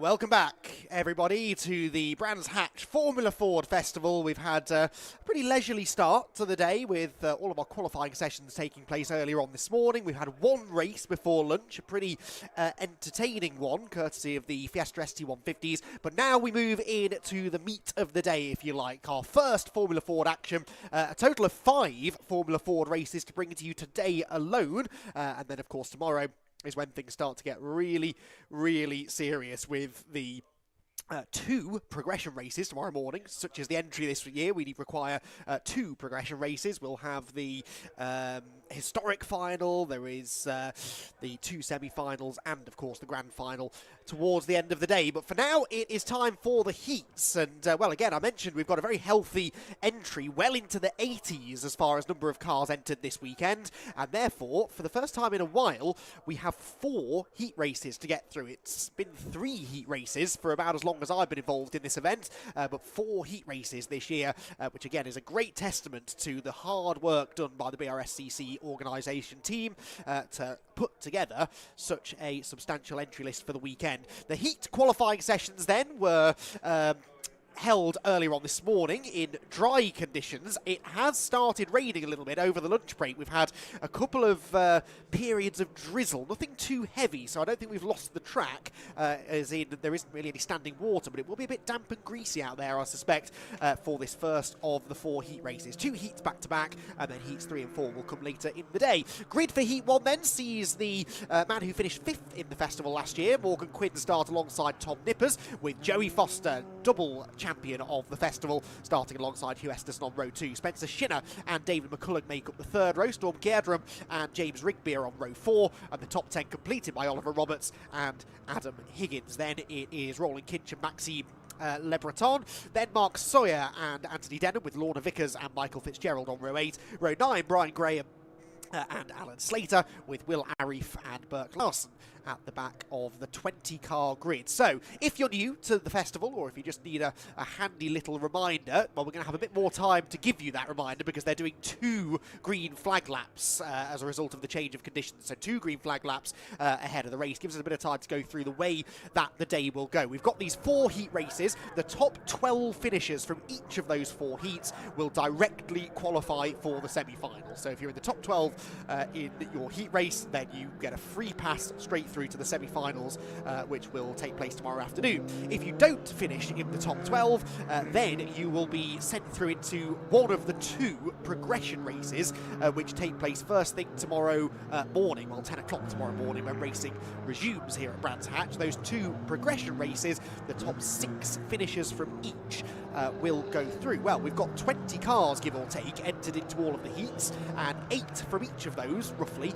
Welcome back, everybody, to the Brands Hatch Formula Ford Festival. We've had a pretty leisurely start to the day with all of our qualifying sessions taking place earlier on this morning. We've had one race before lunch, a pretty entertaining one, courtesy of the Fiesta ST150s. But now we move into the meat of the day, if you like, our first Formula Ford action. A total of 5 Formula Ford races to bring to you today alone. And then, of course, tomorrow is when things start to get really, really serious with the 2 progression races tomorrow morning, such as the entry this year. We require 2 progression races. We'll have the historic final, there is the 2 semi-finals, and of course the grand final towards the end of the day. But for now, it is time for the heats. And well, again, I mentioned we've got a very healthy entry, well into the 80s as far as number of cars entered this weekend. And therefore, for the first time in a while, we have 4 heat races to get through. It's been 3 heat races for about as long as I've been involved in this event, but 4 heat races this year, which again is a great testament to the hard work done by the BRSCC organisation team to put together such a substantial entry list for the weekend. The heat qualifying sessions then were held earlier on this morning in dry conditions. It has started raining a little bit over the lunch break. We've had a couple of periods of drizzle, nothing too heavy, so I don't think we've lost the track, as in there isn't really any standing water, but it will be a bit damp and greasy out there, I suspect, for this first of the 4 heat races. 2 heats back to back, and then heats 3 and 4 will come later in the day. Grid for heat 1 then sees the man who finished 5th in the festival last year, Morgan Quinn, start alongside Tom Nippers, with Joey Foster, double champion of the festival, starting alongside Hugh Esterson on row 2. Spencer Shinner and David McCulloch make up the 3rd row. Storm Geardrum and James Rigby are on row 4, and the top 10 completed by Oliver Roberts and Adam Higgins. Then it is Roland Kinch and Maxime Le Breton, then Mark Sawyer and Anthony Denham with Lorna Vickers and Michael Fitzgerald on row 8. Row 9, Brian Graham and Alan Slater with Will Arif and Burke Larson at the back of the 20-car grid. So, if you're new to the festival, or if you just need a handy little reminder, well, we're going to have a bit more time to give you that reminder, because they're doing 2 green flag laps as a result of the change of conditions. So 2 green flag laps ahead of the race. Gives us a bit of time to go through the way that the day will go. We've got these 4 heat races. The top 12 finishers from each of those 4 heats will directly qualify for the semi-finals. So if you're in the top 12 in your heat race, then you get a free pass straight through to the semi-finals, which will take place tomorrow afternoon. If you don't finish in the top 12, then you will be sent through into one of the 2 progression races, which take place first thing tomorrow morning, well, 10 o'clock tomorrow morning, when racing resumes here at Brands Hatch. Those 2 progression races, the top 6 finishers from each will go through. Well, we've got 20 cars, give or take, entered into all of the heats, and 8 from each of those, roughly,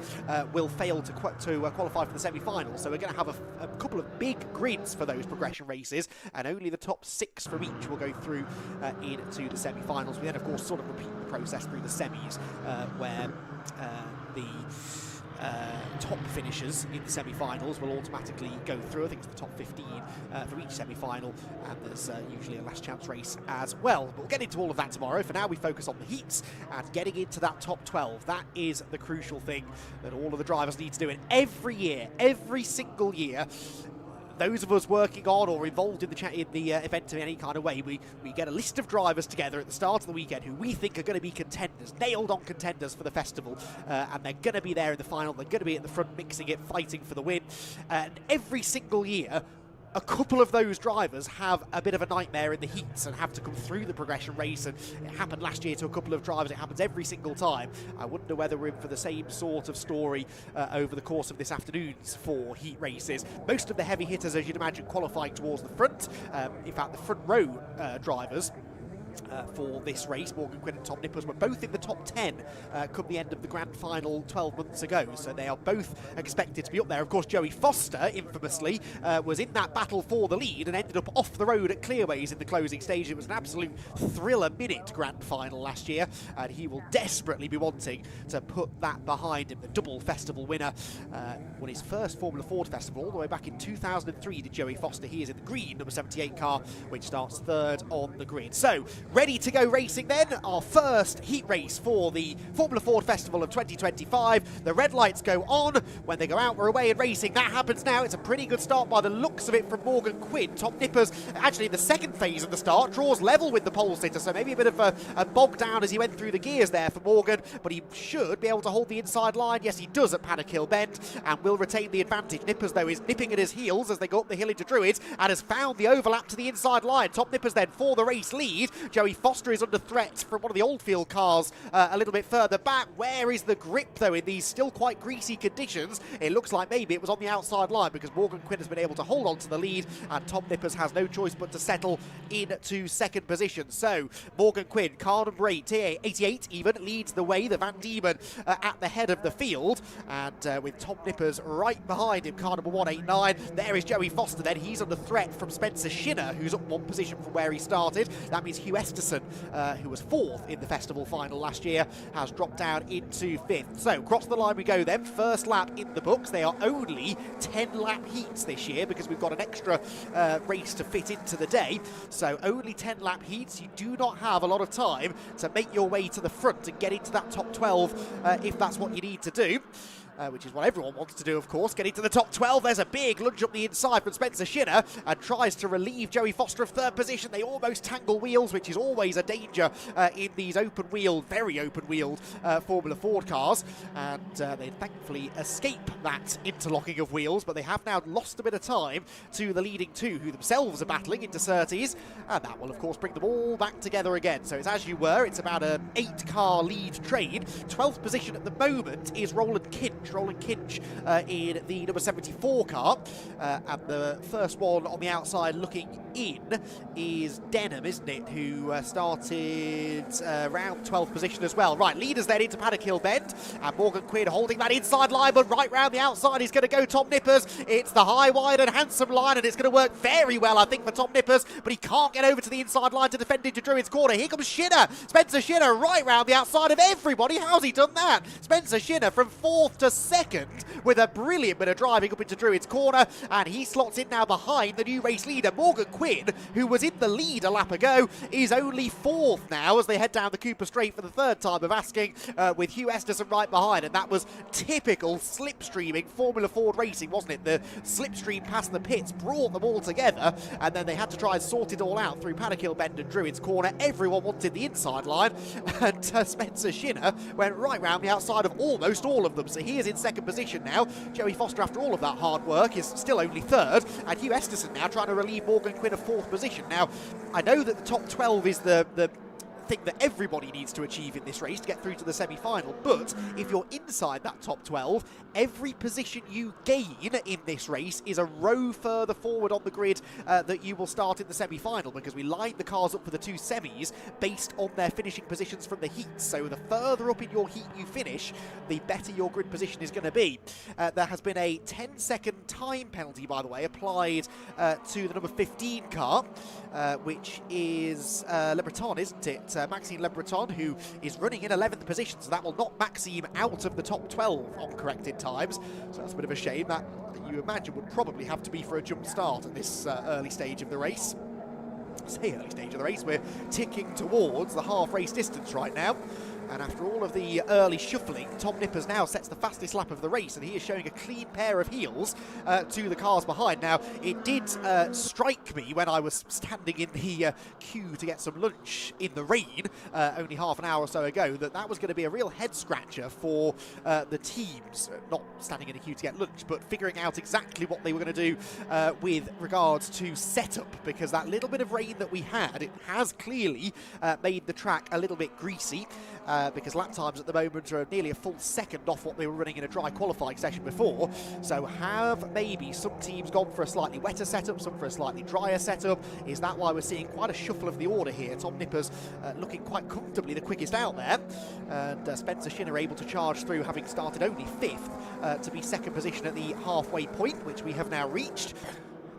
will fail to qualify for the semi-finals. So we're going to have a couple of big grids for those progression races, and only the top 6 from each will go through into the semi-finals. We then, of course, sort of repeat the process through the semis, where the top finishers in the semi-finals will automatically go through. I think it's the top 15 from each semi-final, and there's usually a last chance race as well. But we'll get into all of that tomorrow. For now, we focus on the heats and getting into that top 12. That is the crucial thing that all of the drivers need to do. And every year, every single year, those of us working on or involved in the event in any kind of way, we get a list of drivers together at the start of the weekend who we think are going to be contenders, nailed-on contenders for the festival, and they're going to be there in the final. They're going to be at the front, mixing it, fighting for the win. And every single year, a couple of those drivers have a bit of a nightmare in the heats and have to come through the progression race, and it happened last year to a couple of drivers. It happens every single time. I wonder whether we're in for the same sort of story over the course of this afternoon's 4 heat races. Most of the heavy hitters, as you'd imagine, qualifying towards the front. In fact, the front row drivers for this race, Morgan Quinn and Tom Nippers, were both in the top 10 come the end of the grand final 12 months ago, so they are both expected to be up there. Of course, Joey Foster, infamously, was in that battle for the lead and ended up off the road at Clearways in the closing stage. It was an absolute thriller-minute grand final last year, and he will desperately be wanting to put that behind him. The double festival winner won his first Formula Ford Festival all the way back in 2003, did Joey Foster. He is in the green number 78 car, which starts 3rd on the grid. So ready to go racing then. Our first heat race for the Formula Ford Festival of 2025. The red lights go on. When they go out, we're away and racing. That happens now. It's a pretty good start by the looks of it from Morgan Quinn. Top Nippers, actually in the second phase of the start, draws level with the pole sitter, so maybe a bit of a bog down as he went through the gears there for Morgan, but he should be able to hold the inside line. Yes, he does at Paddock Hill Bend, and will retain the advantage. Nippers, though, is nipping at his heels as they go up the hill into Druids, and has found the overlap to the inside line. Top Nippers then for the race lead. Joey Foster is under threat from one of the Oldfield cars a little bit further back. Where is the grip, though, in these still quite greasy conditions? It looks like maybe it was on the outside line, because Morgan Quinn has been able to hold on to the lead, and Top Nippers has no choice but to settle into second position. So Morgan Quinn, car number 88 even, leads the way. The Van Diemen at the head of the field, and with Top Nippers right behind him, car number 189. There is Joey Foster then. He's under threat from Spencer Shinner, who's up one position from where he started. That means Hugh Esterson, who was fourth in the festival final last year, has dropped down into fifth. So across the line we go then. First lap in the books. They are only 10 lap heats this year because we've got an extra race to fit into the day. So only 10 lap heats. You do not have a lot of time to make your way to the front and get into that top 12 if that's what you need to do. Which is what everyone wants to do, of course, getting to the top 12. There's a big lunge up the inside from Spencer Shinner and tries to relieve Joey Foster of third position. They almost tangle wheels, which is always a danger in these open-wheeled, very open-wheeled Formula Ford cars. And they thankfully escape that interlocking of wheels, but they have now lost a bit of time to the leading two, who themselves are battling into Surtees. And that will, of course, bring them all back together again. So it's as you were. It's about an 8-car lead train. 12th position at the moment is Roland Kinch. Roland Kinch in the number 74 car, and the first one on the outside looking in is Denham, isn't it, who started around 12th position as well. Right, leaders then into Paddock Hill Bend, and Morgan Quinn holding that inside line, but right round the outside he's going to go Top Nippers. It's the high, wide and handsome line, and it's going to work very well, I think, for Top Nippers, but he can't get over to the inside line to defend into Druids corner. Here comes Shinner, Spencer Shinner, right round the outside of everybody. How's he done that? Spencer Shinner from 4th to second with a brilliant bit of driving up into Druids corner, and he slots in now behind the new race leader. Morgan Quinn, who was in the lead a lap ago, is only 4th now as they head down the Cooper Straight for the third time of asking, with Hugh Esterson right behind. And that was typical slipstreaming Formula Ford racing, wasn't it? The slipstream past the pits brought them all together, and then they had to try and sort it all out through Paddock Hill Bend and Druids corner. Everyone wanted the inside line, and Spencer Shinner went right round the outside of almost all of them. So he is in second position now. Joey Foster, after all of that hard work, is still only third, and Hugh Esterson now trying to relieve Morgan Quinn of 4th position. Now, I know that the top 12 is the thing that everybody needs to achieve in this race to get through to the semi-final, but if you're inside that top 12, every position you gain in this race is a row further forward on the grid that you will start in the semi-final, because we line the cars up for the two semis based on their finishing positions from the heats. So the further up in your heat you finish, the better your grid position is going to be. There has been a 10-second time penalty, by the way, applied to the number 15 car, which is Le Breton, isn't it? Maxime Le Breton, who is running in 11th position, so that will knock Maxime out of the top 12 on corrected times. So that's a bit of a shame. That, you imagine, would probably have to be for a jump start at this early stage of the race. I say early stage of the race, we're ticking towards the half race distance right now. And after all of the early shuffling, Tom Nippers now sets the fastest lap of the race, and he is showing a clean pair of heels to the cars behind. Now, it did strike me when I was standing in the queue to get some lunch in the rain only half an hour or so ago, that was going to be a real head-scratcher for the teams. Not standing in a queue to get lunch, but figuring out exactly what they were going to do with regards to setup, because that little bit of rain that we had, it has clearly made the track a little bit greasy. Because lap times at the moment are nearly a full second off what they were running in a dry qualifying session before. So have maybe some teams gone for a slightly wetter setup, some for a slightly drier setup? Is that why we're seeing quite a shuffle of the order here? Tom Nippers looking quite comfortably the quickest out there, and Spencer Shinner able to charge through, having started only 5th to be second position at the halfway point, which we have now reached.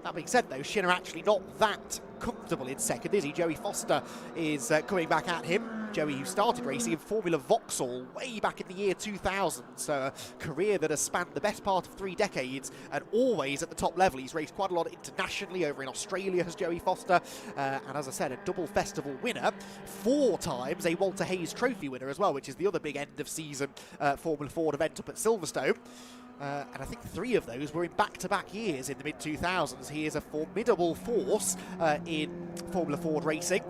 That being said, though, Shinner actually not that comfortable in second, is he? Joey Foster is coming back at him. Joey, who started racing in Formula Vauxhall way back in the year 2000, so a career that has spanned the best part of 3 decades and always at the top level. He's raced quite a lot internationally, over in Australia has Joey Foster, and as I said, a double festival winner, 4 times a Walter Hayes Trophy winner as well, which is the other big end of season Formula Ford event up at Silverstone. And I think 3 of those were in back-to-back years in the mid-2000s. He is a formidable force in Formula Ford racing.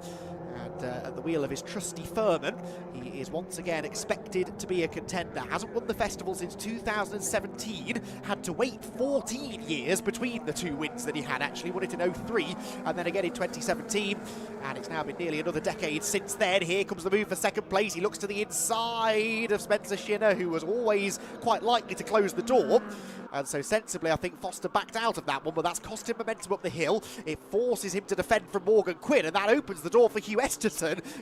And at the wheel of his trusty Furman, he is once again expected to be a contender. Hasn't won the festival since 2017, had to wait 14 years between the 2 wins that he had. Actually won it in 03 and then again in 2017, and it's now been nearly another decade since then. Here comes the move for second place. He looks to the inside of Spencer Shinner, who was always quite likely to close the door, and so sensibly I think Foster backed out of that one, but that's cost him momentum up the hill. It forces him to defend from Morgan Quinn, and that opens the door for Hugh Esterson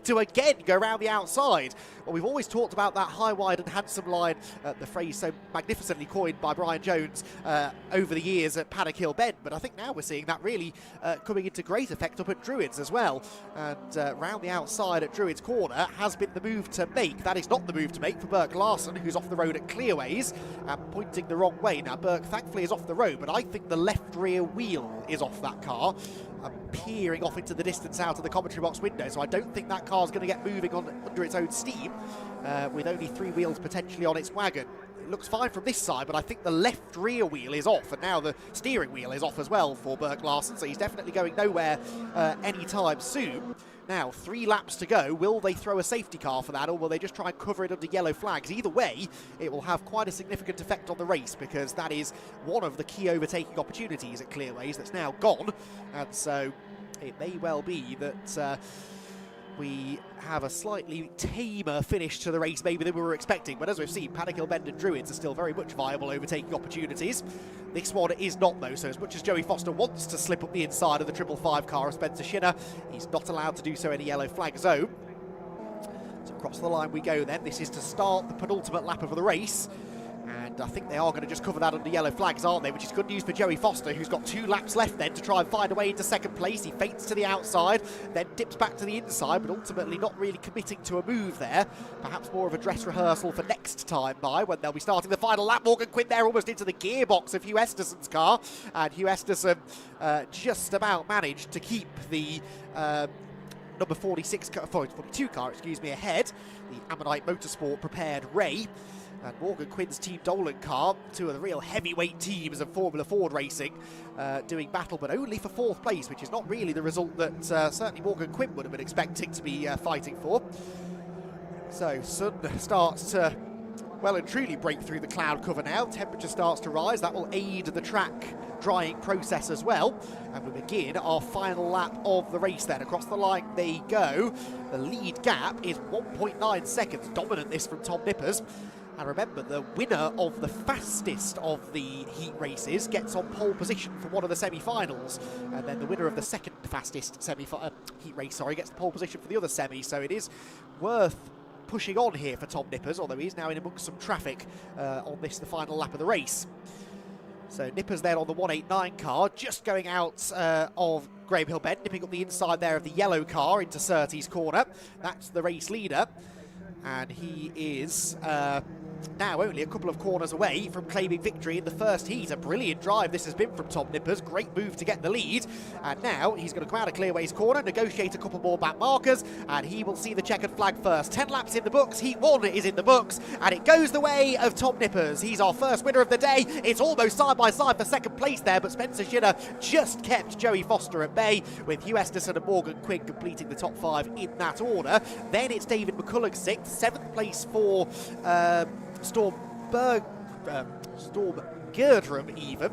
to again go round the outside. Well, we've always talked about that high, wide and handsome line, the phrase so magnificently coined by Brian Jones over the years at Paddock Hill Bend, but I think now we're seeing that really coming into great effect up at Druids as well. And round the outside at Druids Corner has been the move to make. That is not the move to make for Burke Larson, who's off the road at Clearways and pointing the wrong way. Now Burke thankfully is off the road, but I think the left rear wheel is off that car. I'm peering off into the distance out of the commentary box window, so I don't think that car's going to get moving on under its own steam with only 3 wheels potentially on its wagon. It looks fine from this side, but I think the left rear wheel is off, and now the steering wheel is off as well for Burke Larson, so he's definitely going nowhere anytime soon. Now, 3 laps to go. Will they throw a safety car for that, or will they just try and cover it under yellow flags? Either way, it will have quite a significant effect on the race, because that is one of the key overtaking opportunities at Clearways that's now gone, and so it may well be that we have a slightly tamer finish to the race maybe than we were expecting, but as we've seen, Paddock Hill Bend and Druids are still very much viable overtaking opportunities. This one is not though, so as much as Joey Foster wants to slip up the inside of the 555 car of Spencer Shinner, he's not allowed to do so in a yellow flag zone. So across the line we go then. This is to start the penultimate lap of the race. And I think they are going to just cover that under yellow flags, aren't they? Which is good news for Joey Foster, who's got 2 laps left then to try and find a way into second place. He feints to the outside, then dips back to the inside, but ultimately not really committing to a move there. Perhaps more of a dress rehearsal for next time by, when they'll be starting the final lap. Morgan Quinn there almost into the gearbox of Hugh Esterson's car. And Hugh Esterson just about managed to keep the number 42 car, ahead. The Ammonite Motorsport prepared Ray. And Morgan Quinn's Team Dolan car, 2 of the real heavyweight teams of Formula Ford racing, doing battle, but only for 4th place, which is not really the result that certainly Morgan Quinn would have been expecting to be fighting for. So sun starts to well and truly break through the cloud cover now. Temperature starts to rise. That will aid the track drying process as well. And we begin our final lap of the race then. Across the line they go. The lead gap is 1.9 seconds. Dominant this from Tom Nippers. And remember, the winner of the fastest of the heat races gets on pole position for one of the semi-finals. And then the winner of the second fastest heat race, gets the pole position for the other semi. So it is worth pushing on here for Tom Nippers, although he's now in amongst some traffic on this, the final lap of the race. So Nippers then on the 189 car, just going out of Graham Hill Bend, nipping up the inside there of the yellow car into Surtees Corner. That's the race leader. And he is now only a couple of corners away from claiming victory in the first heat. A brilliant drive this has been from Tom Nippers. Great move to get the lead. And now he's going to come out of Clearways Corner, negotiate a couple more back markers, and he will see the checkered flag first. 10 laps in the books. Heat 1 is in the books, and it goes the way of Tom Nippers. He's our first winner of the day. It's almost side by side for second place there, but Spencer Shinner just kept Joey Foster at bay, with Hugh Esterson and Morgan Quinn completing the top 5 in that order. Then it's David McCulloch 6th, 7th place for Storm Gerdrum even,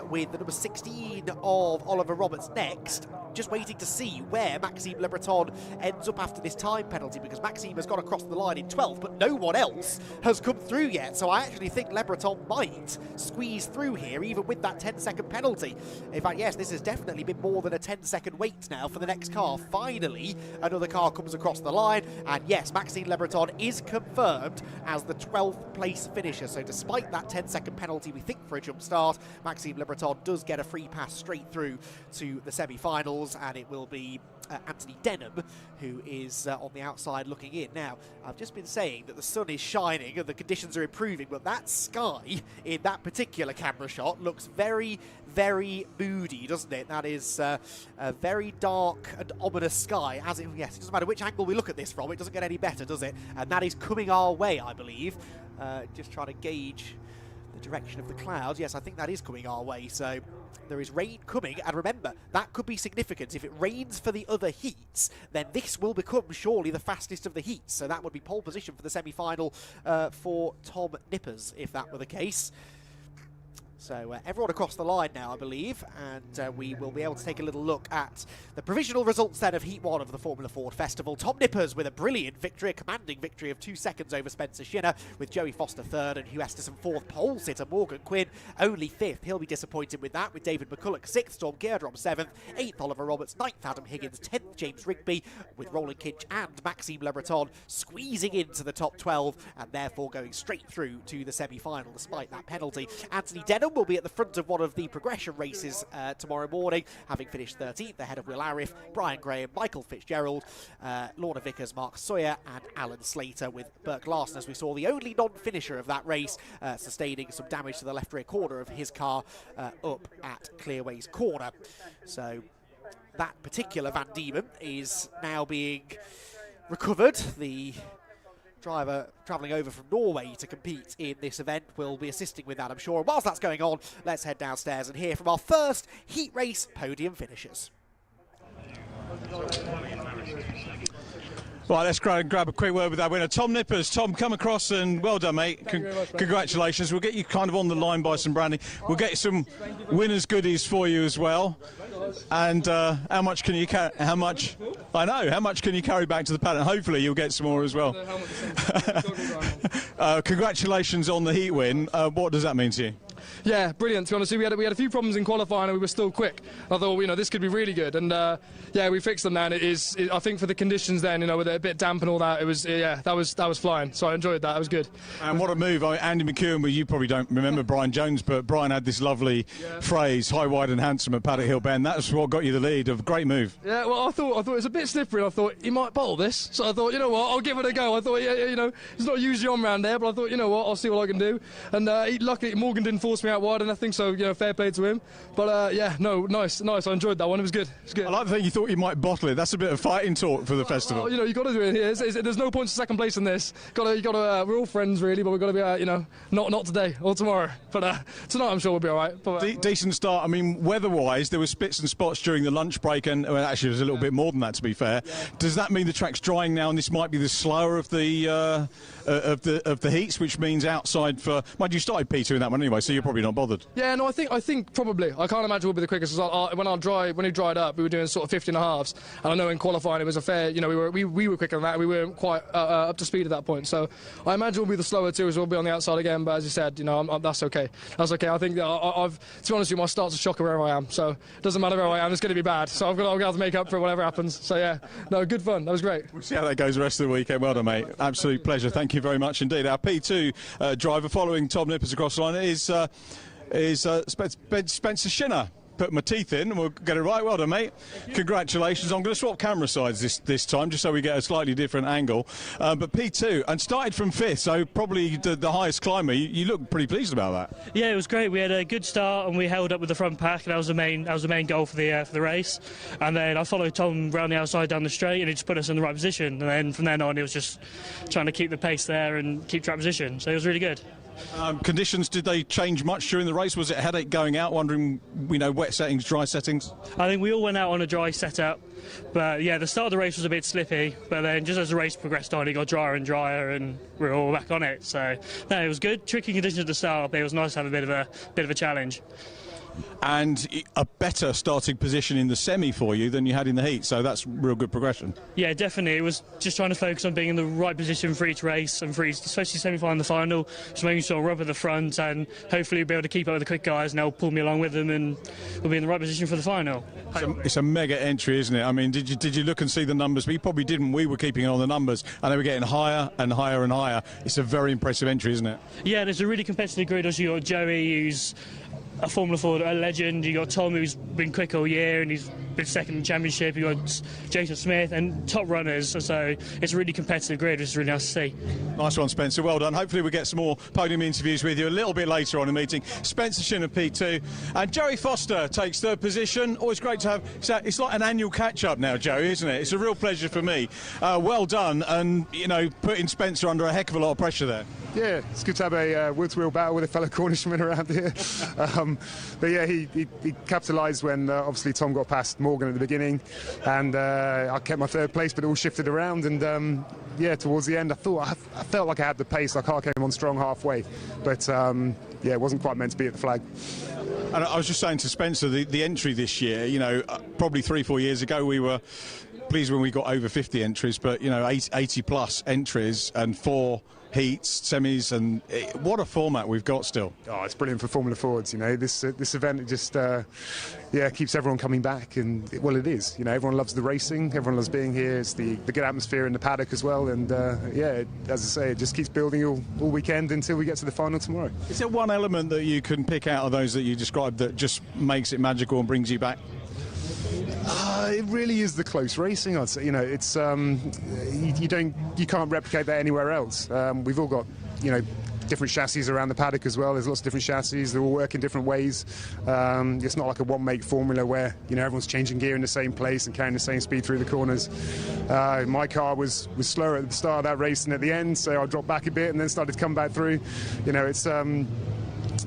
with the number 16 of Oliver Roberts next. Just waiting to see where Maxime Le Breton ends up after this time penalty, because Maxime has gone across the line in 12th, but no one else has come through yet. So I actually think Le Breton might squeeze through here, even with that 10-second penalty. In fact, yes, this has definitely been more than a 10-second wait now for the next car. Finally, another car comes across the line, and yes, Maxime Le Breton is confirmed as the 12th place finisher. So despite that 10-second penalty, we think think, for a jump start. Maxime Le Breton does get a free pass straight through to the semi-finals, and it will be Anthony Denham who is on the outside looking in. Now, I've just been saying that the sun is shining and the conditions are improving, but that sky in that particular camera shot looks very, very moody, doesn't it? That is a very dark and ominous sky. Yes, it doesn't matter which angle we look at this from, it doesn't get any better, does it? And that is coming our way, I believe. Just trying to gauge the direction of the clouds. Yes, I think that is coming our way, so there is rain coming, and remember, that could be significant. If it rains for the other heats, then this will become surely the fastest of the heats, so that would be pole position for the semi-final for Tom Nippers, if that were the case. So everyone across the line now, I believe, and we will be able to take a little look at the provisional results then of Heat 1 of the Formula Ford Festival. Tom Nippers with a brilliant victory, a commanding victory of 2 seconds over Spencer Shinner, with Joey Foster third and Hugh Esterson fourth. Pole sitter Morgan Quinn only fifth. He'll be disappointed with that, with David McCulloch sixth, Storm Geardrom seventh, eighth Oliver Roberts, ninth Adam Higgins, 10th James Rigby, with Roland Kinch and Maxime Le Breton squeezing into the top 12 and therefore going straight through to the semi-final despite that penalty. Anthony Denham will be at the front of one of the progression races tomorrow morning, having finished 13th ahead of Will Arif, Brian Graham, Michael Fitzgerald, Lorna Vickers, Mark Sawyer and Alan Slater, with Burke Larson, as we saw, the only non-finisher of that race, sustaining some damage to the left rear corner of his car up at Clearways Corner. So that particular Van Diemen is now being recovered. The driver travelling over from Norway to compete in this event will be assisting with that, I'm sure. And whilst that's going on, let's head downstairs and hear from our first heat race podium finishers. Right, let's grab a quick word with our winner, Tom Nippers. Tom, come across and well done, mate. Congratulations. We'll get you kind of on the line by some brandy. We'll get some winners' goodies for you as well. And how much can you carry? How much can you carry back to the paddock? Hopefully you'll get some more as well. Congratulations on the heat win. What does that mean to you? Yeah, brilliant. To be honest, we had a few problems in qualifying and we were still quick. I thought, this could be really good, and yeah, we fixed them. Then I think for the conditions then, with it a bit damp and all that, it was that was flying. So I enjoyed that. It was good. And what a move! Andy McEwen. Well, you probably don't remember Brian Jones, but Brian had this lovely phrase, "High, wide, and handsome" at Paddock Hill Bend. That's what got you the lead. A great move. Yeah, well, I thought it was a bit slippery. I thought he might bowl this, so I thought, I'll give it a go. I thought, he's not usually on round there, but I thought, I'll see what I can do. And luckily Morgan didn't force me out wide, and I think so. Fair play to him. But nice. I enjoed that one. It was good. I like the thing you thought you might bottle it. That's a bit of fighting talk for the festival. You got to do it here. There's no points to second place in this. You got to. We're all friends really, but we've got to be. Not today or tomorrow. But tonight I'm sure we'll be all right. But, decent start. I mean, weather-wise, there were spits and spots during the lunch break, and actually it was a little bit more than that, to be fair. Yeah. Does that mean the track's drying now, and this might be the slower of the heats, which means outside for? Mind you, started P2 in that one anyway, so you're probably not bothered. Yeah, no, I think probably. I can't imagine we'll be the quickest. When it dried up, we were doing sort of 50 and a halves, and I know in qualifying it was a fair. We were quicker than that. We weren't quite up to speed at that point. So I imagine we'll be the slower too, as we'll be on the outside again. But as you said, that's okay. That's okay. I think that I've, to be honest with you, my start's a shocker wherever I am. So it doesn't matter where I am. It's going to be bad. So I've got to make up for it, whatever happens. So yeah, no, good fun. That was great. We'll see how that goes the rest of the weekend. Well done, mate. Absolute pleasure. Thank you very much indeed. Our P2 driver following Tom Nippers across the line is Spencer Shinner. Put my teeth in and we'll get it right. Well done, mate. Congratulations. I'm going to swap camera sides this time just so we get a slightly different angle. But P2 and started from fifth, so probably the highest climber. You look pretty pleased about that. Yeah, it was great. We had a good start and we held up with the front pack, and that was the main goal for the race. And then I followed Tom around the outside down the straight, and he just put us in the right position. And then from then on, it was just trying to keep the pace there and keep track position. So it was really good. Conditions, did they change much during the race? Was it a headache going out, wondering, wet settings, dry settings? I think we all went out on a dry setup, but yeah, the start of the race was a bit slippy, but then just as the race progressed on, it got drier and drier, and we were all back on it. So no, it was good. Tricky conditions at the start, but it was nice to have a bit of a challenge. and a better starting position in the semi for you than you had in the heat, so that's real good progression. Yeah, definitely. It was just trying to focus on being in the right position for each race and for each, especially semi-final and the final, just making sure we're up at the front and hopefully we'll be able to keep up with the quick guys and they'll pull me along with them and we'll be in the right position for the final. It's a mega entry, isn't it? I mean, did you look and see the numbers? We probably didn't. We were keeping an eye on the numbers, and they were getting higher and higher and higher. It's a very impressive entry, isn't it? Yeah, there's a really competitive grid. Also, you got Joey, who's a Formula Ford a legend. You got Tom, who's been quick all year and he's been second in the championship. You got Jason Smith and top runners. So it's a really competitive grid, which is really nice to see. Nice one, Spencer. Well done. Hopefully we'll get some more podium interviews with you a little bit later on in the meeting. Spencer Shin of P2 and Joey Foster takes third position. Always great to have. It's like an annual catch-up now, Joey, isn't it? It's a real pleasure for me. Well done, and you know, putting Spencer under a heck of a lot of pressure there. Yeah, it's good to have a woods wheel battle with a fellow Cornishman around here. But yeah, he capitalised when obviously Tom got past Morgan at the beginning, and I kept my third place, but it all shifted around. And yeah, towards the end, I felt like I had the pace. My car came on strong halfway, but yeah, it wasn't quite meant to be at the flag. And I was just saying to Spencer, the entry this year, you know, probably 3-4 years ago we were pleased when we got over 50 entries, but you know, 80 plus entries and 4 heats, semis, and what a format we've got still. Oh, it's brilliant for Formula Fords. You know, this event, it just yeah, keeps everyone coming back, and well, it is. You know, everyone loves the racing, everyone loves being here. It's the good atmosphere in the paddock as well, and yeah, as I say, it just keeps building all weekend until we get to the final tomorrow. Is there one element that you can pick out of those that you described that just makes it magical and brings you back? It really is the close racing, I'd say. You know, it's you can't replicate that anywhere else. We've all got, you know, different chassis around the paddock as well. There's lots of different chassis. They all work in different ways. It's not like a one-make formula where, you know, everyone's changing gear in the same place and carrying the same speed through the corners. My car was slower at the start of that race than at the end, so I dropped back a bit and then started to come back through. You know, it's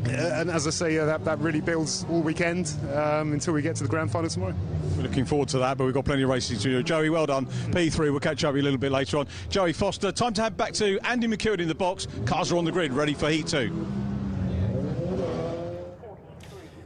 and as I say, that really builds all weekend until we get to the grand final tomorrow. We're looking forward to that, but we've got plenty of racing to do. Joey, well done. P3, we'll catch up with you a little bit later on. Joey Foster, time to head back to Andy McEwen in the box. Cars are on the grid, ready for Heat 2.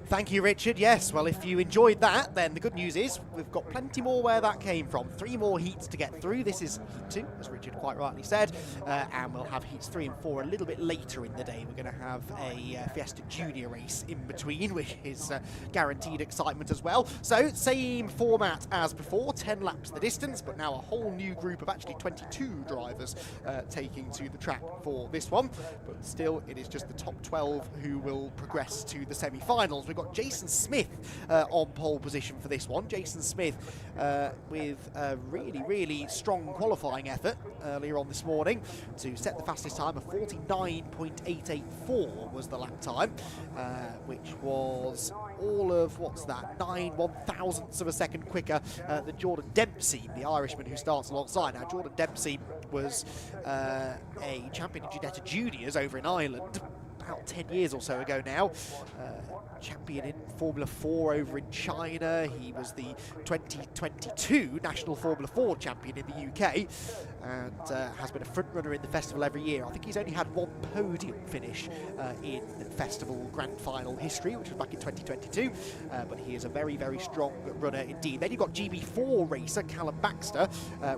Thank you, Richard. Yes, well, if you enjoyed that, then the good news is we've got plenty more where that came from. 3 more heats to get through. This is Heat 2, as Richard quite rightly said, and we'll have Heats 3 and 4 a little bit later in the day. We're going to have a Fiesta Junior race in between, which is guaranteed excitement as well. So, same format as before, 10 laps the distance, but now a whole new group of actually 22 drivers taking to the track for this one. But still, it is just the top 12 who will progress to the semi-finals. We've got Jason Smith on pole position for this one. Jason Smith with a really strong qualifying effort earlier on this morning to set the fastest time of 49.884 was the lap time, which was all of, what's that, 9 1/1000ths of a second quicker than Jordan Dempsey, the Irishman who starts alongside. Now, Jordan Dempsey was a champion in Ginetta Juniors over in Ireland about 10 years or so ago now. Champion in Formula 4 over in China. He was the 2022 National Formula Ford champion in the UK and has been a front runner in the festival every year. I think he's only had 1 podium finish in festival grand final history, which was back in 2022, but he is a very strong runner indeed. Then you've got GB4 racer Callum Baxter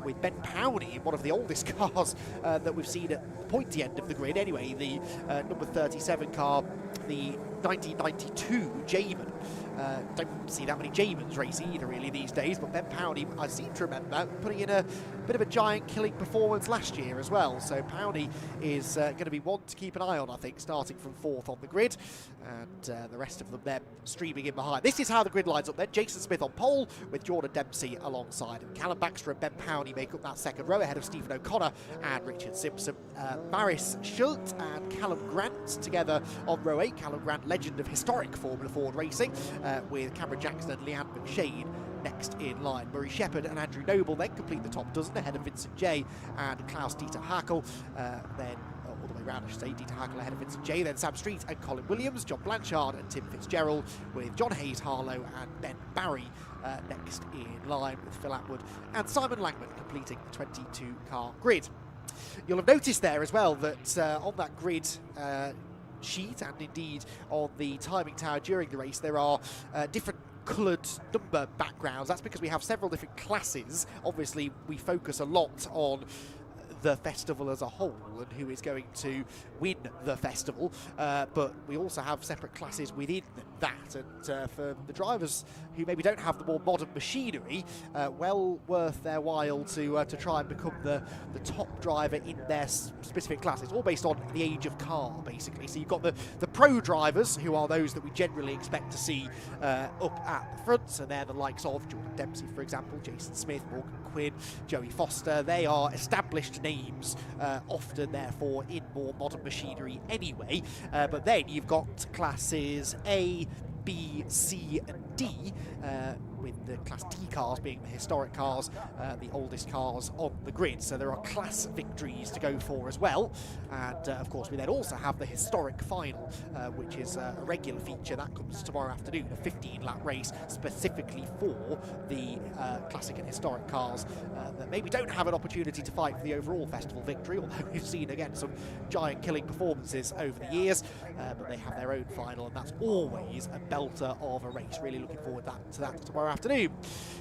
with Ben Powney in one of the oldest cars that we've seen at the pointy end of the grid anyway, the number 37 car, the 1992 Jamin. Don't see that many Jamans race either really these days, but Ben Powney, I seem to remember putting in a bit of a giant killing performance last year as well. So Powney is going to be one to keep an eye on, I think, starting from 4th on the grid, and the rest of them then streaming in behind. This is how the grid lines up then. Jason Smith on pole with Jordan Dempsey alongside him. Callum Baxter and Ben Powney make up that second row ahead of Stephen O'Connor and Richard Simpson. Maris Schultz and Callum Grant together on row 8. Callum Grant, legend of historic Formula Ford racing, with Cameron Jackson and Leanne McShane next in line. Murray Shepherd and Andrew Noble then complete the top dozen ahead of Vincent J and Klaus-Dieter Hackl. Then all the way round, I should say, Dieter Hackl ahead of Vincent J, then Sam Street and Colin Williams, John Blanchard and Tim Fitzgerald, with John Hayes Harlow and Ben Barry next in line, with Phil Atwood and Simon Langman completing the 22 car grid. You'll have noticed there as well that on that grid sheet and indeed on the timing tower during the race, there are different coloured number backgrounds. That's because we have several different classes. Obviously, we focus a lot on the festival as a whole and who is going to win the festival, but we also have separate classes within that, and for the drivers who maybe don't have the more modern machinery, well worth their while to try and become the top driver in their specific class. It's all based on the age of car, basically. So you've got the pro drivers, who are those that we generally expect to see up at the front, so they're the likes of Jordan Dempsey, for example, Jason Smith, Morgan Quinn, Joey Foster. They are established names, often therefore in more modern machinery anyway, but then you've got classes A, B, C and D, with the Class D cars being the historic cars, the oldest cars on the grid. So there are class victories to go for as well. And of course we then also have the historic final, which is a regular feature that comes tomorrow afternoon, a 15-lap race specifically for the classic and historic cars that maybe don't have an opportunity to fight for the overall festival victory, although we've seen again some giant killing performances over the years, but they have their own final, and that's always a belter of a race. Really looking forward to that tomorrow afternoon.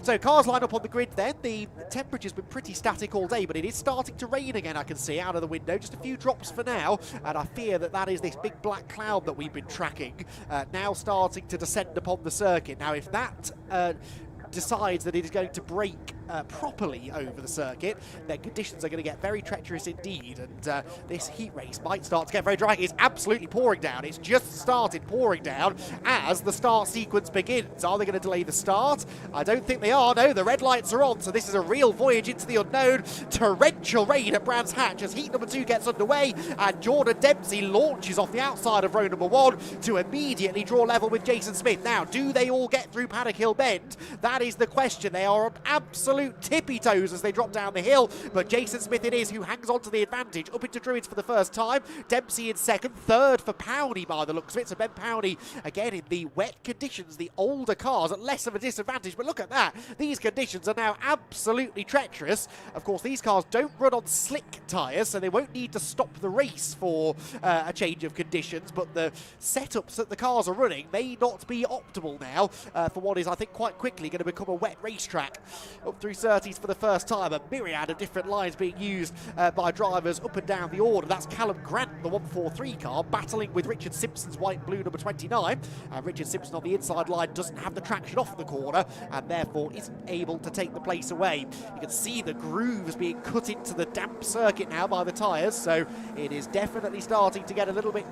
So cars line up on the grid then. The temperature's been pretty static all day, but it is starting to rain again, I can see out of the window. Just a few drops for now, and I fear that is this big black cloud that we've been tracking, now starting to descend upon the circuit. Now if that decides that it is going to break properly over the circuit, then conditions are going to get very treacherous indeed, and this heat race might start to get very dry. It's absolutely pouring down. It's just started pouring down as the start sequence begins. Are they going to delay the start? I don't think they are. No, the red lights are on, so this is a real voyage into the unknown. Torrential rain at Brands Hatch as heat number 2 gets underway, and Jordan Dempsey launches off the outside of row number 1 to immediately draw level with Jason Smith. Now, do they all get through Paddock Hill Bend? That is the question. They are on absolute tippy toes as they drop down the hill, but Jason Smith it is who hangs on to the advantage up into Druids for the first time. Dempsey in second, third for Powney by the looks of it. So Ben Powney again in the wet conditions, the older cars at less of a disadvantage, but look at that, these conditions are now absolutely treacherous. Of course these cars don't run on slick tyres, so they won't need to stop the race for a change of conditions, but the setups that the cars are running may not be optimal now for what is I think quite quickly going to become a wet racetrack. Up through 30s for the first time, a myriad of different lines being used by drivers up and down the order. That's Callum Grant, the 143 car, battling with Richard Simpson's white and blue number 29. Richard Simpson on the inside line doesn't have the traction off the corner and therefore isn't able to take the place away. You can see the grooves being cut into the damp circuit now by the tyres, so it is definitely starting to get a little bit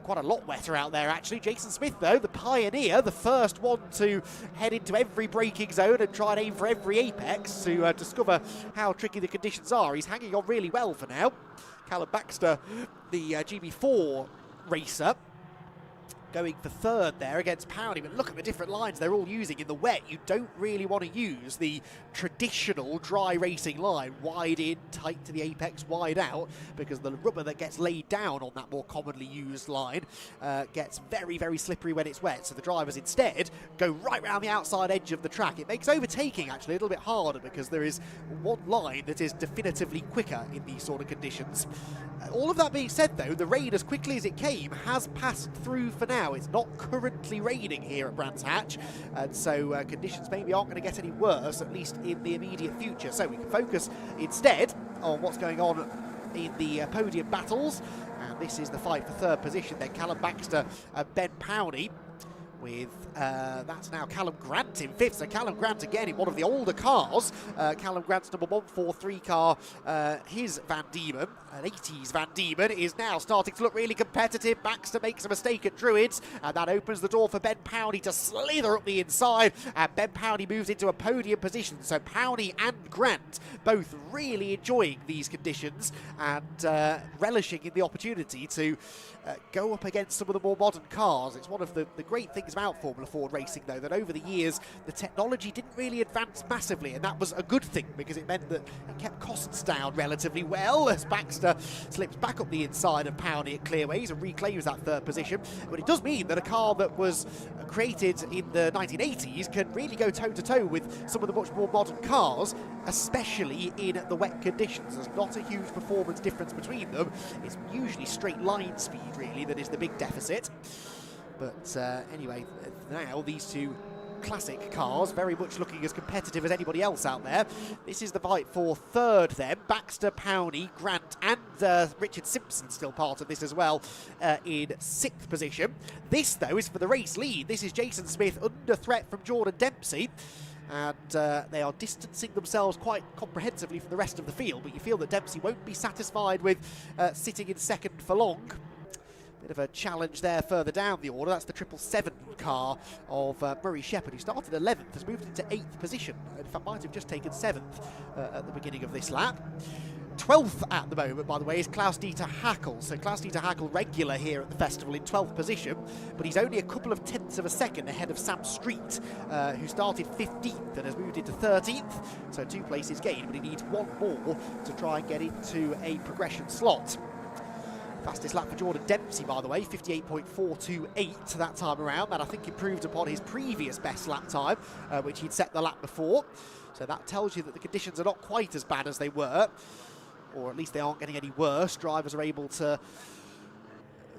quite a lot wetter out there actually. Jason Smith though, the pioneer, the first one to head into every braking zone and try and aim for every apex to discover how tricky the conditions are. He's hanging on really well for now. Callum Baxter, the GB4 racer, going for third there against Powney, but look at the different lines they're all using in the wet. You don't really want to use the traditional dry racing line, wide in, tight to the apex, wide out, because the rubber that gets laid down on that more commonly used line gets very, very slippery when it's wet. So the drivers instead go right round the outside edge of the track. It makes overtaking actually a little bit harder because there is one line that is definitively quicker in these sort of conditions. All of that being said though, the rain as quickly as it came has passed through for now. It's not currently raining here at Brands Hatch, and so conditions maybe aren't going to get any worse, at least in the immediate future. So we can focus instead on what's going on in the podium battles, and this is the fight for third position then. Callum Baxter and Ben Powney, with that's now Callum Grant in fifth. So Callum Grant again in one of the older cars. Callum Grant's number 143 car, his Van Diemen, an 80s Van Diemen, is now starting to look really competitive. Baxter makes a mistake at Druids, and that opens the door for Ben Powney to slither up the inside, and Ben Powney moves into a podium position. So Powney and Grant both really enjoying these conditions and relishing in the opportunity to go up against some of the more modern cars. It's one of the great things things about Formula Ford racing, though, that over the years the technology didn't really advance massively, and that was a good thing because it meant that it kept costs down relatively well as Baxter slips back up the inside of Powney at clearways and reclaims that third position. But it does mean that a car that was created in the 1980s can really go toe-to-toe with some of the much more modern cars, especially in the wet conditions. There's not a huge performance difference between them. It's usually straight line speed, really, that is the big deficit. But anyway, now these two classic cars very much looking as competitive as anybody else out there. This is the fight for third then. Baxter, Powney, Grant and Richard Simpson still part of this as well in 6th position. This though is for the race lead. This is Jason Smith under threat from Jordan Dempsey, and they are distancing themselves quite comprehensively from the rest of the field, but you feel that Dempsey won't be satisfied with sitting in second for long. Bit of a challenge there further down the order. That's the 777 car of Murray Shepherd, who started 11th, has moved into 8th position. In fact, might have just taken 7th at the beginning of this lap. 12th at the moment, by the way, is Klaus-Dieter Hackel. So Klaus-Dieter Hackel, regular here at the festival, in 12th position, but he's only a couple of tenths of a second ahead of Sam Street, who started 15th and has moved into 13th. So 2 places gained, but he needs 1 more to try and get into a progression slot. Fastest lap for Jordan Dempsey, by the way, 58.428 that time around. That I think improved upon his previous best lap time, which he'd set the lap before. So that tells you that the conditions are not quite as bad as they were, or at least they aren't getting any worse. Drivers are able to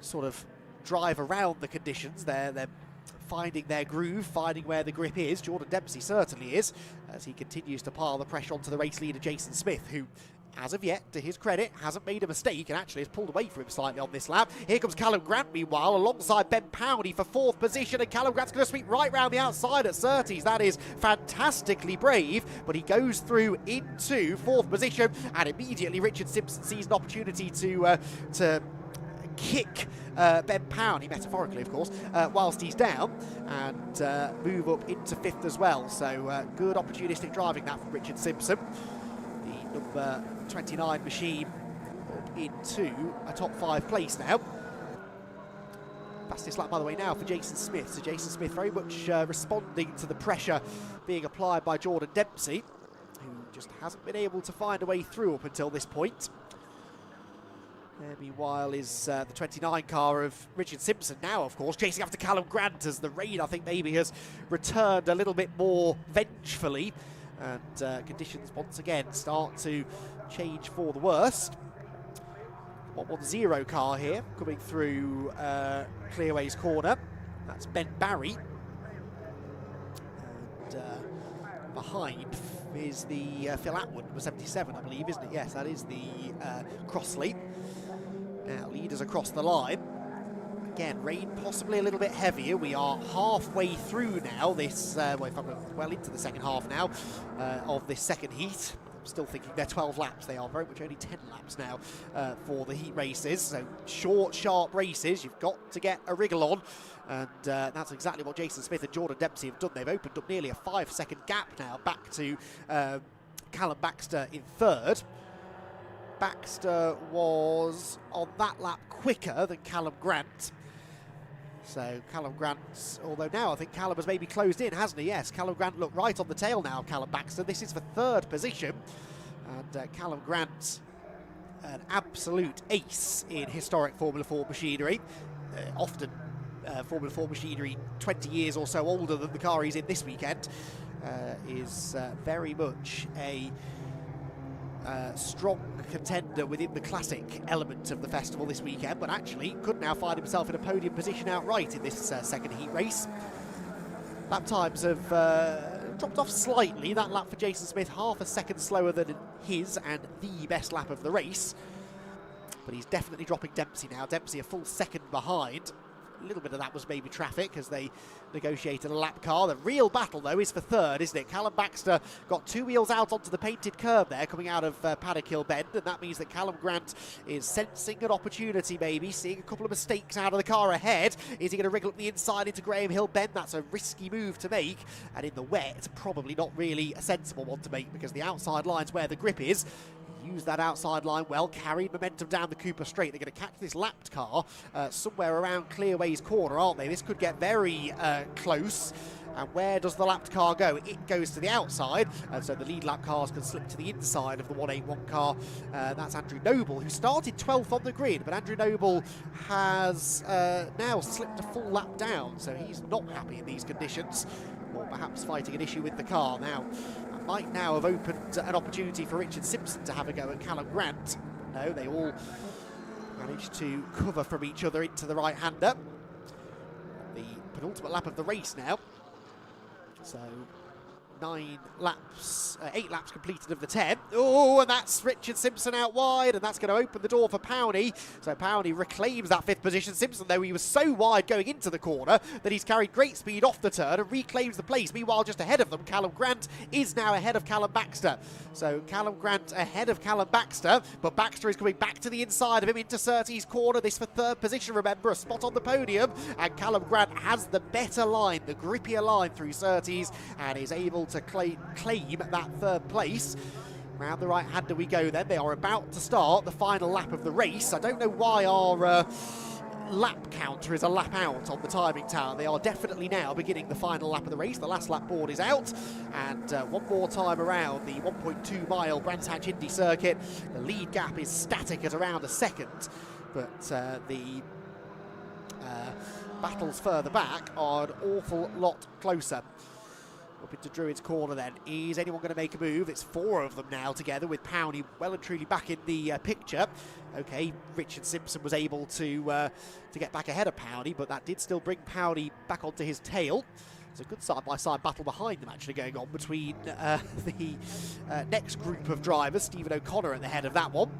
sort of drive around the conditions. They're finding their groove, finding where the grip is. Jordan Dempsey certainly is, as he continues to pile the pressure onto the race leader Jason Smith, who, as of yet, to his credit, hasn't made a mistake and actually has pulled away from him slightly on this lap. Here comes Callum Grant, meanwhile, alongside Ben Powney for 4th position, and Callum Grant's going to sweep right round the outside at Surtees. That is fantastically brave, but he goes through into 4th position, and immediately Richard Simpson sees an opportunity to kick Ben Powney, metaphorically of course, whilst he's down, and move up into 5th as well. So good opportunistic driving that from Richard Simpson. The number 29 machine up into a top 5 place now. Fastest lap, by the way, now for Jason Smith. So Jason Smith very much responding to the pressure being applied by Jordan Dempsey, who just hasn't been able to find a way through up until this point. There, meanwhile, is the 29 car of Richard Simpson now, of course, chasing after Callum Grant as the rain, I think, maybe has returned a little bit more vengefully, and conditions once again start to change for the worst. 110 car here coming through Clearways corner. That's Ben Barry. And behind is the Phil Atwood, number 77, I believe, isn't it? Yes, that is the Crossley. Now, leaders across the line. Again, rain possibly a little bit heavier. We are halfway through now this, well into the second half now of this second heat. I'm still thinking they're 12 laps. They are very much only 10 laps now for the heat races. So short, sharp races. You've got to get a wriggle on. And that's exactly what Jason Smith and Jordan Dempsey have done. They've opened up nearly a 5-second gap now back to Callum Baxter in 3rd. Baxter was on that lap quicker than Callum Grant. So Callum Grant, although now I think Callum has maybe closed in, hasn't he? Yes, Callum Grant looked right on the tail now, Callum Baxter. This is for 3rd position. And Callum Grant, an absolute ace in historic Formula Ford machinery. Often Formula Ford machinery 20 years or so older than the car he's in this weekend. Is very much a strong contender within the classic element of the festival this weekend, but actually could now find himself in a podium position outright in this second heat race. Lap times have dropped off slightly. That lap for Jason Smith, half a second slower than his and the best lap of the race, but he's definitely dropping Dempsey now. Dempsey a full second behind. A little bit of that was maybe traffic as they negotiated a lap car. The real battle, though, is for 3rd, isn't it? Callum Baxter got 2 wheels out onto the painted curb there coming out of Paddock Hill Bend, and that means that Callum Grant is sensing an opportunity, maybe, seeing a couple of mistakes out of the car ahead. Is he going to wriggle up the inside into Graham Hill Bend? That's a risky move to make, and in the wet, it's probably not really a sensible one to make, because the outside line's where the grip is. used that outside line well, carried momentum down the Cooper straight. They're going to catch this lapped car somewhere around Clearway's corner, aren't they? This could get very close. And where does the lapped car go? It goes to the outside, and so the lead lap cars can slip to the inside of the 181 car. That's Andrew Noble, who started 12th on the grid, but Andrew Noble has now slipped a full lap down, so he's not happy in these conditions, or perhaps fighting an issue with the car. Now, that might now have opened an opportunity for Richard Simpson to have a go at Callum Grant. No, they all managed to cover from each other into the right-hander. The penultimate lap of the race now. So 8 laps completed of the 10. Oh, and that's Richard Simpson out wide, and that's going to open the door for Powney. So Powney reclaims that 5th position. Simpson, though, he was so wide going into the corner that he's carried great speed off the turn and reclaims the place. Meanwhile, just ahead of them, Callum Grant is now ahead of Callum Baxter. So Callum Grant ahead of Callum Baxter, but Baxter is coming back to the inside of him into Surtees' corner. This for 3rd position, remember, a spot on the podium. And Callum Grant has the better line, the grippier line through Surtees, and is able to claim that 3rd place. Round the right-hander we go then. They are about to start the final lap of the race. I don't know why our lap counter is a lap out on the timing tower. They are definitely now beginning the final lap of the race. The last lap board is out, and one more time around the 1.2 mile Brands Hatch Indy Circuit. The lead gap is static at around a second, but the battles further back are an awful lot closer. Up into Druid's corner then. Is anyone going to make a move? It's 4 of them now together, with Powney well and truly back in the picture. Okay, Richard Simpson was able to get back ahead of Powney, but that did still bring Powney back onto his tail. There's a good side-by-side battle behind them actually going on between the next group of drivers. Stephen O'Connor at the head of that one.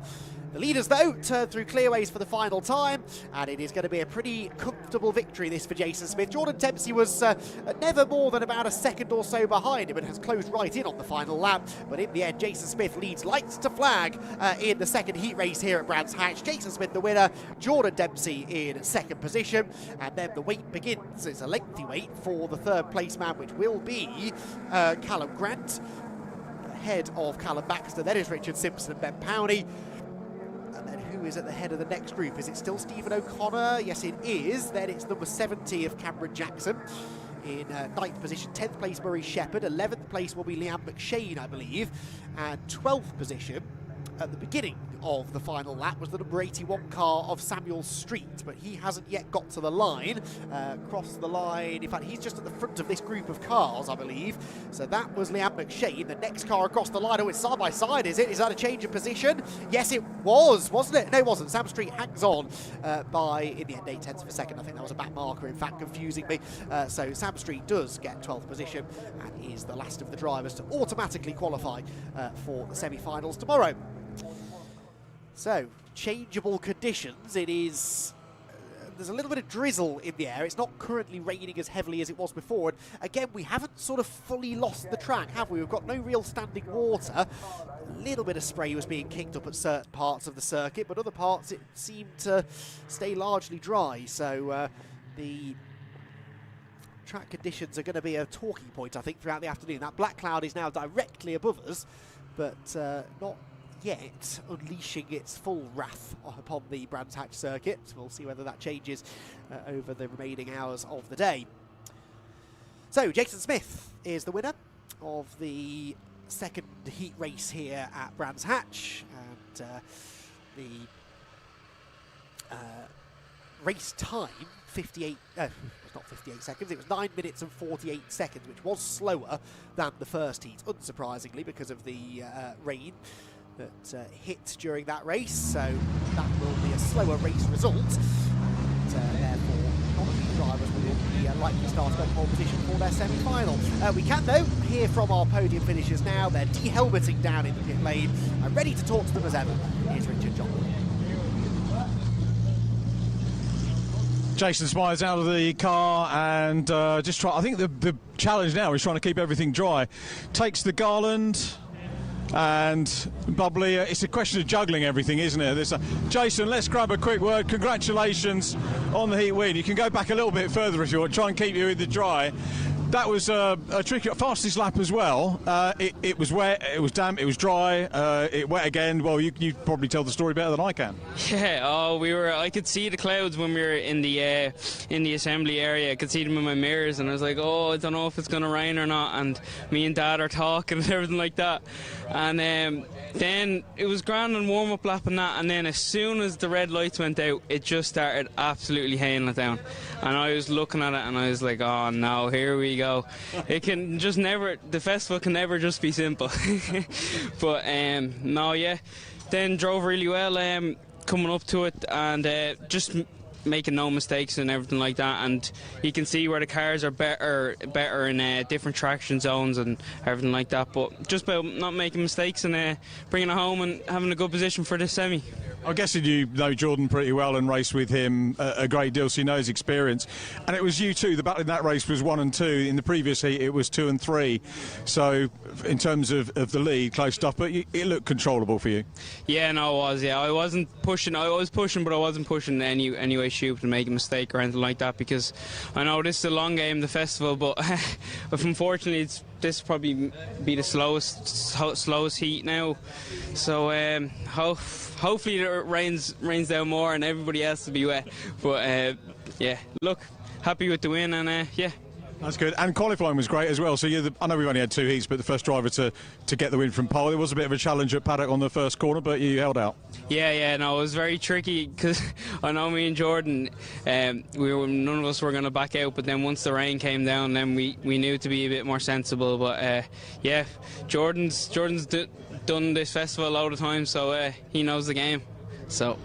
The leaders, though, turn through clearways for the final time, and it is going to be a pretty comfortable victory, this, for Jason Smith. Jordan Dempsey was never more than about a second or so behind him and has closed right in on the final lap, but in the end, Jason Smith leads lights to flag in the second heat race here at Brands Hatch. Jason Smith the winner, Jordan Dempsey in 2nd position, and then the wait begins. It's a lengthy wait for the 3rd place man, which will be Callum Grant, ahead of Callum Baxter. Then is Richard Simpson and Ben Powney. And then who is at the head of the next group? Is it still Stephen O'Connor? Yes, it is. Then it's number 70 of Cameron Jackson. In 9th position, 10th place Murray Shepherd. 11th place will be Liam McShane, I believe. And 12th position at the beginning of the final lap was the number 81 car of Samuel Street, but he hasn't yet got to the line, crossed the line. In fact, he's just at the front of this group of cars, I believe. So that was Liam McShane. The next car across the line. Oh, it's side by side, is it? Is that a change of position? Yes, it was, wasn't it? No, it wasn't. Sam Street hangs on by, in the end, 8 tenths of a second. I think that was a back marker, in fact, confusing me. So Sam Street does get 12th position and is the last of the drivers to automatically qualify for the semi-finals tomorrow. So, changeable conditions. It is... there's a little bit of drizzle in the air. It's not currently raining as heavily as it was before. And again, we haven't sort of fully lost the track, have we? We've got no real standing water. A little bit of spray was being kicked up at certain parts of the circuit, but other parts it seemed to stay largely dry. So the track conditions are going to be a talking point, I think, throughout the afternoon. That black cloud is now directly above us, but not yet unleashing its full wrath upon the Brands Hatch circuit. We'll see whether that changes over the remaining hours of the day. So Jason Smith is the winner of the 2nd heat race here at Brands Hatch, and the race time 58 it was not 58 seconds, it was 9 minutes and 48 seconds, which was slower than the first heat, unsurprisingly, because of the rain that hit during that race. So that will be a slower race result, and therefore none of these drivers will be likely starting on pole position for their semi-final. We can, though, hear from our podium finishers now. They're de-helmeting down in the pit lane and ready to talk to them as ever. Here's Richard John. Jason Spires out of the car and just try. I think the challenge now is trying to keep everything dry. Takes the garland and bubbly. It's a question of juggling everything, isn't it? Jason, let's grab a quick word. Congratulations on the heat win. You can go back a little bit further if you want. Try and keep you in the dry. That was a tricky, fastest lap as well. It was wet, it was damp, it was dry, it wet again. Well, you probably tell the story better than I can. Yeah, I could see the clouds when we were in the assembly area. I could see them in my mirrors, and I was like, oh, I don't know if it's going to rain or not. And me and Dad are talking and everything like that. And then it was grand and warm-up lap and that, and then as soon as the red lights went out, it just started absolutely hailing it down. And I was looking at it and I was like, oh no, here we go. It can just never, the festival can never just be simple. But no, yeah, then drove really well coming up to it, and just making no mistakes and everything like that, and you can see where the cars are better in different traction zones and everything like that, but just about not making mistakes and bringing it home and having a good position for the semi. I'm guessing you know Jordan pretty well and raced with him a great deal, so you know his experience. And it was you too. The battle in that race was 1 and 2. In the previous heat, it was 2 and 3. So in terms of the lead, close stuff, but it looked controllable for you. Yeah, no, it was. Yeah, I wasn't pushing. I was pushing, but I wasn't pushing any way, shape, to make a mistake or anything like that, because I know this is a long game, the festival, but unfortunately, this will probably be the slowest heat now. So hopefully it rains down more and everybody else will be wet. But yeah, look, happy with the win, and yeah. That's good. And qualifying was great as well. So I know we've only had 2 heats, but the first driver to get the win from pole. It was a bit of a challenge at paddock on the first corner, but you held out. Yeah, no, it was very tricky, because I know me and Jordan, none of us were going to back out, but then once the rain came down, then we knew to be a bit more sensible. But yeah, Jordan's done this festival a lot of times, so he knows the game. So.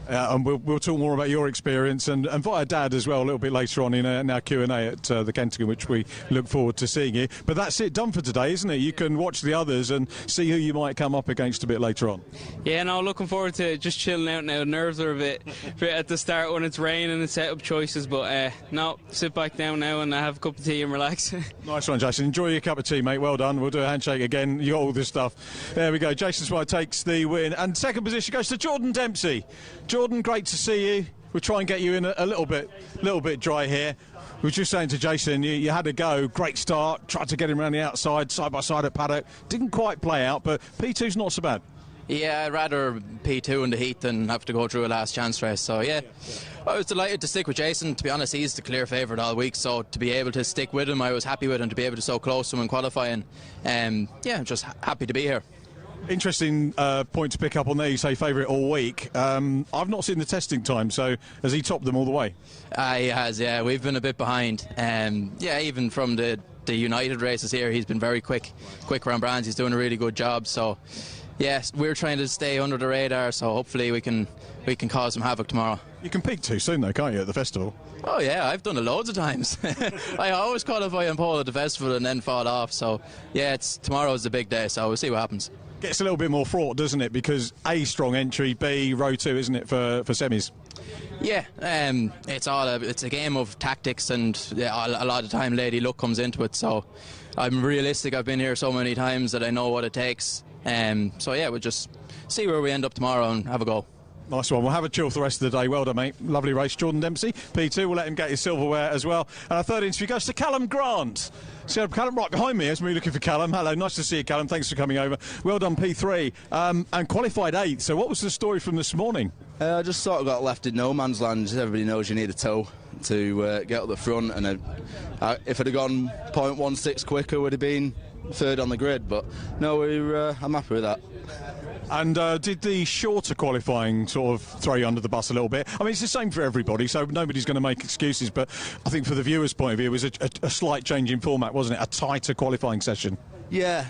And we'll talk more about your experience and via Dad as well a little bit later on in our Q&A at the Kentagon, which we look forward to seeing you. But that's it, done for today, isn't it? You can watch the others and see who you might come up against a bit later on. Yeah, no, looking forward to just chilling out now. Nerves are a bit at the start when it's raining and set up choices, but no, sit back down now and have a cup of tea and relax. Nice one, Jason. Enjoy your cup of tea, mate. Well done. We'll do a handshake again. You got all this stuff. There we go. Jason Swire takes the win. And second position goes to Jordan Dempsey. Jordan, great to see you. We'll try and get you in a little bit dry here. We were just saying to Jason, you had a go, great start, tried to get him around the outside, side by side at paddock. Didn't quite play out, but P2's not so bad. Yeah, I'd rather P2 in the heat than have to go through a last chance race. So yeah, I was delighted to stick with Jason. To be honest, he's the clear favourite all week, so to be able to stick with him, I was happy with him, to be able to so close to him in qualifying. Yeah, I'm just happy to be here. Interesting point to pick up on there. You say favourite all week. I've not seen the testing time, so has he topped them all the way? He has, yeah. We've been a bit behind. Yeah, even from the United races here, he's been very quick around Brands. He's doing a really good job. So, yes, we're trying to stay under the radar, so hopefully we can cause some havoc tomorrow. You can peak too soon, though, can't you, at the festival? Oh, yeah, I've done it loads of times. I always qualify on pole at the festival and then fall off. So, yeah, tomorrow's the big day, so we'll see what happens. Gets a little bit more fraught, doesn't it? Because A, strong entry, B, row 2, isn't it, for semis? Yeah, it's a game of tactics, and yeah, a lot of the time lady luck comes into it. So I'm realistic. I've been here so many times that I know what it takes. So yeah, we'll just see where we end up tomorrow and have a go. Nice one. We'll have a chill for the rest of the day. Well done, mate. Lovely race. Jordan Dempsey, P2. We'll let him get his silverware as well. And our third interview goes to Callum Grant. So Callum right behind me as we're looking for Callum. Hello, nice to see you, Callum. Thanks for coming over. Well done, P3. And qualified 8th. So what was the story from this morning? I just sort of got left in no man's land. Everybody knows you need a tow to get up the front. And if it had gone 0.16 quicker, would have been third on the grid. But no, I'm happy with that. And did the shorter qualifying sort of throw you under the bus a little bit? I mean, it's the same for everybody, so nobody's going to make excuses, but I think for the viewer's point of view, it was a slight change in format, wasn't it? A tighter qualifying session. Yeah,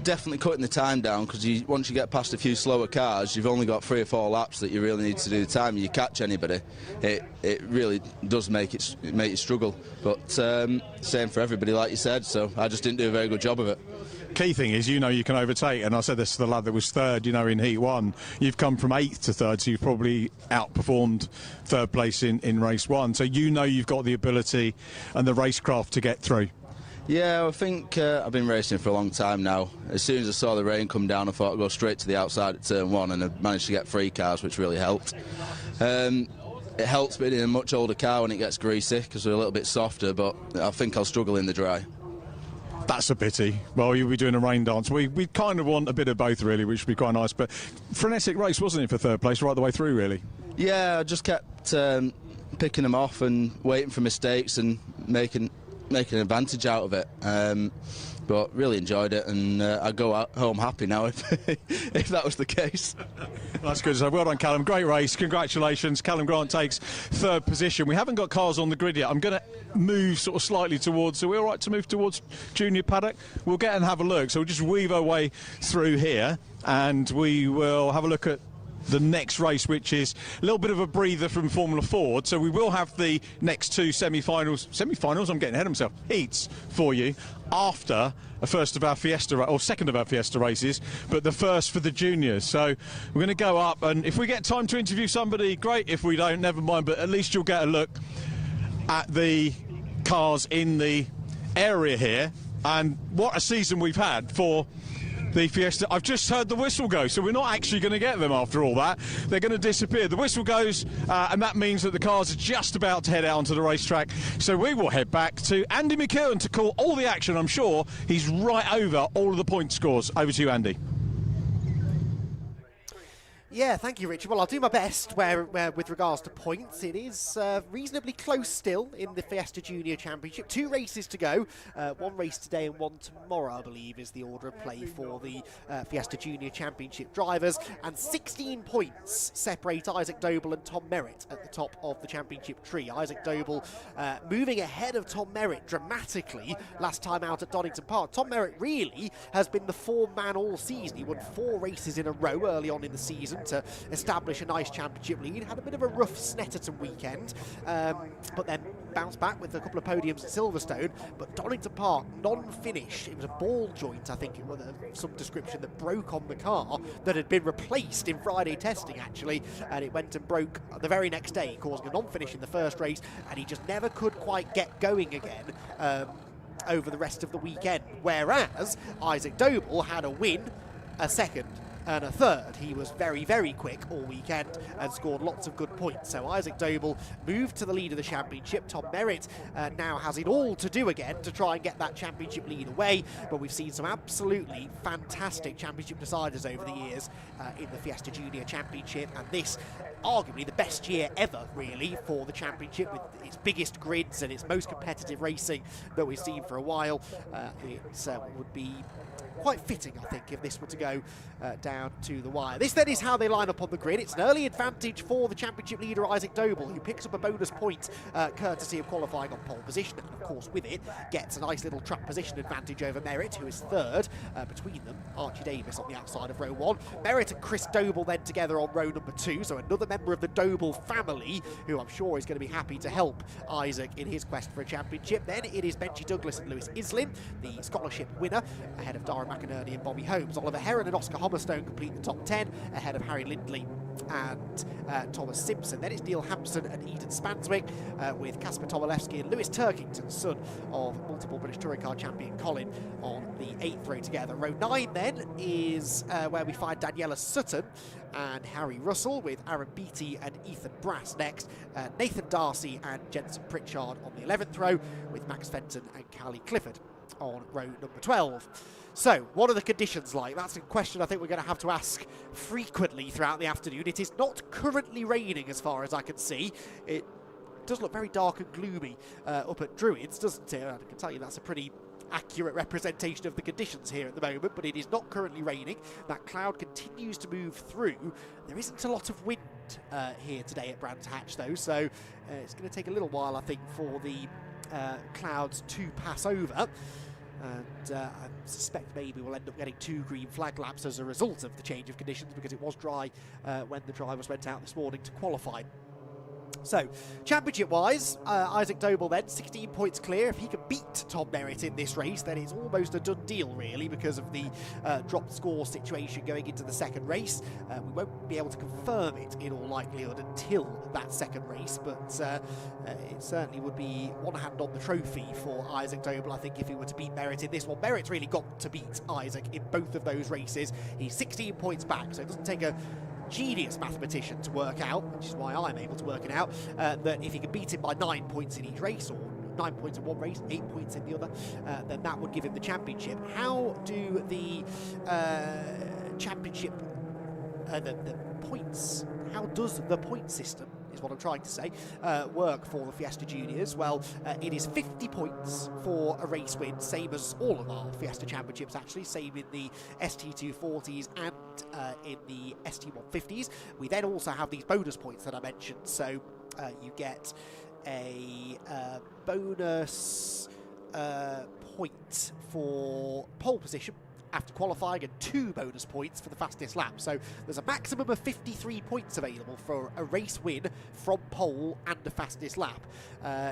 definitely cutting the time down, because once you get past a few slower cars, you've only got 3 or 4 laps that you really need to do the time. You catch anybody, it really does make it struggle. But same for everybody, like you said, so I just didn't do a very good job of it. Key thing is, you can overtake, and I said this to the lad that was third, in Heat 1. You've come from 8th to 3rd, so you've probably outperformed 3rd place in race 1. So you've got the ability and the racecraft to get through. Yeah, I think I've been racing for a long time now. As soon as I saw the rain come down, I thought I'd go straight to the outside at turn 1, and I managed to get 3 cars, which really helped. it helps being in a much older car when it gets greasy because we're a little bit softer, but I think I'll struggle in the dry. That's a pity. Well, you'll be doing a rain dance. We kind of want a bit of both, really, which would be quite nice. But frenetic race, wasn't it, for third place right the way through, really? Yeah, I just kept picking them off and waiting for mistakes and making an advantage out of it. But really enjoyed it, and I go out home happy now if that was the case. That's good. So well done, Callum. Great race. Congratulations. Callum Grant takes third position. We haven't got cars on the grid yet. I'm going to move sort of slightly towards. Are we all right to move towards junior paddock? We'll get and have a look. So we'll just weave our way through here, and we will have a look at the next race, which is a little bit of a breather from Formula Ford. So we will have the next two semi-finals, I'm getting ahead of myself, heats for you after a first of our Fiesta, or second of our Fiesta races, but the first for the juniors. So we're going to go up, and if we get time to interview somebody, great. If we don't, never mind, but at least you'll get a look at the cars in the area here, and what a season we've had for the Fiesta. I've just heard the whistle go, so we're not actually going to get them after all that. They're going to disappear. The whistle goes, and that means that the cars are just about to head out onto the racetrack. So we will head back to Andy McKeown to call all the action. I'm sure he's right over all of the point scores. Over to you, Andy. Yeah, thank you, Richard. Well, I'll do my best where with regards to points. It is reasonably close still in the Fiesta Junior Championship. 2 races to go. 1 race today and 1 tomorrow, I believe, is the order of play for the Fiesta Junior Championship drivers. And 16 points separate Isaac Doble and Tom Merritt at the top of the championship tree. Isaac Doble moving ahead of Tom Merritt dramatically last time out at Donington Park. Tom Merritt really has been the form man all season. He won 4 races in a row early on in the season to establish a nice championship lead. Had a bit of a rough Snetterton weekend, but then bounced back with a couple of podiums at Silverstone. But Donington Park, non-finish. It was a ball joint, I think it was some description, that broke on the car that had been replaced in Friday testing, actually, and it went and broke the very next day, causing a non-finish in the first race, and he just never could quite get going again over the rest of the weekend. Whereas Isaac Doble had a win, a second, and a third. He was very, very quick all weekend and scored lots of good points. So Isaac Doble moved to the lead of the championship. Tom Merritt now has it all to do again to try and get that championship lead away, but we've seen some absolutely fantastic championship deciders over the years in the Fiesta Junior Championship, and this arguably the best year ever, really, for the championship, with its biggest grids and its most competitive racing that we've seen for a while. It would be quite fitting, I think, if this were to go down to the wire. This then is how they line up on the grid. It's an early advantage for the championship leader Isaac Doble, who picks up a bonus point courtesy of qualifying on pole position, and of course with it gets a nice little track position advantage over Merritt, who is third. Between them, Archie Davis on the outside of row 1. Merritt and Chris Doble then together on row number 2, so another member of the Doble family, who I'm sure is going to be happy to help Isaac in his quest for a championship. Then it is Benji Douglas and Lewis Islin, the scholarship winner, ahead of Darren McInerney and Bobby Holmes. Oliver Heron and Oscar Hummerstone complete the top 10, ahead of Harry Lindley and Thomas Simpson. Then it's Neil Hampson and Eden Spanswick, with Kasper Tomilewski and Lewis Turkington, son of multiple British Touring Car champion Colin, on the 8th row together. Row 9 then is where we find Daniela Sutton and Harry Russell, with Aaron Beattie and Ethan Brass next. Nathan Darcy and Jenson Pritchard on the 11th row, with Max Fenton and Callie Clifford on row number 12. So, what are the conditions like? That's a question I think we're going to have to ask frequently throughout the afternoon. It is not currently raining as far as I can see. It does look very dark and gloomy up at Druids, doesn't it? I can tell you that's a pretty accurate representation of the conditions here at the moment, but it is not currently raining. That cloud continues to move through. There isn't a lot of wind here today at Brands Hatch, though, so it's going to take a little while, I think, for the clouds to pass over. And I suspect maybe we'll end up getting 2 green flag laps as a result of the change of conditions, because it was dry when the drivers went out this morning to qualify. So, championship-wise, Isaac Doble then, 16 points clear. If he can beat Tom Merritt in this race, then it's almost a done deal, really, because of the dropped score situation going into the second race. We won't be able to confirm it, in all likelihood, until that second race, but it certainly would be one hand on the trophy for Isaac Doble, I think, if he were to beat Merritt in this one. Merritt's really got to beat Isaac in both of those races. He's 16 points back, so it doesn't take a ingenious mathematician to work out, which is why I'm able to work it out, that if he could beat him by 9 points in each race, or 9 points in one race, 8 points in the other, then that would give him the championship. How do the championship, the points, how does the point system, is what I'm trying to say, work for the Fiesta Juniors? Well, it is 50 points for a race win, same as all of our Fiesta Championships actually, same in the ST240s and in the ST150s. We then also have these bonus points that I mentioned, so you get a bonus point for pole position after qualifying and 2 bonus points for the fastest lap. So there's a maximum of 53 points available for a race win from pole and the fastest lap.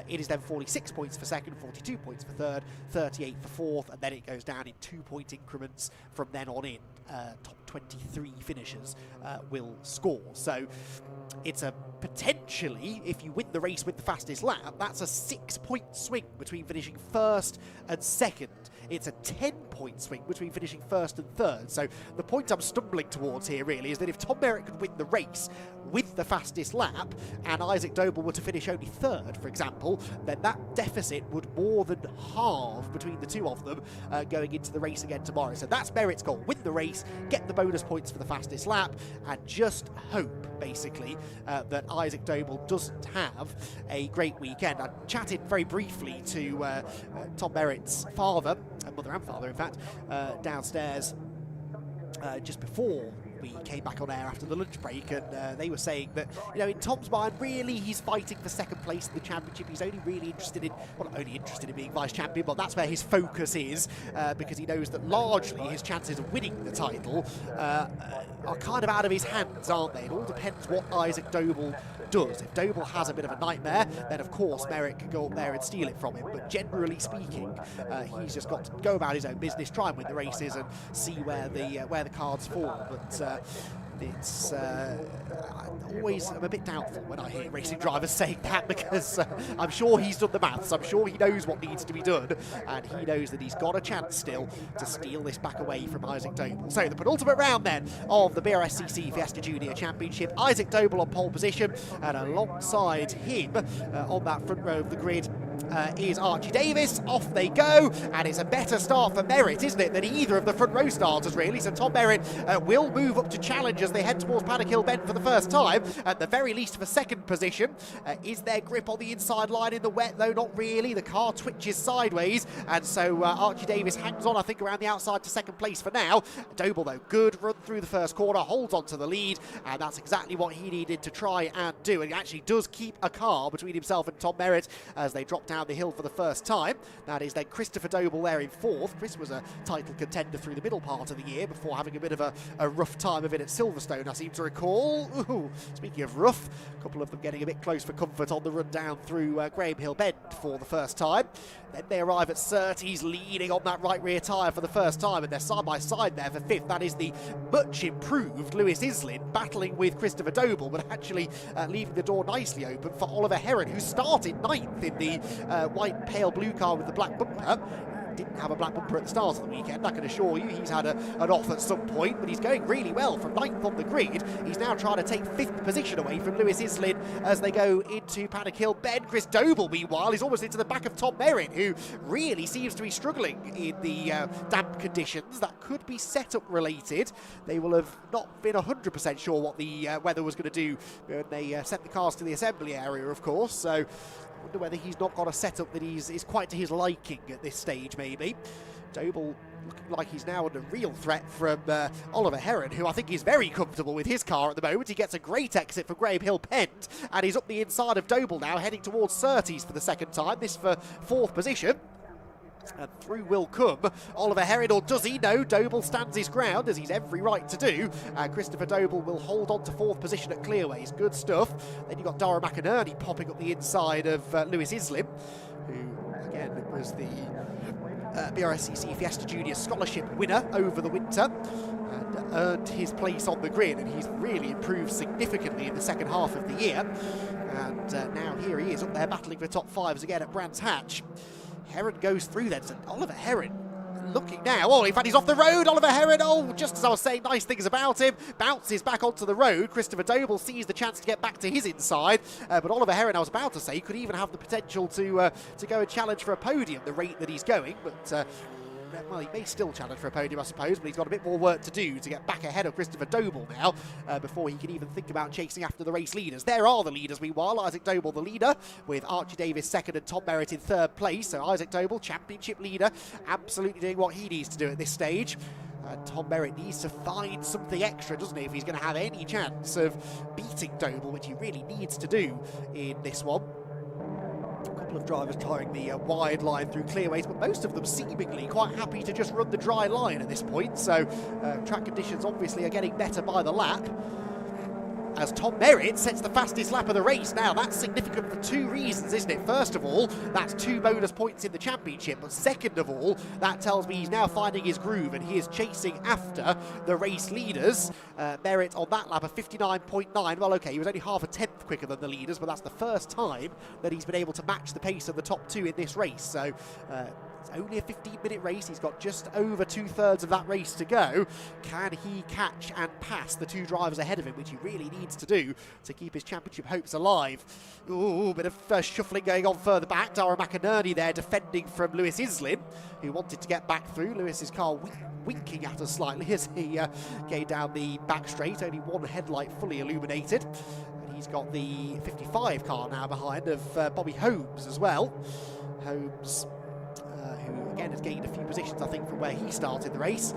It is then 46 points for second, 42 points for third, 38 for fourth, and then it goes down in 2-point increments from then on in. Top 23 finishers will score. So it's a potentially, if you win the race with the fastest lap, that's a 6-point swing between finishing first and second. It's a 10-point swing between finishing first and third. So the point I'm stumbling towards here really is that if Tom Merritt could win the race with the fastest lap and Isaac Doble were to finish only third, for example, then that deficit would more than halve between the two of them going into the race again tomorrow. So that's Merritt's goal: win the race, get the bonus points for the fastest lap, and just hope, basically, that Isaac Doble doesn't have a great weekend. I chatted very briefly to Tom Merritt's father, mother and father in fact, downstairs just before we came back on air after the lunch break, and they were saying that, you know, in Tom's mind, really he's fighting for second place in the championship. He's only really interested in, well, not only interested in being vice champion, but that's where his focus is, because he knows that largely his chances of winning the title are kind of out of his hands, aren't they? It all depends what Isaac Doble does. If Doble has a bit of a nightmare, then of course Merritt can go up there and steal it from him. But generally speaking, he's just got to go about his own business, try and win the races, and see where the cards fall. But it's I'm a bit doubtful when I hear racing drivers saying that, because I'm sure he's done the maths. I'm sure he knows what needs to be done, and he knows that he's got a chance still to steal this back away from Isaac Doble. So the penultimate round then of the BRSCC Fiesta Junior Championship, Isaac Doble on pole position, and alongside him on that front row of the grid is Archie Davis. Off they go, and it's a better start for Merritt, isn't it, than either of the front row starters really. So Tom Merritt will move up to challenge as they head towards Paddock Hill Bend for the first time, at the very least for second position. Is there grip on the inside line in the wet though? Not really. The car twitches sideways, and so Archie Davis hangs on, I think, around the outside to second place for now. Doble though, good run through the first corner, holds on to the lead, and that's exactly what he needed to try and do, and he actually does keep a car between himself and Tom Merritt as they drop down the hill for the first time. That is then Christopher Doble there in fourth. Chris was a title contender through the middle part of the year before having a bit of a rough time of it at Silverstone, I seem to recall. Ooh, speaking of rough, a couple of them getting a bit close for comfort on the run down through Graham Hill Bend for the first time. Then they arrive at Surtees, leading on that right rear tyre for the first time, and they're side by side there for fifth. That is the much improved Lewis Islin battling with Christopher Doble, but actually leaving the door nicely open for Oliver Heron, who started ninth in the white pale blue car with the black bumper. Didn't have a black bumper at the start of the weekend, I can assure you. He's had an off at some point, but he's going really well from ninth on the grid. He's now trying to take fifth position away from Lewis Islin as they go into Paddock Hill Bend. Chris Doble, meanwhile, is almost into the back of Tom Merritt, who really seems to be struggling in the damp conditions. That could be setup related. They will have not been 100% sure what the weather was going to do when they sent the cars to the assembly area, of course. So I wonder whether he's not got a setup that is quite to his liking at this stage, maybe. Doble looking like he's now under real threat from Oliver Heron, who I think is very comfortable with his car at the moment. He gets a great exit from Graham Hill Bend, and he's up the inside of Doble now, heading towards Surtees for the second time, this for fourth position. And through will come Oliver Heron, or does he? No, Doble stands his ground, as he's every right to do. Christopher Doble will hold on to fourth position at Clearways. Good stuff. Then you've got Dara McInerney popping up the inside of Lewis Islin, who, again, was the BRSCC Fiesta Junior Scholarship winner over the winter and earned his place on the grid, and he's really improved significantly in the second half of the year. And now here he is up there battling for top fives again at Brands Hatch. Heron goes through then, so Oliver Heron looking now. Oh, in fact, he's off the road. Oliver Heron, oh, just as I was saying nice things about him, bounces back onto the road. Christopher Doble sees the chance to get back to his inside, but Oliver Heron, I was about to say, could even have the potential to go and challenge for a podium, the rate that he's going, but well, he may still challenge for a podium, I suppose, but he's got a bit more work to do to get back ahead of Christopher Doble now before he can even think about chasing after the race leaders. There are the leaders, meanwhile. Isaac Doble, the leader, with Archie Davis second and Tom Merritt in third place. So Isaac Doble, championship leader, absolutely doing what he needs to do at this stage. Tom Merritt needs to find something extra, doesn't he, if he's going to have any chance of beating Doble, which he really needs to do in this one. A couple of drivers trying the wide line through clearways, but most of them seemingly quite happy to just run the dry line at this point. So track conditions obviously are getting better by the lap, as Tom Merritt sets the fastest lap of the race. Now, that's significant for two reasons, isn't it? First of all, that's 2 bonus points in the championship, but second of all, that tells me he's now finding his groove and he is chasing after the race leaders. Merritt on that lap of 59.9. Well, okay, he was only half a tenth quicker than the leaders, but that's the first time that he's been able to match the pace of the top 2 in this race. So it's only a 15-minute race. He's got just over 2/3 of that race to go. Can he catch and pass the 2 drivers ahead of him, which he really needs to do to keep his championship hopes alive? Ooh, bit of shuffling going on further back. Dara McInerney there defending from Lewis Islin, who wanted to get back through. Lewis's car winking at us slightly as he came down the back straight. Only one headlight fully illuminated. And he's got the 55 car now behind of Bobby Holmes as well. Holmes, who again has gained a few positions, I think, from where he started the race,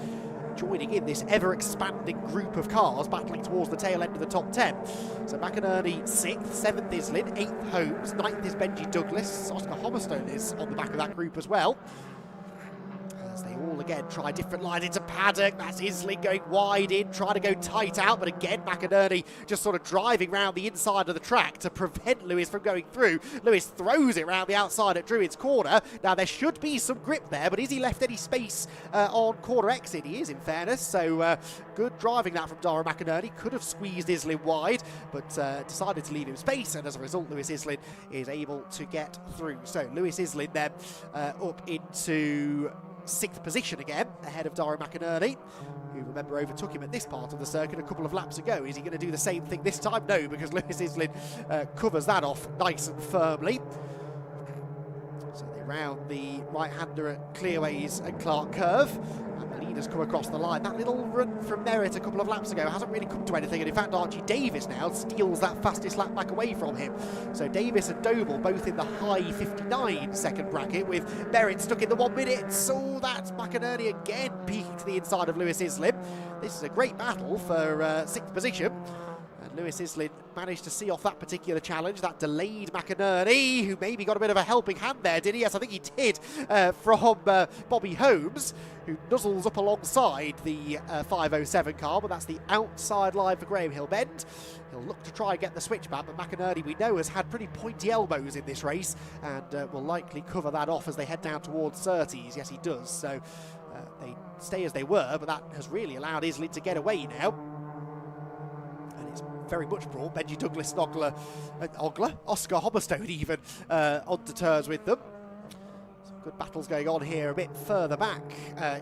joining in this ever-expanding group of cars battling towards the tail end of the top 10. So McInerney 6th, 7th Islin, 8th Holmes, 9th is Benji Douglas. Oscar Hommerstone is on the back of that group as well, as they all again try different lines into paddock. That's Islin going wide in, trying to go tight out, but again McInerney just sort of driving round the inside of the track to prevent Lewis from going through. Lewis throws it round the outside at Druid's corner. Now there should be some grip there, but is he left any space on corner exit? He is, in fairness, so good driving that from Dara McInerney. Could have squeezed Islin wide, but decided to leave him space, and as a result Lewis Islin is able to get through. So Lewis Islin then up into 6th position again, ahead of Dara McInerney, who, remember, overtook him at this part of the circuit a couple of laps ago. Is he going to do the same thing this time? No, because Lewis Islin covers that off nice and firmly. So they round the right-hander at Clearways and Clark Curve, and the leaders come across the line. That little run from Merritt a couple of laps ago hasn't really come to anything, and in fact Archie Davis now steals that fastest lap back away from him. So Davis and Doble both in the high 59 second bracket, with Merritt stuck in the 1 minute. So that's McInerney again peeking to the inside of Lewis Islin. This is a great battle for 6th position. Lewis Islin managed to see off that particular challenge. That delayed McInerney, who maybe got a bit of a helping hand there, did he? Yes, I think he did, from Bobby Holmes, who nuzzles up alongside the 507 car, but that's the outside line for Graham Hill-Bend. He'll look to try and get the switchback, but McInerney, we know, has had pretty pointy elbows in this race, and will likely cover that off as they head down towards Surtees. Yes, he does. So they stay as they were, but that has really allowed Islin to get away now. Very much brought Benji Douglas and Oscar Hommerstone even onto terms with them. Some good battles going on here a bit further back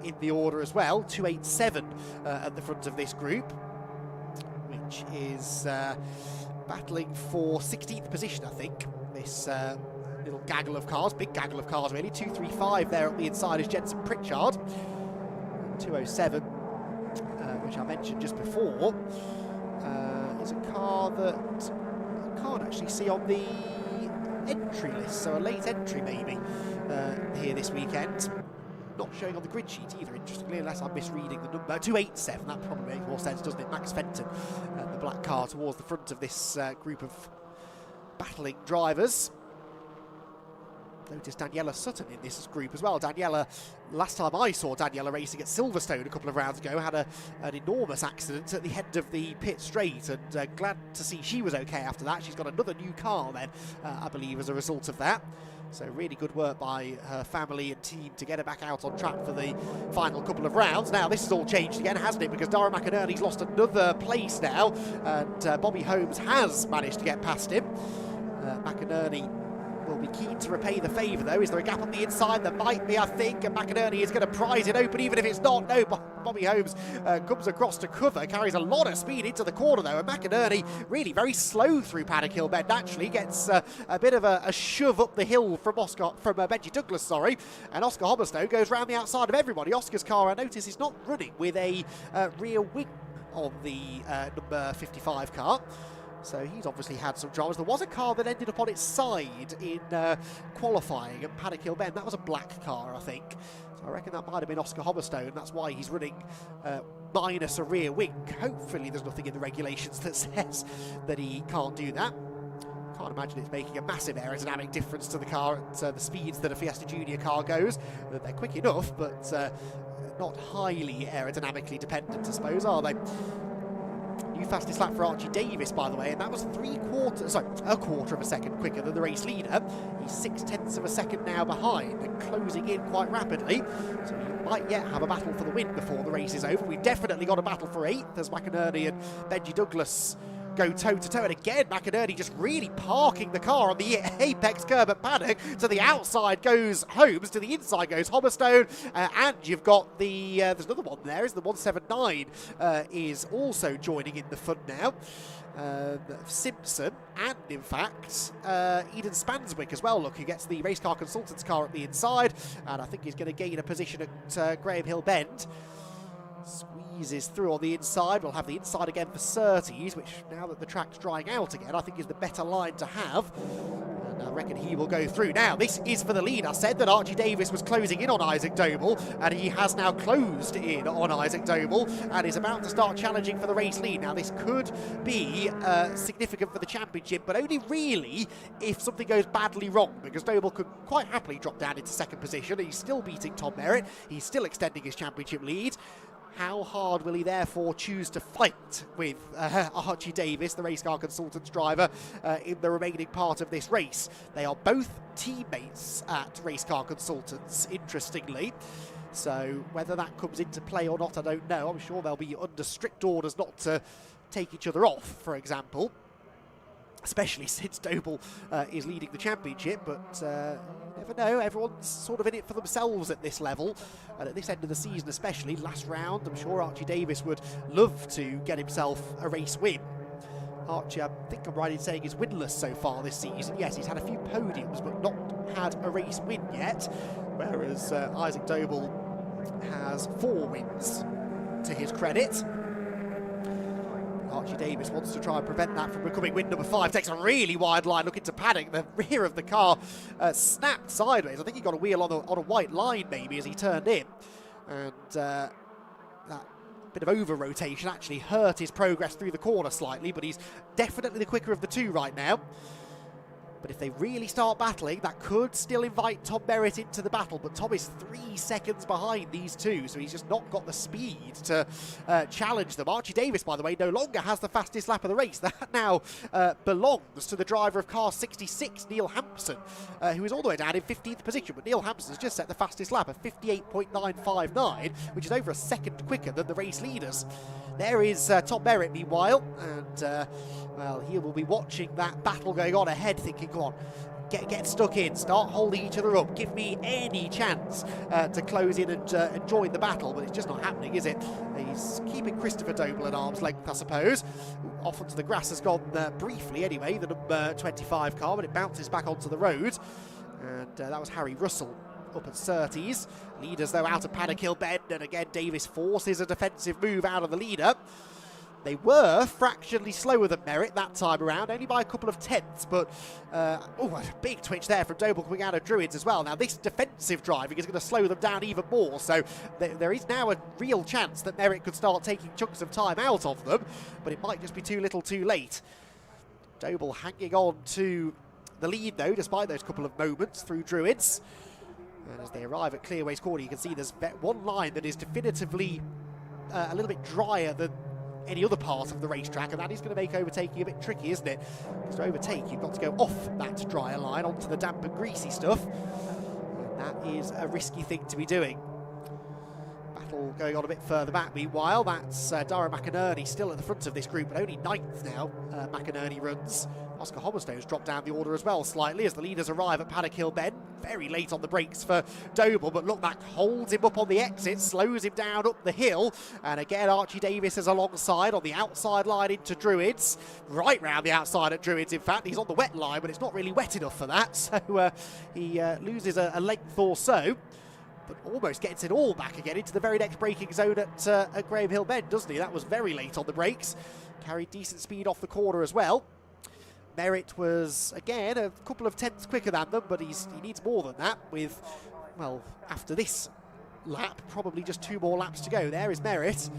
in the order as well. 287 at the front of this group, which is battling for 16th position, I think. This little gaggle of cars, big gaggle of cars really. 235 there at the inside is Jenson Pritchard. 207, which I mentioned just before, is a car that I can't actually see on the entry list, so a late entry maybe here this weekend. Not showing on the grid sheet either, interestingly, unless I'm misreading the number. 287, that probably makes more sense, doesn't it? Max Fenton, the black car towards the front of this group of battling drivers. Notice Daniela Sutton in this group as well. Daniela, last time I saw Daniela racing at Silverstone a couple of rounds ago, had an enormous accident at the end of the pit straight, and glad to see she was okay after that. She's got another new car then, I believe, as a result of that. So really good work by her family and team to get her back out on track for the final couple of rounds. Now this has all changed again, hasn't it? Because Dara McInerney's lost another place now, and Bobby Holmes has managed to get past him. McInerney will be keen to repay the favour, though. Is there a gap on the inside? There might be, I think, and McInerney is going to prize it open, even if it's not. No, Bobby Holmes comes across to cover, carries a lot of speed into the corner, though, and McInerney really very slow through Paddock Hill Bend, actually, gets a bit of a shove up the hill from Benji Douglas, and Oscar Hobberstone goes round the outside of everybody. Oscar's car, I notice, is not running with a rear wing on the number 55 car. So he's obviously had some dramas. There was a car that ended up on its side in qualifying at Paddock Hill Bend. That was a black car, I think. So I reckon that might have been Oscar Hobberstone. That's why he's running minus a rear wing. Hopefully there's nothing in the regulations that says that he can't do that. Can't imagine it's making a massive aerodynamic difference to the car at the speeds that a Fiesta Junior car goes. They're quick enough, but not highly aerodynamically dependent, I suppose, are they? New fastest lap for Archie Davis, by the way, and that was a quarter of a second quicker than the race leader. He's 0.6 of a second now behind and closing in quite rapidly. So he might yet have a battle for the win before the race is over. We've definitely got a battle for 8th as McInerney and Benji Douglas go toe-to-toe, and again McInerney just really parking the car on the apex curb at Paddock. To the outside goes Holmes, to the inside goes Hobberstone, and you've got the there's another one there, is the 179 is also joining in the fun now. Simpson, and in fact Eden Spanswick as well. Look, he gets the race car consultant's car at the inside, and I think he's going to gain a position at Graham Hill Bend. Squeezes through on the inside. We'll have the inside again for Surtees, which now that the track's drying out again, I think is the better line to have. And I reckon he will go through. Now, this is for the lead. I said that Archie Davis was closing in on Isaac Doble, and he has now closed in on Isaac Doble and is about to start challenging for the race lead. Now, this could be significant for the championship, but only really if something goes badly wrong, because Doble could quite happily drop down into second position. He's still beating Tom Merritt. He's still extending his championship lead. How hard will he therefore choose to fight with Archie Davis, the race car consultant's driver, in the remaining part of this race? They are both teammates at race car consultants, interestingly. So whether that comes into play or not, I don't know. I'm sure they'll be under strict orders not to take each other off, for example. Especially since Doble is leading the championship, but you never know. Everyone's sort of in it for themselves at this level, and at this end of the season especially. Last round, I'm sure Archie Davis would love to get himself a race win. Archie, I think I'm right in saying, is winless so far this season. Yes, he's had a few podiums, but not had a race win yet, whereas Isaac Doble has 4 wins to his credit. Archie Davis wants to try and prevent that from becoming win number 5. Takes a really wide line looking to Paddock. The rear of the car snapped sideways. I think he got a wheel on a white line maybe as he turned in. And that bit of over-rotation actually hurt his progress through the corner slightly, but he's definitely the quicker of the two right now. But if they really start battling, that could still invite Tom Merritt into the battle. But Tom is 3 seconds behind these two, so he's just not got the speed to challenge them. Archie Davis, by the way, no longer has the fastest lap of the race. That now belongs to the driver of car 66, Neil Hampson, who is all the way down in 15th position. But Neil Hampson's just set the fastest lap of 58.959, which is over a second quicker than the race leaders. There is Tom Merritt, meanwhile, and well, he will be watching that battle going on ahead, thinking, come on, get stuck in, start holding each other up, give me any chance to close in and join the battle. But it's just not happening, is it? He's keeping Christopher Doble at arm's length, I suppose. Off onto the grass has gone briefly anyway, the number 25 car, but it bounces back onto the road. And that was Harry Russell up at Surtees. Leaders, though, out of Paddock Hill Bend, and again Davis forces a defensive move out of the leader. They were fractionally slower than Merritt that time around, only by a couple of tenths, but a big twitch there from Doble coming out of Druids as well. Now this defensive driving is going to slow them down even more, so there is now a real chance that Merritt could start taking chunks of time out of them, but it might just be too little too late. Doble hanging on to the lead though, despite those couple of moments through Druids. And as they arrive at Clearways Corner, you can see there's one line that is definitively a little bit drier than any other part of the racetrack, and that is going to make overtaking a bit tricky, isn't it? Because to overtake, you've got to go off that drier line onto the damp and greasy stuff. And that is a risky thing to be doing. Battle battle going on a bit further back. Meanwhile, that's Dara McInerney still at the front of this group, but only 9th now. McInerney runs. Oscar Homerstone's dropped down the order as well slightly as the leaders arrive at Paddock Hill Bend. Very late on the brakes for Doble, but look, that holds him up on the exit, slows him down up the hill. And again, Archie Davis is alongside on the outside line into Druids. Right round the outside at Druids, in fact. He's on the wet line, but it's not really wet enough for that. So he loses a length or so, but almost gets it all back again into the very next braking zone at Graham Hill Bend, doesn't he? That was very late on the brakes. Carried decent speed off the corner as well. Merritt was, again, a couple of tenths quicker than them, but he needs more than that with, well, after this lap, probably just 2 more laps to go. There is Merritt,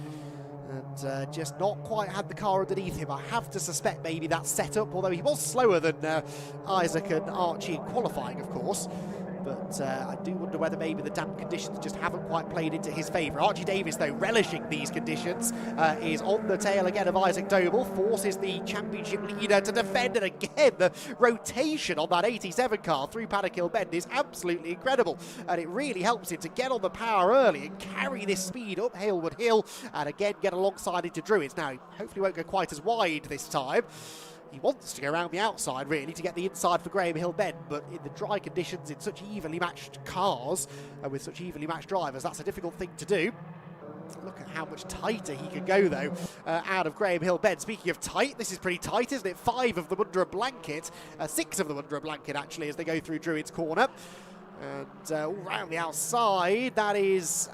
and just not quite had the car underneath him. I have to suspect maybe that setup, although he was slower than Isaac and Archie in qualifying, of course. But I do wonder whether maybe the damp conditions just haven't quite played into his favour. Archie Davis, though, relishing these conditions, is on the tail again of Isaac Doble, forces the championship leader to defend. And again, the rotation on that 87 car through Paddock Hill Bend is absolutely incredible. And it really helps him to get on the power early and carry this speed up Hailwood Hill. And again, get alongside into Druids. Now, he hopefully won't go quite as wide this time. He wants to go around the outside, really, to get the inside for Graham Hill Bend, but in the dry conditions, in such evenly matched cars, and with such evenly matched drivers, that's a difficult thing to do. Look at how much tighter he can go, though, out of Graham Hill Bend. Speaking of tight, this is pretty tight, isn't it? 5 of them under a blanket, 6 of them under a blanket, actually, as they go through Druid's corner. And all round the outside, that's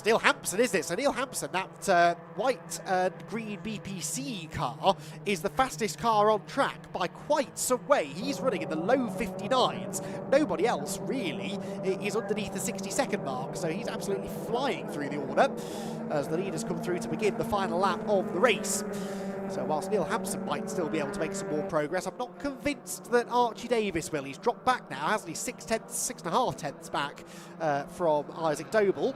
Neil Hampson, isn't it? So Neil Hampson, that white and green BPC car, is the fastest car on track by quite some way. He's running in the low 59s. Nobody else, really, is underneath the 60-second mark. So he's absolutely flying through the order as the leaders come through to begin the final lap of the race. So whilst Neil Hampson might still be able to make some more progress, I'm not convinced that Archie Davis will. He's dropped back now, hasn't he? 6.5 tenths back from Isaac Doble.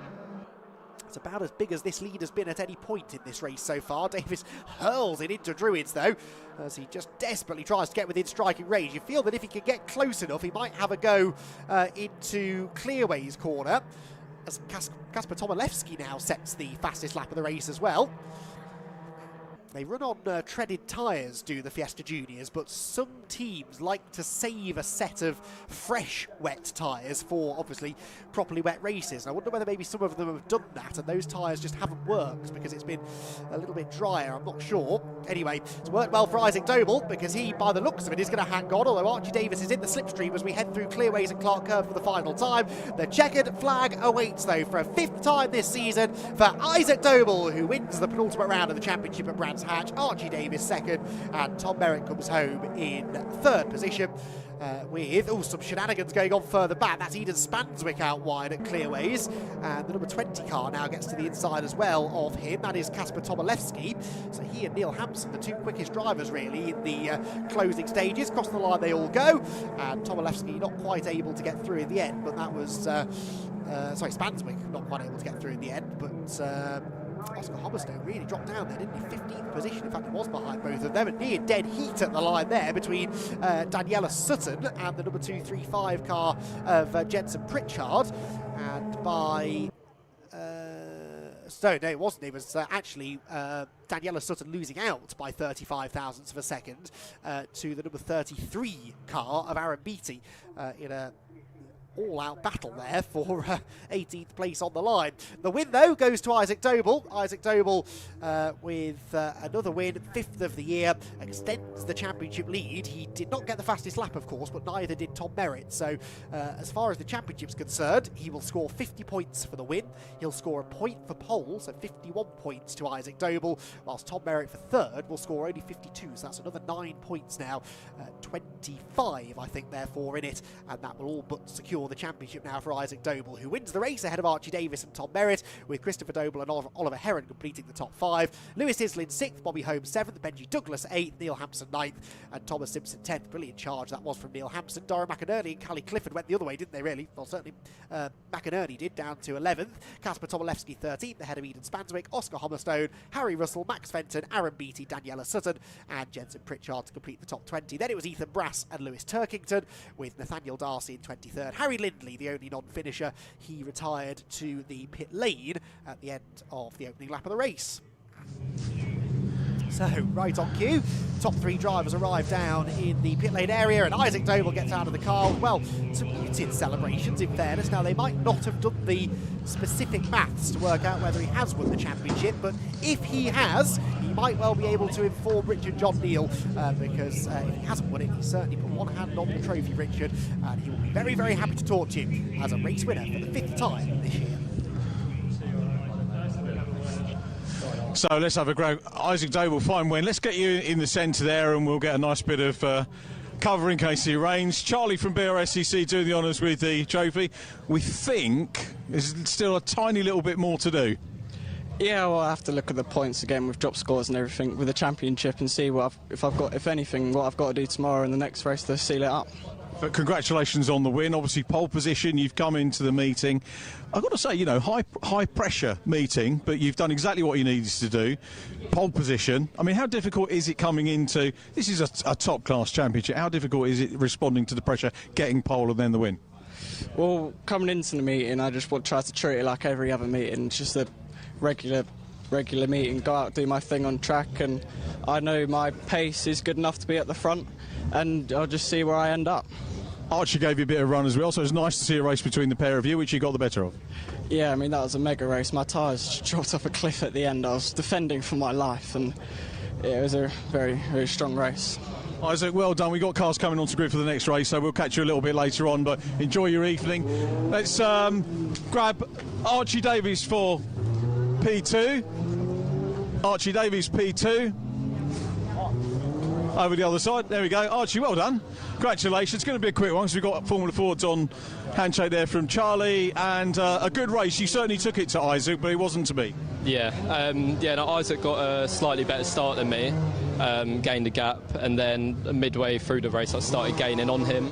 It's about as big as this lead has been at any point in this race so far. Davis hurls it into Druids, though, as he just desperately tries to get within striking range. You feel that if he can get close enough, he might have a go into Clearway's corner, as Kasper Tomaszewski now sets the fastest lap of the race as well. They run on treaded tyres, do the Fiesta Juniors, but some teams like to save a set of fresh wet tyres for, obviously, properly wet races. And I wonder whether maybe some of them have done that and those tyres just haven't worked because it's been a little bit drier, I'm not sure. Anyway, it's worked well for Isaac Doble because he, by the looks of it, is going to hang on, although Archie Davis is in the slipstream as we head through Clearways and Clark Curve for the final time. The checkered flag awaits, though, for a 5th time this season for Isaac Doble, who wins the penultimate round of the championship at Brands Hatch. Archie Davis 2nd, and Tom Merritt comes home in 3rd position with some shenanigans going on further back. That's Eden Spanswick out wide at Clearways, and the number 20 car now gets to the inside as well of him. That is Kasper Tomaszewski. So he and Neil Hampson, the 2 quickest drivers really in the closing stages. Across the line they all go, and Tomaszewski not quite able to get through in the end, but that was Spanswick not quite able to get through in the end, but Oscar Homerstone really dropped down there, didn't he? 15th position. In fact, he was behind both of them, and near dead heat at the line there between Daniela Sutton and the number 235 car of Jenson Pritchard. And by no, it wasn't. It was actually Daniela Sutton losing out by 35 thousandths of a second to the number 33 car of Aaron Beattie in a all-out battle there for 18th place on the line. The win, though, goes to Isaac Doble. Isaac Doble with another win, 5th of the year, extends the championship lead. He did not get the fastest lap, of course, but neither did Tom Merritt. So as far as the championship's concerned, he will score 50 points for the win. He'll score a point for pole, so 51 points to Isaac Doble, whilst Tom Merritt for 3rd will score only 52. So that's another 9 points now. 25, I think, therefore, in it, and that will all but secure the championship now for Isaac Doble, who wins the race ahead of Archie Davis and Tom Merritt, with Christopher Doble and Oliver Heron completing the top 5. Lewis Islin 6th, Bobby Holmes 7th, Benji Douglas 8th, Neil Hampson 9th, and Thomas Simpson 10th. Brilliant charge that was from Neil Hampson. Dara McInerney and Callie Clifford went the other way, didn't they, really? Well, certainly McInerney did, down to 11th. Kasper Tomaszewski 13th, ahead of Eden Spanswick, Oscar Homerstone, Harry Russell, Max Fenton, Aaron Beattie, Daniela Sutton, and Jenson Pritchard to complete the top 20. Then it was Ethan Brass and Lewis Turkington, with Nathaniel Darcy in 23rd, Harry Harry Lindley, the only non-finisher. He retired to the pit lane at the end of the opening lap of the race. So, right on cue, top 3 drivers arrive down in the pit lane area, and Isaac Doble gets out of the car. Well, some muted celebrations, in fairness. Now, they might not have done the specific maths to work out whether he has won the championship, but if he has, he might well be able to inform Richard John Neal, because if he hasn't won it, he's certainly put one hand on the trophy, Richard, and he will be very, very happy to talk to you as a race winner for the 5th time this year. So let's have a great Isaac Doble, fine win. Let's get you in the centre there, and we'll get a nice bit of cover in case it rains. Charlie from BRSCC doing the honours with the trophy. We think there's still a tiny little bit more to do. Yeah, well, I have to look at the points again with drop scores and everything with the championship and see what if anything, what I've got to do tomorrow in the next race to seal it up. But congratulations on the win. Obviously, pole position, you've come into the meeting. I've got to say, you know, high pressure meeting, but you've done exactly what you needed to do. Pole position. I mean, how difficult is it coming into, this is a top class championship, how difficult is it responding to the pressure, getting pole and then the win? Well, coming into the meeting, I just try to treat it like every other meeting, just a regular meeting, go out, do my thing on track, and I know my pace is good enough to be at the front, and I'll just see where I end up. Archie gave you a bit of run as well, so it's nice to see a race between the pair of you, which you got the better of. Yeah, I mean, that was a mega race. My tyres dropped off a cliff at the end. I was defending for my life, and yeah, it was a very, very strong race. Isaac, well done. We've got cars coming onto grid for the next race, so we'll catch you a little bit later on, but enjoy your evening. Let's grab Archie Davies for P2. Archie Davies, P2. Over the other side. There we go. Archie, well done. Congratulations. It's going to be a quick one because we've got Formula Fords on. Handshake there from Charlie, and a good race. You certainly took it to Isaac, but it wasn't to be. Yeah, Isaac got a slightly better start than me, gained a gap, and then midway through the race I started gaining on him.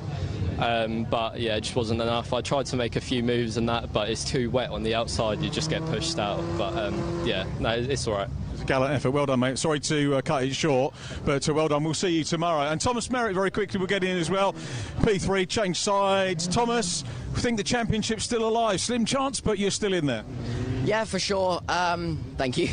But yeah, it just wasn't enough. I tried to make a few moves and that, but it's too wet on the outside, you just get pushed out. But it's all right. Gallant effort, well done, mate. Sorry to cut it short, but well done. We'll see you tomorrow. And Thomas Merritt, very quickly, will get in as well. P3, change sides. Thomas, I think the championship's still alive. Slim chance, but you're still in there. Yeah, for sure. Thank you.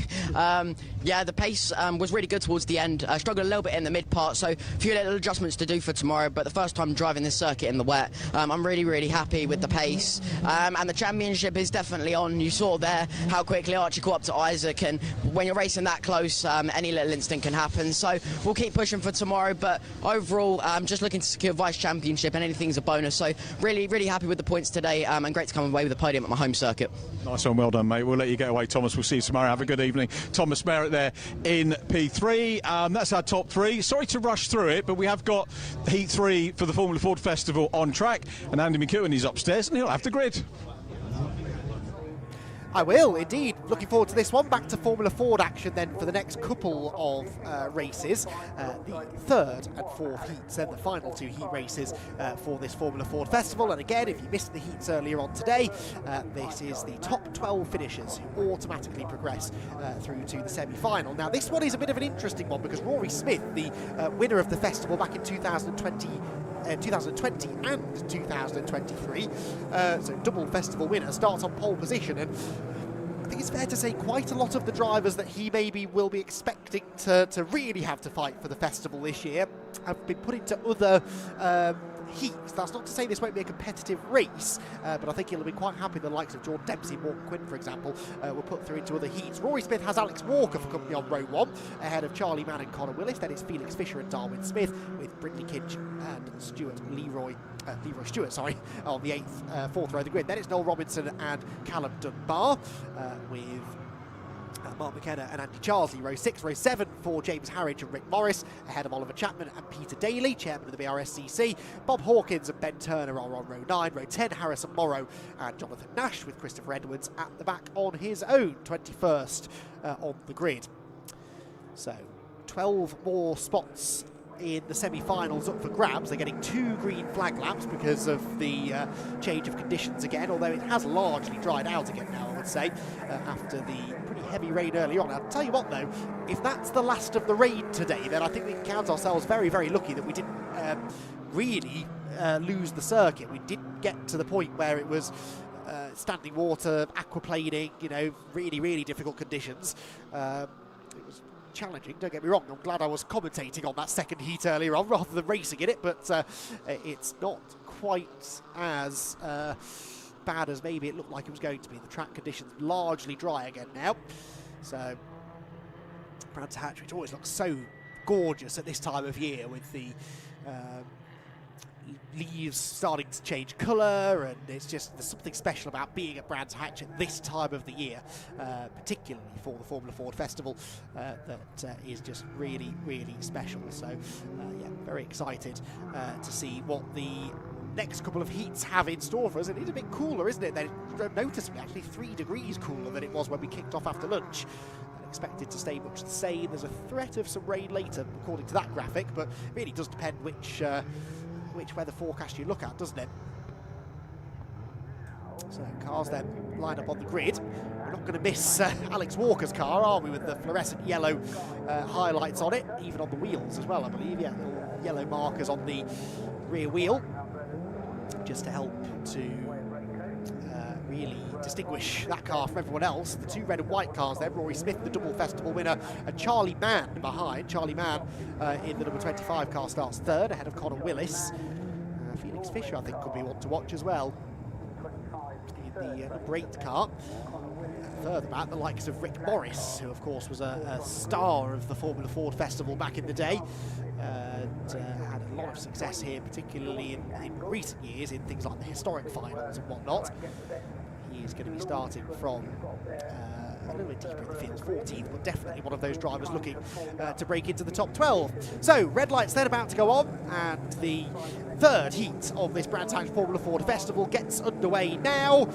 Yeah, the pace was really good towards the end. I struggled a little bit in the mid part, so a few little adjustments to do for tomorrow, but the first time driving this circuit in the wet, I'm really, really happy with the pace. And the championship is definitely on. You saw there how quickly Archie caught up to Isaac, and when you're racing that close, any little instant can happen. So we'll keep pushing for tomorrow, but overall, just looking to secure vice championship, and anything's a bonus. So really, really happy with the points today, and great to come away with the podium at my home circuit. Nice one, well done, mate. We'll let you get away, Thomas. We'll see you tomorrow. Have a good evening. Thomas Merritt there in P3. That's our top 3. Sorry to rush through it, but we have got Heat 3 for the Formula Ford Festival on track, and Andy McEwen is upstairs, and he'll have the grid. I will, indeed. Looking forward to this one. Back to Formula Ford action then for the next couple of races. The third and fourth heats, then the final 2 heat races for this Formula Ford Festival. And again, if you missed the heats earlier on today, this is the top 12 finishers who automatically progress through to the semi-final. Now, this one is a bit of an interesting one because Rory Smith, the winner of the festival back in 2020 and 2023, so double festival winner, starts on pole position, and I think it's fair to say quite a lot of the drivers that he maybe will be expecting to really have to fight for the festival this year have been put into other heats. That's not to say this won't be a competitive race, but I think he'll be quite happy the likes of Jordan Dempsey, Morgan Quinn, for example, were put through into other heats. Rory Smith has Alex Walker for company on row 1, ahead of Charlie Mann and Connor Willis. Then it's Felix Fisher and Darwin Smith, with Brindley Kinch and Leroy Stewart, on the 4th row of the grid. Then it's Noel Robinson and Callum Dunbar, with Mark McKenna and Andy Charsley, row 6. Row 7 for James Harridge and Rick Morris, ahead of Oliver Chapman and Peter Daly, chairman of the BRSCC. Bob Hawkins and Ben Turner are on row 9. Row 10, Harrison Morrow and Jonathan Nash, with Christopher Edwards at the back on his own, 21st on the grid. So 12 more spots in the semi-finals up for grabs. They're getting 2 green flag laps because of the change of conditions again, although it has largely dried out again now, I would say, after the pretty heavy rain earlier on. I'll tell you what though, if that's the last of the rain today, then I think we can count ourselves very, very lucky that we didn't really lose the circuit. We didn't get to the point where it was standing water, aquaplaning, you know, really, really difficult conditions. It was challenging, don't get me wrong. I'm glad I was commentating on that second heat earlier on rather than racing in it, but it's not quite as bad as maybe it looked like it was going to be. The track conditions largely dry again now. So Brands Hatch, which always looks so gorgeous at this time of year with the leaves starting to change colour, and it's just, there's something special about being at Brands Hatch at this time of the year, particularly for the Formula Ford Festival, that is just really, really special. So yeah, very excited to see what the next couple of heats have in store for us. It is a bit cooler, isn't it? They're noticeably actually 3 degrees cooler than it was when we kicked off after lunch. Expected to stay much the same. There's a threat of some rain later, according to that graphic, but it really does depend which weather forecast you look at, doesn't it? So cars then line up on the grid. We're not going to miss Alex Walker's car, are we, with the fluorescent yellow highlights on it, even on the wheels as well, I believe. Yeah, little yellow markers on the rear wheel, just to help to really distinguish that car from everyone else. The 2 red and white cars there, Rory Smith, the double festival winner, and Charlie Mann behind. Charlie Mann in the number 25 car starts 3rd, ahead of Connor Willis. Felix Fisher, I think, could be one to watch as well in the number 8 car. Further back, the likes of Rick Morris, who of course was a star of the Formula Ford Festival back in the day, and had a lot of success here, particularly in recent years in things like the historic finals and whatnot. He is going to be starting from a little bit deeper in the field, 14th, but definitely one of those drivers looking to break into the top 12. So red lights then about to go on, and the 3rd heat of this Brands Hatch Formula Ford Festival gets underway now.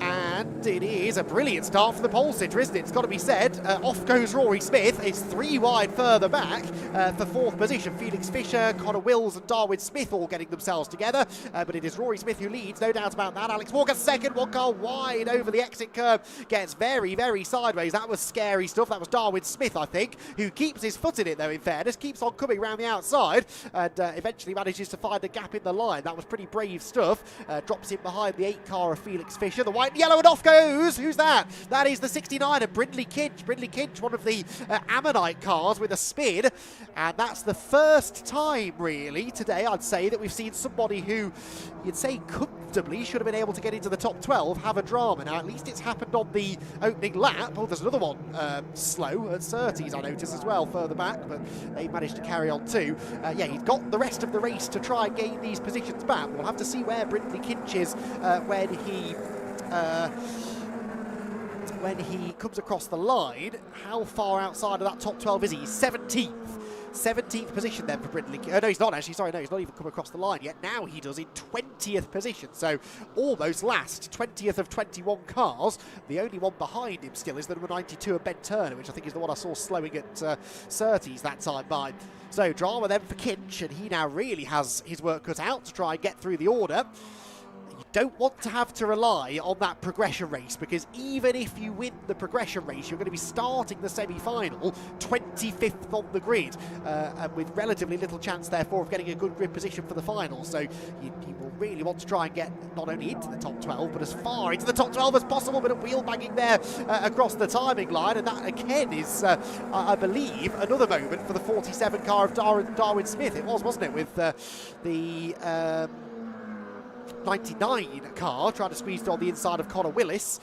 And it is a brilliant start for the pole sitter, isn't it? It's got to be said. Off goes Rory Smith. It's 3 wide further back for 4th position. Felix Fisher, Connor Wills and Darwin Smith all getting themselves together. But it is Rory Smith who leads, no doubt about that. Alex Walker 2nd, 1 car wide over the exit curve. Gets very, very sideways. That was scary stuff. That was Darwin Smith, I think, who keeps his foot in it, though, in fairness. Keeps on coming around the outside and eventually manages to find a gap in the line. That was pretty brave stuff. Drops in behind the 8 car of Felix Fisher. The white and yellow, and off goes. Who's that? That is the 69 of Brindley Kinch. Brindley Kinch, one of the Ammonite cars with a spin. And that's the first time, really, today, I'd say, that we've seen somebody who, you'd say comfortably, should have been able to get into the top 12, have a drama. Now, at least it's happened on the opening lap. Oh, there's another one slow at Surtees, I noticed as well, further back, but they managed to carry on too. Yeah, he's got the rest of the race to try and gain these positions back. We'll have to see where Brindley Kinch is when he comes across the line. How far outside of that top 12 is he? 17th position then for Brindley. No, he's not actually. Sorry, no, he's not even come across the line yet. Now he does in 20th position, so almost last, 20th of 21 cars. The only one behind him still is the number 92 of Ben Turner, which I think is the one I saw slowing at Surtees that time by. So drama then for Kinch, and he now really has his work cut out to try and get through the order. Don't want to have to rely on that progression race, because even if you win the progression race, you're going to be starting the semi-final 25th on the grid, and with relatively little chance, therefore, of getting a good grid position for the final. So you will really want to try and get not only into the top 12, but as far into the top 12 as possible. Bit of wheel banging there across the timing line, and that again is, I believe, another moment for the 47 car of Darwin Smith. It was, wasn't it, with the 99 car trying to squeeze it on the inside of Connor Willis.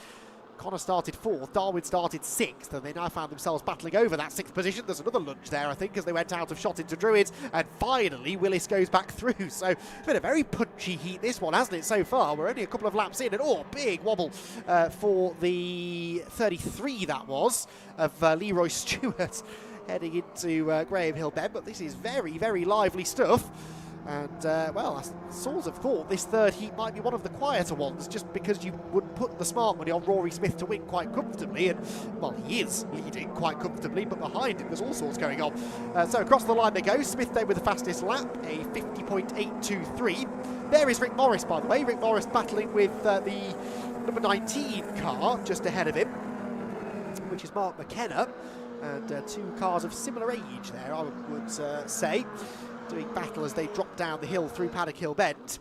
Connor started 4th, Darwin started 6th, and they now found themselves battling over that 6th position. There's another lunge there, I think, as they went out of shot into Druids, and finally Willis goes back through. So it's been a very punchy heat, this one, hasn't it, so far? We're only a couple of laps in, and big wobble for the 33, that was, of Leroy Stewart heading into Graham Hill Bend. But this is very, very lively stuff. And, well, I sort of thought this 3rd heat might be one of the quieter ones, just because you would put the smart money on Rory Smith to win quite comfortably. And, well, he is leading quite comfortably, but behind him there's all sorts going on. So across the line they go. Smith there with the fastest lap, a 50.823. There is Rick Morris, by the way. Rick Morris battling with the number 19 car just ahead of him, which is Mark McKenna. And 2 cars of similar age there, I would say. doing battle as they drop down the hill through Paddock Hill Bend.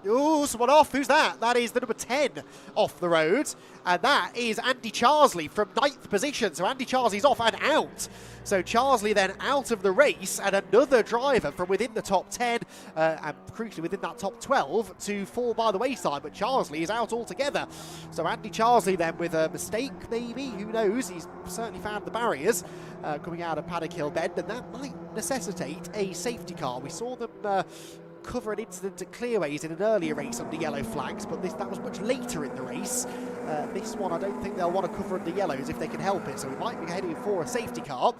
Ooh, someone off. Who's that? That is the number 10 off the road. And that is Andy Charsley from 9th position. So Andy Charsley's off and out. So Charsley then out of the race, and another driver from within the top 10, and crucially within that top 12, to fall by the wayside. But Charsley is out altogether. So Andy Charsley then with a mistake, maybe, who knows? He's certainly found the barriers coming out of Paddock Hill Bend, and that might necessitate a safety car. We saw them cover an incident at Clearways in an earlier race under yellow flags, but that was much later in the race. This one I don't think they'll want to cover under yellows if they can help it, so we might be heading for a safety car,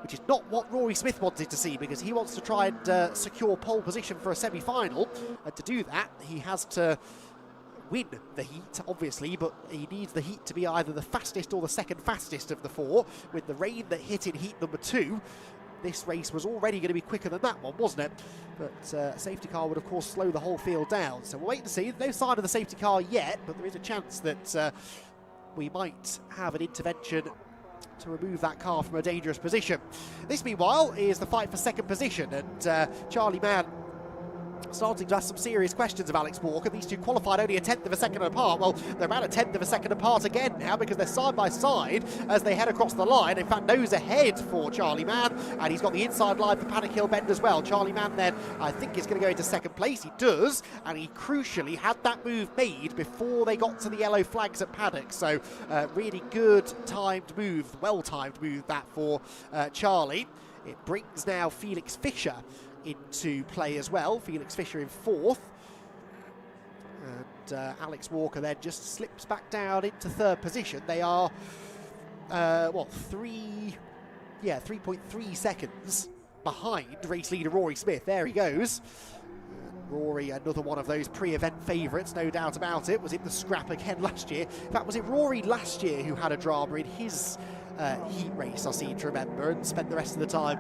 which is not what Rory Smith wanted to see, because he wants to try and secure pole position for a semi-final, and to do that he has to win the heat, obviously, but he needs the heat to be either the fastest or the second fastest of the four. With the rain that hit in heat number 2, this race was already going to be quicker than that one, wasn't it? But a safety car would, of course, slow the whole field down. So we'll wait and see. No sign of the safety car yet, but there is a chance that we might have an intervention to remove that car from a dangerous position. This, meanwhile, is the fight for second position, and Charlie Mann starting to ask some serious questions of Alex Walker. These two qualified only a tenth of a second apart. Well, they're about a tenth of a second apart again now, because they're side by side as they head across the line. In fact, nose ahead for Charlie Mann, and he's got the inside line for Paddock Hill Bend as well. Charlie Mann then, I think, is going to go into second place. He does, and he crucially had that move made before they got to the yellow flags at Paddock. So really good timed move, well-timed move that for Charlie. It brings now Felix Fischer into play as well. Felix Fischer in 4th. And Alex Walker then just slips back down into 3rd position. They are, 3.3 seconds behind race leader Rory Smith. There he goes. Rory, another one of those pre-event favourites, no doubt about it, was in the scrap again last year. In fact, was it Rory last year who had a drama in his heat race, I seem to remember, and spent the rest of the time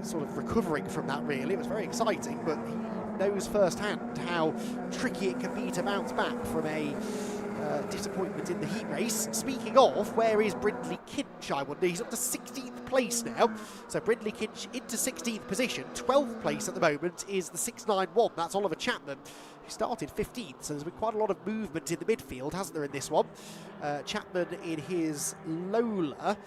sort of recovering from that, really. It was very exciting, but he knows firsthand how tricky it can be to bounce back from a disappointment in the heat race. Speaking of, where is Brindley Kinch, I wonder? He's up to 16th place now. So Brindley Kinch into 16th position. 12th place at the moment is the 691. That's Oliver Chapman, who started 15th. So there's been quite a lot of movement in the midfield, hasn't there, in this one? Chapman in his Lola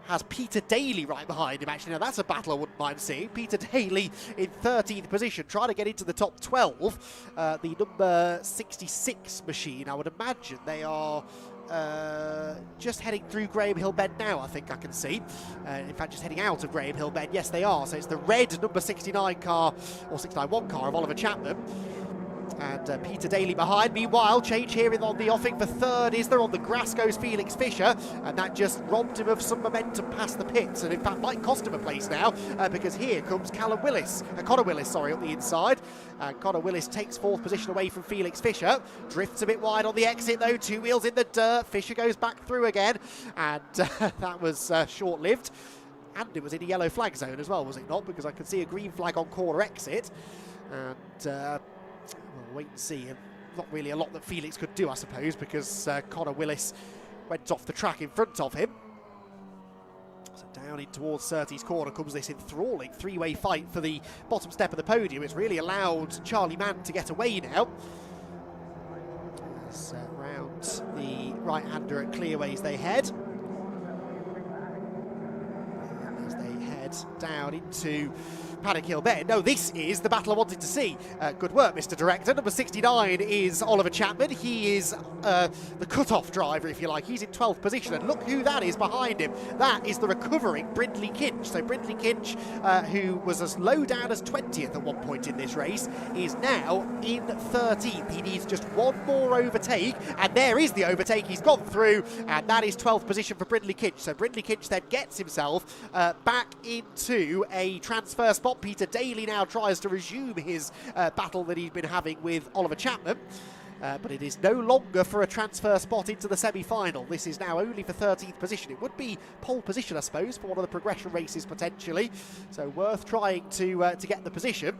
has Peter Daly right behind him, actually. Now, that's a battle I wouldn't mind seeing. Peter Daly in 13th position, trying to get into the top 12. The number 66 machine, I would imagine they are just heading through Graham Hill Bend now, I think I can see. In fact, just heading out of Graham Hill Bend. Yes, they are. So it's the red number 69 car, or 691 car of Oliver Chapman. And Peter Daly behind. Meanwhile, change here on the offing for 3rd is there on the grass goes Felix Fischer, and that just robbed him of some momentum past the pits, and in fact might cost him a place now, because here comes Connor Willis, on the inside. And Connor Willis takes 4th position away from Felix Fischer, drifts a bit wide on the exit though, 2 wheels in the dirt. Fischer goes back through again, and that was short-lived. And it was in a yellow flag zone as well, was it not? Because I could see a green flag on corner exit, and we'll wait and see. Not really a lot that Felix could do, I suppose, because Connor Willis went off the track in front of him. So down in towards Surtees corner comes this enthralling 3-way fight for the bottom step of the podium. It's really allowed Charlie Mann to get away now. As round the right-hander at Clearways they head. As they head down into Paddock Hill Bend. No, this is the battle I wanted to see. Good work, Mr. Director. Number 69 is Oliver Chapman. He is the cut-off driver, if you like. He's in 12th position, and look who that is behind him. That is the recovering Brindley Kinch. So Brindley Kinch, who was as low down as 20th at one point in this race, is now in 13th. He needs just one more overtake, and there is the overtake. He's gone through, and that is 12th position for Brindley Kinch. So Brindley Kinch then gets himself back into a transfer spot. Peter Daly now tries to resume his battle that he'd been having with Oliver Chapman, but it is no longer for a transfer spot into the semi-final. This is now only for 13th position. It would be pole position, I suppose, for one of the progression races potentially, so worth trying to get the position.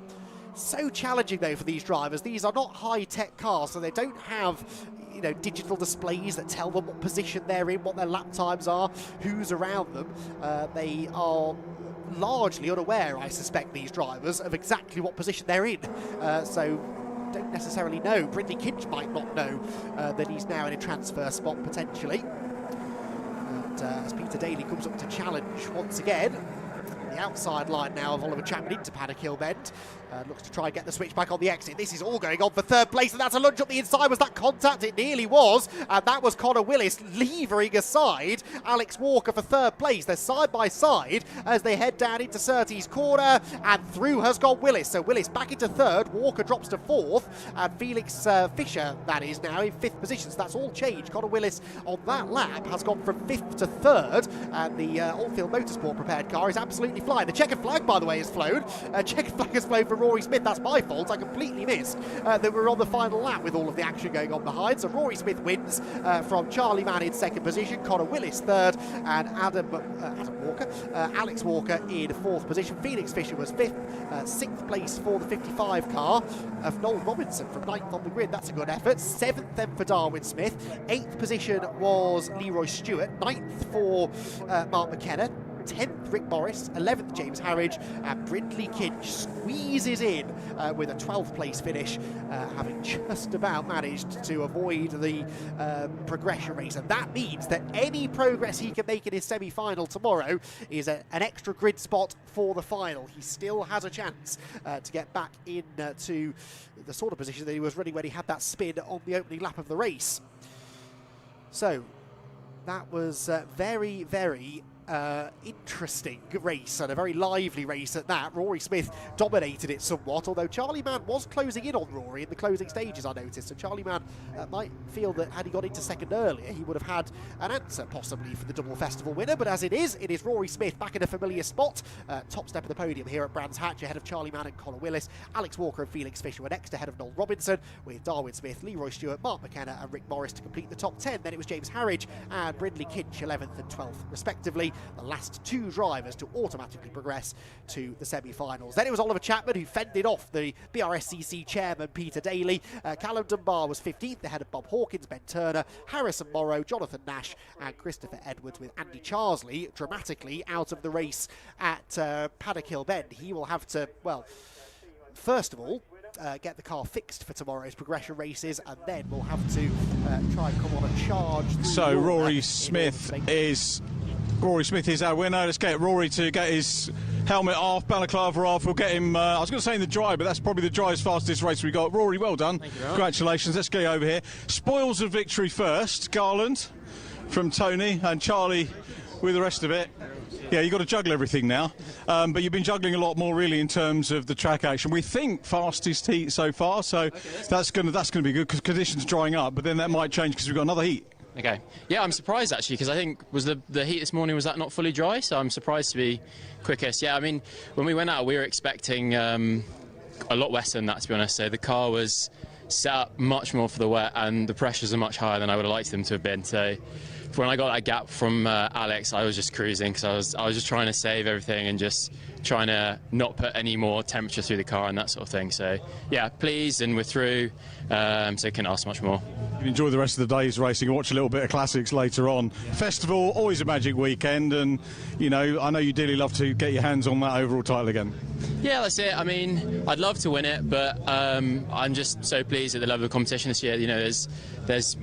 So challenging though for these drivers. These are not high-tech cars, so they don't have, you know, digital displays that tell them what position they're in, what their lap times are, who's around them. They are largely unaware, I suspect, these drivers, of exactly what position they're in. So don't necessarily know. Brindley Kinch might not know that he's now in a transfer spot potentially. And as Peter Daly comes up to challenge once again, the outside line now of Oliver Chapman into Paddock Hill Bend. Looks to try and get the switch back on the exit. This is all going on for third place, and that's a lunge up the inside. Was that contact? It nearly was, and that was Connor Willis levering aside Alex Walker for third place. They're side by side as they head down into Surtees corner, and through has gone Willis. So Willis back into third, Walker drops to fourth, and Felix Fisher, that is, now in fifth position. So that's all changed. Connor Willis on that lap has gone from fifth to third, and the Oldfield Motorsport prepared car is absolutely flying. The checkered flag, by the way, has flown. Checkered flag has flown for Rory Smith. That's my fault. I completely missed that we were on the final lap with all of the action going on behind. So Rory Smith wins from Charlie Mann in second position, Connor Willis third, and Alex Walker in fourth position. Felix Fisher was fifth, sixth place for the 55 car of Noel Robinson from ninth on the grid. That's a good effort. Seventh then for Darwin Smith. Eighth position was Leroy Stewart. Ninth for Mark McKenna. 10th Rick Morris, 11th James Harridge, and Brindley Kinch squeezes in with a 12th place finish, having just about managed to avoid the progression race. And that means that any progress he can make in his semi-final tomorrow is an extra grid spot for the final. He still has a chance to get back into the sort of position that he was running when he had that spin on the opening lap of the race. So that was very, very interesting race, and a very lively race at that. Rory Smith dominated it somewhat, although Charlie Mann was closing in on Rory in the closing stages, I noticed. So Charlie Mann might feel that had he got into second earlier, he would have had an answer possibly for the double festival winner. But as it is Rory Smith back in a familiar spot. Top step of the podium here at Brands Hatch, ahead of Charlie Mann and Connor Willis. Alex Walker and Felix Fisher were next, ahead of Noel Robinson, with Darwin Smith, Leroy Stewart, Mark McKenna and Rick Morris to complete the top 10. Then it was James Harridge and Brindley Kinch 11th and 12th respectively, the last two drivers to automatically progress to the semi-finals. Then it was Oliver Chapman who fended off the BRSCC chairman Peter Daly. Callum Dunbar was 15th, ahead of Bob Hawkins, Ben Turner, Harrison Morrow, Jonathan Nash and Christopher Edwards, with Andy Charsley dramatically out of the race at Paddock Hill Bend. He will have to, well, first of all, get the car fixed for tomorrow's progression races, and then we'll have to try and come on a charge. So Rory Smith is our winner. Let's get Rory to get his helmet off, balaclava off. We'll get him, I was going to say in the dry, but that's probably the driest, fastest race we got. Rory, well done. Thank you, congratulations. Let's get over here. Spoils of victory first. Garland from Tony and Charlie with the rest of it. Yeah, you've got to juggle everything now. But you've been juggling a lot more, really, in terms of the track action. We think fastest heat so far, so that's going to be good because conditions drying up, but then that might change because we've got another heat. Okay. Yeah, I'm surprised actually, because I think was the heat this morning, was that not fully dry? So I'm surprised to be quickest. Yeah, I mean, when we went out, we were expecting a lot wetter than that, to be honest. So the car was set up much more for the wet, and the pressures are much higher than I would have liked them to have been. So when I got that gap from Alex, I was just cruising because I was just trying to save everything and just trying to not put any more temperature through the car and that sort of thing. So yeah, pleased, and we're through, so couldn't ask much more. You enjoy the rest of the day's racing and watch a little bit of classics later on. Festival, always a magic weekend, and you know, I know you dearly love to get your hands on that overall title again. Yeah, that's it. I mean, I'd love to win it, but I'm just so pleased at the level of competition this year. You know, there's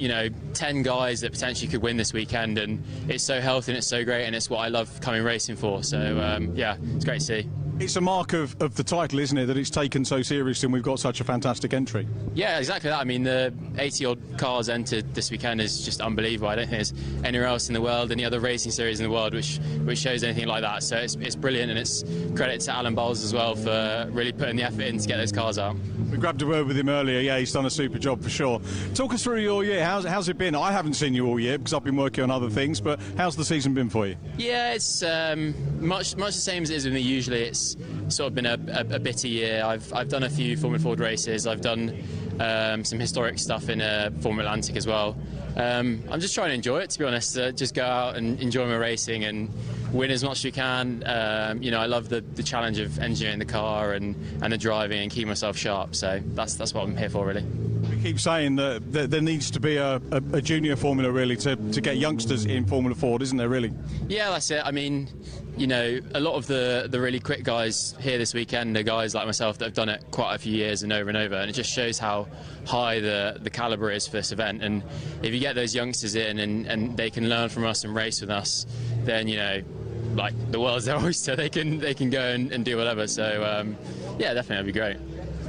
10 guys that potentially could win this weekend, and it's so healthy and it's so great, and it's what I love coming racing for. So yeah, it's great to see. It's a mark of the title, isn't it, that it's taken so seriously and we've got such a fantastic entry? Yeah, exactly that. I mean, the 80-odd cars entered this weekend is just unbelievable. I don't think there's anywhere else in the world, any other racing series in the world which shows anything like that. So it's brilliant, and it's credit to Alan Bowles as well for really putting the effort in to get those cars out. We grabbed a word with him earlier. Yeah, he's done a super job for sure. Talk us through your year. How's it been? I haven't seen you all year because I've been working on other things, but how's the season been for you? Yeah, it's much the same as it is with me usually. It's sort of been a bitter year. I've done a few Formula Ford races. I've done some historic stuff in Formula Atlantic as well. I'm just trying to enjoy it, to be honest. Just go out and enjoy my racing and win as much as you can. I love the challenge of engineering the car and the driving and keeping myself sharp. So that's what I'm here for, really. We keep saying that there needs to be a junior formula, really, to get youngsters in Formula Ford, isn't there, really? Yeah, that's it. I mean, you know, a lot of the really quick guys here this weekend are guys like myself that have done it quite a few years and over, and it just shows how high the calibre is for this event. And if you get those youngsters in and they can learn from us and race with us, then, you know, like, the world's their oyster. They can go and do whatever. So yeah, definitely that'd be great.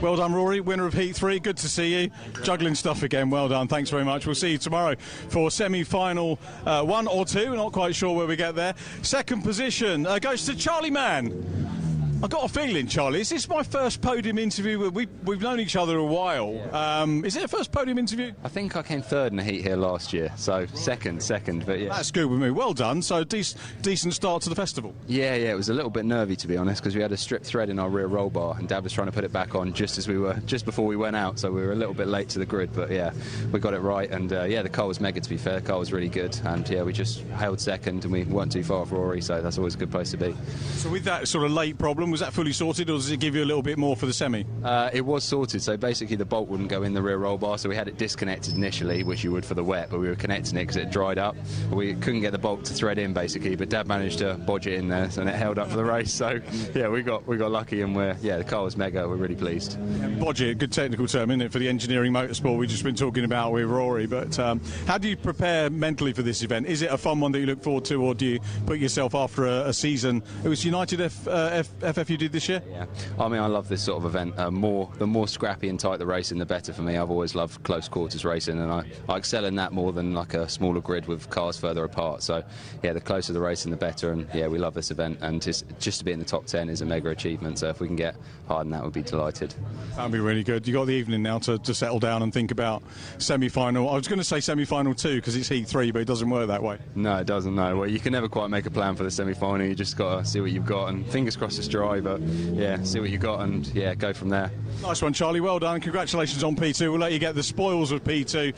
Well done, Rory, winner of Heat 3. Good to see you. Juggling stuff again. Well done. Thanks very much. We'll see you tomorrow for semi-final 1 or 2. We're not quite sure where we get there. Second position goes to Charlie Mann. I've got a feeling, Charlie, is this my first podium interview? We've known each other a while. Yeah. Is it a first podium interview? I think I came third in the heat here last year, so second, but yeah. That's good with me. Well done. So decent start to the festival. Yeah, it was a little bit nervy, to be honest, because we had a stripped thread in our rear roll bar, and Dad was trying to put it back on just before we went out, so we were a little bit late to the grid, but yeah, we got it right, and yeah, the car was mega, to be fair. The car was really good, and yeah, we just held second, and we weren't too far off Rory, so that's always a good place to be. So with that sort of late problem, was that fully sorted, or does it give you a little bit more for the semi? It was sorted, so basically the bolt wouldn't go in the rear roll bar, so we had it disconnected initially, which you would for the wet, but we were connecting it because it dried up. We couldn't get the bolt to thread in, basically, but Dad managed to bodge it in there, and it held up for the race. So yeah, we got lucky, and the car was mega. We're really pleased. Bodge it, good technical term, isn't it, for the engineering motorsport we've just been talking about with Rory. But how do you prepare mentally for this event? Is it a fun one that you look forward to, or do you put yourself after a season? It was United FF you did this year. Yeah, I mean, I love this sort of event. The more scrappy and tight the racing, the better for me. I've always loved close quarters racing, and I excel in that more than like a smaller grid with cars further apart. So yeah, the closer the racing, the better. And yeah, we love this event, and just to be in the top 10 is a mega achievement. So if we can get higher than that, we'd be delighted. That'd be really good. You got the evening now to settle down and think about semi-final. I was going to say semi-final 2 because it's Heat 3, but it doesn't work that way. No, it doesn't. No, well, you can never quite make a plan for the semi-final. You just got to see what you've got, and fingers crossed it's dry. But yeah, see what you got, and yeah, go from there. Nice one, Charlie. Well done. Congratulations on P2. We'll let you get the spoils of P2.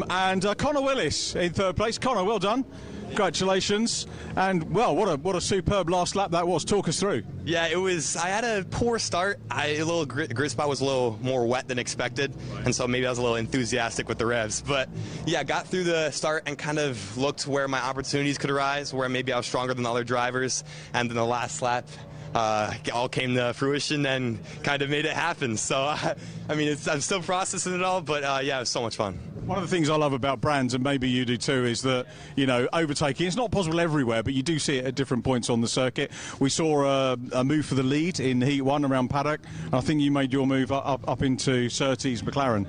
And Connor Willis in third place. Connor, well done. Congratulations. And well, what a superb last lap that was. Talk us through. Yeah, it was. I had a poor start. A little grid spot was a little more wet than expected, and so maybe I was a little enthusiastic with the revs. But yeah, got through the start and kind of looked where my opportunities could arise, where maybe I was stronger than the other drivers, and then the last lap all came to fruition and kind of made it happen. So I mean, I'm still processing it all, but yeah, it was so much fun. One of the things I love about Brands, and maybe you do too, is that, you know, overtaking, it's not possible everywhere, but you do see it at different points on the circuit. We saw a move for the lead in Heat 1 around Paddock, and I think you made your move up into Surtees McLaren.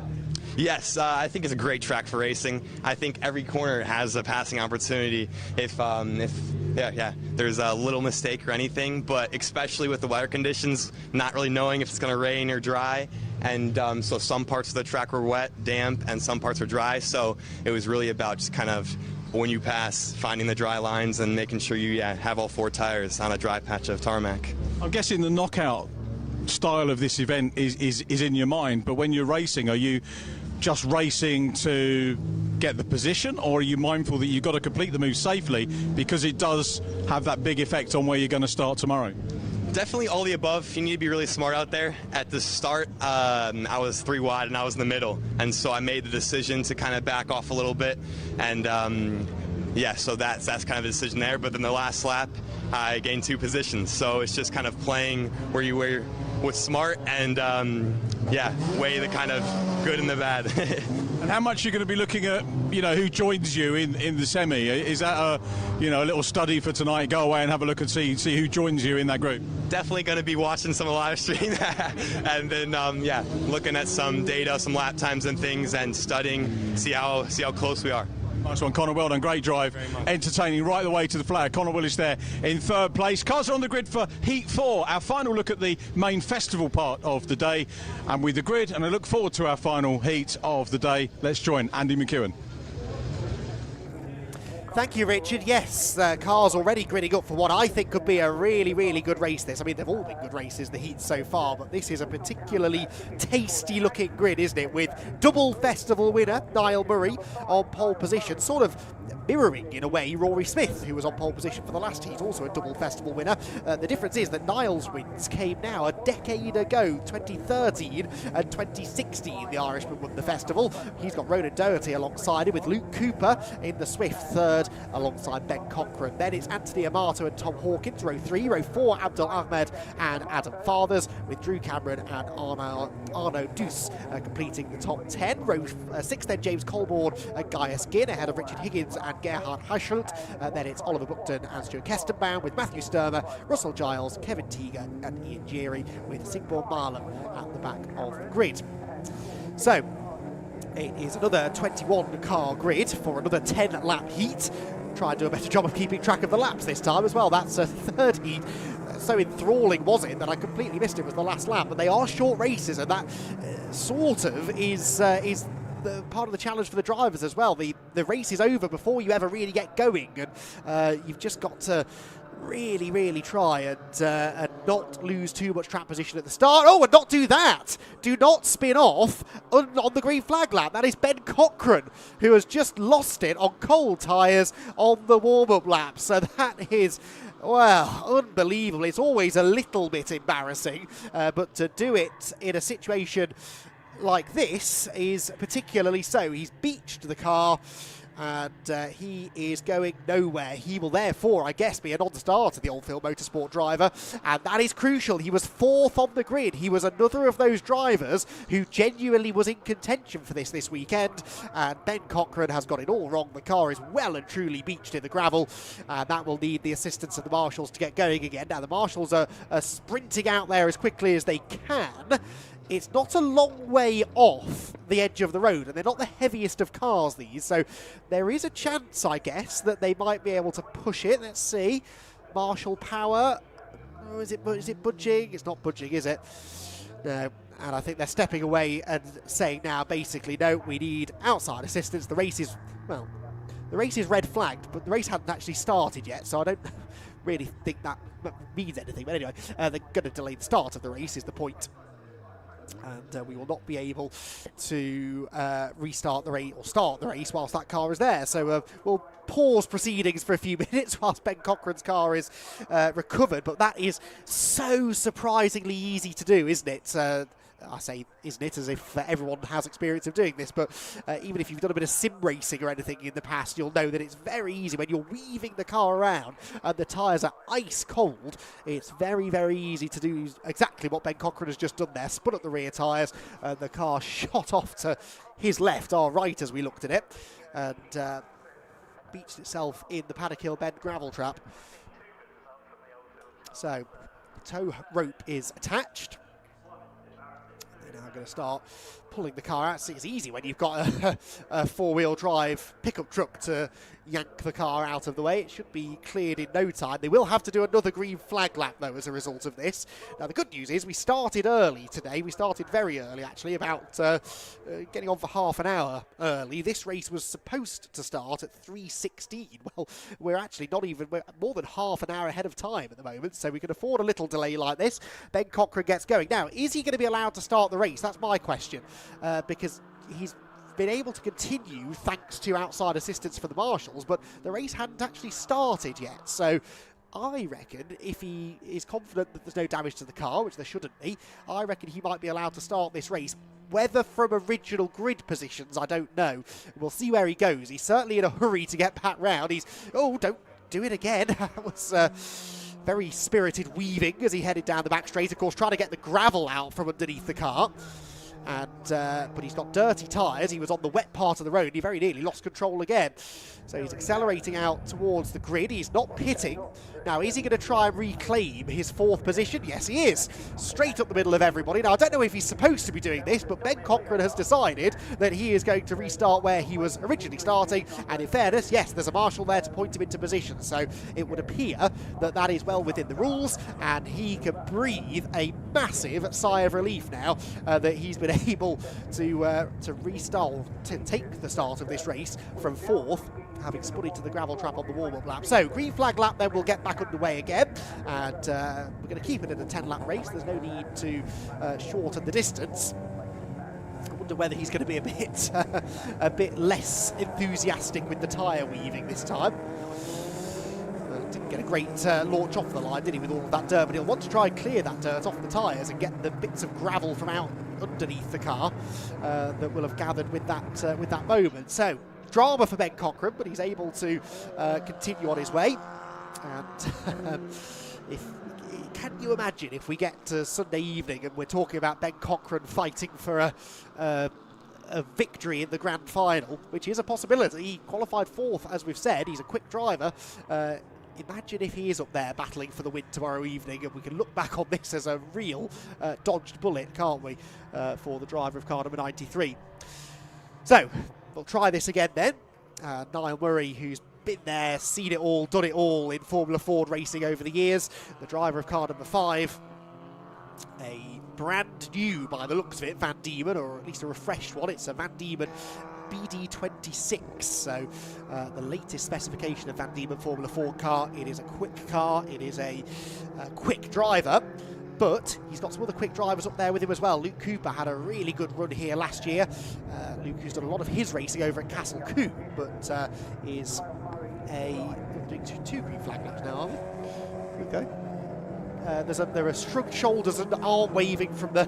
Yes, I think it's a great track for racing. I think every corner has a passing opportunity if there's a little mistake or anything, but especially with the weather conditions, not really knowing if it's going to rain or dry. And so some parts of the track were wet, damp, and some parts were dry. So it was really about just kind of, when you pass, finding the dry lines and making sure you have all 4 tires on a dry patch of tarmac. I'm guessing the knockout style of this event is in your mind, but when you're racing, are you just racing to get the position, or are you mindful that you've got to complete the move safely because it does have that big effect on where you're going to start tomorrow? Definitely all the above. You need to be really smart out there. At the start, I was 3 wide and I was in the middle, and so I made the decision to kind of back off a little bit, and yeah, so that's kind of a decision there. But then the last lap, I gained 2 positions, so it's just kind of playing where you were with smart and yeah, weigh the kind of good and the bad. And how much you're going to be looking at, you know, who joins you in the semi? Is that a little study for tonight? Go away and have a look and see who joins you in that group. Definitely going to be watching some live stream, and then yeah, looking at some data, some lap times and things, and studying, see how close we are. Nice one, Connor. Well done. Great drive. Entertaining right the way to the flag. Connor Willis there in third place. Cars are on the grid for Heat 4. Our final look at the main festival part of the day. And with the grid, and I look forward to our final heat of the day. Let's join Andy McEwen. Thank you, Richard. Yes, cars already gridding up for what I think could be a really, really good race this. I mean, they've all been good races, the heats so far, but this is a particularly tasty-looking grid, isn't it? With double festival winner Niall Murray on pole position, sort of mirroring, in a way, Rory Smith, who was on pole position for the last heat, also a double festival winner. The difference is that Niall's wins came now a decade ago, 2013 and 2016. The Irishman won the festival. He's got Ronan Doherty alongside him, with Luke Cooper in the Swift third alongside Ben Cochrane. Then it's Anthony Amato and Tom Hawkins, row 3. Row 4, Abdul Ahmed and Adam Fathers, with Drew Cameron and Arno Deuce completing the top 10. Row 6 then James Colborne and Gaius Ginn ahead of Richard Higgins and Gerhard Heischelt. Then it's Oliver Buckton and Stuart Kestenbaum, with Matthew Sturmer, Russell Giles, Kevin Teager and Ian Geary, with Sigborn Marlem at the back of the grid. So it is another 21 car grid for another 10 lap heat. Try and do a better job of keeping track of the laps this time as well. That's a third heat. So enthralling was it that I completely missed it was the last lap. But they are short races, and that sort of is part of the challenge for the drivers as well. The race is over before you ever really get going, and you've just got to really try and not lose too much track position at the start. Oh, and not do that. Do not spin off on the green flag lap. That is Ben Cochrane, who has just lost it on cold tyres on the warm-up lap. So that is, well, unbelievable. It's always a little bit embarrassing, but to do it in a situation like this is particularly so. He's beached the car, and he is going nowhere. He will therefore, I guess, be a non-starter, the Oldfield Motorsport driver, and that is crucial. He was 4th on the grid. He was another of those drivers who genuinely was in contention for this weekend, and Ben Cochrane has got it all wrong. The car is well and truly beached in the gravel, and that will need the assistance of the marshals to get going again. Now, the marshals are sprinting out there as quickly as they can. It's not a long way off the edge of the road, and they're not the heaviest of cars, these, so there is a chance, I guess, that they might be able to push it. Let's see. Marshal power. Oh, is it budging? It's not budging, is it? No. And I think they're stepping away and saying now, basically, no, we need outside assistance. The race is, well, the race is red flagged, but the race hadn't actually started yet, so I don't really think that means anything. But anyway, they're going to delay the start of the race, is the point. And we will not be able to restart the race or start the race whilst that car is there. So we'll pause proceedings for a few minutes whilst Ben Cochrane's car is recovered. But that is so surprisingly easy to do, isn't it? I say, isn't it, as if everyone has experience of doing this, but even if you've done a bit of sim racing or anything in the past, you'll know that it's very easy when you're weaving the car around and the tyres are ice cold. It's very easy to do exactly what Ben Cochrane has just done there. Spun up the rear tyres, and the car shot off to his left, our right, as we looked at it, and beached itself in the Paddock Hill Bend gravel trap. So the tow rope is attached. They're now going to start pulling the car out. It's easy when you've got a four-wheel drive pickup truck to yank the car out of the way. It should be cleared in no time. They will have to do another green flag lap, though, as a result of this. Now, the good news is we started early today. We started very early, actually, about getting on for half an hour early. This race was supposed to start at 3:16. Well, we're actually we're more than half an hour ahead of time at the moment, so we can afford a little delay like this. Ben Cochrane gets going. Now, is he going to be allowed to start the race? That's my question, because he's been able to continue thanks to outside assistance for the marshals, but the race hadn't actually started yet. So I reckon if he is confident that there's no damage to the car, which there shouldn't be, I reckon he might be allowed to start this race. Whether from original grid positions, I don't know. We'll see where he goes. He's certainly in a hurry to get back round. Oh, don't do it again. That was very spirited weaving as he headed down the back straight, of course, trying to get the gravel out from underneath the car. But he's got dirty tyres. He was on the wet part of the road. He very nearly lost control again. So he's accelerating out towards the grid. He's not pitting. Now, is he going to try and reclaim his fourth position? Yes, he is. Straight up the middle of everybody. Now, I don't know if he's supposed to be doing this, but Ben Cochrane has decided that he is going to restart where he was originally starting. And in fairness, yes, there's a marshal there to point him into position. So it would appear that that is well within the rules, and he can breathe a massive sigh of relief now that he's been able to restart, to take the start of this race from fourth, having spun into the gravel trap on the warm-up lap. So, green flag lap, then we'll get back underway again, and we're going to keep it at a 10-lap race. There's no need to shorten the distance. I wonder wonder whether he's going to be a bit less enthusiastic with the tyre weaving this time. Didn't get a great launch off the line, did he, with all of that dirt? But he'll want to try and clear that dirt off the tyres and get the bits of gravel from out underneath the car that will have gathered with that moment. So drama for Ben Cochrane, but he's able to continue on his way. And can you imagine if we get to Sunday evening and we're talking about Ben Cochrane fighting for a victory in the grand final, which is a possibility. He qualified 4th, as we've said. He's a quick driver. Imagine if he is up there battling for the win tomorrow evening, and we can look back on this as a real dodged bullet, can't we, for the driver of car number 93. So, we'll try this again then. Niall Murray, who's been there, seen it all, done it all in Formula Ford racing over the years. The driver of car number 5. A brand new, by the looks of it, Van Diemen, or at least a refreshed one. It's a Van Diemen BD26, so the latest specification of Van Diemen Formula Ford car. It is a quick car, it is a quick driver, but he's got some other quick drivers up there with him as well. Luke Cooper had a really good run here last year. Luke, who's done a lot of his racing over at Castle Coombe, but is doing two green flag laps now, are we? Okay. There are shrugged shoulders and arm waving from the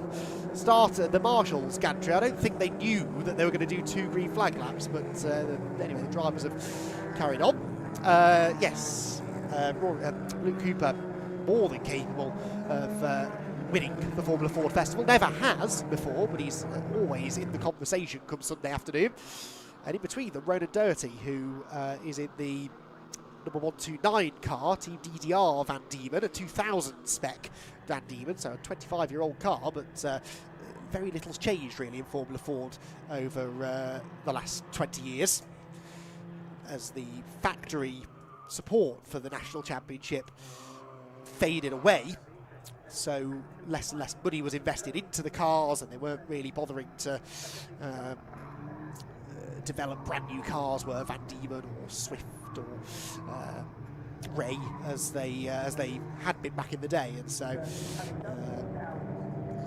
starter, the marshals gantry. I don't think they knew that they were going to do 2 green flag laps, but anyway, the drivers have carried on. Yes, Luke Cooper, more than capable of winning the Formula Ford Festival. Never has before, but he's always in the conversation come Sunday afternoon. And in between them, Ronan Doherty, who is in the number 129 car, Team DDR Van Diemen, a 2000 spec Van Diemen, so a 25-year-old car, but very little's changed really in Formula Ford over the last 20 years, as the factory support for the National Championship faded away. So less and less money was invested into the cars, and they weren't really bothering to develop brand new cars, were Van Diemen or Swift or Ray, as they had been back in the day, and so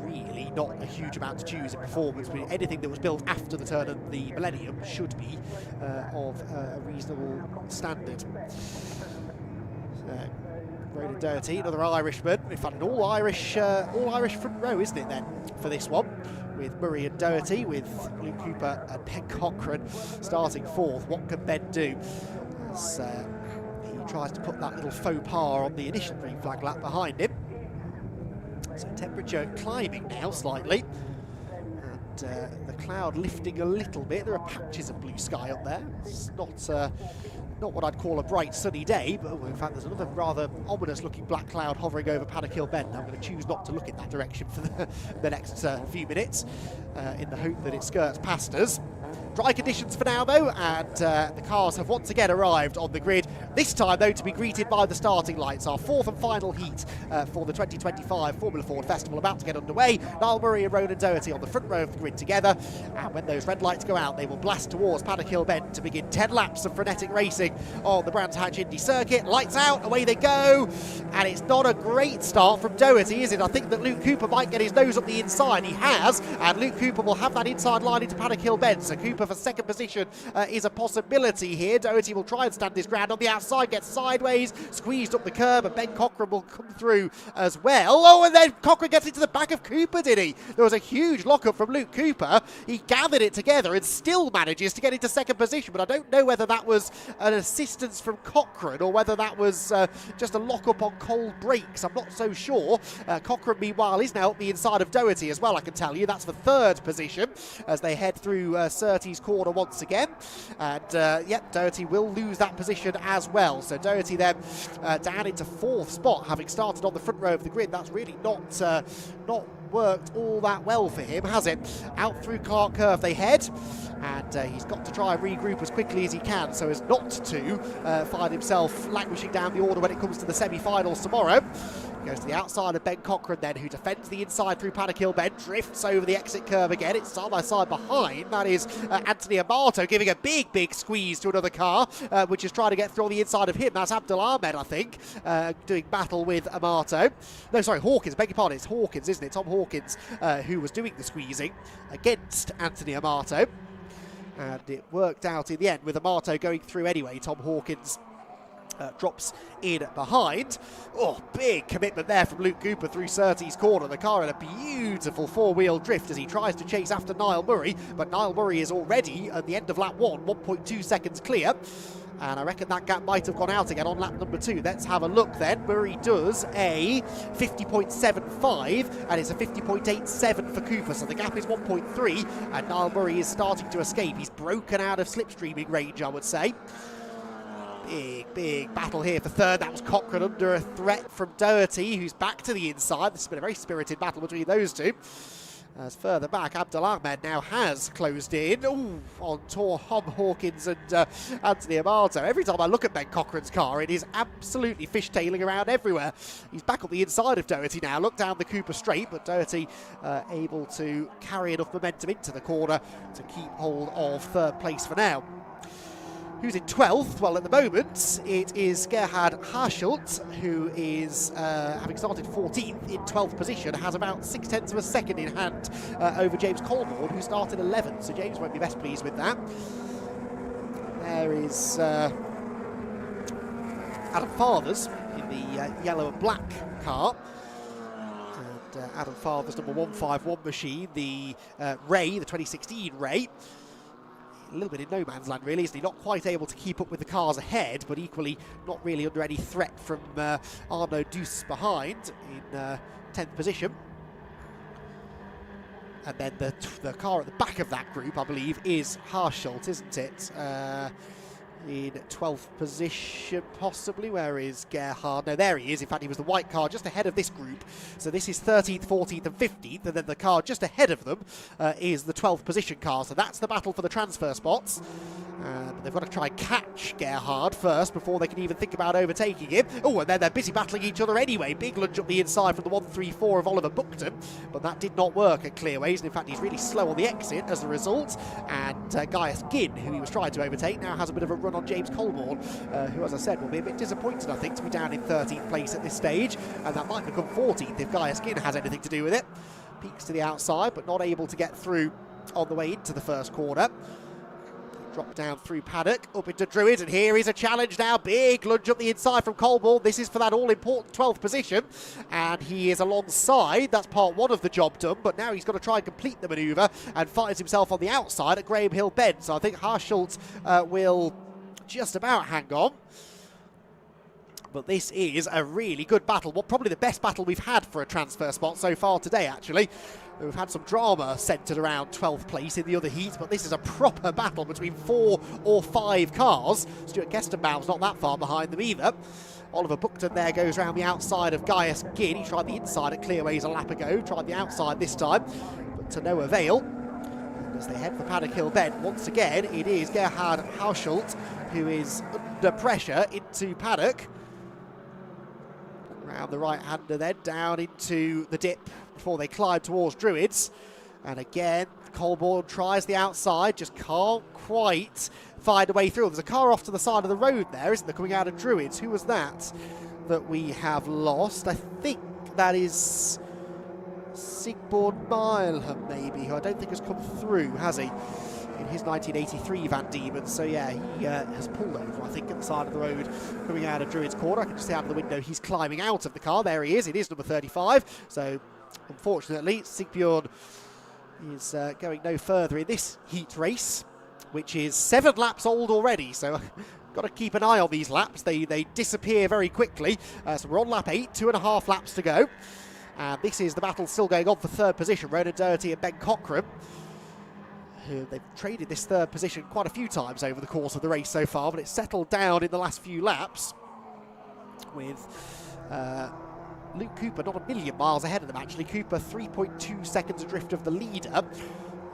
really not a huge amount to choose in performance. But anything that was built after the turn of the millennium should be of a reasonable standard. Ronan Doherty, another Irishman. In fact, an all Irish front row, isn't it then, for this one? With Murray and Doherty, with Luke Cooper and Ben Cochrane starting 4th. What can Ben do? As he tries to put that little faux pas on the initial green flag lap behind him. So temperature climbing now slightly, and the cloud lifting a little bit. There are patches of blue sky up there. It's not what I'd call a bright sunny day, but in fact there's another rather ominous looking black cloud hovering over Paddock Hill Bend. I'm going to choose not to look in that direction for the next few minutes, in the hope that it skirts past us. Dry conditions for now though, and the cars have once again arrived on the grid, this time though to be greeted by the starting lights. Our 4th and final heat for the 2025 Formula Ford Festival about to get underway. Niall Murray and Ronan Doherty on the front row of the grid together, and when those red lights go out they will blast towards Paddock Hill Bend to begin 10 laps of frenetic racing on the Brands Hatch Indy Circuit. Lights out, away they go, and it's not a great start from Doherty, is it? I think that Luke Cooper might get his nose up the inside. He has, and Luke Cooper will have that inside line into Paddock Hill Bend, so Cooper for second position is a possibility here. Doherty will try and stand his ground on the outside, gets sideways, squeezed up the curb, and Ben Cochrane will come through as well. Oh, and then Cochrane gets into the back of Cooper, did he? There was a huge lock-up from Luke Cooper. He gathered it together and still manages to get into second position, but I don't know whether that was an assistance from Cochrane or whether that was just a lock-up on cold brakes. I'm not so sure. Cochrane, meanwhile, is now up the inside of Doherty as well, I can tell you. That's for third position as they head through Surtees corner once again. And yep, Doherty will lose that position as well. So Doherty then down into 4th spot, having started on the front row of the grid. That's really not worked all that well for him, has it? Out through Clark Curve they head, and he's got to try and regroup as quickly as he can so as not to find himself languishing down the order when it comes to the semi-finals tomorrow. Goes to the outside of Ben Cochrane then, who defends the inside through Paddock Hill Bend, drifts over the exit curve again. It's side by side behind. That is Anthony Amato giving a big squeeze to another car, which is trying to get through on the inside of him. That's Abdul Ahmed, I think, doing battle with Amato. No, sorry, Hawkins, beg your pardon. It's Hawkins, isn't it? Tom Hawkins, who was doing the squeezing against Anthony Amato. And it worked out in the end with Amato going through anyway. Tom Hawkins drops in behind. Oh, big commitment there from Luke Cooper through Surtees corner. The car in a beautiful four-wheel drift as he tries to chase after Niall Murray, but Niall Murray is already at the end of lap 1, 1.2 seconds clear. And I reckon that gap might have gone out again on lap number 2. Let's have a look then. Murray does a 50.75 and it's a 50.87 for Cooper, so the gap is 1.3 and Niall Murray is starting to escape. He's broken out of slipstreaming range, I would say. Big battle here for third. That was Cochrane under a threat from Doherty, who's back to the inside. This has been a very spirited battle between those two. As further back, Abdul Ahmed now has closed in. Ooh, on Tom Hawkins and Anthony Amato. Every time I look at Ben Cochrane's car, it is absolutely fishtailing around everywhere. He's back on the inside of Doherty now. Look down the Cooper straight, but Doherty able to carry enough momentum into the corner to keep hold of third place for now. Who's in 12th? Well, at the moment, it is Gerhard Harschult, who is, having started 14th in 12th position, has about 0.6 of a second in hand over James Colborne, who started 11th. So James won't be best pleased with that. There is Adam Fathers in the yellow and black car. And Adam Fathers' number 151 machine, the Ray, the 2016 Ray. A little bit in no man's land, really, isn't he? Not quite able to keep up with the cars ahead, but equally not really under any threat from Arnaud Duce behind in 10th position. And then the car at the back of that group, I believe, is Harschult, isn't it? In 12th position, possibly. Where is Gerhard? No, there he is. In fact, he was the white car just ahead of this group. So this is 13th, 14th and 15th. And then the car just ahead of them is the 12th position car. So that's the battle for the transfer spots. But they've got to try and catch Gerhard first before they can even think about overtaking him. Oh, and then they're busy battling each other anyway. Big lunge up the inside from the 134 of Oliver Buckton. But that did not work at Clearways. And in fact, he's really slow on the exit as a result. And Gaius Ginn, who he was trying to overtake, now has a bit of a run on James Colborne, who, as I said, will be a bit disappointed, I think, to be down in 13th place at this stage. And that might become 14th if Gaius Ginn has anything to do with it. Peaks to the outside, but not able to get through on the way into the first corner. Drop down through Paddock, up into Druid, and here is a challenge now. Big lunge up the inside from Colborne. This is for that all-important 12th position, and he is alongside. That's part one of the job done, but now he's got to try and complete the manoeuvre and finds himself on the outside at Graham Hill Bend. So I think Harschult will just about hang on. But this is a really good battle. Well, probably the best battle we've had for a transfer spot so far today, actually. We've had some drama centred around 12th place in the other heats, but this is a proper battle between 4 or 5 cars. Stuart Kestenbaum's not that far behind them either. Oliver Buckton there goes around the outside of Gaius Ginn. He tried the inside at Clearways a lap ago, tried the outside this time, but to no avail. And as they head for Paddock Hill Bend, once again, it is Gerhard Harschult who is under pressure into Paddock. Around the right-hander then, down into the dip before they climb towards Druids. And again, Colborne tries the outside, just can't quite find a way through. There's a car off to the side of the road there, isn't there, coming out of Druids? Who was that we have lost? I think that is Sigborn Mileham, maybe, who I don't think has come through, has he? In his 1983 Van Diemen. So yeah, he has pulled over, I think, at the side of the road coming out of Druid's corner. I can just see out of the window he's climbing out of the car. There he is. It is number 35. So unfortunately, Sigbjorn is going no further in this heat race, which is 7 laps old already. So got to keep an eye on these laps. They disappear very quickly. So we're on lap 8, 2.5 laps to go. And this is the battle still going on for third position. Ronan Doherty and Ben Cochrane. They've traded this third position quite a few times over the course of the race so far, but it's settled down in the last few laps with Luke Cooper not a million miles ahead of them, actually. Cooper 3.2 seconds adrift of the leader,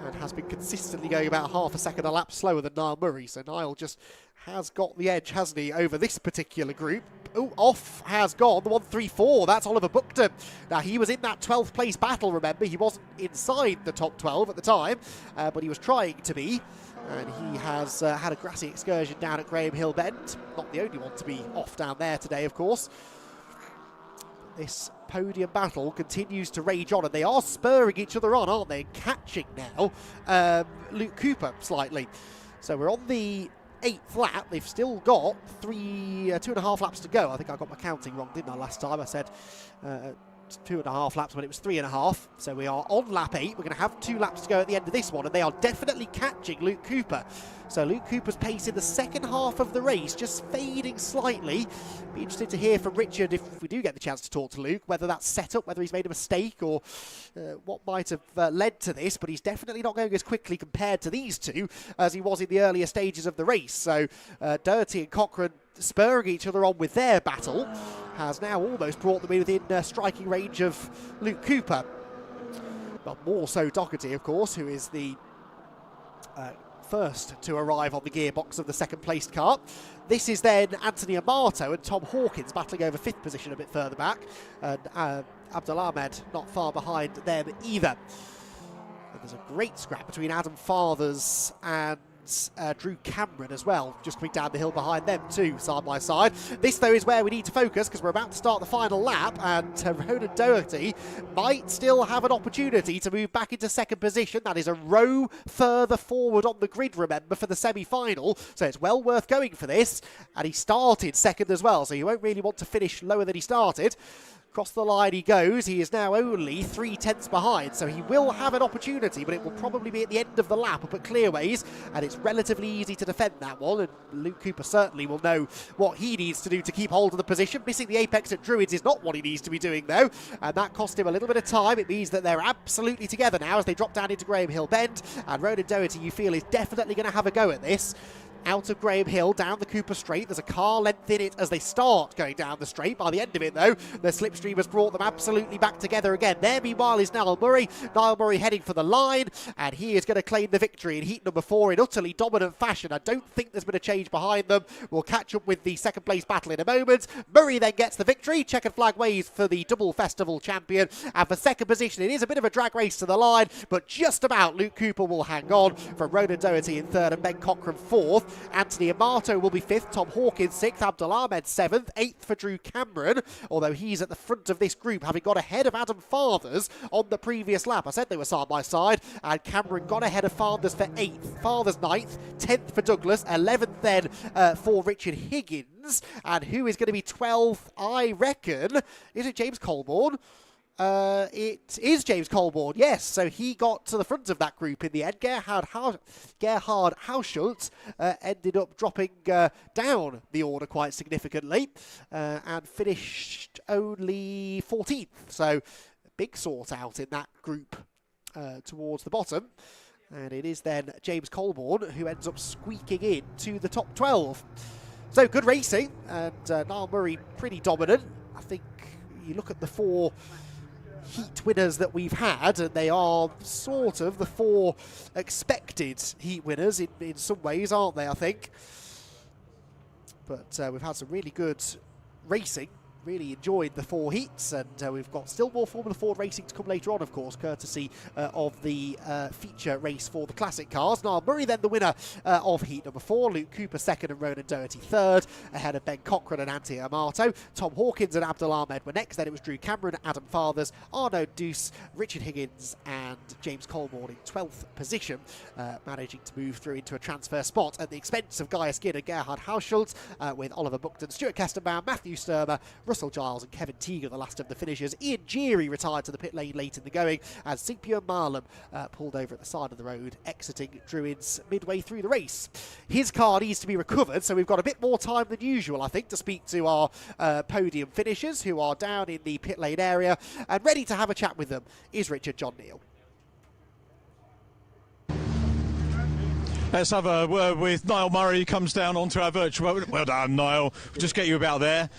and has been consistently going about half a second a lap slower than Niall Murray. So Niall just has got the edge, hasn't he, over this particular group. Oh, off has gone the 134. That's Oliver Buckton. Now, he was in that 12th place battle, remember. He wasn't inside the top 12 at the time, but he was trying to be. And he has had a grassy excursion down at Graham Hill Bend. Not the only one to be off down there today, of course. This podium battle continues to rage on, and they are spurring each other on, aren't they? Catching now Luke Cooper slightly. So we're on the 8th lap. They've still got 2.5 laps to go. I think I got my counting wrong, didn't I, last time? I said 2.5 laps when it was 3.5. So we are on lap 8. We're going to have 2 laps to go at the end of this one, and they are definitely catching Luke Cooper. So Luke Cooper's pace in the second half of the race just fading slightly. Be interested to hear from Richard, if we do get the chance to talk to Luke, whether that's set up, whether he's made a mistake, or what might have led to this. But he's definitely not going as quickly compared to these two as he was in the earlier stages of the race. So Doherty and Cochrane spurring each other on with their battle has now almost brought them within striking range of Luke Cooper. But more so Doherty, of course, who is the first to arrive on the gearbox of the second placed car. This is then Anthony Amato and Tom Hawkins battling over 5th position a bit further back, and Abdul Ahmed not far behind them either. And there's a great scrap between Adam Fathers and Drew Cameron as well, just coming down the hill behind them too, side by side. This though is where we need to focus, because we're about to start the final lap, and Ronan Doherty might still have an opportunity to move back into second position. That is a row further forward on the grid, remember, for the semi-final, so it's well worth going for this. And he started second as well, so you won't really want to finish lower than he started. Across the line he goes. He is now only 3/10 behind, so he will have an opportunity, but it will probably be at the end of the lap up at Clearways, and it's relatively easy to defend that one, and Luke Cooper certainly will know what he needs to do to keep hold of the position. Missing the apex at Druids is not what he needs to be doing, though, and that cost him a little bit of time. It means that they're absolutely together now as they drop down into Graham Hill Bend, and Ronan Doherty, you feel, is definitely going to have a go at this. Out of Graham Hill, down the Cooper Straight. There's a car length in it as they start going down the straight. By the end of it, though, the slipstream has brought them absolutely back together again. There, meanwhile, is Niall Murray. Niall Murray heading for the line, and he is going to claim the victory in heat number 4 in utterly dominant fashion. I don't think there's been a change behind them. We'll catch up with the second place battle in a moment. Murray then gets the victory. Checkered flag waves for the double festival champion. And for second position, it is a bit of a drag race to the line, but just about Luke Cooper will hang on from Ronan Doherty in 3rd and Ben Cochrane 4th. Anthony Amato will be 5th, Tom Hawkins 6th, Abdul Ahmed 7th, 8th for Drew Cameron, although he's at the front of this group, having got ahead of Adam Fathers on the previous lap. I said they were side by side, and Cameron got ahead of Fathers for 8th, Fathers 9th, 10th for Douglas, 11th then for Richard Higgins, and who is going to be 12th, I reckon? Is it James Colborne? It is James Colborne, yes. So he got to the front of that group in the end. Gerhard Hauschultz ended up dropping down the order quite significantly and finished only 14th. So big sort out in that group towards the bottom. And it is then James Colborne who ends up squeaking in to the top 12. So good racing, and Niall Murray pretty dominant. I think you look at the 4 heat winners that we've had, and they are sort of the 4 expected heat winners in some ways, aren't they, I think? But we've had some really good racing. Really enjoyed the 4 heats, and we've got still more Formula Ford racing to come later on, of course, courtesy of the feature race for the classic cars. Niall Murray then the winner of heat number 4, Luke Cooper 2nd and Ronan Doherty 3rd, ahead of Ben Cochrane and Anthony Amato. Tom Hawkins and Abdul Ahmed were next, then it was Drew Cameron, Adam Fathers, Arnaud Deuce, Richard Higgins and James Colborne in 12th position, managing to move through into a transfer spot at the expense of Guy Skinner, Gerhard Hauschultz, with Oliver Buckton, Stuart Kestenbaum, Matthew Sturmer, Russell Giles and Kevin Teager, the last of the finishers. Ian Geary retired to the pit lane late in the going, as Sigpure Marlem pulled over at the side of the road, exiting Druids midway through the race. His car needs to be recovered, so we've got a bit more time than usual, I think, to speak to our podium finishers who are down in the pit lane area, and ready to have a chat with them is Richard John Neal. Let's have a word with Niall Murray, who comes down onto our virtual. Well done, Niall. We'll just get you about there.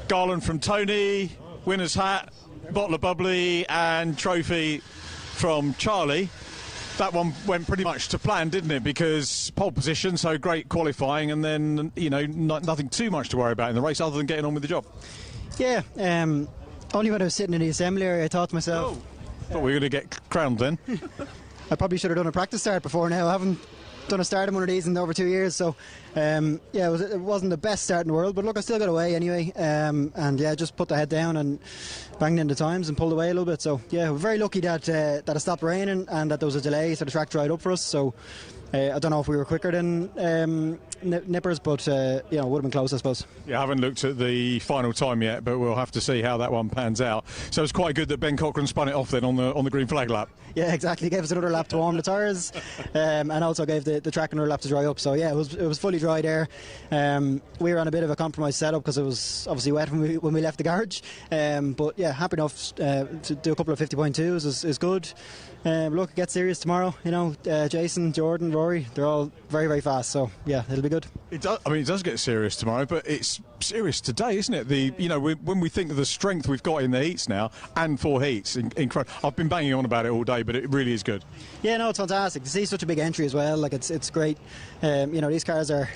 Garland from Tony, winner's hat, bottle of bubbly and trophy from Charlie. That one went pretty much to plan, didn't it? Because pole position, so great qualifying, and then, you know, nothing too much to worry about in the race other than getting on with the job. Yeah, only when I was sitting in the assembly area I thought to myself... Thought we were going to get crowned then. I probably should have done a practice start before now. I haven't done a start in one of these in over 2 years, so yeah, it wasn't the best start in the world, but look, I still got away anyway, and yeah, just put the head down and banged in the times and pulled away a little bit. So yeah, we're very lucky that it stopped raining and that there was a delay, so the track dried up for us. So I don't know if we were quicker than Nippers, but you know, it would have been close, I suppose. Yeah, I haven't looked at the final time yet, but we'll have to see how that one pans out. So it's quite good that Ben Cochran spun it off then on the green flag lap. Yeah, exactly. Gave us another lap to warm the tyres, and also gave the track another lap to dry up. So yeah, it was fully dry there. We were on a bit of a compromise setup because it was obviously wet when we left the garage. But yeah, happy enough to do a couple of 50.2s is good. Look, it gets serious tomorrow. You know, Jason, Jordan, Rory, they're all very, very fast. So yeah, it'll be good. It does. I mean, it does get serious tomorrow, but it's serious today, isn't it? When we think of the strength we've got in the heats now, and 4 heats, incredible. I've been banging on about it all day, but it really is good. Yeah, no, it's fantastic to see such a big entry as well. Like it's great. You know, these cars are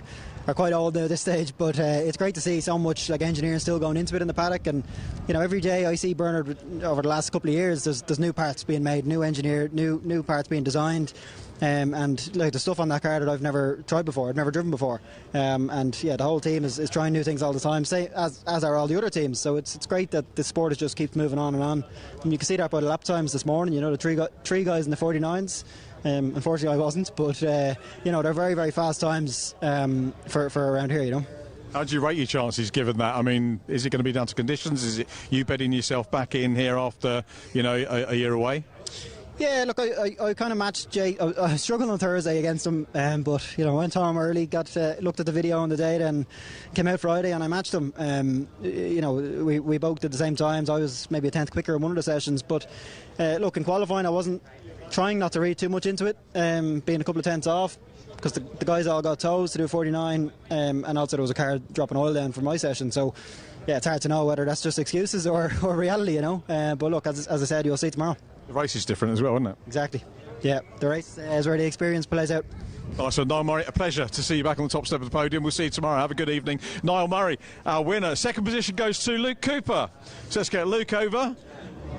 quite old now at this stage, but it's great to see so much like engineering still going into it in the paddock. And you know, every day I see Bernard over the last couple of years, there's new parts being made, new parts being designed. And like the stuff on that car that I've never tried before, I've never driven before, and yeah, the whole team is trying new things all the time, as are all the other teams. So it's great that the sport just keeps moving on, and you can see that by the lap times this morning. You know, the three guys in the 49s. Unfortunately, I wasn't, but you know, they're very, very fast times for around here. You know. How do you rate your chances given that? I mean, is it going to be down to conditions? Is it you betting yourself back in here after, you know, a year away? Yeah, look, I kind of matched Jay. I struggled on Thursday against him, but you know, went home early, looked at the video on the data, and came out Friday, and I matched him. You know, we both did the same times. I was maybe a tenth quicker in one of the sessions, but look, in qualifying, I wasn't trying not to read too much into it, being a couple of tenths off, because the guys all got toes to do 49, and also there was a car dropping oil down for my session. So yeah, it's hard to know whether that's just excuses or reality, you know. But look, as I said, you'll see tomorrow. The race is different as well, isn't it? Exactly. Yeah, the race is where the experience plays out. So Niall Murray, a pleasure to see you back on the top step of the podium. We'll see you tomorrow. Have a good evening. Niall Murray, our winner. Second position goes to Luke Cooper. So let's get Luke over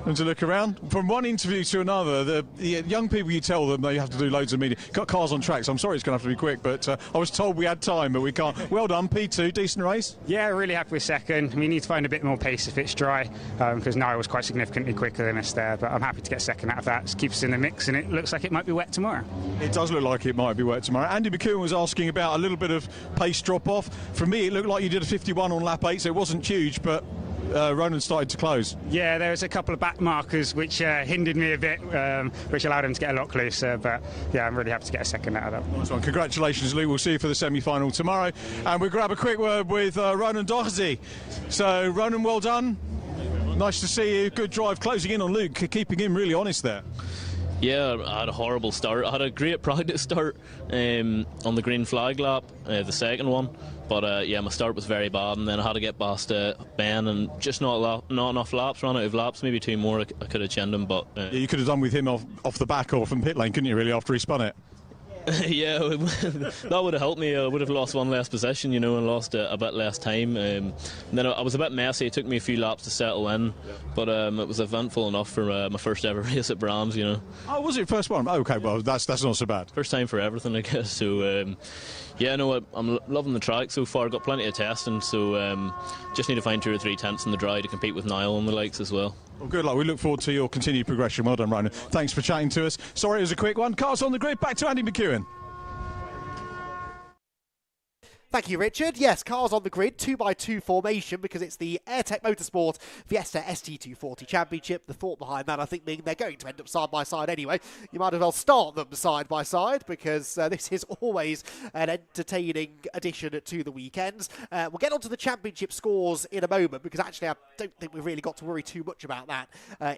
and to look around. From one interview to another, the young people, you tell them they have to do loads of media. Got cars on tracks. I'm sorry it's going to have to be quick, but I was told we had time, but we can't. Well done, P2, decent race. Yeah, really happy with second. We need to find a bit more pace if it's dry, because Niall was quite significantly quicker than us there, but I'm happy to get second out of that. Just keeps us in the mix, and it looks like it might be wet tomorrow. It does look like it might be wet tomorrow. Andy McEwen was asking about a little bit of pace drop-off. For me, it looked like you did a 51 on lap 8, so it wasn't huge, but Ronan started to close. Yeah, there was a couple of back markers which hindered me a bit, which allowed him to get a lot closer, but yeah, I'm really happy to get a second out of that. Nice one. Congratulations, Luke. We'll see you for the semi-final tomorrow, and we'll grab a quick word with Ronan Doherty. So Ronan, well done. Nice to see you. Good drive, closing in on Luke, keeping him really honest there. Yeah, I had a horrible start. I had a great practice start on the green flag lap, the second one. But yeah, my start was very bad, and then I had to get past Ben, and just not enough laps, ran out of laps, maybe 2 more. I could have chinned him, but... Yeah, you could have done with him off the back or from pit lane, couldn't you, really, after he spun it? Yeah, that would have helped me. I would have lost one less position, you know, and lost a bit less time. And then I was a bit messy. It took me a few laps to settle in, but it was eventful enough for my first ever race at Brands, you know. Oh, was it first one? Okay, well, that's not so bad. First time for everything, I guess. So, yeah, no, I'm loving the track so far. Got plenty of testing, so just need to find 2 or 3 tenths in the dry to compete with Niall and the likes as well. Well, good luck. We look forward to your continued progression. Well done, Ronan. Thanks for chatting to us. Sorry it was a quick one. Cars on the grid. Back to Andy McEwen. Thank you, Richard. Yes, cars on the grid, 2x2 formation, because it's the Airtech Motorsport Fiesta ST240 Championship. The thought behind that, I think, being they're going to end up side by side anyway. You might as well start them side by side, because this is always an entertaining addition to the weekends. We'll get on to the championship scores in a moment, because actually I don't think we've really got to worry too much about that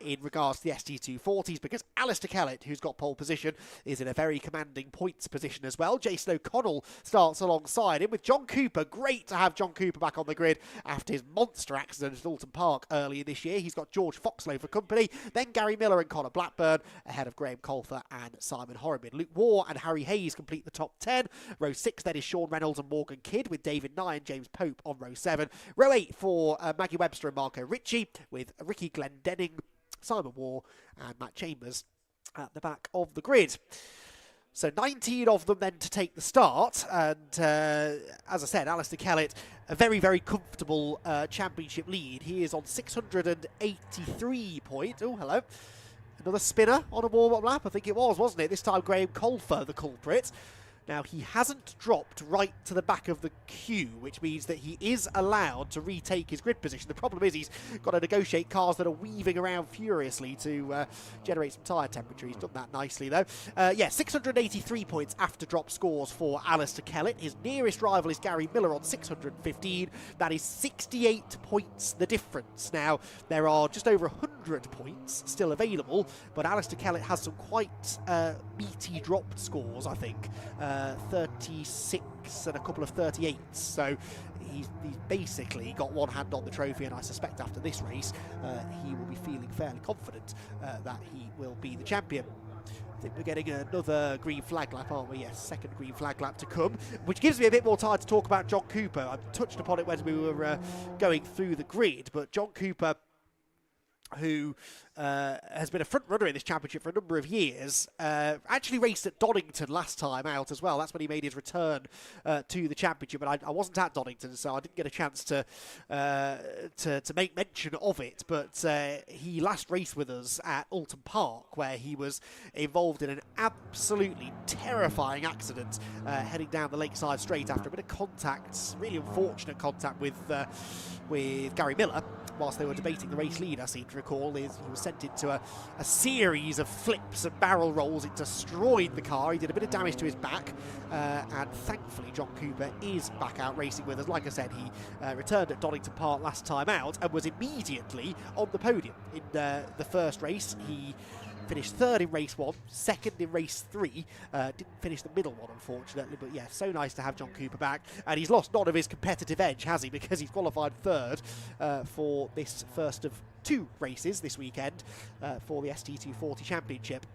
in regards to the ST240s, because Alistair Kellett, who's got pole position, is in a very commanding points position as well. Jason O'Connell starts alongside him with John Cooper, great to have John Cooper back on the grid after his monster accident at Alton Park earlier this year. He's got George Foxlow for company, then Gary Miller and Connor Blackburn ahead of Graham Colfer and Simon Horriman. Luke Waugh and Harry Hayes complete the top 10. Row 6 then is Sean Reynolds and Morgan Kidd, with David Nye and James Pope on row 7. Row 8 for Maggie Webster and Marco Ritchie, with Ricky Glendenning, Simon Waugh and Matt Chambers at the back of the grid. So 19 of them then to take the start, and as I said, Alistair Kellett, a very, very comfortable championship lead. He is on 683 points. Oh, hello. Another spinner on a warm-up lap, I think it was, wasn't it? This time Graham Colfer, the culprit. Now, he hasn't dropped right to the back of the queue, which means that he is allowed to retake his grid position. The problem is he's got to negotiate cars that are weaving around furiously to generate some tyre temperature. He's done that nicely, though. 683 points after drop scores for Alistair Kellett. His nearest rival is Gary Miller on 615. That is 68 points the difference. Now, there are just over 100 points still available, but Alistair Kellett has some quite meaty dropped scores, I think. 36 and a couple of 38s, so he's basically got one hand on the trophy, and I suspect after this race he will be feeling fairly confident that he will be the champion. I think we're getting another green flag lap, aren't we? Yes, second green flag lap to come, which gives me a bit more time to talk about John Cooper. I touched upon it when we were going through the grid, but John Cooper, who has been a front runner in this championship for a number of years, actually raced at Donington last time out as well. That's when he made his return to the championship, but I wasn't at Donington, so I didn't get a chance to make mention of it. But he last raced with us at Alton Park, where he was involved in an absolutely terrifying accident heading down the Lakeside Straight after a bit of contact, really unfortunate contact with Gary Miller whilst they were debating the race lead, I seem to recall. He was sent into a series of flips and barrel rolls. It destroyed the car. He did a bit of damage to his back, and thankfully John Cooper is back out racing with us. Like I said, he returned at Donington Park last time out and was immediately on the podium. In the first race, he finished third in race 1, second in race 3. Didn't finish the middle one, unfortunately, but yeah, so nice to have John Cooper back. And he's lost none of his competitive edge, has he? Because he's qualified third for this first of 2 races this weekend for the ST240 Championship.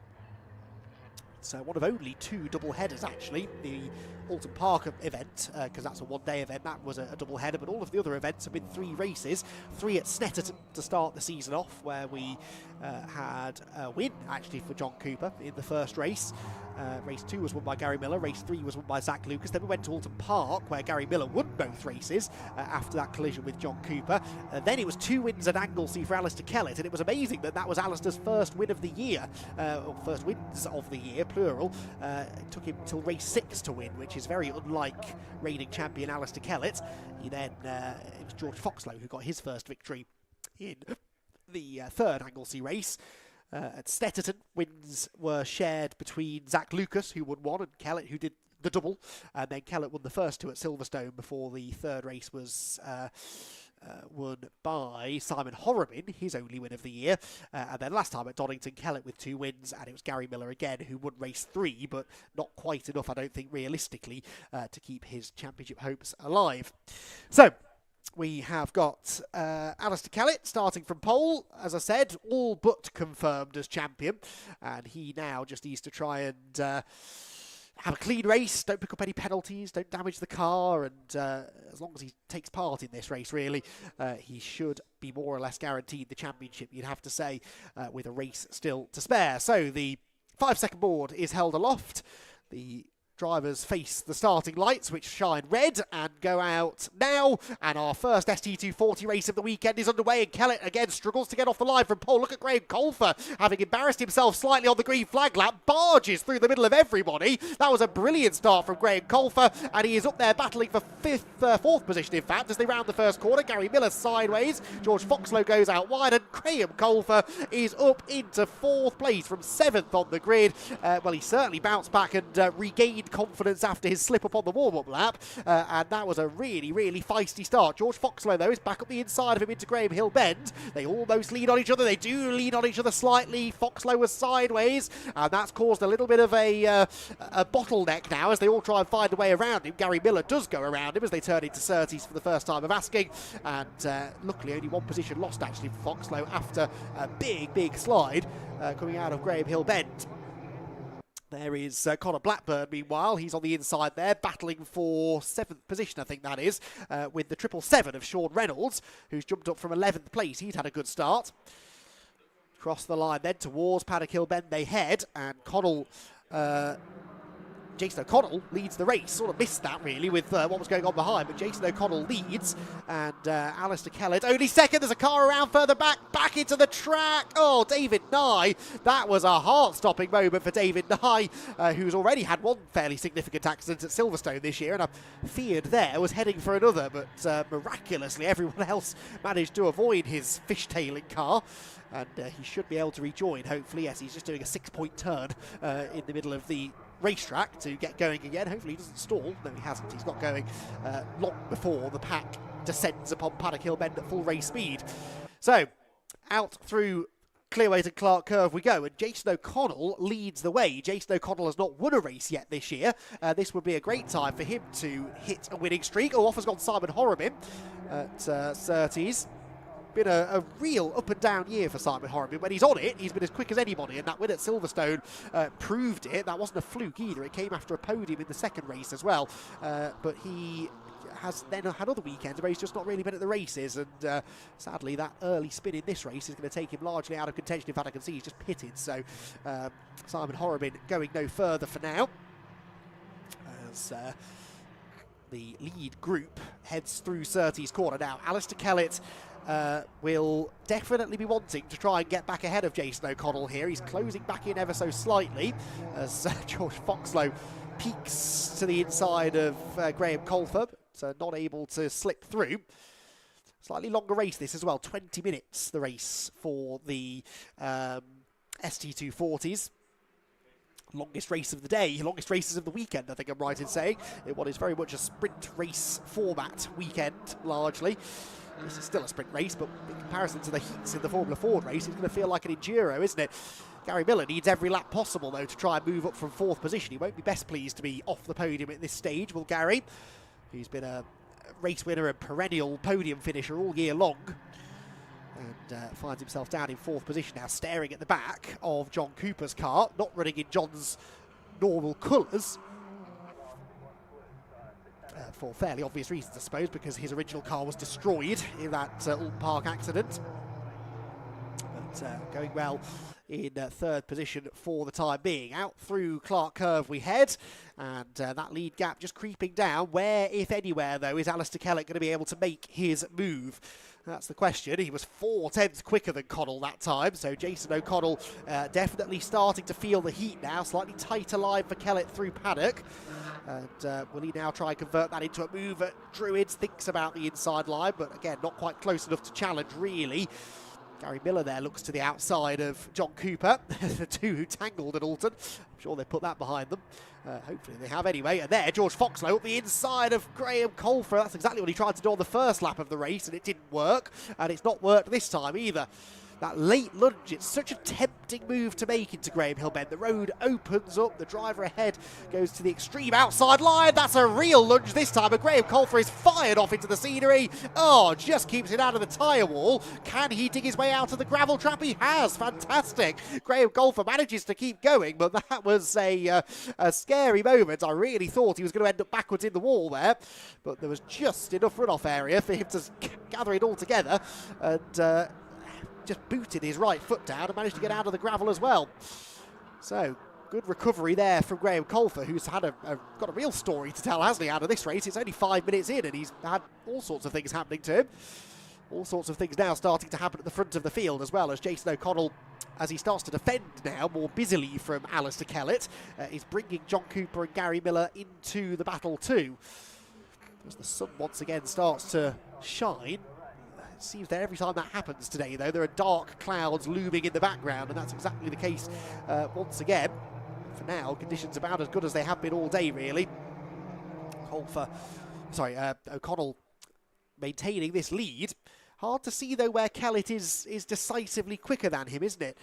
So one of only 2 double headers, actually. The Alton Park event, because that's a one-day event, that was a double header, but all of the other events have been 3 races. 3 at Snetterton to start the season off, where we had a win, actually, for John Cooper in the first race. Race 2 was won by Gary Miller, race 3 was won by Zach Lucas. Then we went to Alton Park, where Gary Miller won both races after that collision with John Cooper. Then it was 2 wins at Anglesey for Alistair Kellett, and it was amazing that was Alistair's first win of the year, or first wins of the year, plural. It took him till race 6 to win, which is very unlike reigning champion Alistair Kellett. He then, it was George Foxlow who got his first victory in the third Anglesey race. At Snetterton, wins were shared between Zach Lucas, who won 1, and Kellett, who did the double. And then Kellett won the first 2 at Silverstone before the third race was won by Simon Horriman, his only win of the year. And then last time at Donington, Kellett with 2 wins, and it was Gary Miller again who won race 3, but not quite enough, I don't think, realistically, to keep his championship hopes alive. So we have got Alistair Kellett starting from pole, as I said, all but confirmed as champion, and he now just needs to try and have a clean race, don't pick up any penalties, don't damage the car, and as long as he takes part in this race, really, he should be more or less guaranteed the championship, you'd have to say, with a race still to spare. So the 5-second board is held aloft. The drivers face the starting lights, which shine red and go out now. And our first ST240 race of the weekend is underway, and Kellett again struggles to get off the line from pole. Look at Graham Colfer, having embarrassed himself slightly on the green flag lap, barges through the middle of everybody. That was a brilliant start from Graham Colfer, and he is up there battling for fourth position, in fact, as they round the first corner. Gary Miller sideways, George Foxlow goes out wide, and Graham Colfer is up into 4th place from 7th on the grid. Well, he certainly bounced back and regained regained confidence after his slip up on the warm-up lap, and that was a really, really feisty start. George Foxlow, though, is back up the inside of him into Graham Hill Bend. They almost lean on each other. They do lean on each other slightly. Foxlow was sideways, and that's caused a little bit of a bottleneck now as they all try and find a way around him. Gary Miller does go around him as they turn into Surtees for the first time of asking, and luckily only one position lost actually for Foxlow after a big slide coming out of Graham Hill Bend. There is Connor Blackburn, meanwhile. He's on the inside there, battling for 7th position, I think that is, with the 777 of Sean Reynolds, who's jumped up from 11th place. He's had a good start. Cross the line then towards Paddock Hill Bend they head, and Jason O'Connell leads the race. Sort of missed that, really, with what was going on behind, but Jason O'Connell leads, and Alistair Kellett only second. There's a car around further back into the track. Oh, David Nye. That was a heart-stopping moment for David Nye, who's already had one fairly significant accident at Silverstone this year, and I feared there was heading for another, but miraculously everyone else managed to avoid his fishtailing car. And he should be able to rejoin, hopefully. Yes, he's just doing a 6-point turn in the middle of the racetrack to get going again. Hopefully he doesn't stall. No, he hasn't. He's not going long before the pack descends upon Paddock Hill Bend at full race speed. So, out through Clearways and Clark Curve we go, and Jason O'Connell leads the way. Jason O'Connell has not won a race yet this year. This would be a great time for him to hit a winning streak. Oh, off has gone Simon Horobin at Surtees. Been a real up and down year for Simon Horobin. When he's on it, he's been as quick as anybody, and that win at Silverstone proved it. That wasn't a fluke either. It came after a podium in the second race as well, but he has then had other weekends where he's just not really been at the races, and sadly that early spin in this race is going to take him largely out of contention. In fact, I can see he's just pitted, so Simon Horobin going no further for now as the lead group heads through Surtees corner. Now Alistair Kellett will definitely be wanting to try and get back ahead of Jason O'Connell here. He's closing back in ever so slightly as George Foxlow peeks to the inside of Graham Colfer, so not able to slip through. Slightly longer race this as well, 20 minutes the race for the ST240s. Longest race of the day, longest races of the weekend, I think I'm right in saying. What is very much a sprint race format weekend, largely. This is still a sprint race, but in comparison to the heats in the Formula Ford race, it's going to feel like an enduro, isn't it? Gary Miller needs every lap possible, though, to try and move up from 4th position. He won't be best pleased to be off the podium at this stage, will Gary? He's been a race winner and perennial podium finisher all year long, and finds himself down in 4th position now, staring at the back of John Cooper's car, not running in John's normal colours. For fairly obvious reasons, I suppose, because his original car was destroyed in that Alton Park accident. But going well in 3rd position for the time being. Out through Clark Curve we head, and that lead gap just creeping down. Where, if anywhere, though, is Alistair Kellett going to be able to make his move? That's the question. He was 4/10 quicker than Connell that time, so Jason O'Connell definitely starting to feel the heat now. Slightly tighter line for Kellett through Paddock. And will he now try and convert that into a move at Druids? Thinks about the inside line, but again, not quite close enough to challenge, really. Gary Miller there looks to the outside of John Cooper, the two who tangled at Alton. I'm sure they put that behind them. Hopefully they have anyway. And there, George Foxlow up the inside of Graham Colfer. That's exactly what he tried to do on the first lap of the race, and it didn't work. And it's not worked this time either. That late lunge, it's such a tempting move to make into Graham Hill Bend. The road opens up, the driver ahead goes to the extreme outside line. That's a real lunge this time, but Graham Colfer is fired off into the scenery. Oh, just keeps it out of the tyre wall. Can he dig his way out of the gravel trap? He has. Fantastic. Graham Colfer manages to keep going, but that was a scary moment. I really thought he was going to end up backwards in the wall there, but there was just enough runoff area for him to gather it all together, and just booted his right foot down and managed to get out of the gravel as well. So, good recovery there from Graham Colfer, who's had got a real story to tell, hasn't he, out of this race. It's only 5 minutes in and he's had all sorts of things happening to him. All sorts of things now starting to happen at the front of the field as well, as Jason O'Connell, as he starts to defend now more busily from Alistair Kellett, is bringing John Cooper and Gary Miller into the battle too. As the sun once again starts to shine. It seems that every time that happens today, though, there are dark clouds looming in the background, and that's exactly the case once again for now, conditions about as good as they have been all day, really. O'Connell maintaining this lead. Hard to see, though, where Kellett is decisively quicker than him, isn't it?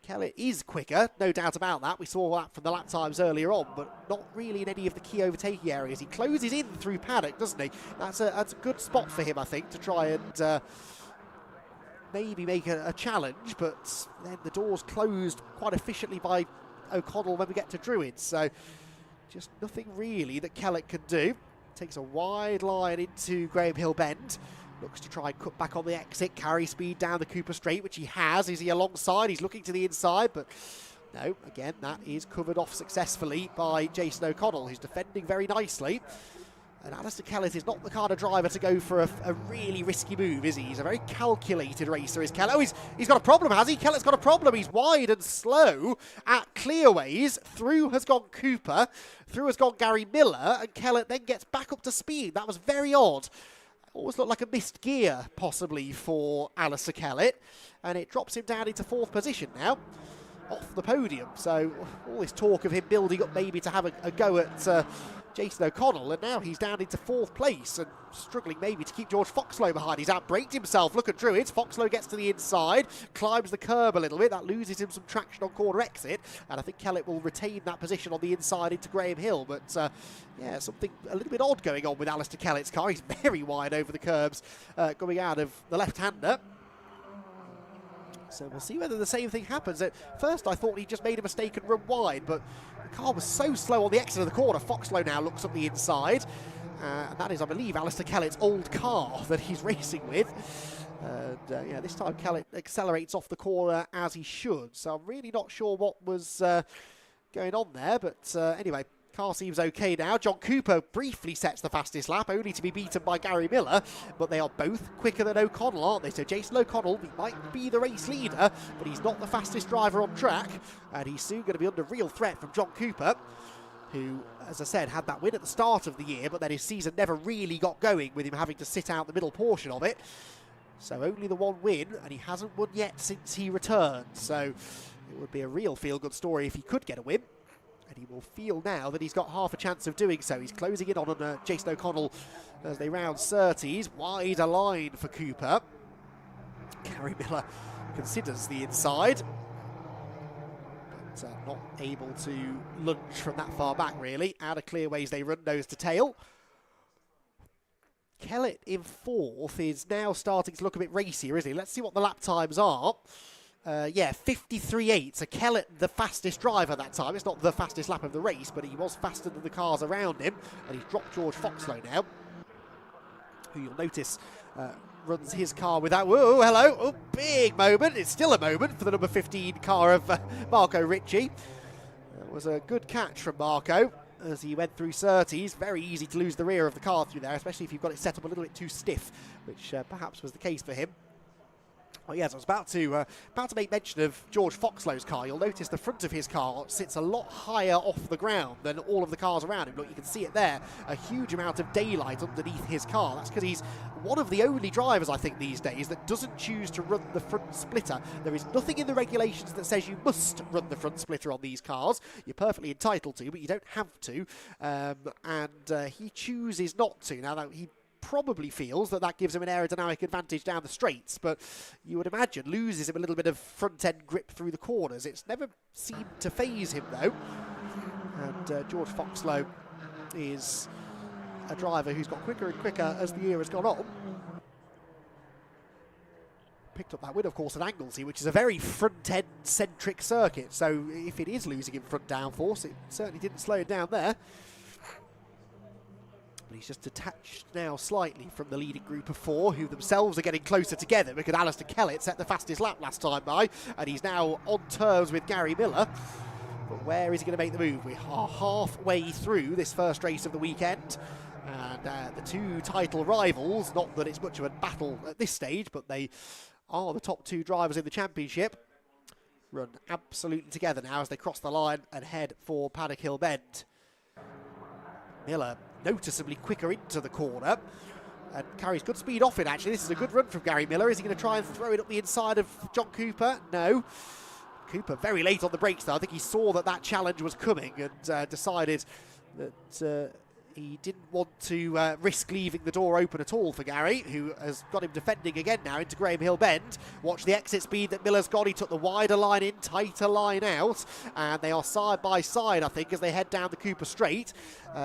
Kellett is quicker, no doubt about that. We saw that from the lap times earlier on, but not really in any of the key overtaking areas. He closes in through paddock, doesn't he? That's a good spot for him, I think, to try and maybe make a challenge, but then the door's closed quite efficiently by O'Connell when we get to Druids, so just nothing really that Kellett can do. Takes a wide line into Graham Hill Bend. Looks to try and cut back on the exit, carry speed down the Cooper Straight, which he has. Is he alongside? He's looking to the inside, but no, again, that is covered off successfully by Jason O'Connell, who's defending very nicely. And Alistair Kellett is not the kind of driver to go for a really risky move, is he? He's a very calculated racer, is Kellett. Oh, he's got a problem, has he? Kellett's got a problem. He's wide and slow at clearways. Through has gone Cooper. Through has gone Gary Miller. And Kellett then gets back up to speed. That was very odd. Always looked like a missed gear, possibly, for Alistair Kellett. And it drops him down into 4th position now, off the podium. So all this talk of him building up maybe to have a go at Jason O'Connell, and now he's down into 4th place and struggling maybe to keep George Foxlow behind. He's outbraked himself. Look at Druids. Foxlow gets to the inside, climbs the curb a little bit. That loses him some traction on corner exit, and I think Kellett will retain that position on the inside into Graham Hill. But yeah, something a little bit odd going on with Alistair Kellett's car. He's very wide over the curbs coming out of the left-hander. So we'll see whether the same thing happens. At first I thought he just made a mistake and run wide, but the car was so slow on the exit of the corner. Foxlow now looks up the inside. And that is, I believe, Alistair Kellett's old car that he's racing with. And yeah, this time Kellett accelerates off the corner as he should. So I'm really not sure what was going on there. But anyway, car seems okay now. John Cooper briefly sets the fastest lap, only to be beaten by Gary Miller, but they are both quicker than O'Connell, aren't they? So Jason O'Connell might be the race leader, but he's not the fastest driver on track, and he's soon going to be under real threat from John Cooper, who, as I said, had that win at the start of the year, but then his season never really got going with him having to sit out the middle portion of it. So only the one win, and he hasn't won yet since he returned. So it would be a real feel-good story if he could get a win. And he will feel now that he's got half a chance of doing so. He's closing in on Jason O'Connell as they round 30s. Wider line for Cooper. Gary Miller considers the inside, but not able to lunge from that far back, really. Out of clearways they run nose to tail. Kellett in 4th is now starting to look a bit racier, isn't he? Let's see what the lap times are. Yeah, 53.8. So Kellett, the fastest driver that time. It's not the fastest lap of the race, but he was faster than the cars around him. And he's dropped George Foxlow now, who you'll notice runs his car without... Whoa, hello. Oh, big moment. It's still a moment for the number 15 car of Marco Ricci. That was a good catch from Marco as he went through 30s. Very easy to lose the rear of the car through there, especially if you've got it set up a little bit too stiff, which perhaps was the case for him. Oh yes, I was about to make mention of George Foxlow's car. You'll notice the front of his car sits a lot higher off the ground than all of the cars around him. Look, you can see it there. A huge amount of daylight underneath his car. That's because he's one of the only drivers, I think, these days that doesn't choose to run the front splitter. There is nothing in the regulations that says you must run the front splitter on these cars. You're perfectly entitled to, but you don't have to. And he chooses not to. Now, he probably feels that gives him an aerodynamic advantage down the straights, but you would imagine loses him a little bit of front-end grip through the corners. It's never seemed to faze him, though. And George Foxlow is a driver who's got quicker and quicker as the year has gone on. Picked up that win, of course, at Anglesey, which is a very front-end centric circuit, so if it is losing in front downforce, it certainly didn't slow it down there. But he's just detached now slightly from the leading group of 4, who themselves are getting closer together because Alistair Kellett set the fastest lap last time by, and he's now on terms with Gary Miller. But where is he going to make the move? We are halfway through this first race of the weekend, and the two title rivals, not that it's much of a battle at this stage, but they are the top 2 drivers in the championship, run absolutely together now as they cross the line and head for Paddock Hill Bend. Miller noticeably quicker into the corner and carries good speed off it, actually. This is a good run from Gary Miller. Is he going to try and throw it up the inside of John Cooper? No. Cooper very late on the brakes though. I think he saw that challenge was coming and decided that he didn't want to risk leaving the door open at all for Gary, who has got him defending again now into Graham Hill Bend. Watch the exit speed that Miller's got. He took the wider line in, tighter line out, and they are side by side, I think, as they head down the Cooper straight.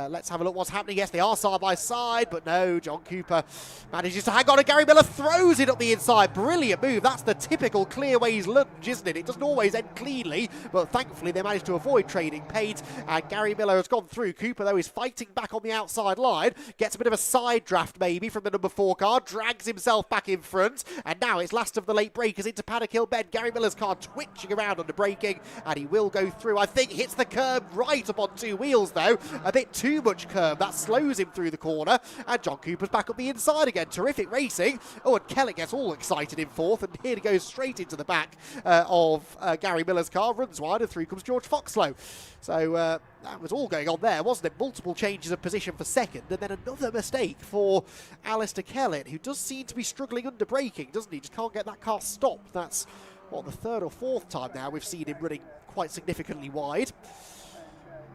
Let's have a look what's happening. Yes, they are side by side, but no, John Cooper manages to hang on, and Gary Miller throws it up the inside. Brilliant move. That's the typical Clearways lunge, isn't it? It doesn't always end cleanly, but thankfully they managed to avoid trading paint, and Gary Miller has gone through. Cooper, though, is fighting back on the outside line, gets a bit of a side draft maybe from the number 4 car, drags himself back in front, and now it's last of the late breakers into Paddock Hill Bend. Gary Miller's car twitching around under braking, and he will go through. I think hits the curb right up on 2 wheels though, a bit too much curb. That slows him through the corner, and John Cooper's back up the inside again. Terrific racing. Oh, and Kellett gets all excited in 4th, and here he goes straight into the back of Gary Miller's car, runs wide, and through comes George Foxlow. So that was all going on there, wasn't it? Multiple changes of position for 2nd, and then another mistake for Alistair Kellett, who does seem to be struggling under braking, doesn't he? Just can't get that car stopped. That's, what, the 3rd or 4th time now we've seen him running quite significantly wide.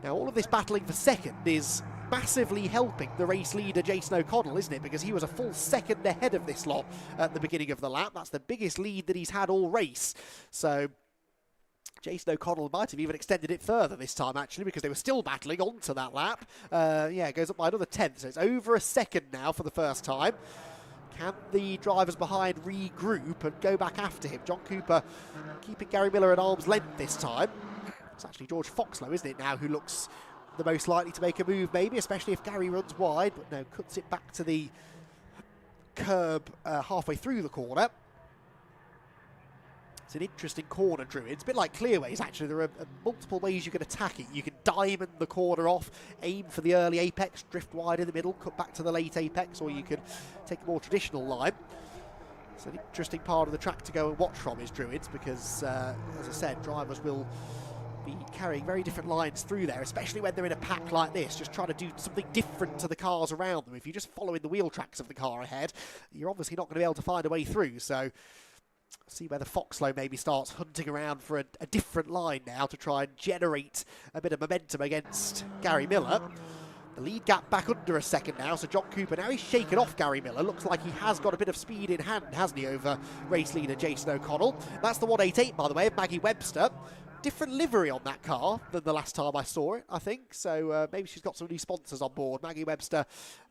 Now, all of this battling for 2nd is massively helping the race leader Jason O'Connell, isn't it? Because he was a full 2nd ahead of this lot at the beginning of the lap. That's the biggest lead that he's had all race. So Jason O'Connell might have even extended it further this time, actually, because they were still battling onto that lap. Yeah, it goes up by another 10th, so it's over a 2nd now for the first time. Can the drivers behind regroup and go back after him? John Cooper keeping Gary Miller at arm's length this time. It's actually George Foxlow, isn't it, now, who looks the most likely to make a move, maybe, especially if Gary runs wide, but no, cuts it back to the curb halfway through the corner. It's an interesting corner, Druid. It's a bit like Clearways, actually. There are multiple ways you can attack it. You can diamond the corner off, aim for the early apex, drift wide in the middle, cut back to the late apex, or you can take a more traditional line. It's an interesting part of the track to go and watch from is Druids, because, as I said, drivers will be carrying very different lines through there, especially when they're in a pack like this, just trying to do something different to the cars around them. If you're just following the wheel tracks of the car ahead, you're obviously not going to be able to find a way through. So see whether Foxlow maybe starts hunting around for a different line now to try and generate a bit of momentum against Gary Miller. The lead gap back under a 2nd now, so John Cooper, now he's shaken off Gary Miller. Looks like he has got a bit of speed in hand, hasn't he, over race leader Jason O'Connell. That's the 188, by the way, of Maggie Webster. Different livery on that car than the last time I saw it, I think. So maybe she's got some new sponsors on board. Maggie Webster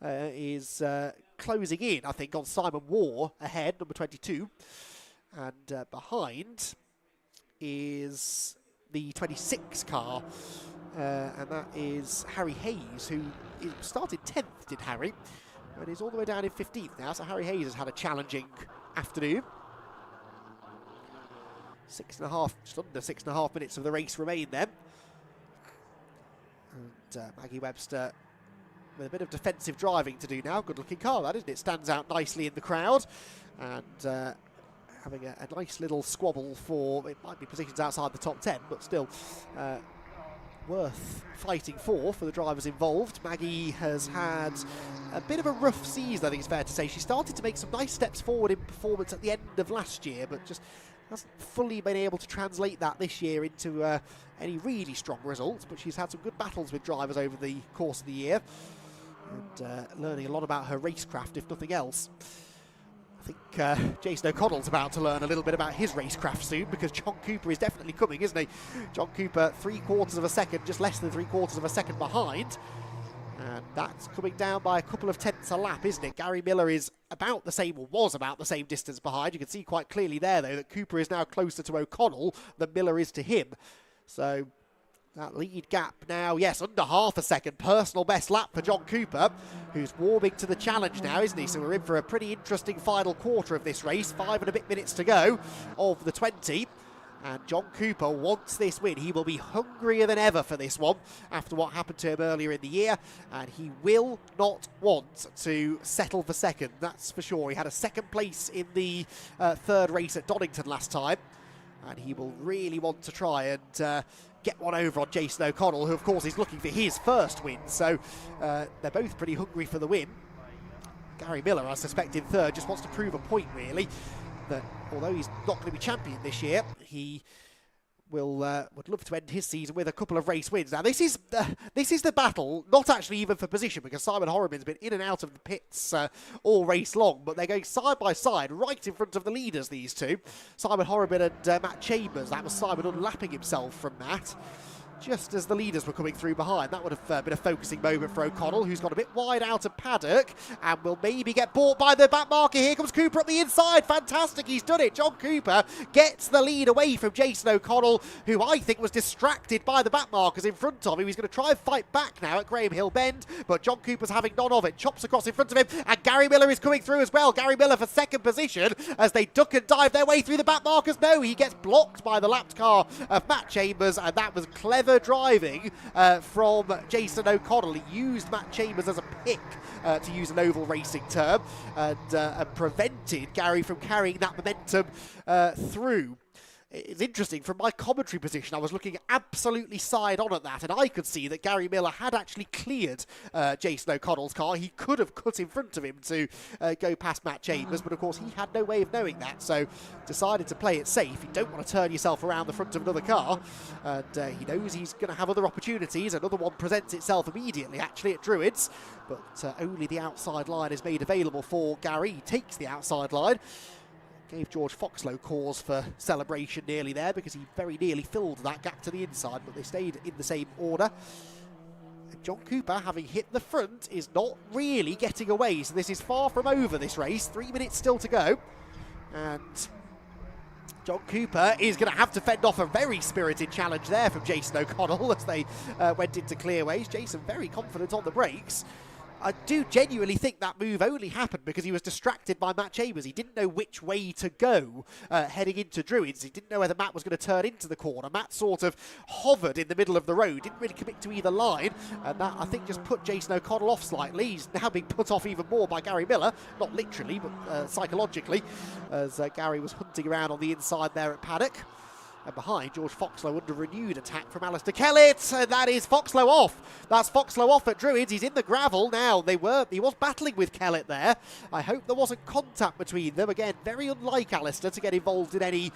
is closing in, I think, on Simon Waugh ahead, number 22. And behind is the 26 car, and that is Harry Hayes, who started 10th, did Harry, and is all the way down in 15th now. So Harry Hayes has had a challenging afternoon. 6.5, just under 6.5 minutes of the race remain then. And Maggie Webster with a bit of defensive driving to do now. Good looking car, that, isn't it? Stands out nicely in the crowd, and having a nice little squabble for, it might be positions outside the top 10, but still worth fighting for the drivers involved. Maggie has had a bit of a rough season, I think it's fair to say. She started to make some nice steps forward in performance at the end of last year, but just hasn't fully been able to translate that this year into any really strong results. But she's had some good battles with drivers over the course of the year, and learning a lot about her racecraft, if nothing else. I think Jason O'Connell's about to learn a little bit about his racecraft soon, because John Cooper is definitely coming, isn't he? John Cooper 3/4 of a second, just less than 3/4 of a second behind. And that's coming down by a couple of tenths a lap, isn't it? Gary Miller is about the same, or was about the same distance behind. You can see quite clearly there, though, that Cooper is now closer to O'Connell than Miller is to him. So that lead gap now, yes, under half a second. Personal best lap for John Cooper, who's warming to the challenge now, isn't he? So we're in for a pretty interesting final quarter of this race. 5 and a bit minutes to go of the 20. And John Cooper wants this win. He will be hungrier than ever for this one after what happened to him earlier in the year. And he will not want to settle for 2nd, that's for sure. He had a 2nd place in the 3rd race at Donington last time. And he will really want to try and get one over on Jason O'Connell, who of course is looking for his 1st win. So they're both pretty hungry for the win. Gary Miller, I suspect, in 3rd, just wants to prove a point, really, that although he's not going to be champion this year, he would love to end his season with a couple of race wins. Now, this is the battle, not actually even for position, because Simon Horrobin's been in and out of the pits all race long, but they're going side by side, right in front of the leaders, these two. Simon Horrobin and Matt Chambers. That was Simon unlapping himself from Matt, just as the leaders were coming through behind. That would have been a focusing moment for O'Connell, who's got a bit wide out of paddock and will maybe get bought by the back marker. Here comes Cooper up the inside. Fantastic, he's done it. John Cooper gets the lead away from Jason O'Connell, who I think was distracted by the back markers in front of him. He's going to try and fight back now at Graham Hill Bend, but John Cooper's having none of it. Chops across in front of him, and Gary Miller is coming through as well. Gary Miller for second position as they duck and dive their way through the back markers. No, he gets blocked by the lapped car of Matt Chambers, and that was clever driving from Jason O'Connell. He used Matt Chambers as a pick, to use an oval racing term, and prevented Gary from carrying that momentum through. It's interesting, from my commentary position, I was looking absolutely side on at that, and I could see that Gary Miller had actually cleared Jason O'Connell's car. He could have cut in front of him to go past Matt Chambers, but of course he had no way of knowing that, so decided to play it safe. You don't want to turn yourself around the front of another car, and he knows he's going to have other opportunities. Another one presents itself immediately, actually, at Druids, but only the outside line is made available for Gary. He takes the outside line. Gave George Foxlow cause for celebration nearly there, because he very nearly filled that gap to the inside, but they stayed in the same order. And John Cooper, having hit the front, is not really getting away, so this is far from over, this race. 3 minutes still to go, and John Cooper is going to have to fend off a very spirited challenge there from Jason O'Connell as they went into clearways. Jason very confident on the brakes. I do genuinely think that move only happened because he was distracted by Matt Chambers. He didn't know which way to go heading into Druids. He didn't know whether Matt was going to turn into the corner. Matt sort of hovered in the middle of the road, didn't really commit to either line, and that, I think, just put Jason O'Connell off slightly. He's now being put off even more by Gary Miller, not literally, but psychologically, as Gary was hunting around on the inside there at paddock. And behind, George Foxlow under renewed attack from Alistair Kellett. And that is Foxlow off. That's Foxlow off at Druids. He's in the gravel now. He was battling with Kellett there. I hope there wasn't contact between them. Again, very unlike Alistair to get involved in any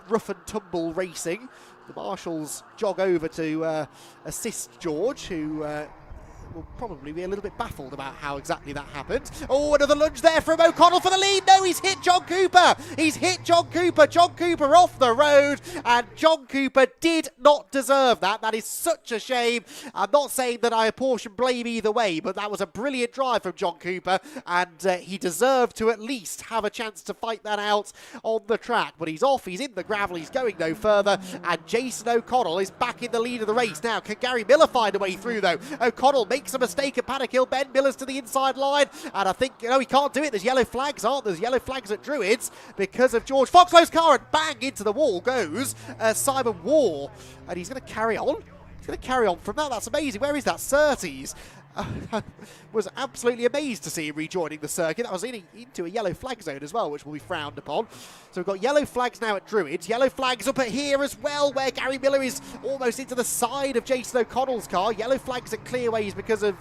rough and tumble racing. The marshals jog over to assist George, who will probably be a little bit baffled about how exactly that happened. Oh, another lunge there from O'Connell for the lead. No, he's hit John Cooper. He's hit John Cooper. John Cooper off the road, and John Cooper did not deserve that. That is such a shame. I'm not saying that I apportion blame either way, but that was a brilliant drive from John Cooper, and he deserved to at least have a chance to fight that out on the track. But he's off. He's in the gravel. He's going no further, and Jason O'Connell is back in the lead of the race now. Can Gary Miller find a way through, though? O'Connell makes a mistake at Paddock Hill Bend. Miller's to the inside line, and I think, he can't do it. There's yellow flags, aren't there? There's yellow flags at Druids because of George Foxlow's car, and bang, into the wall goes Simon Waugh, and he's going to carry on. He's going to carry on from that. That's amazing. Where is that? Surtees. I was absolutely amazed to see him rejoining the circuit. That was into a yellow flag zone as well, which will be frowned upon. So we've got yellow flags now at Druids. Yellow flags up at here as well, where Gary Miller is almost into the side of Jason O'Connell's car. Yellow flags at clearways because of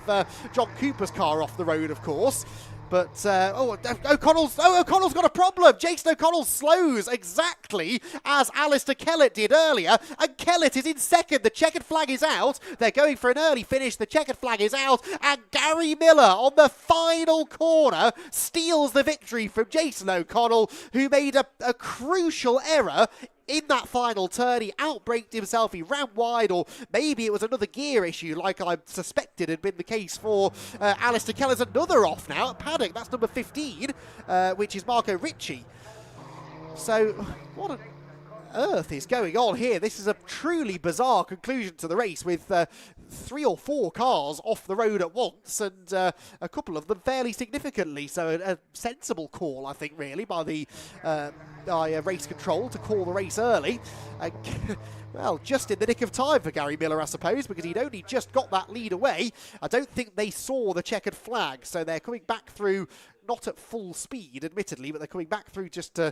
John Cooper's car off the road, of course. But, O'Connell's got a problem. Jason O'Connell slows exactly as Alistair Kellett did earlier, and Kellett is in second. The checkered flag is out. They're going for an early finish. The checkered flag is out, and Gary Miller on the final corner steals the victory from Jason O'Connell, who made a crucial error in that final turn. He outbraked himself, he ran wide, or maybe it was another gear issue like I suspected had been the case for Alistair Keller's. Another off now at paddock. That's number 15, which is Marco Ricci. So what on earth is going on here? This is a truly bizarre conclusion to the race, with 3 or 4 cars off the road at once, and a couple of them fairly significantly. So a sensible call, I think, really, by the race control to call the race early. Well, just in the nick of time for Gary Miller, I suppose, because he'd only just got that lead away. I don't think they saw the checkered flag, so they're coming back through, not at full speed, admittedly, but they're coming back through just to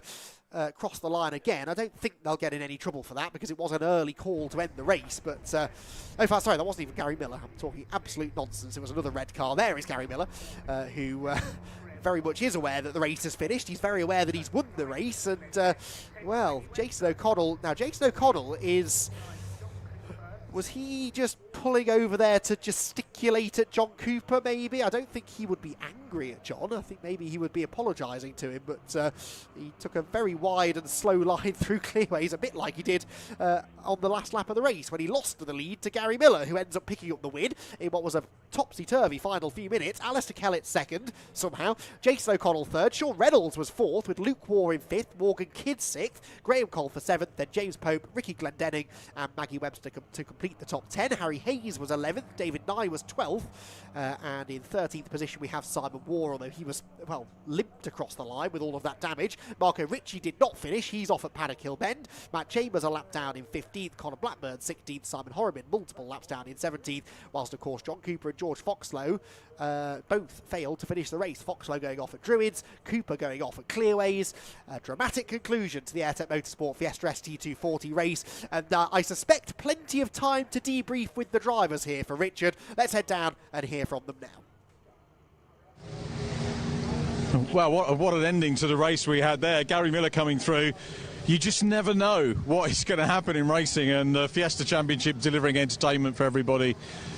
cross the line again. I don't think they'll get in any trouble for that, because it was an early call to end the race. But, sorry, that wasn't even Gary Miller. I'm talking absolute nonsense. It was another red car. There is Gary Miller, who very much is aware that the race is finished. He's very aware that he's won the race, and well, Jason O'Connell. Now, Jason O'Connell was he just pulling over there to gesticulate at John Cooper, maybe? I don't think he would be angry at John. I think maybe he would be apologising to him, but he took a very wide and slow line through clearways, a bit like he did on the last lap of the race when he lost the lead to Gary Miller, who ends up picking up the win in what was a topsy-turvy final few minutes. Alistair Kellett second, somehow. Jason O'Connell third. Sean Reynolds was fourth, with Luke Waugh in fifth. Morgan Kidd sixth. Graham Cole for seventh. Then James Pope, Ricky Glendenning and Maggie Webster to complete the top 10. Harry Hayes was 11th. David Nye was 12th. And in 13th position we have Simon Waugh, although he was, well, limped across the line with all of that damage. Marco Ritchie did not finish. He's off at Paddock Hill Bend. Matt Chambers a lap down in 15th. Conor Blackburn 16th. Simon Horriman multiple laps down in 17th. Whilst, of course, John Cooper and George Foxlow both failed to finish the race. Foxlow going off at Druids, Cooper going off at Clearways. A dramatic conclusion to the Airtech Motorsport Fiesta ST240 race, and I suspect plenty of time to debrief with the drivers here for Richard. Let's head down and hear from them now. Well, what an ending to the race we had there. Gary Miller coming through. You just never know what is going to happen in racing, and the Fiesta Championship delivering entertainment for everybody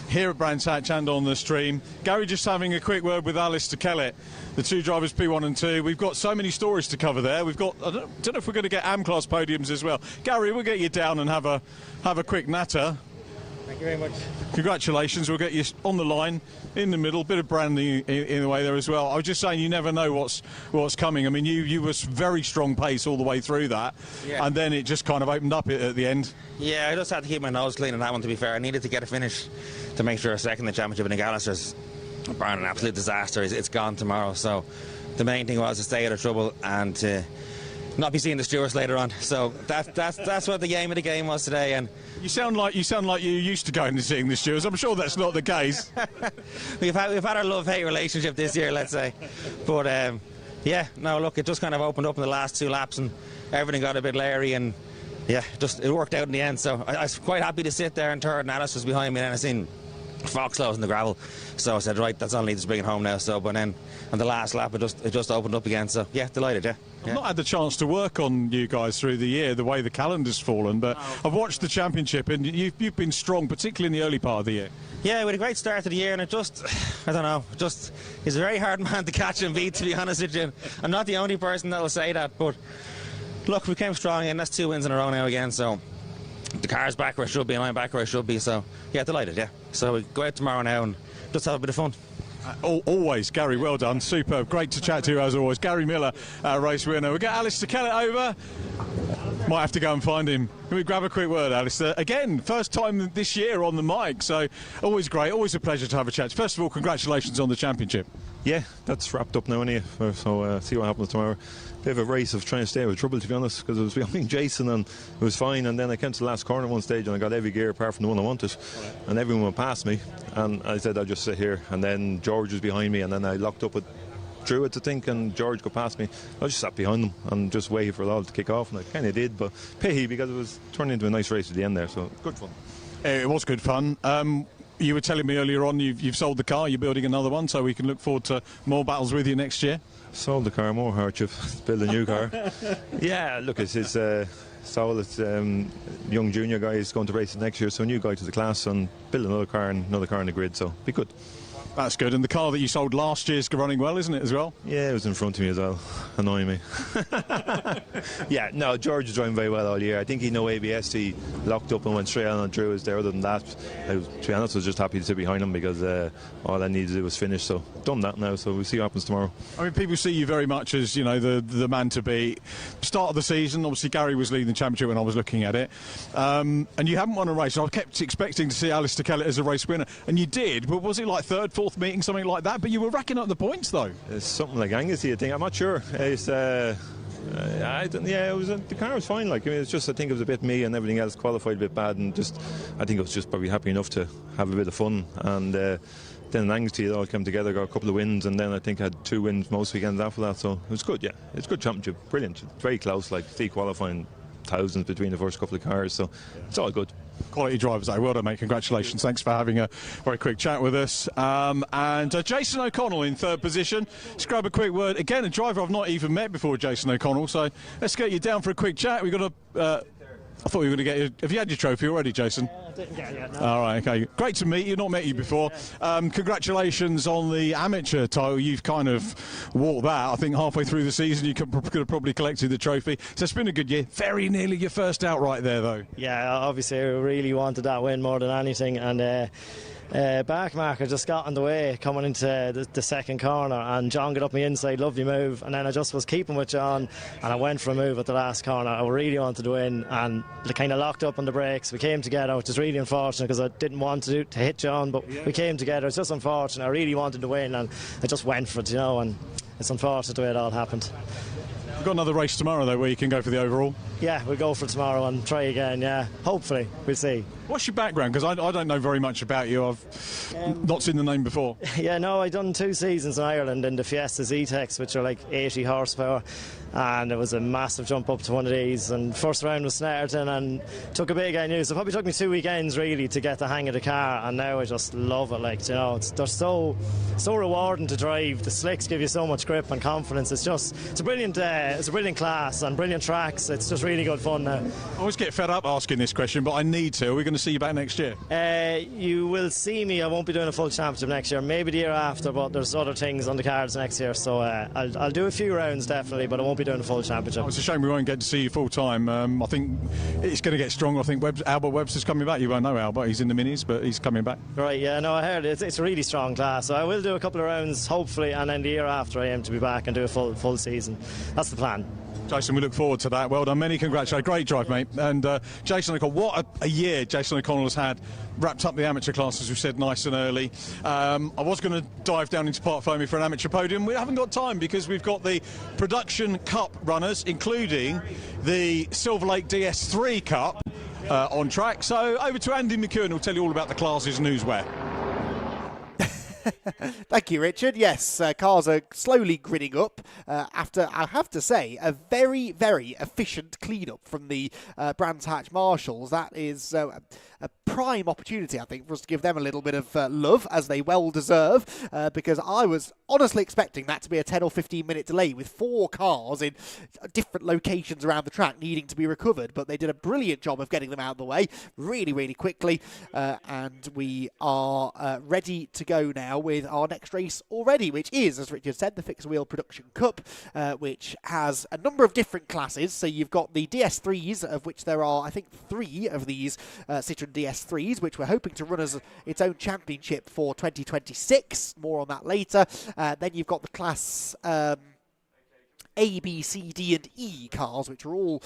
here at Brands Hatch and on the stream. Gary just having a quick word with Alistair Kellett, the two drivers P1 and 2. We've got so many stories to cover there. We've got, I don't know if we're going to get AM-class podiums as well. Gary, we'll get you down and have a quick natter. Thank you very much. Congratulations, we'll get you on the line, in the middle, bit of branding in the way there as well. I was just saying, you never know what's coming. I mean, you was very strong pace all the way through that, and then it just kind of opened up at the end. Yeah, I just had to keep my nose clean on that one, to be fair. I needed to get a finish to make sure a second the championship, and McAllister's barn an absolute disaster. It's gone tomorrow, so the main thing was to stay out of trouble and to not be seeing the stewards later on. So that's what the game of the game was today. And you sound like you used to going and seeing the stewards. I'm sure that's not the case. we've had our love-hate relationship this year, let's say. But yeah, no, look, it just kind of opened up in the last two laps and everything got a bit leery, and yeah, it worked out in the end. So I was quite happy to sit there in third, and Alice was behind me, and I seen Foxlow in the gravel. So I said, right, that's all I need to bring it home now. So, but then on the last lap, it just opened up again. So yeah, delighted, yeah. I've not had the chance to work on you guys through the year, the way the calendar's fallen, but I've watched the championship, and you've been strong, particularly in the early part of the year. Yeah, we had a great start to the year, and it just, I don't know, he's a very hard man to catch and beat, to be honest with you. I'm not the only person that will say that, but look, we came strong, and that's 2 wins in a row now again, so the car's back where it should be, and I'm back where I should be, so yeah, delighted, yeah. So we go out tomorrow now and just have a bit of fun. Always, Gary, well done, superb, great to chat to you as always. Gary Miller, race winner. We'll get Alistair Kellett over. Might have to go and find him. Can we grab a quick word, Alistair? Again, first time this year on the mic, so always great, always a pleasure to have a chat. First of all, congratulations on the championship. Yeah, that's wrapped up now anyway, so see what happens tomorrow. Bit of a race of trying to stay out of trouble, to be honest, because it was behind Jason and it was fine, and then I came to the last corner at one stage and I got every gear apart from the one I wanted, and everyone went past me, and I said I'll just sit here, and then George was behind me, and then I locked up with Druids, I think, and George got past me. I just sat behind them and just waited for it all to kick off, and I kind of did, but pity, because it was turning into a nice race at the end there, so good fun. It was good fun. You were telling me earlier on you've sold the car, you're building another one, so we can look forward to more battles with you next year. Sold the car, more hardship, build a new car. Yeah, look, it's Saul, it's young junior guy is going to race it next year, so a new guy to the class, and build another car in the grid, so be good. That's good, and the car that you sold last year is running well, isn't it, as well? Yeah, it was in front of me as well, annoying me. Yeah, no, George is driving very well all year. I think he no ABS, he locked up and went straight on and Drew was there. Other than that, to be honest, I was just happy to sit behind him, because all I needed to do was finish, so done that now, so we'll see what happens tomorrow. I mean, people see you very much as, you know, the man to beat. Start of the season, obviously Gary was leading the championship when I was looking at it, and you haven't won a race. I kept expecting to see Alistair Kellett as a race winner, and you did, but was it like third, fourth meeting, something like that? But you were racking up the points though. It's something like Angus here, I think. I'm not sure. It's the car was fine. Like, I mean, it's just, I think it was a bit me, and everything else qualified a bit bad, and just I think I was just probably happy enough to have a bit of fun. And then in Angus it all came together, got a couple of wins, and then I think I had 2 wins most weekends after that. So it was good. Yeah, it's a good championship, brilliant, very close. Like, see qualifying thousands between the first couple of cars, so it's all good. Quality drivers, though. Well done, mate. Congratulations. Thanks for having a very quick chat with us. And Jason O'Connell in third position. Let's grab a quick word. Again, a driver I've not even met before, Jason O'Connell. So let's get you down for a quick chat. We've got a... I thought we were going to get you... Have you had your trophy already, Jason? I didn't get it yet, no. All right, okay. Great to meet you. Not met you before. Congratulations on the amateur title. You've kind of walked that. I think halfway through the season you could have probably collected the trophy. So it's been a good year. Very nearly your first outright there, though. Yeah, obviously I really wanted that win more than anything, and back marker just got in the way coming into the second corner, and John got up my inside, lovely move, and then I just was keeping with John and I went for a move at the last corner. I really wanted to win, and they kind of locked up on the brakes. We came together, which is really unfortunate because I didn't want to hit John, but we came together. It's just unfortunate. I really wanted to win and I just went for it, you know, and it's unfortunate the way it all happened. We've got another race tomorrow, though, where you can go for the overall. Yeah, we'll go for tomorrow and try again, yeah. Hopefully, we'll see. What's your background? Because I don't know very much about you. I've not seen the name before. Yeah, no, I've done 2 seasons in Ireland in the Fiesta Z-Techs, which are like 80 horsepower, and it was a massive jump up to one of these, and first round was Snetterton and took a big news. It probably took me 2 weekends really to get the hang of the car, and now I just love it. Like, you know, they're so rewarding to drive. The slicks give you so much grip and confidence. It's a brilliant class and brilliant tracks. It's just really good fun now. I always get fed up asking this question, but I need to. Are we going to see you back next year? You will see me. I won't be doing a full championship next year, maybe the year after, but there's other things on the cards next year, so I'll do a few rounds definitely, but I won't be doing a full championship. Oh, it's a shame we won't get to see you full time. I think it's going to get stronger. I think Albert Webster's coming back. You won't know Albert, he's in the minis, but he's coming back. Right, yeah, no, I heard it's a really strong class, so I will do a couple of rounds hopefully, and then the year after I aim to be back and do a full season. That's the plan. Jason, we look forward to that. Well done, many congratulations. Great drive, mate. And Jason O'Connell, what a year Jason O'Connell has had. Wrapped up the amateur class, as we said, nice and early. I was going to dive down into Park Foamy for an amateur podium. We haven't got time because we've got the Production Cup runners, including the Silver Lake DS3 Cup on track. So over to Andy McKeown, who'll tell you all about the classes newswear. Thank you, Richard. Yes, cars are slowly grinning up after, I have to say, a very, very efficient clean-up from the Brands Hatch Marshals. That is a prime opportunity, I think, for us to give them a little bit of love, as they well deserve, because I was honestly expecting that to be a 10 or 15 minute delay with 4 cars in different locations around the track needing to be recovered, but they did a brilliant job of getting them out of the way really, really quickly, and we are ready to go now with our next race already, which is, as Richard said, the Fixed Wheel Production Cup, which has a number of different classes. So you've got the DS3s, of which there are, I think, 3 of these Citroen DS3s, which we're hoping to run as its own championship for 2026. More on that later. Then you've got the class A, B, C, D and E cars, which are all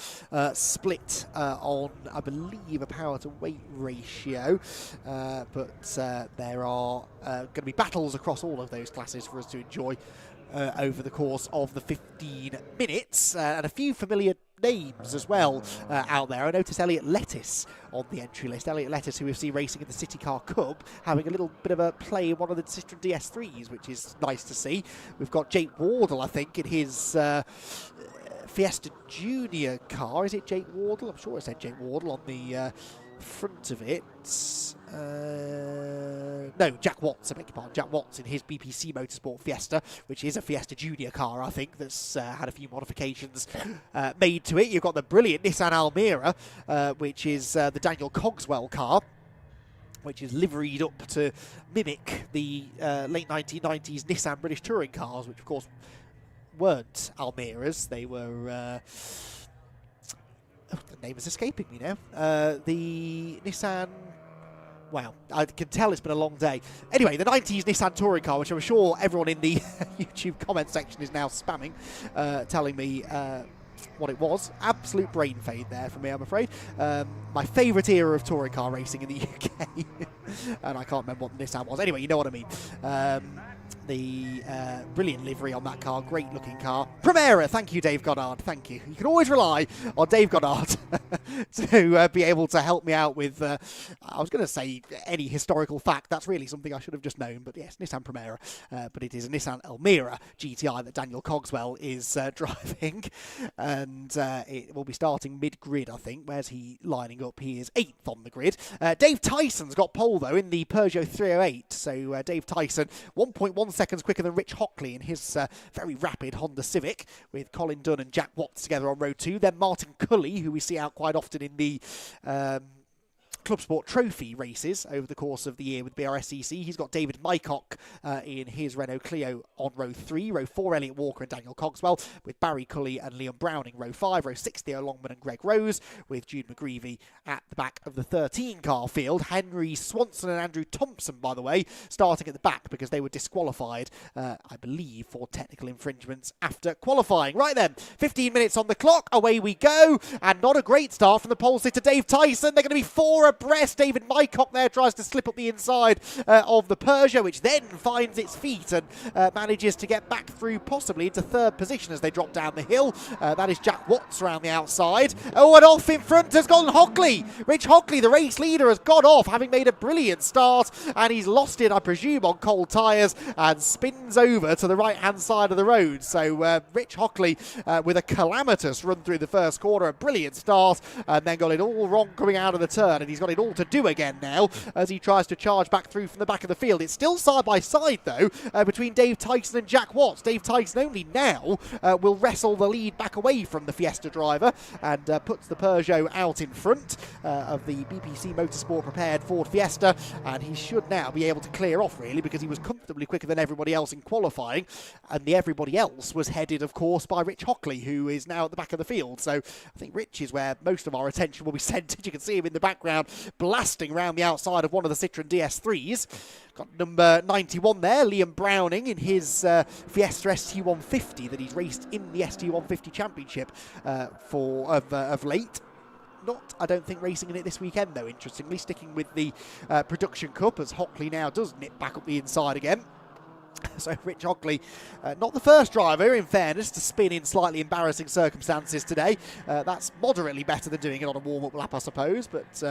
split on, I believe, a power to weight ratio, but there are going to be battles across all of those classes for us to enjoy over the course of the 15 minutes, and a few familiar names as well out there. I noticed Elliot Lettis on the entry list. Elliot Lettis, who we've seen racing in the City Car Cup, having a little bit of a play in one of the Citroen DS3s, which is nice to see. We've got Jake Wardle, I think, in his Fiesta Junior car. Is it Jake Wardle? I'm sure it said Jake Wardle on the front of it. No, Jack Watts, I beg your pardon. Jack Watts in his BPC Motorsport Fiesta, which is a Fiesta Junior car, I think, that's had a few modifications made to it. You've got the brilliant Nissan Almera, which is the Daniel Cogswell car, which is liveried up to mimic the late 1990s Nissan British touring cars, which, of course, weren't Almeras. They were... the name is escaping me now. The Nissan... Wow, I can tell it's been a long day. Anyway, the 90s Nissan touring car, which I'm sure everyone in the YouTube comment section is now spamming, telling me what it was. Absolute brain fade there for me, I'm afraid. My favourite era of touring car racing in the UK. And I can't remember what the Nissan was. Anyway, you know what I mean. the brilliant livery on that car, great looking car. Primera, thank you Dave Goddard, thank you. You can always rely on Dave Goddard to be able to help me out with, I was going to say any historical fact, that's really something I should have just known, but yes, Nissan Primera, but it is a Nissan Almera GTI that Daniel Cogswell is driving, and it will be starting mid-grid, I think. Where's he lining up? He is 8th on the grid. Dave Tyson's got pole, though, in the Peugeot 308, so Dave Tyson 1.1 seconds quicker than Rich Hockley in his very rapid Honda Civic, with Colin Dunn and Jack Watts together on row 2. Then Martin Cully, who we see out quite often in the Club Sport Trophy races over the course of the year with BRSCC. He's got David Mycock in his Renault Clio on row 3. Row 4, Elliot Walker and Daniel Cogswell, with Barry Cully and Liam Browning. Row 5, row 6, Theo Longman and Greg Rose, with Jude McGreevy at the back of the 13-car field. Henry Swanson and Andrew Thompson, by the way, starting at the back because they were disqualified, I believe, for technical infringements after qualifying. Right then, 15 minutes on the clock, away we go, and not a great start from the pole sitter Dave Tyson. They're going to be 4 abreast. David Mycock there tries to slip up the inside of the Peugeot, which then finds its feet and manages to get back through possibly into 3rd position as they drop down the hill. That is Jack Watts around the outside. Oh, and off in front has gone Hockley. Rich Hockley, the race leader, has got off, having made a brilliant start, and he's lost it, I presume, on cold tyres and spins over to the right-hand side of the road. So Rich Hockley with a calamitous run through the first corner, a brilliant start, and then got it all wrong coming out of the turn, and he's got it all to do again now as he tries to charge back through from the back of the field. It's still side by side though between Dave Tyson and Jack Watts. Dave Tyson only now will wrestle the lead back away from the Fiesta driver and puts the Peugeot out in front of the BPC Motorsport prepared Ford Fiesta, and he should now be able to clear off really, because he was comfortably quicker than everybody else in qualifying, and the everybody else was headed of course by Rich Hockley, who is now at the back of the field. So I think Rich is where most of our attention will be centred. You can see him in the background blasting around the outside of one of the Citroen DS3s. Got number 91 there, Liam Browning, in his Fiesta ST150 that he's raced in the ST150 Championship of late. Not, I don't think, racing in it this weekend though, interestingly, sticking with the Production Cup, as Hockley now does nip back up the inside again. So Rich Hockley, not the first driver, in fairness, to spin in slightly embarrassing circumstances today. That's moderately better than doing it on a warm-up lap, I suppose, but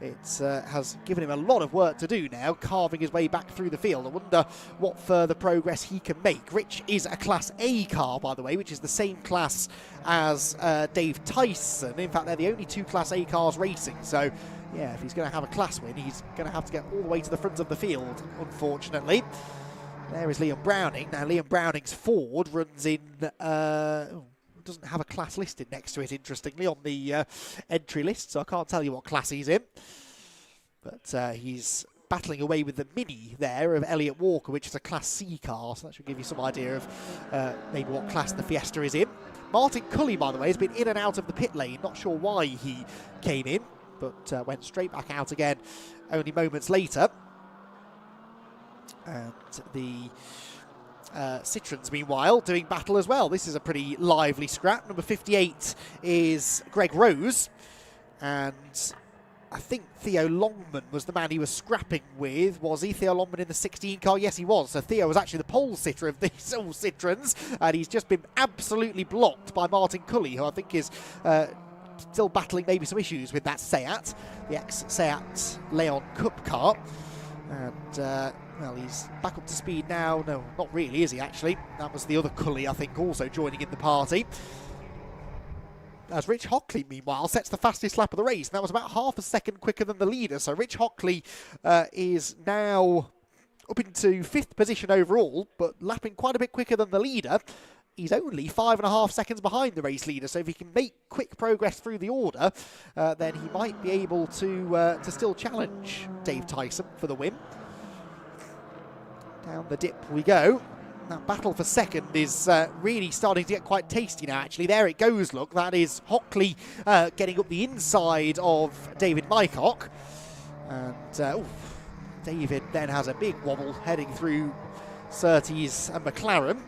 it has given him a lot of work to do now, carving his way back through the field. I wonder what further progress he can make. Rich is a Class A car, by the way, which is the same class as Dave Tyson. In fact, they're the only 2 Class A cars racing, so yeah, if he's going to have a class win, he's going to have to get all the way to the front of the field, unfortunately. There is Liam Browning. Now, Liam Browning's Ford runs in... doesn't have a class listed next to it, interestingly, on the entry list, so I can't tell you what class he's in. But he's battling away with the Mini there of Elliot Walker, which is a Class C car, so that should give you some idea of maybe what class the Fiesta is in. Martin Cully, by the way, has been in and out of the pit lane. Not sure why he came in, but went straight back out again only moments later. And the Citroens, meanwhile, doing battle as well. This is a pretty lively scrap. Number 58 is Greg Rose, and I think Theo Longman was the man he was scrapping with. Was he Theo Longman in the 16 car? Yes, he was. So Theo was actually the pole sitter of these all Citroens, and he's just been absolutely blocked by Martin Cully, who I think is still battling maybe some issues with that Seat, the ex-Seat Leon Cup car. And well, he's back up to speed now. No, not really, is he actually? That was the other Cully, I think, also joining in the party. As Rich Hockley, meanwhile, sets the fastest lap of the race. And that was about half a second quicker than the leader. So Rich Hockley is now up into 5th position overall, but lapping quite a bit quicker than the leader. He's only 5.5 seconds behind the race leader, so if he can make quick progress through the order, then he might be able to still challenge Dave Tyson for the win. Down the dip we go. That battle for second is really starting to get quite tasty now, actually. There it goes, look. That is Hockley getting up the inside of David Mycock. And David then has a big wobble heading through Surtees and McLaren.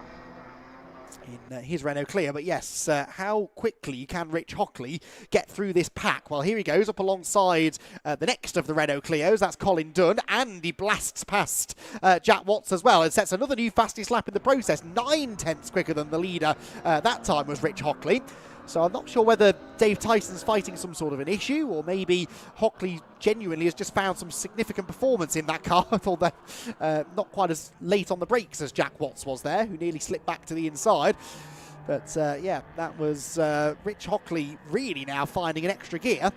in his Renault Clio. But yes, how quickly can Rich Hockley get through this pack? Well, here he goes up alongside the next of the Renault Clios. That's Colin Dunn, and he blasts past Jack Watts as well and sets another new fastest lap in the process. 9/10 quicker than the leader. That time was Rich Hockley. So I'm not sure whether Dave Tyson's fighting some sort of an issue, or maybe Hockley genuinely has just found some significant performance in that car, although not quite as late on the brakes as Jack Watts was there, who nearly slipped back to the inside. But yeah, that was Rich Hockley really now finding an extra gear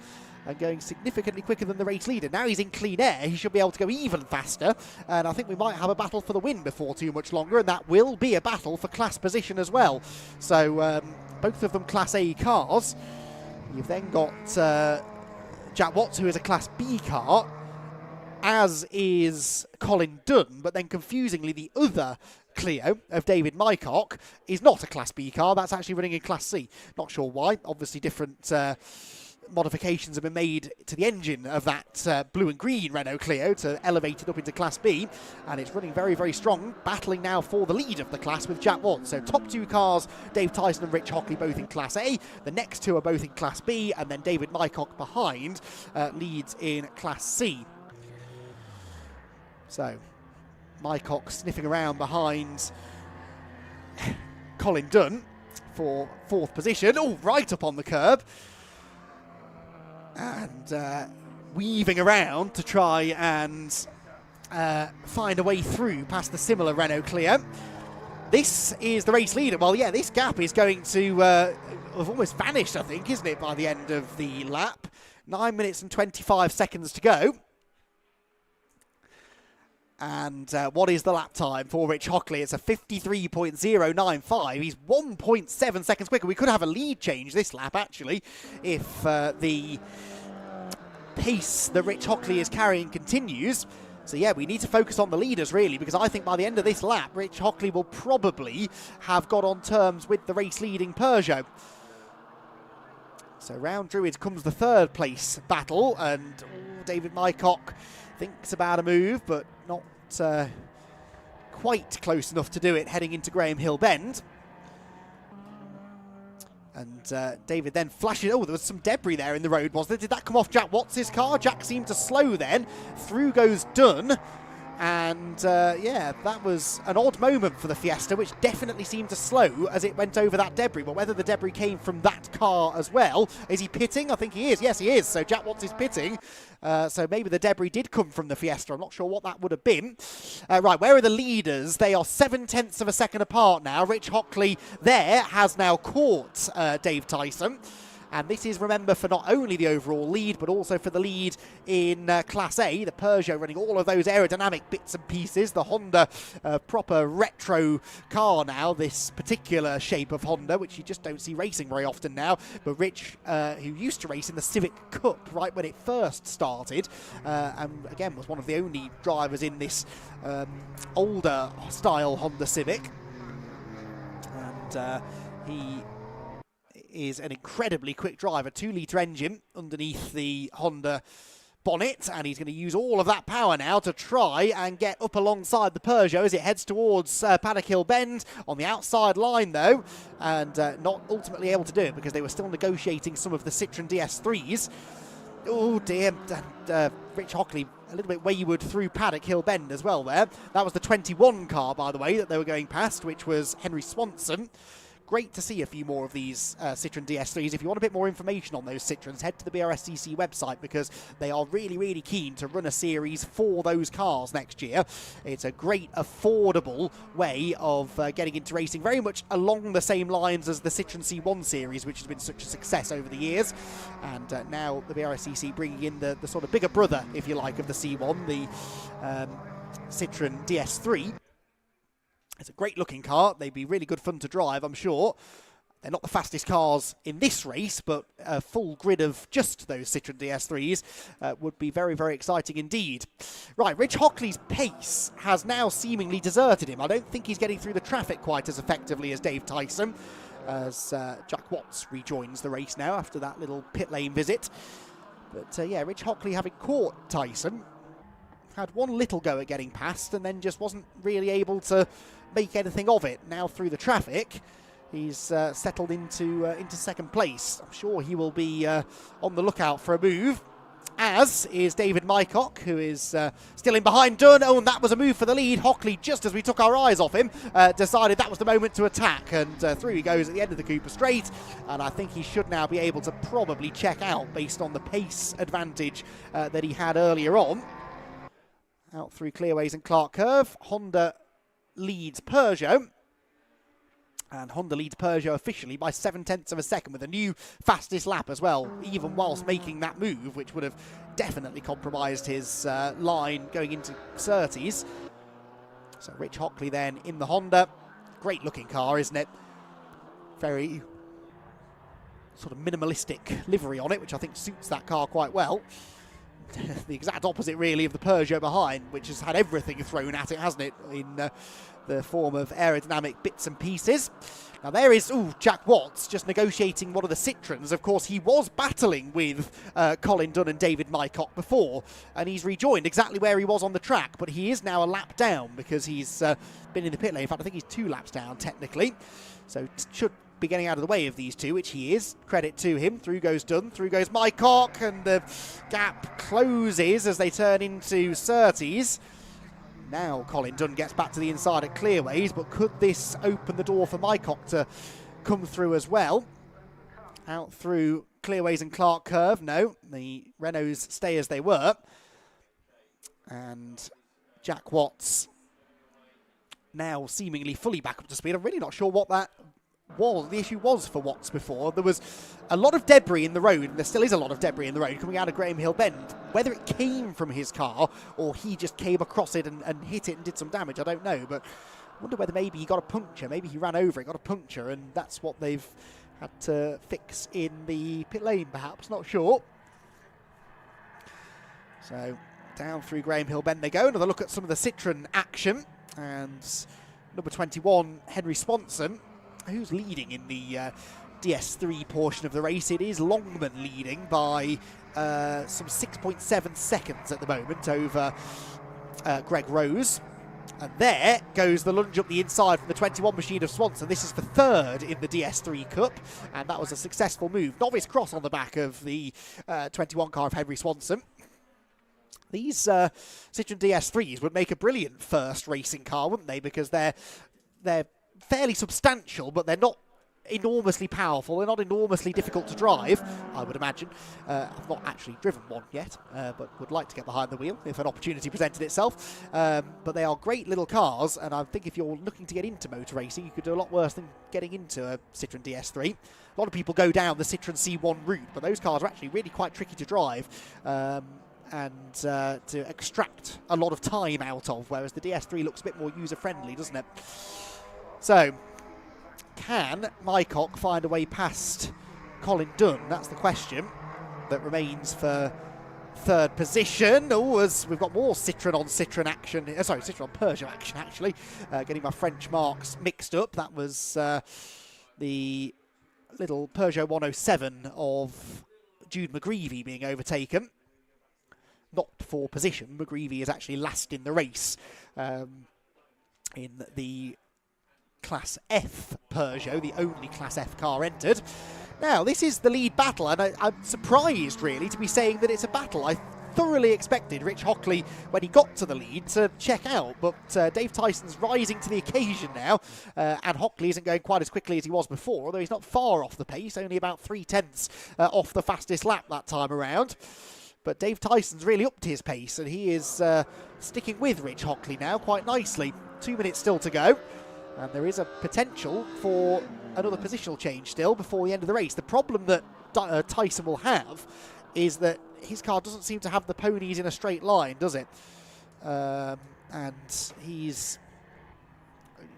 and going significantly quicker than the race leader. Now he's in clean air, he should be able to go even faster, and I think we might have a battle for the win before too much longer, and that will be a battle for class position as well. So both of them Class A cars. You've then got Jack Watts, who is a Class B car, as is Colin Dunn, but then confusingly the other Clio of David Mycock is not a Class B car, that's actually running in Class C. Not sure why, obviously different modifications have been made to the engine of that blue and green Renault Clio to elevate it up into Class B, and it's running very, very strong, battling now for the lead of the class with Jack Watts. So top two cars, Dave Tyson and Rich Hockley, both in Class A. The next two are both in Class B, and then David Mycock behind leads in Class C. So Mycock sniffing around behind Colin Dunn for fourth position. Oh, right up on the curb. And weaving around to try and find a way through past the similar Renault Clio. This is the race leader. Well, yeah, this gap is going to have almost vanished, I think, isn't it, by the end of the lap? 9 minutes and 25 seconds to go. And what is the lap time for Rich Hockley? It's a 53.095. He's 1.7 seconds quicker. We could have a lead change this lap, actually, if the pace that Rich Hockley is carrying continues. So, yeah, we need to focus on the leaders, really, because I think by the end of this lap, Rich Hockley will probably have got on terms with the race-leading Peugeot. So, round Druids comes the third place battle, and David Mycock thinks about a move, but not quite close enough to do it heading into Graham Hill Bend. And David then flashes. Oh, there was some debris there in the road, was there? Did that come off Jack Watts' car? Jack seemed to slow then. Through goes Dunn. And yeah, that was an odd moment for the Fiesta, which definitely seemed to slow as it went over that debris. But whether the debris came from that car as well, is he pitting? I think he is. Yes, he is. So Jack Watts is pitting. So maybe the debris did come from the Fiesta. I'm not sure what that would have been. Right, where are the leaders? They are 0.7 of a second apart now. Rich Hockley there has now caught Dave Tyson. And this is, remember, for not only the overall lead, but also for the lead in Class A. The Peugeot running all of those aerodynamic bits and pieces. The Honda, proper retro car now, this particular shape of Honda, which you just don't see racing very often now. But Rich, who used to race in the Civic Cup right when it first started, and again was one of the only drivers in this older style Honda Civic. And he is an incredibly quick driver, 2-litre engine underneath the Honda bonnet, and he's going to use all of that power now to try and get up alongside the Peugeot as it heads towards Paddock Hill Bend on the outside line though, and not ultimately able to do it because they were still negotiating some of the Citroen DS3s. Oh dear, and Rich Hockley a little bit wayward through Paddock Hill Bend as well there. That was the 21 car, by the way, that they were going past, which was Henry Swanson. Great to see a few more of these Citroen DS3s. If you want a bit more information on those Citroens, head to the BRSCC website because they are really, really keen to run a series for those cars next year. It's a great, affordable way of getting into racing, very much along the same lines as the Citroen C1 series, which has been such a success over the years. And now the BRSCC bringing in the sort of bigger brother, if you like, of the C1, the Citroen DS3. It's a great looking car. They'd be really good fun to drive, I'm sure. They're not the fastest cars in this race, but a full grid of just those Citroen DS3s would be very, very exciting indeed. Right, Rich Hockley's pace has now seemingly deserted him. I don't think he's getting through the traffic quite as effectively as Dave Tyson, as Jack Watts rejoins the race now after that little pit lane visit. But yeah, Rich Hockley having caught Tyson, had one little go at getting past and then just wasn't really able to make anything of it. Now through the traffic, he's settled into second place. I'm sure he will be on the lookout for a move, as is David Mycock, who is still in behind Dunn. Oh, and that was a move for the lead. Hockley, just as we took our eyes off him, decided that was the moment to attack, and through he goes at the end of the Cooper Straight, and I think he should now be able to probably check out based on the pace advantage that he had earlier on. Out through Clearways and Clark Curve, Honda leads Peugeot. And Honda leads Peugeot officially by 0.7 of a second with a new fastest lap as well, even whilst making that move, which would have definitely compromised his line going into Surtees. So Rich Hockley then in the Honda. Great looking car, isn't it? Very sort of minimalistic livery on it, which I think suits that car quite well. The exact opposite really of the Peugeot behind, which has had everything thrown at it, hasn't it, in the form of aerodynamic bits and pieces. Now there is Jack Watts just negotiating one of the Citroens. Of course, he was battling with Colin Dunn and David Mycock before, and he's rejoined exactly where he was on the track, but he is now a lap down because he's been in the pit lane. In fact, I think he's 2 laps down technically, so should be getting out of the way of these two, which he is. Credit to him. Through goes Dunn, through goes Mycock, and the gap closes as they turn into Surtees. Now Colin Dunn gets back to the inside at Clearways, but could this open the door for Mycock to come through as well? Out through Clearways and Clark Curve. No, the Renaults stay as they were. And Jack Watts now seemingly fully back up to speed. I'm really not sure what that was. The issue was for Watts before. There was a lot of debris in the road, and there still is a lot of debris in the road coming out of Graham Hill Bend. Whether it came from his car or he just came across it and hit it and did some damage, I don't know, but I wonder whether maybe he got a puncture. Maybe he ran over it, got a puncture, and that's what they've had to fix in the pit lane, perhaps. Not sure. So down through Graham Hill Bend they go. Another look at some of the Citroen action, and number 21 Henry Swanson, who's leading in the DS3 portion of the race. It is Longman leading by some 6.7 seconds at the moment over Greg Rose. And there goes the lunge up the inside from the 21 machine of Swanson. This is the 3rd in the DS3 Cup, and that was a successful move. Novice cross on the back of the 21 car of Henry Swanson. These Citroen DS3s would make a brilliant first racing car, wouldn't they? Because they're fairly substantial, but they're not enormously powerful. They're not enormously difficult to drive, I would imagine. I've not actually driven one yet, but would like to get behind the wheel if an opportunity presented itself. But they are great little cars, and I think if you're looking to get into motor racing, you could do a lot worse than getting into a Citroen DS3. A lot of people go down the Citroen C1 route, but those cars are actually really quite tricky to drive. And to extract a lot of time out of, whereas the DS3 looks a bit more user-friendly, doesn't it? So, can Mycock find a way past Colin Dunn? That's the question that remains for 3rd position. Oh, as we've got more Citroen on Citroen action. Citroen on Peugeot action, actually. Getting my French marks mixed up. That was the little Peugeot 107 of Jude McGreevy being overtaken. Not for position. McGreevy is actually last in the race in the Class F Peugeot, the only Class F car entered. Now, this is the lead battle, and I'm surprised, really, to be saying that it's a battle. I thoroughly expected Rich Hockley, when he got to the lead, to check out, but Dave Tyson's rising to the occasion now, and Hockley isn't going quite as quickly as he was before, although he's not far off the pace, only about 0.3 off the fastest lap that time around. But Dave Tyson's really upped his pace, and he is sticking with Rich Hockley now quite nicely. 2 minutes still to go. And there is a potential for another positional change still before the end of the race. The problem that Tyson will have is that his car doesn't seem to have the ponies in a straight line, does it? And he's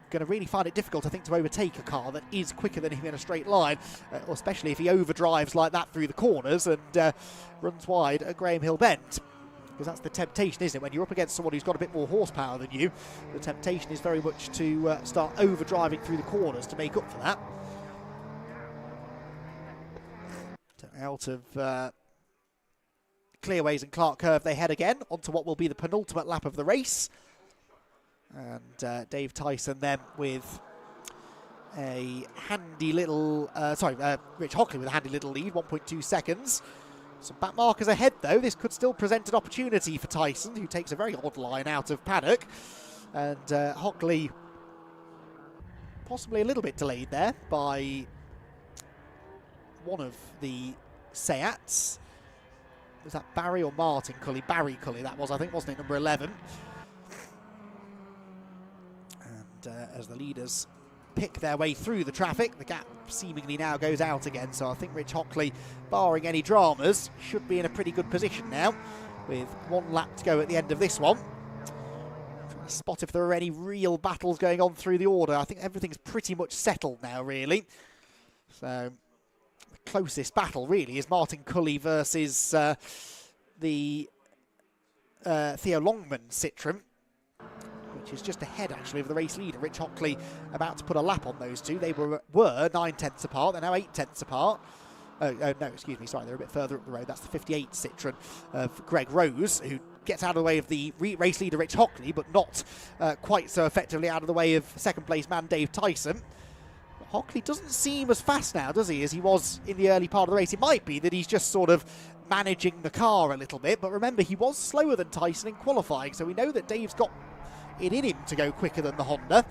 going to really find it difficult, I think, to overtake a car that is quicker than him in a straight line, especially if he overdrives like that through the corners and runs wide at Graham Hill Bend. Because that's the temptation, isn't it? When you're up against someone who's got a bit more horsepower than you, the temptation is very much to start overdriving through the corners to make up for that. So out of Clearways and Clark Curve they head again onto what will be the penultimate lap of the race. And Dave Tyson then with a handy little, Rich Hockley with a handy little lead, 1.2 seconds. Some back markers ahead though. This could still present an opportunity for Tyson, who takes a very odd line out of paddock. And Hockley possibly a little bit delayed there by one of the Seats. Was that Barry or Martin Cully? Barry Cully that was, I think, wasn't it, number 11? And as the leaders pick their way through the traffic, the gap seemingly now goes out again, so I think Rich Hockley, barring any dramas, should be in a pretty good position now, with 1 lap to go at the end of this one. Trying to spot if there are any real battles going on through the order. I think everything's pretty much settled now, really. So the closest battle, really, is Martin Cully versus the Theo Longman Citroen, which is just ahead, actually, of the race leader. Rich Hockley about to put a lap on those two. They were 9/10 apart. They're now 8/10 apart. No, excuse me, sorry, they're a bit further up the road. That's the 58 Citroen of Greg Rose, who gets out of the way of the race leader Rich Hockley, but not quite so effectively out of the way of second-place man Dave Tyson. But Hockley doesn't seem as fast now, does he, as he was in the early part of the race. It might be that he's just sort of managing the car a little bit, but remember, he was slower than Tyson in qualifying, so we know that Dave's got it in him to go quicker than the Honda,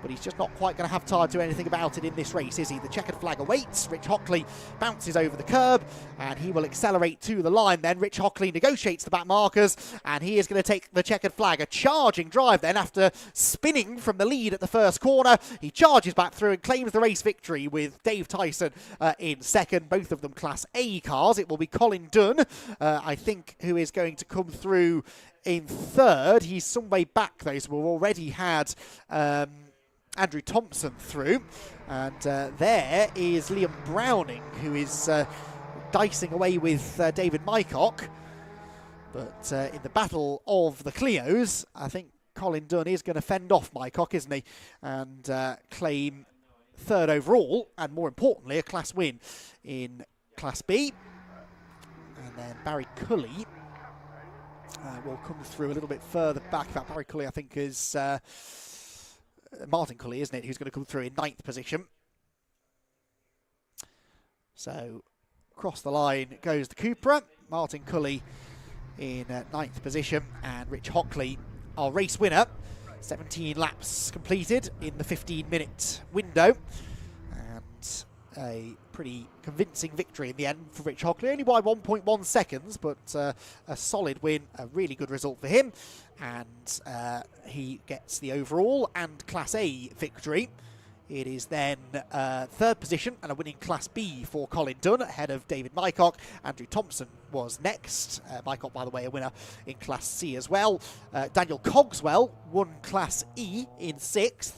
but he's just not quite going to have time to do anything about it in this race, is he? The checkered flag awaits. Rich Hockley bounces over the curb, and he will accelerate to the line then. Rich Hockley negotiates the back markers, and he is going to take the checkered flag. A charging drive then after spinning from the lead at the first corner. He charges back through and claims the race victory with Dave Tyson in second, both of them Class A cars. It will be Colin Dunn, I think, who is going to come through in third. He's some way back though, so we've already had Andrew Thompson through, and there is Liam Browning, who is dicing away with David Mycock. But in the battle of the Clios, I think Colin Dunn is going to fend off Mycock, isn't he, and claim third overall, and more importantly, a class win in Class B. And then Barry Cully will come through a little bit further back. In fact, Barry Cully, I think, is Martin Cully, isn't it, who's going to come through in 9th position. So across the line goes the Cupra. Martin Cully in 9th position, and Rich Hockley, our race winner. 17 laps completed in the 15-minute window, and a pretty convincing victory in the end for Rich Hockley, only by 1.1 seconds, but a solid win, a really good result for him, and he gets the overall and Class A victory. It is then third position and a winning Class B for Colin Dunn, ahead of David Mycock. Andrew Thompson was next. Mycock, by the way, a winner in Class C as well. Daniel Cogswell won Class E in 6th.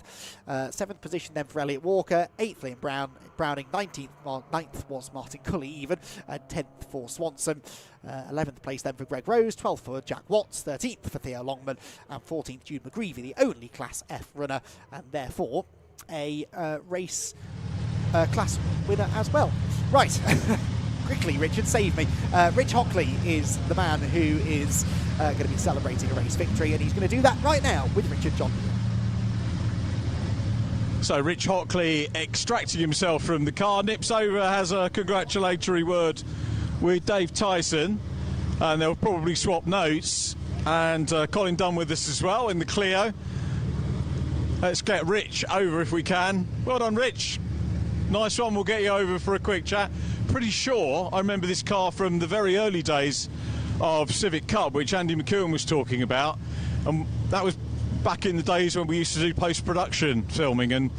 7th position then for Elliot Walker. 8th Liam Browning. 9th was Martin Cully even. 10th for Swanson. 11th place then for Greg Rose. 12th for Jack Watts. 13th for Theo Longman. And 14th Jude McGreevy, the only Class F runner, and therefore a race class winner as well. Right, quickly, Richard, save me. Rich Hockley is the man who is going to be celebrating a race victory, and he's going to do that right now with Richard John. So Rich Hockley extracting himself from the car, nips over, has a congratulatory word with Dave Tyson, and they'll probably swap notes, and Colin Dunn with us as well in the Clio. Let's get Rich over if we can. Well done, Rich. Nice one. We'll get you over for a quick chat. Pretty sure I remember this car from the very early days of Civic Cup, which Andy McKeown was talking about. And that was back in the days when we used to do post-production filming and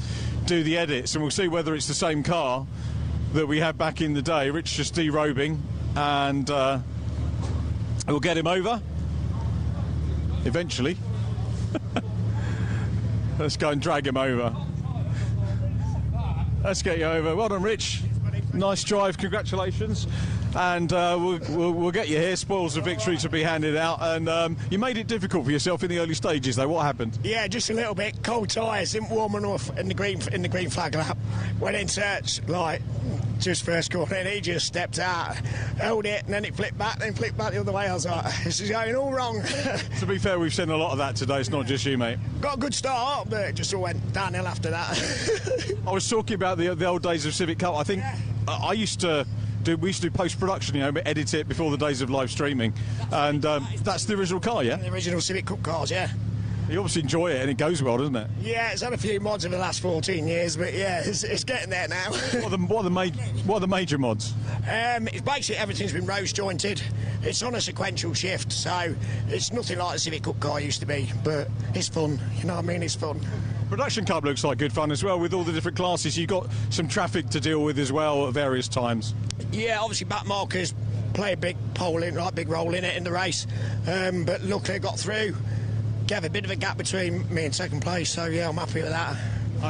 do the edits. And we'll see whether it's the same car that we had back in the day. Rich just derobing, and we'll get him over eventually. Let's go and drag him over. Let's get you over. Well done, Rich. Nice drive, congratulations. And we'll get you here. Spoils of victory to be handed out. And you made it difficult for yourself in the early stages, though. What happened? Yeah, just a little bit. Cold tyres, didn't warm enough in the green flag lap. Went into like just first corner, and he just stepped out, held it, and then it flipped back, then flipped back the other way. I was like, this is going all wrong. To be fair, we've seen a lot of that today. It's not just you, mate. Got a good start, but it just all went downhill after that. I was talking about the old days of Civic Cup. I think we used to do post-production, edit it before the days of live streaming. And that's the original car, yeah? The original Civic Cup cars, yeah. You obviously enjoy it, and it goes well, doesn't it? Yeah, it's had a few mods over the last 14 years, but yeah, it's getting there now. What are the major mods? It's basically everything's been rose jointed. It's on a sequential shift, so it's nothing like the Civic Cup car used to be, but it's fun. You know what I mean? It's fun. Production Cup looks like good fun as well, with all the different classes. You've got some traffic to deal with as well at various times. Yeah, obviously back markers play a big role in it in the race, but luckily I got through. Gave a bit of a gap between me and second place, so yeah, I'm happy with that.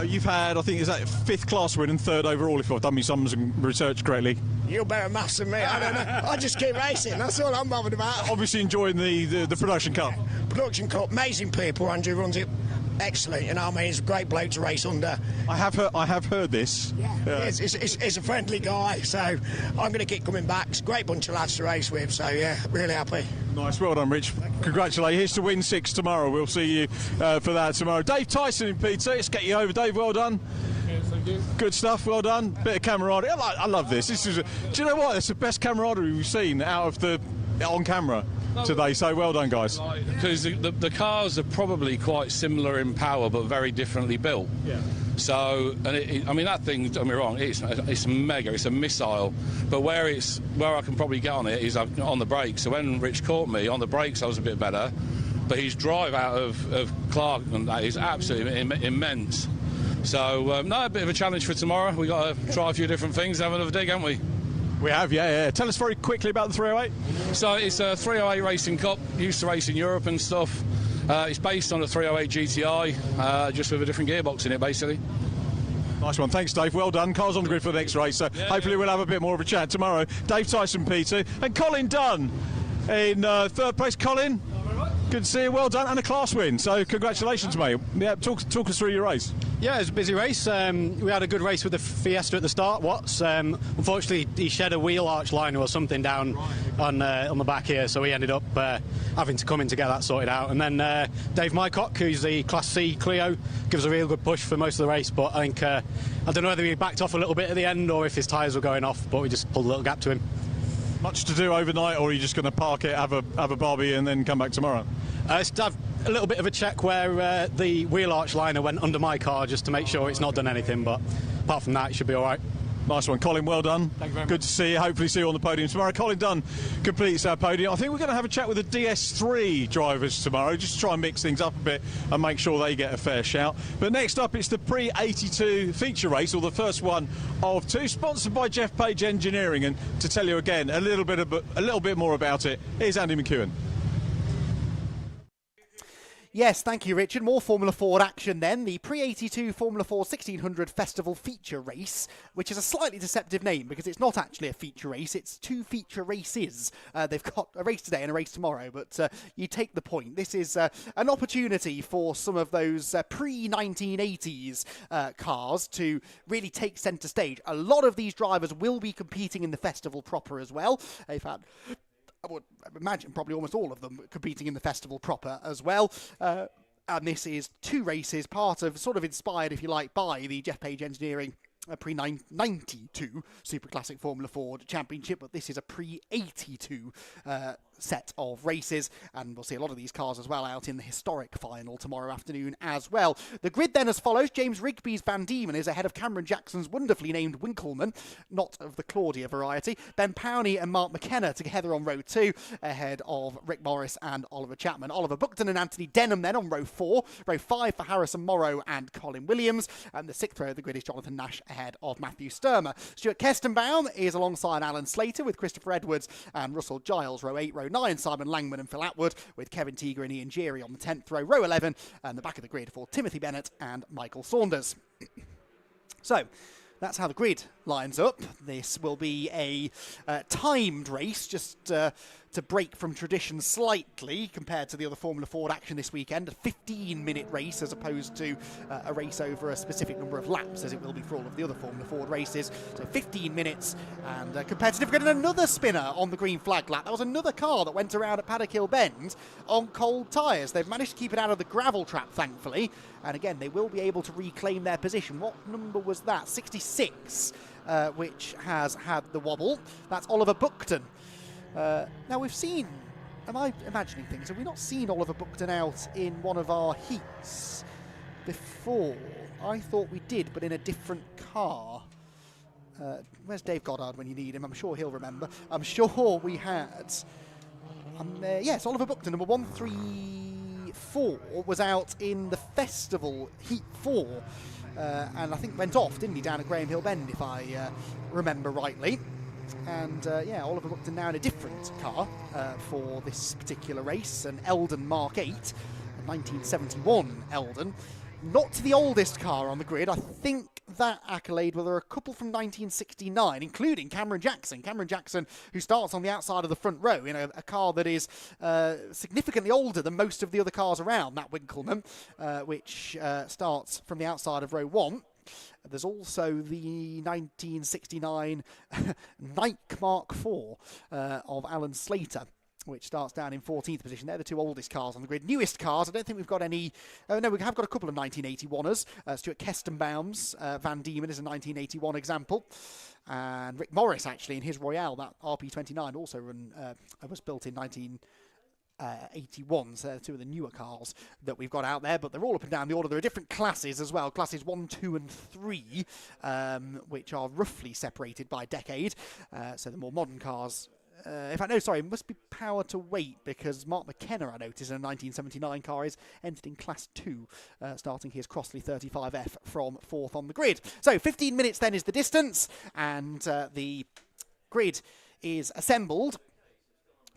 You've had, I think, is that 5th class win and 3rd overall, if I've done me sums and research correctly. You're better maths than me. I don't know. I just keep racing. That's all I'm bothered about. Obviously enjoying the Production Cup. Production Cup, amazing people. Andrew runs it excellent. You know what I mean? He's a great bloke to race under. I have heard this. Yeah. He's a friendly guy, so I'm going to keep coming back. It's a great bunch of lads to race with, so yeah, really happy. Nice, well done, Rich. Congratulations. Here's to win 6 tomorrow. We'll see you for that tomorrow. Dave Tyson in P2. Let's get you over, Dave. Well done. Yes, thank you. Good stuff. Well done. Bit of camaraderie. I love this. Do you know what? It's the best camaraderie we've seen out of on camera today. So well done, guys. Because the cars are probably quite similar in power, but very differently built. Yeah. So, I mean, that thing, don't get me wrong, it's mega, it's a missile. But where I can probably get on it is on the brakes. So when Rich caught me on the brakes, I was a bit better. But his drive out of Clark and that is absolutely immense. So, a bit of a challenge for tomorrow. We've got to try a few different things, have another dig, haven't we? We have, yeah. Tell us very quickly about the 308. So it's a 308 Racing Cup, used to race in Europe and stuff. It's based on a 308 GTI, just with a different gearbox in it, basically. Nice one. Thanks, Dave. Well done. Car's on the grid for the next race, so hopefully we'll have a bit more of a chat tomorrow. Dave Tyson, P2, and Colin Dunn in 3rd place. Colin, good to see you. Well done, and a class win. So congratulations, mate. Yeah, talk us through your race. Yeah, it was a busy race. We had a good race with the Fiesta at the start, Watts. Unfortunately, he shed a wheel arch liner or something down on the back here, so he ended up having to come in to get that sorted out. And then Dave Mycock, who's the Class C Clio, gives a real good push for most of the race, but I think, I don't know whether he backed off a little bit at the end or if his tyres were going off, but we just pulled a little gap to him. Much to do overnight, or are you just going to park it, have a barbie and then come back tomorrow? Just have a little bit of a check where the wheel arch liner went under my car just to make sure it's not done anything, but apart from that it should be alright. Nice one, Colin, well done. Thank you very much. Good to see you, hopefully see you on the podium tomorrow. Colin Dunn completes our podium. I think we're going to have a chat with the DS3 drivers tomorrow, just to try and mix things up a bit and make sure they get a fair shout. But next up, it's the Pre-82 feature race, or the first one of 2, sponsored by Jeff Page Engineering. And to tell you again a little bit more about it, here's Andy McEwen. Yes, thank you, Richard. More Formula Ford action then. The Pre-82 Formula Ford 1600 Festival feature race, which is a slightly deceptive name because it's not actually a feature race, it's 2 feature races. They've got a race today and a race tomorrow, but you take the point. This is an opportunity for some of those pre-1980s cars to really take centre stage. A lot of these drivers will be competing in the festival proper as well. They've had, I would imagine, probably almost all of them competing in the festival proper as well. And this is 2 races, part of, sort of inspired, if you like, by the Jeff Page Engineering pre-92 Super Classic Formula Ford Championship, but this is a pre-82 set of races, and we'll see a lot of these cars as well out in the historic final tomorrow afternoon as well. The grid then as follows. James Rigby's Van Diemen is ahead of Cameron Jackson's wonderfully named Winkleman, not of the Claudia variety. Ben Powney and Mark McKenna together on row 2, ahead of Rick Morris and Oliver Chapman. Oliver Buckton and Anthony Denham then on row 4. Row 5 for Harrison Morrow and Colin Williams, and the 6th row of the grid is Jonathan Nash ahead of Matthew Sturmer. Stuart Kestenbaum is alongside Alan Slater with Christopher Edwards and Russell Giles. Row 8, row 9, Simon Langman and Phil Atwood, with Kevin Teager and Ian Geary on the 10th row. Row 11, and the back of the grid for Timothy Bennett and Michael Saunders. So, that's how the grid lines up. This will be a timed race, just to break from tradition slightly compared to the other Formula Ford action this weekend. A 15-minute race as opposed to a race over a specific number of laps, as it will be for all of the other Formula Ford races. So 15 minutes and competitive. And another spinner on the green flag lap. That was another car that went around at Paddock Hill Bend on cold tyres. They've managed to keep it out of the gravel trap, thankfully. And again, they will be able to reclaim their position. What number was that? 66, which has had the wobble. That's Oliver Buckton. Now we've seen, am I imagining things? Have we not seen Oliver Buckton out in one of our heats before? I thought we did, but in a different car. Where's Dave Goddard when you need him? I'm sure he'll remember. I'm sure we had. Yes, Oliver Buckton, number 134, was out in the Festival Heat 4. And I think went off, didn't he, down at Graham Hill Bend, if I remember rightly. And Oliver Buckton now in a different car for this particular race, an Eldon Mark 8, a 1971 Eldon. Not the oldest car on the grid. I think that accolade, well, there are a couple from 1969, including Cameron Jackson. Cameron Jackson, who starts on the outside of the front row in a car that is significantly older than most of the other cars around, that Winkelmann, which starts from the outside of row 1. There's also the 1969 Nike Mark IV of Alan Slater, which starts down in 14th position. They're the two oldest cars on the grid. Newest cars, I don't think we've got any. Oh, no, we have got a couple of 1981ers. Stuart Kestenbaum's Van Diemen is a 1981 example. And Rick Morris, actually, in his Royale, that RP29, also was built in 1981. So they're two of the newer cars that we've got out there, but they're all up and down the order. There are different classes as well, classes 1, 2 and 3, which are roughly separated by decade. So the more modern cars, in fact, no, sorry, it must be power to weight, because Mark McKenna, I noticed, in a 1979 car, is entered in Class 2, starting his Crossley 35F from 4th on the grid. So 15 minutes then is the distance, and the grid is assembled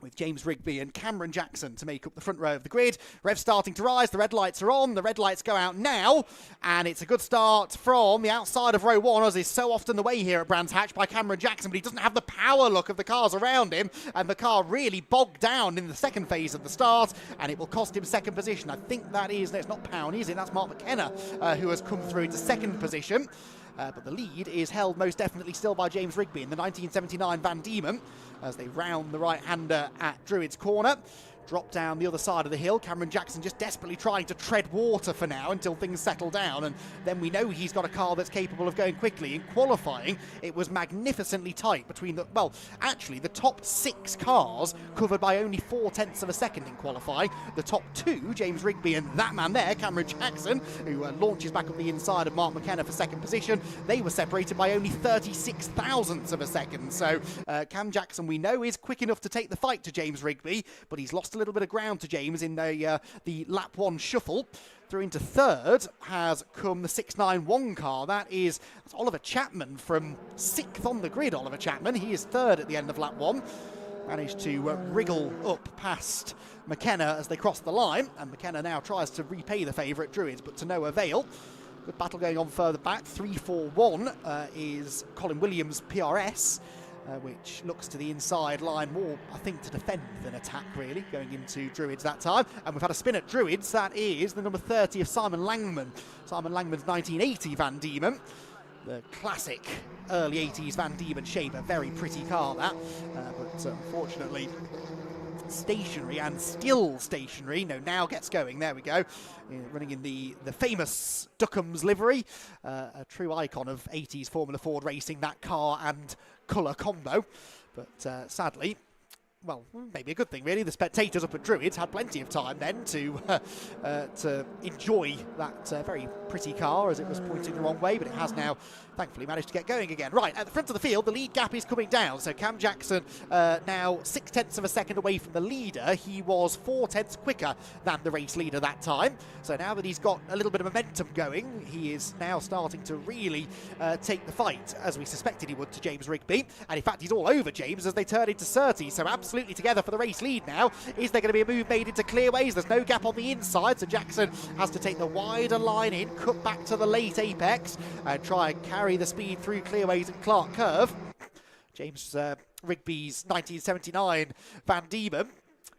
with James Rigby and Cameron Jackson to make up the front row of the grid. Revs starting to rise, the red lights are on, the red lights go out now, and it's a good start from the outside of row 1, as is so often the way here at Brands Hatch, by Cameron Jackson, but he doesn't have the power look of the cars around him, and the car really bogged down in the second phase of the start, and it will cost him second position. I think that is, no, it's not Powney, is it? That's Mark McKenna, who has come through into second position. But the lead is held most definitely still by James Rigby in the 1979 Van Diemen, as they round the right-hander at Druids Corner. Drop down the other side of the hill. Cameron Jackson just desperately trying to tread water for now until things settle down, and then we know he's got a car that's capable of going quickly. In qualifying, it was magnificently tight between the, well, actually the top 6 cars covered by only 0.4 of a second in qualifying. The top 2, James Rigby and that man there, Cameron Jackson, who launches back up the inside of Mark McKenna for second position, they were separated by only 36 thousandths of a second. So Cam Jackson, we know, is quick enough to take the fight to James Rigby, but he's lost a little bit of ground to James in the lap 1 shuffle. Through into third has come the 691 car. That's Oliver Chapman from 6th on the grid. Oliver Chapman, he is third at the end of lap 1. Managed to wriggle up past McKenna as they cross the line, and McKenna now tries to repay the favourite Druids, but to no avail. Good battle going on further back. 341 is Colin Williams' PRS, which looks to the inside line more, I think, to defend than attack, really, going into Druids that time. And we've had a spin at Druids. That is the number 30 of Simon Langman. Simon Langman's 1980 Van Diemen. The classic early 80s Van Diemen shape. A very pretty car, that. But unfortunately, stationary, and still stationary. No, now gets going. There we go. Running in the famous Duckham's livery. A true icon of 80s Formula Ford racing, that car and colour combo. But sadly, well, maybe a good thing, really. The spectators up at Druids had plenty of time then to enjoy that very pretty car as it was pointing the wrong way, but it has now thankfully managed to get going again. Right, at the front of the field, the lead gap is coming down. So Cam Jackson now 0.6 of a second away from the leader. He was 0.4 quicker than the race leader that time. So now that he's got a little bit of momentum going, he is now starting to really take the fight, as we suspected he would, to James Rigby. And in fact, he's all over James as they turn into Surtees. So absolutely together for the race lead now. Is there going to be a move made into clearways? There's no gap on the inside, so Jackson has to take the wider line in, cut back to the late apex, and try and carry the speed through clearways and Clark Curve. James Rigby's 1979 Van Diemen.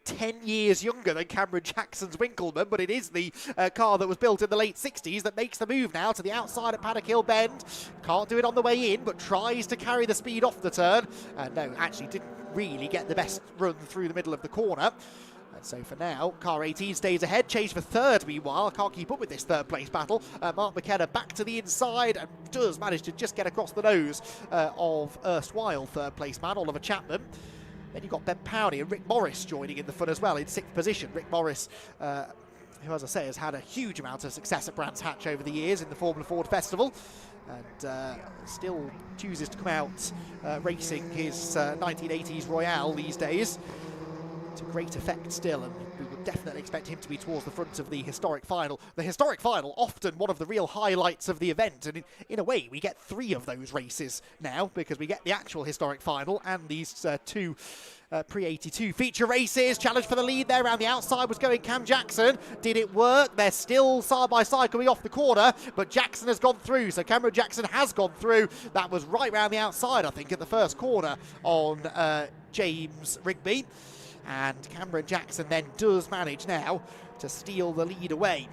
10 years younger than Cameron Jackson's Winkleman, but it is the car that was built in the late 60s that makes the move now to the outside at Paddock Hill Bend. Can't do it on the way in, but tries to carry the speed off the turn. No, actually didn't really get the best run through the middle of the corner. And so for now, car 18 stays ahead. Chase for third, meanwhile. Can't keep up with this third place battle. Mark McKenna back to the inside and does manage to just get across the nose of erstwhile third place man, Oliver Chapman. Then you've got Ben Powney and Rick Morris joining in the fun as well in 6th position. Rick Morris, who, as I say, has had a huge amount of success at Brands Hatch over the years in the Formula Ford Festival, and still chooses to come out racing his 1980s Royale these days to great effect still, and we would definitely expect him to be towards the front of the historic final. The historic final, often one of the real highlights of the event, and in a way we get 3 of those races now, because we get the actual historic final and these 2 pre-82 feature races. Challenge for the lead there around the outside was going Cam Jackson. Did it work? They're still side by side coming off the corner, but Jackson has gone through, so Cameron Jackson has gone through. That was right round the outside, I think, at the first corner on James Rigby. And Cameron Jackson then does manage now to steal the lead away.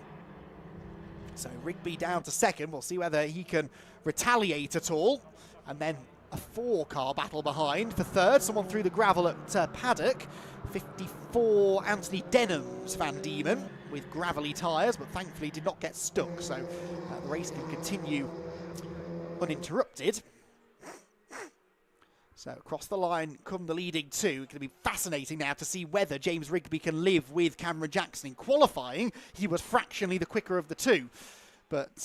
So Rigby down to second. We'll see whether he can retaliate at all. And then a 4-car battle behind for third. Someone through the gravel at Paddock. 54 Anthony Denham's Van Diemen with gravelly tyres, but thankfully did not get stuck. So the race can continue uninterrupted. So across the line come the leading 2. It's going to be fascinating now to see whether James Rigby can live with Cameron Jackson. In qualifying, he was fractionally the quicker of the 2. But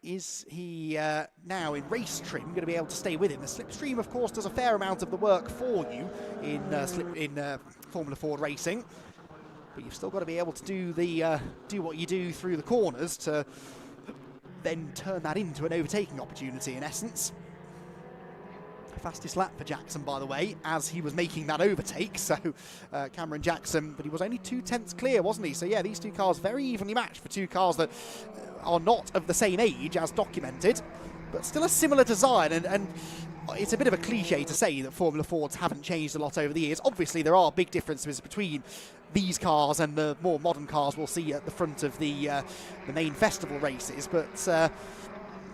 is he now in race trim going to be able to stay with him? The slipstream, of course, does a fair amount of the work for you in Formula Ford racing. But you've still got to be able to do what you do through the corners to then turn that into an overtaking opportunity, in essence. Fastest lap for Jackson, by the way, as he was making that overtake. So Cameron Jackson, but he was only 2/10 clear, wasn't he? So yeah, these 2 cars very evenly matched for 2 cars that are not of the same age as documented, but still a similar design. And it's a bit of a cliche to say that Formula Fords haven't changed a lot over the years. Obviously, there are big differences between these cars and the more modern cars we'll see at the front of the main festival races, but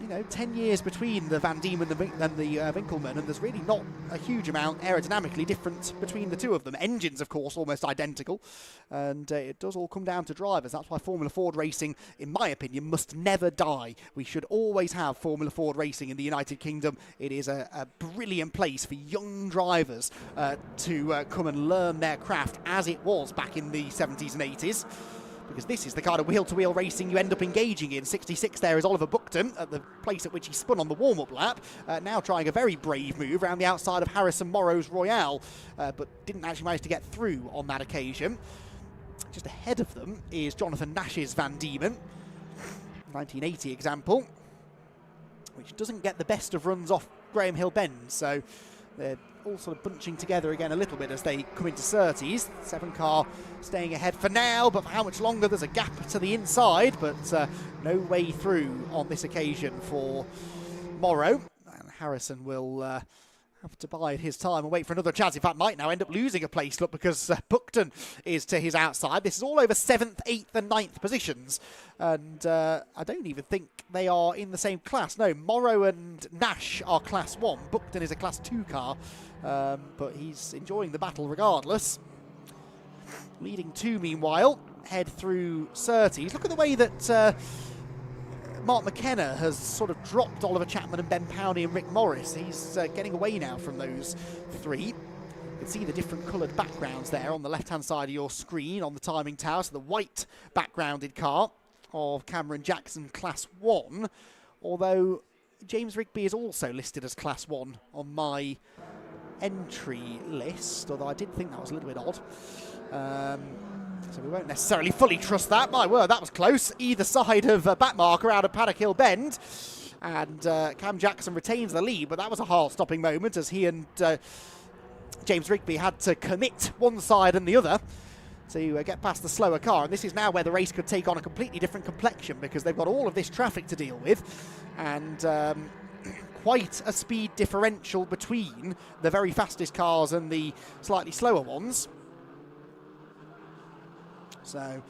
you know, 10 years between the Van Diemen and the Winkleman, and there's really not a huge amount aerodynamically different between the 2 of them. Engines, of course, almost identical, and it does all come down to drivers. That's why Formula Ford racing, in my opinion, must never die. We should always have Formula Ford racing in the United Kingdom. It is a brilliant place for young drivers to come and learn their craft, as it was back in the 70s and 80s. Because this is the kind of wheel-to-wheel racing you end up engaging in. 66 there is Oliver Buckton at the place at which he spun on the warm-up lap. Now trying a very brave move around the outside of Harrison Morrow's Royale, but didn't actually manage to get through on that occasion. Just ahead of them is Jonathan Nash's Van Diemen, 1980 example, which doesn't get the best of runs off Graham Hill Bend, so they're all sort of bunching together again a little bit as they come into Surtees. 7-car staying ahead for now, but for how much longer? There's a gap to the inside, but no way through on this occasion for Morrow. And Harrison will have to bide his time and wait for another chance. In fact, might now end up losing a place, look, because Buckton is to his outside. This is all over 7th, 8th and 9th positions, and I don't even think they are in the same class. No, Morrow and Nash are Class 1. Buckton is a Class 2 car, but he's enjoying the battle regardless. Leading 2, meanwhile, head through Surtees. Look at the way that Mark McKenna has sort of dropped Oliver Chapman and Ben Powney and Rick Morris. He's getting away now from those 3. You can see the different coloured backgrounds there on the left-hand side of your screen on the timing tower. So the white backgrounded car of Cameron Jackson Class 1, although James Rigby is also listed as Class 1 on my entry list, although I did think that was a little bit odd. So we won't necessarily fully trust that. My word, that was close. Either side of back marker out of Paddock Hill Bend. And Cam Jackson retains the lead, but that was a heart-stopping moment as he and James Rigby had to commit one side and the other to get past the slower car. And this is now where the race could take on a completely different complexion, because they've got all of this traffic to deal with. And quite a speed differential between the very fastest cars and the slightly slower ones. So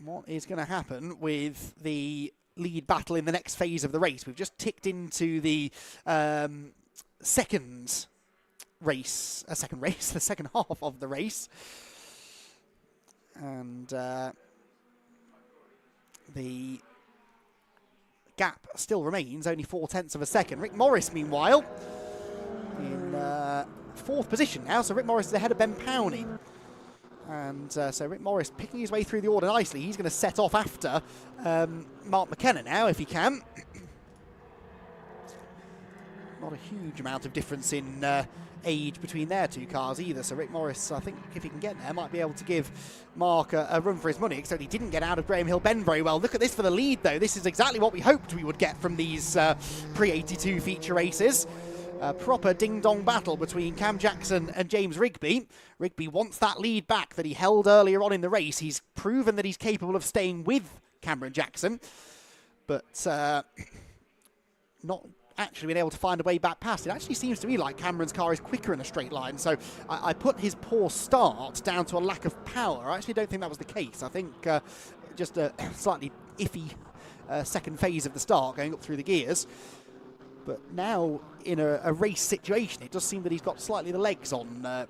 what is going to happen with the lead battle in the next phase of the race? We've just ticked into the second half of the race. And the gap still remains, only 0.4 of a second. Rick Morris, meanwhile, in 4th position now, so Rick Morris is ahead of Ben Powney. And so Rick Morris picking his way through the order nicely. He's going to set off after Mark McKenna now, if he can. Not a huge amount of difference in age between their two cars either, so Rick Morris, I think, if he can get there, might be able to give Mark a run for his money, except he didn't get out of Graham Hill Bend very well. Look at this for the lead, though. This is exactly what we hoped we would get from these pre-82 feature races. A proper ding-dong battle between Cam Jackson and James Rigby. Rigby wants that lead back that he held earlier on in the race. He's proven that he's capable of staying with Cameron Jackson, but not actually been able to find a way back past. It actually seems to me like Cameron's car is quicker in a straight line, so I put his poor start down to a lack of power. I actually don't think that was the case. I think just a slightly iffy second phase of the start going up through the gears. But now, in a race situation, it does seem that he's got slightly the legs on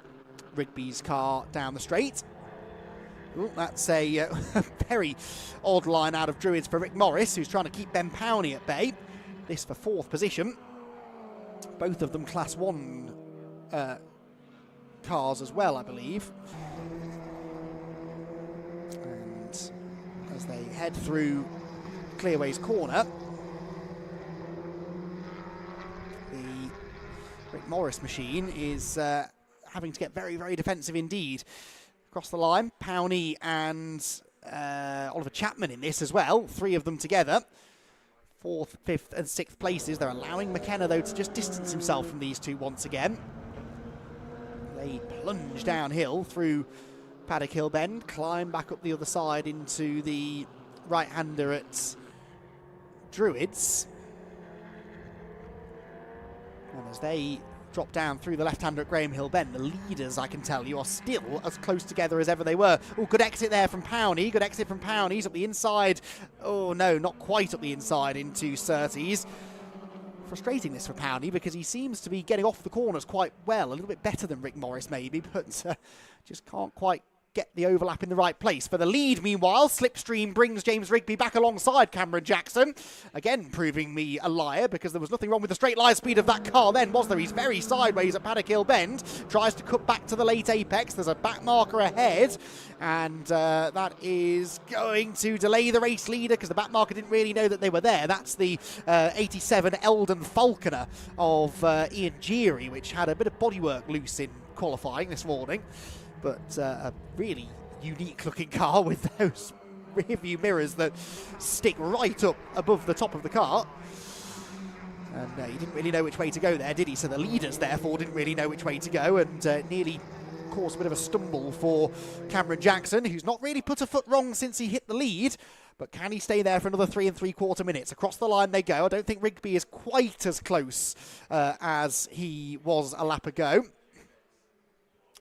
Rigby's car down the straight. Ooh, that's a very odd line out of Druids for Rick Morris, who's trying to keep Ben Powney at bay. This for 4th position. Both of them Class 1 cars as well, I believe. And as they head through Clearway's corner, the Rick Morris machine is having to get very, very defensive indeed. Across the line, Powney and Oliver Chapman in this as well, 3 of them together. 4th, 5th and 6th places. They're allowing McKenna, though, to just distance himself from these two once again. They plunge downhill through Paddock Hill Bend, climb back up the other side into the right-hander at Druids. And as they drop down through the left-hander at Graham Hill Bend, the leaders, I can tell you, are still as close together as ever they were. Oh, good exit there from Powney. Good exit from Powney. He's up the inside. Oh, no, not quite up the inside into Surtees. Frustrating this for Powney because he seems to be getting off the corners quite well, a little bit better than Rick Morris maybe, but just can't quite get the overlap in the right place. For the lead, meanwhile, Slipstream brings James Rigby back alongside Cameron Jackson. Again, proving me a liar, because there was nothing wrong with the straight line speed of that car then, was there? He's very sideways at Paddock Hill Bend, tries to cut back to the late apex. There's a back marker ahead, and that is going to delay the race leader, because the back marker didn't really know that they were there. That's the 87 Eldon Falconer of Ian Geary, which had a bit of bodywork loose in qualifying this morning. But a really unique looking car with those rear view mirrors that stick right up above the top of the car. And he didn't really know which way to go there, did he? So the leaders, therefore, didn't really know which way to go, and nearly caused a bit of a stumble for Cameron Jackson, who's not really put a foot wrong since he hit the lead. But can he stay there for another 3 3/4 minutes? Across the line they go. I don't think Rigby is quite as close as he was a lap ago.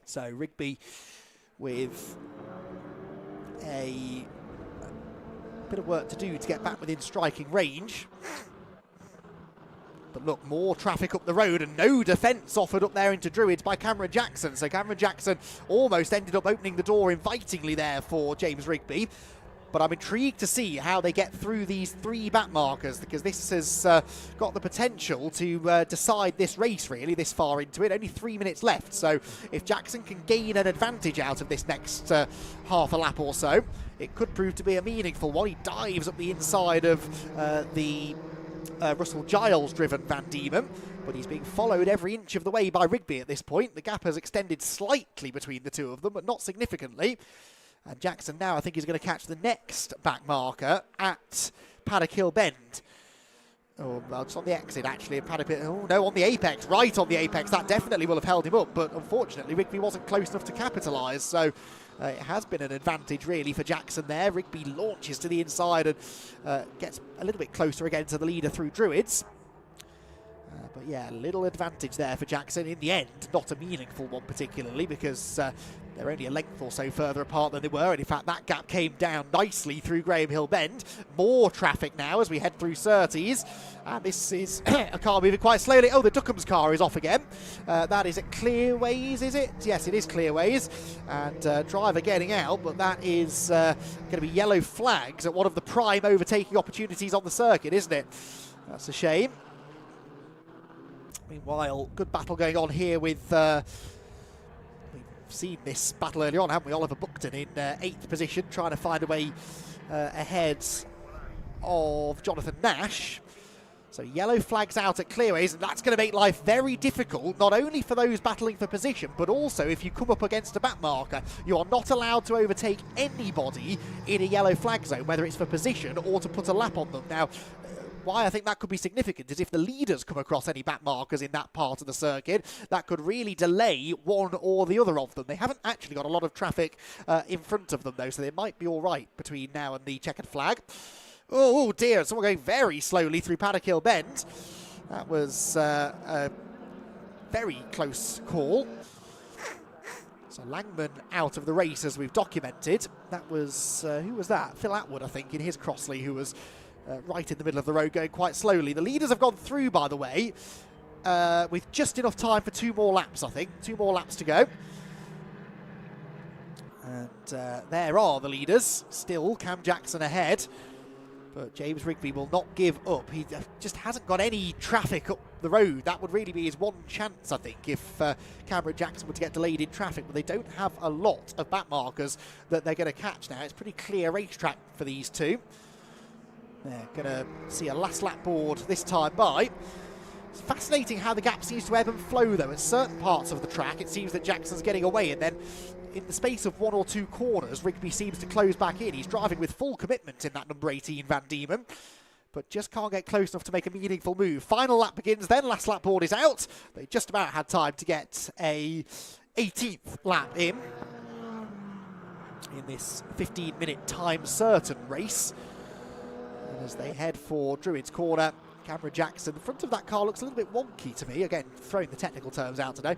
So Rigby with a bit of work to do to get back within striking range. But look, more traffic up the road and no defence offered up there into Druids by Cameron Jackson. So Cameron Jackson almost ended up opening the door invitingly there for James Rigby. But I'm intrigued to see how they get through these 3 back markers, because this has got the potential to decide this race, really, this far into it. Only 3 minutes left, so if Jackson can gain an advantage out of this next half a lap or so, it could prove to be a meaningful one. He dives up the inside of the Russell Giles-driven Van Diemen, but he's being followed every inch of the way by Rigby at this point. The gap has extended slightly between the two of them, but not significantly. And Jackson now, I think, is going to catch the next back marker at Paddock Hill Bend. Oh, well, it's on the exit, actually. Oh, no, on the apex. Right on the apex. That definitely will have held him up. But unfortunately, Rigby wasn't close enough to capitalise. So it has been an advantage, really, for Jackson there. Rigby launches to the inside and gets a little bit closer again to the leader through Druids. But yeah, a little advantage there for Jackson. In the end, not a meaningful one particularly, because they're only a length or so further apart than they were. And in fact, that gap came down nicely through Graham Hill Bend. More traffic now as we head through Surtees. And this is a car moving quite slowly. Oh, the Duckham's car is off again. That is at Clearways, is it? Yes, it is Clearways. And driver getting out, but that is going to be yellow flags at one of the prime overtaking opportunities on the circuit, isn't it? That's a shame. Meanwhile, good battle going on here with... we've seen this battle earlier on, haven't we? Oliver Buckton in 8th position, trying to find a way ahead of Jonathan Nash. So yellow flags out at Clearways, and that's going to make life very difficult, not only for those battling for position, but also if you come up against a back marker. You are not allowed to overtake anybody in a yellow flag zone, whether it's for position or to put a lap on them. Now, why I think that could be significant is if the leaders come across any back markers in that part of the circuit, that could really delay one or the other of them. They haven't actually got a lot of traffic in front of them, though, so they might be all right between now and the checkered flag. Oh dear, someone going very slowly through Paddock Hill Bend. That was a very close call. So Langman out of the race, as we've documented. That was, who was that? Phil Atwood, I think, in his Crossley, who was right in the middle of the road going quite slowly. The leaders have gone through, by the way, with just enough time for 2 more laps, I think. 2 more laps to go. And there are the leaders. Still Cam Jackson ahead. But James Rigby will not give up. He just hasn't got any traffic up the road. That would really be his one chance, I think, if Cameron Jackson were to get delayed in traffic. But they don't have a lot of back markers that they're going to catch now. It's a pretty clear racetrack for these two. They're going to see a last lap board this time by. It's fascinating how the gap seems to ebb and flow, though. At certain parts of the track, it seems that Jackson's getting away, and then in the space of 1 or 2 corners, Rigby seems to close back in. He's driving with full commitment in that number 18 Van Diemen, but just can't get close enough to make a meaningful move. Final lap begins then, last lap board is out. They just about had time to get a 18th lap in this 15-minute time certain race. And as they head for Druids Corner, Cameron Jackson, the front of that car looks a little bit wonky to me. Again, throwing the technical terms out today.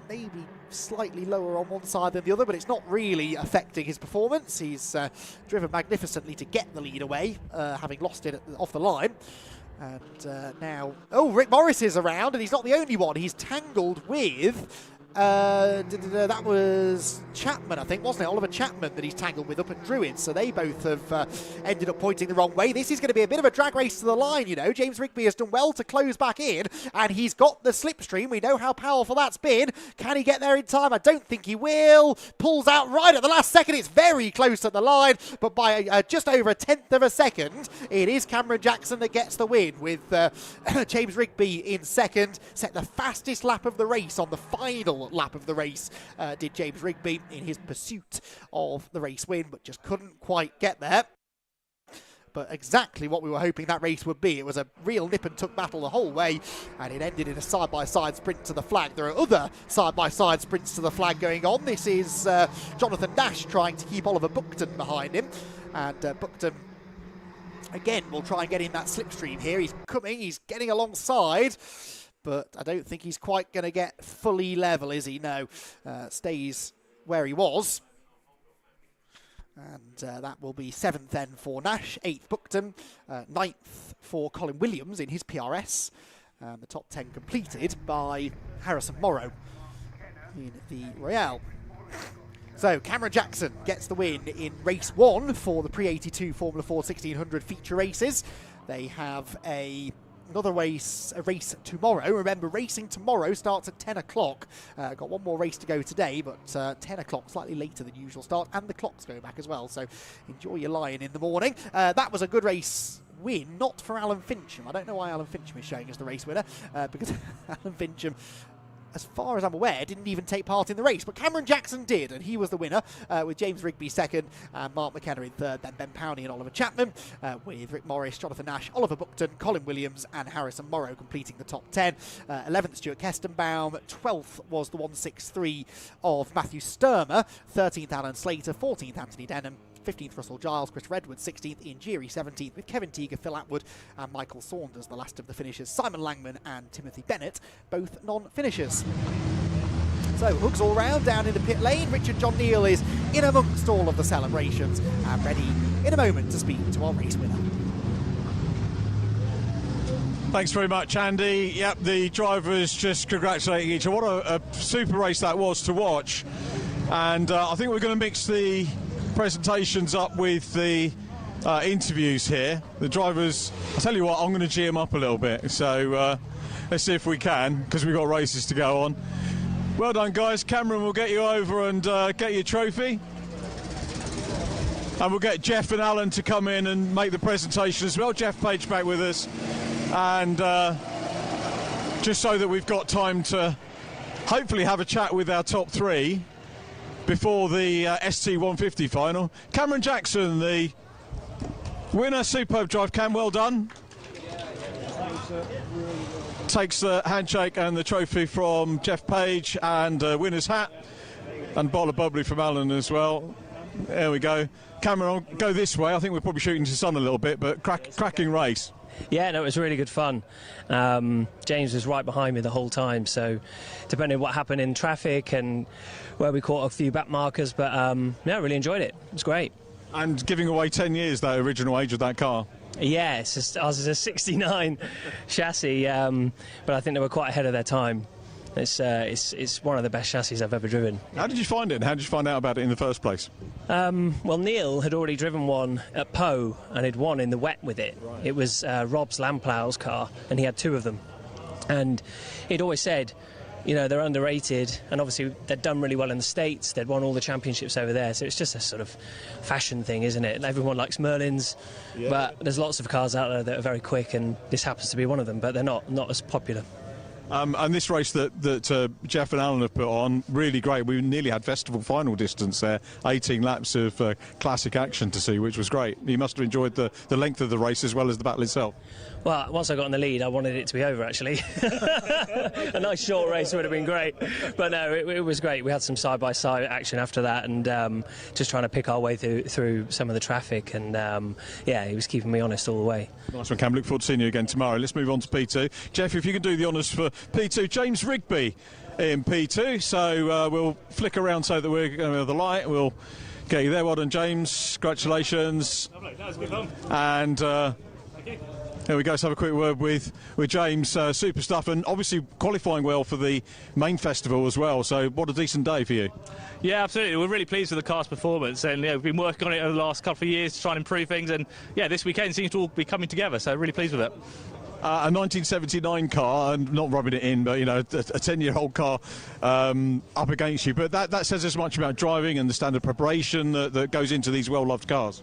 Maybe slightly lower on one side than the other, but it's not really affecting his performance. He's driven magnificently to get the lead away, having lost it off the line. And now, Rick Morris is around, and he's not the only one. He's tangled with... that was Chapman, I think, wasn't it? Oliver Chapman that he's tangled with up at Druids. So they both have ended up pointing the wrong way. This is going to be a bit of a drag race to the line, you know. James Rigby has done well to close back in, and he's got the slipstream. We know how powerful that's been. Can he get there in time? I don't think he will. Pulls out right at the last second. It's very close at the line, but by just over a 10th of a second, it is Cameron Jackson that gets the win, with James Rigby in second. Set the fastest lap of the race on the final lap of the race, did James Rigby in his pursuit of the race win, but just couldn't quite get there. But exactly what we were hoping that race would be. It was a real nip and tuck battle the whole way, and it ended in a side-by-side sprint to the flag. There are other side-by-side sprints to the flag going on. This is Jonathan Nash trying to keep Oliver Buckton behind him, and Buckton again will try and get in that slipstream here. He's coming, he's getting alongside, but I don't think he's quite going to get fully level, is he? No, stays where he was. And that will be 7th then for Nash, 8th Buckton, 9th for Colin Williams in his PRS. The top 10 completed by Harrison Morrow in the Royale. So Cameron Jackson gets the win in race 1 for the Pre-82 Formula Ford 1600 feature races. They have another race tomorrow. Remember, racing tomorrow starts at 10 o'clock. Got one more race to go today, but 10 o'clock, slightly later than usual start, and the clocks go back as well, so enjoy your lie-in in the morning. That was a good race win, not for Alan Fincham. I don't know why Alan Fincham is showing as the race winner, because Alan Fincham, as far as I'm aware, didn't even take part in the race. But Cameron Jackson did, and he was the winner, with James Rigby second, and Mark McKenna in third, then Ben Powney and Oliver Chapman, with Rick Morris, Jonathan Nash, Oliver Buckton, Colin Williams and Harrison Morrow completing the top 10. 11th, Stuart Kestenbaum. 12th was the 163 of Matthew Sturmer. 13th, Alan Slater. 14th, Anthony Denham. 15th Russell Giles, Chris Redwood 16th, Ian Geary 17th, with Kevin Teager, Phil Atwood and Michael Saunders the last of the finishers. Simon Langman and Timothy Bennett, both non-finishers. So, hooks all round down in the pit lane. Richard John Neal is in amongst all of the celebrations and ready in a moment to speak to our race winner. Thanks very much, Andy. Yep, the drivers just congratulating each other. What a super race that was to watch. And I think we're going to mix the presentations up with the interviews here. The drivers, I'll tell you what, I'm going to G them up a little bit. So let's see if we can, because we've got races to go on. Well done, guys. Cameron will get you over and get your trophy. And we'll get Jeff and Alan to come in and make the presentation as well. Jeff Page back with us. And just so that we've got time to hopefully have a chat with our top three before the ST150 final. Cameron Jackson, the winner. Superb drive, Cam. Well done. Takes the handshake and the trophy from Jeff Page and winner's hat and bottle of bubbly from Alan as well. There we go. Cameron, I'll go this way. I think we're probably shooting to the sun a little bit, but cracking race. Yeah, no, it was really good fun. James was right behind me the whole time, so depending on what happened in traffic and where we caught a few back markers, but yeah, I really enjoyed it. It was great. And giving away 10 years, that original age of that car. Yeah, ours is a 69 chassis, but I think they were quite ahead of their time. It's one of the best chassis I've ever driven. How did you find it, and how did you find out about it in the first place? Well, Neil had already driven one at Poe and had won in the wet with it. Right. It was Rob's Lamplow's car, and he had two of them. And he'd always said, you know, they're underrated, and obviously they'd done really well in the States. They'd won all the championships over there, so it's just a sort of fashion thing, isn't it? Everyone likes Merlins, yeah. But there's lots of cars out there that are very quick, and this happens to be one of them, but they're not as popular. And this race that Jeff and Alan have put on, really great. We nearly had festival final distance there, 18 laps of classic action to see, which was great. You must have enjoyed the length of the race as well as the battle itself. Well, once I got in the lead, I wanted it to be over, actually. A nice short race would have been great. But no, it was great. We had some side-by-side action after that, and just trying to pick our way through some of the traffic. And, yeah, he was keeping me honest all the way. Nice one, Cam. Look forward to seeing you again tomorrow. Let's move on to P2. Jeff, if you can do the honours for P2. James Rigby in P2. So we'll flick around so that we're going to have the light. We'll get you there. Well done, James. Congratulations. Lovely. That was good fun. And here we go. Let's have a quick word with James. Super stuff, and obviously qualifying well for the main festival as well. So what a decent day for you. Yeah, absolutely. We're really pleased with the car's performance, and yeah, we've been working on it over the last couple of years to try and improve things. And yeah, this weekend seems to all be coming together. So really pleased with it. A 1979 car, and not rubbing it in, but you know, a 10-year-old car up against you. But that says as much about driving and the standard preparation that goes into these well-loved cars.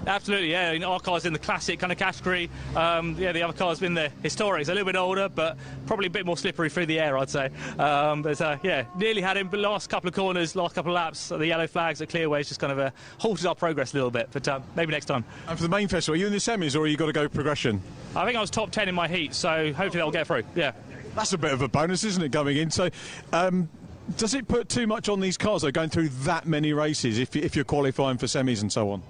Absolutely, yeah. Our car's in the classic kind of category. Yeah, the other car's been the historic. It's a little bit older, but probably a bit more slippery through the air, I'd say. But yeah, nearly had him. But last couple of corners, last couple of laps, the yellow flags at clearways just kind of halted our progress a little bit. But maybe next time. And for the main festival, are you in the semis, or are you got to go progression? I think I was top 10 in my heat, so hopefully they'll get through. Yeah. That's a bit of a bonus, isn't it, going in? So. Does it put too much on these cars, though, going through that many races if you're qualifying for semis and so on?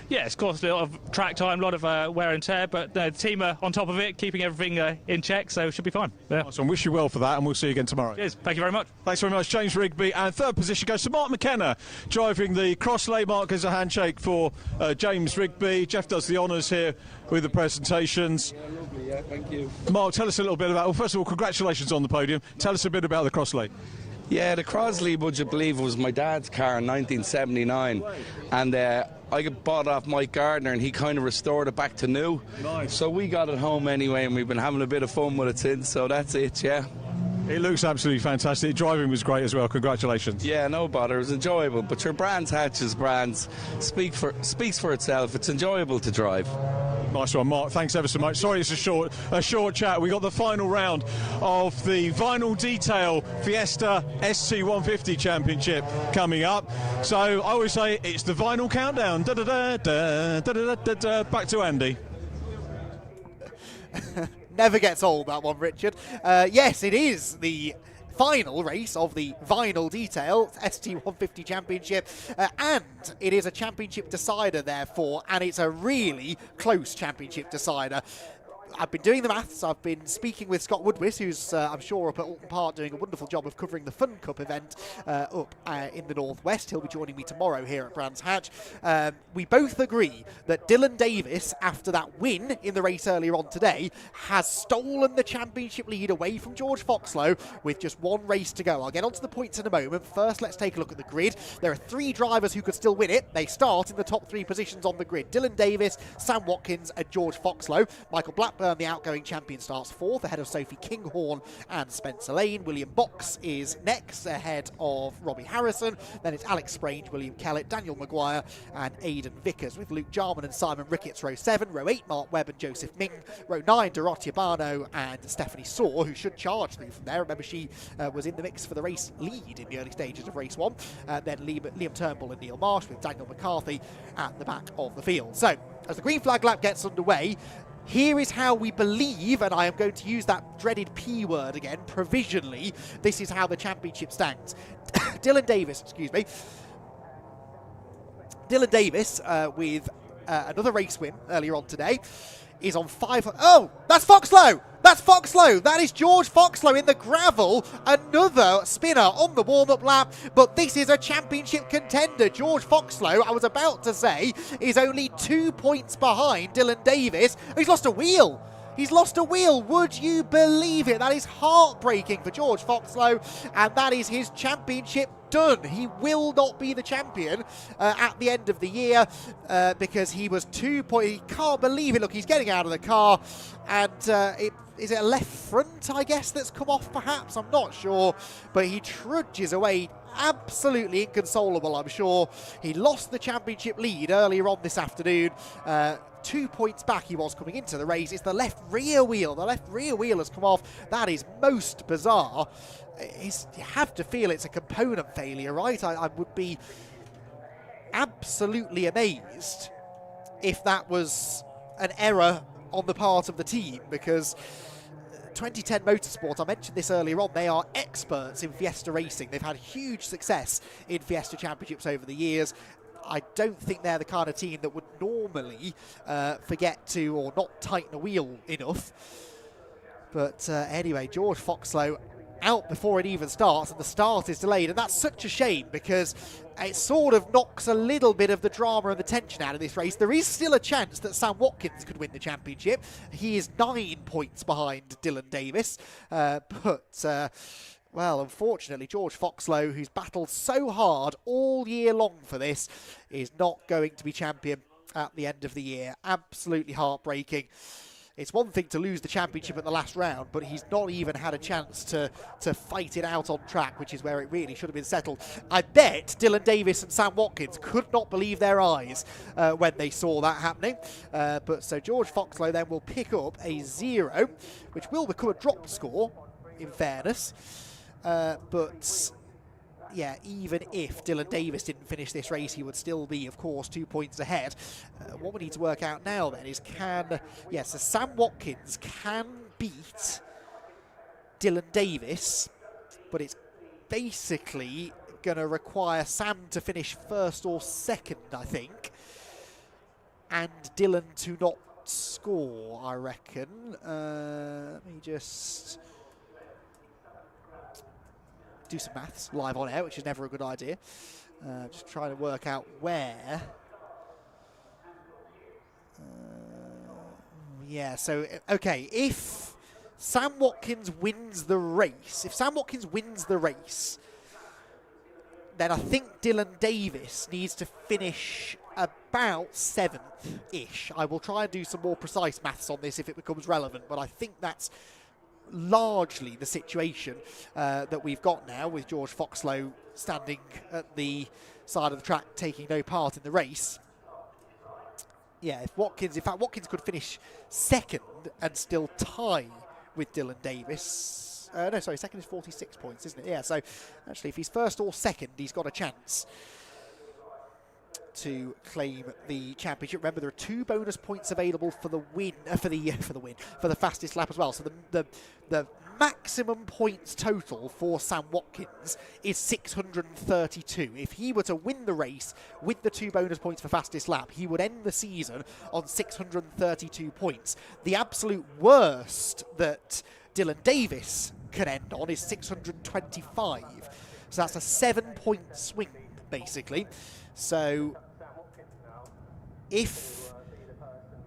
Yeah, it's caused a lot of track time, a lot of wear and tear, but the team are on top of it, keeping everything in check, so it should be fine. Yeah. Nice one. Wish you well for that, and we'll see you again tomorrow. Cheers. Thank you very much. Thanks very much, James Rigby. And third position goes to Mark McKenna, driving the Crossley. Mark as a handshake for James Rigby. Jeff does the honours here with the presentations. Yeah, lovely, yeah, thank you. Mark, tell us a little bit about, well, first of all, congratulations on the podium. Tell us a bit about the Crossley. Yeah, the Crossley, would you believe, was my dad's car in 1979, and I got bought off Mike Gardner, and he kind of restored it back to new. Nice. So we got it home anyway, and we've been having a bit of fun with it since, so that's it, yeah. It looks absolutely fantastic. Driving was great as well. Congratulations. Yeah, no bother. It was enjoyable. But your Brands Hatch's brands speaks for itself. It's enjoyable to drive. Nice one, Mark. Thanks ever so much. Sorry, it's a short chat. We got the final round of the Vinyl Detail Fiesta ST150 Championship coming up. So I always say it's the Vinyl Countdown. Da da da da da da da da. Back to Andy. Never gets old, that one, Richard. Yes, it is the final race of the vinyl detail ST150 Championship, and it is a championship decider therefore, and it's a really close championship decider. I've been doing the maths. I've been speaking with Scott Woodwis, who's, I'm sure, up at Alton Park doing a wonderful job of covering the Fun Cup event up in the Northwest. He'll be joining me tomorrow here at Brands Hatch. We both agree that Dylan Davis, after that win in the race earlier on today, has stolen the championship lead away from George Foxlow with just one race to go. I'll get onto the points in a moment. First, let's take a look at the grid. There are 3 drivers who could still win it. They start in the top 3 positions on the grid. Dylan Davis, Sam Watkins and George Foxlow. Michael Blackburn, the outgoing champion, starts 4th ahead of Sophie Kinghorn and Spencer Lane. William Box is next ahead of Robbie Harrison. Then it's Alex Strange, William Kellett, Daniel Maguire and Aidan Vickers, with Luke Jarman and Simon Ricketts row 7. Row 8, Mark Webb and Joseph Ming. Row 9, Dorothea Barno and Stephanie Saw, who should charge through from there. Remember, she was in the mix for the race lead in the early stages of race 1. Then Liam Turnbull and Neil Marsh, with Daniel McCarthy at the back of the field. So, as the green flag lap gets underway, here is how we believe, and I am going to use that dreaded P word again, provisionally, this is how the championship stands. Dylan Davis, with another race win earlier on today, is on 5... Oh, that's Foxlow! That's Foxlow! That is George Foxlow in the gravel. Another spinner on the warm-up lap, but this is a championship contender. George Foxlow, I was about to say, is only 2 points behind Dylan Davis. He's lost a wheel. He's lost a wheel. Would you believe it? That is heartbreaking for George Foxlow, and that is his championship done. He will not be the champion at the end of the year because he was 2 points. He can't believe it. Look, he's getting out of the car, and is it a left front, I guess, that's come off perhaps? I'm not sure, but he trudges away. Absolutely inconsolable, I'm sure. He lost the championship lead earlier on this afternoon. 2 points back he was coming into the race. It's the left rear wheel. The left rear wheel has come off. That is most bizarre. You have to feel it's a component failure, right? I would be absolutely amazed if that was an error on the part of the team, because 2010 Motorsport, I mentioned this earlier on, they are experts in Fiesta racing. They've had huge success in Fiesta championships over the years. I don't think they're the kind of team that would normally forget to or not tighten a wheel enough. But anyway, George Foxlow out before it even starts, and the start is delayed, and that's such a shame because it sort of knocks a little bit of the drama and the tension out of this race. There is still a chance that Sam Watkins could win the championship. He is 9 points behind Dylan Davis, well, unfortunately, George Foxlow, who's battled so hard all year long for this, is not going to be champion at the end of the year. Absolutely heartbreaking. It's one thing to lose the championship at the last round, but he's not even had a chance to fight it out on track, which is where it really should have been settled. I bet Dylan Davis and Sam Watkins could not believe their eyes when they saw that happening. But so George Foxlow then will pick up a 0, which will become a drop score, in fairness. But yeah, even if Dylan Davis didn't finish this race, he would still be, of course, 2 points ahead. What we need to work out now then is so Sam Watkins can beat Dylan Davis, but it's basically going to require Sam to finish 1st or 2nd, I think, and Dylan to not score, I reckon. Let me just do some maths live on air, which is never a good idea. Just trying to work out where. Okay, if Sam Watkins wins the race, then I think Dylan Davis needs to finish about 7th-ish. I will try and do some more precise maths on this if it becomes relevant, but I think that's largely the situation that we've got now, with George Foxlow standing at the side of the track taking no part in the race. Yeah, if Watkins could finish 2nd and still tie with Dylan Davis. No, sorry, 2nd is 46 points, isn't it? Yeah, so actually if he's 1st or 2nd, he's got a chance to claim the championship. Remember, there are 2 bonus points available for the win, for the fastest lap as well. So the maximum points total for Sam Watkins is 632. If he were to win the race with the 2 bonus points for fastest lap, he would end the season on 632 points. The absolute worst that Dylan Davis can end on is 625. So that's a 7-point swing, basically. So if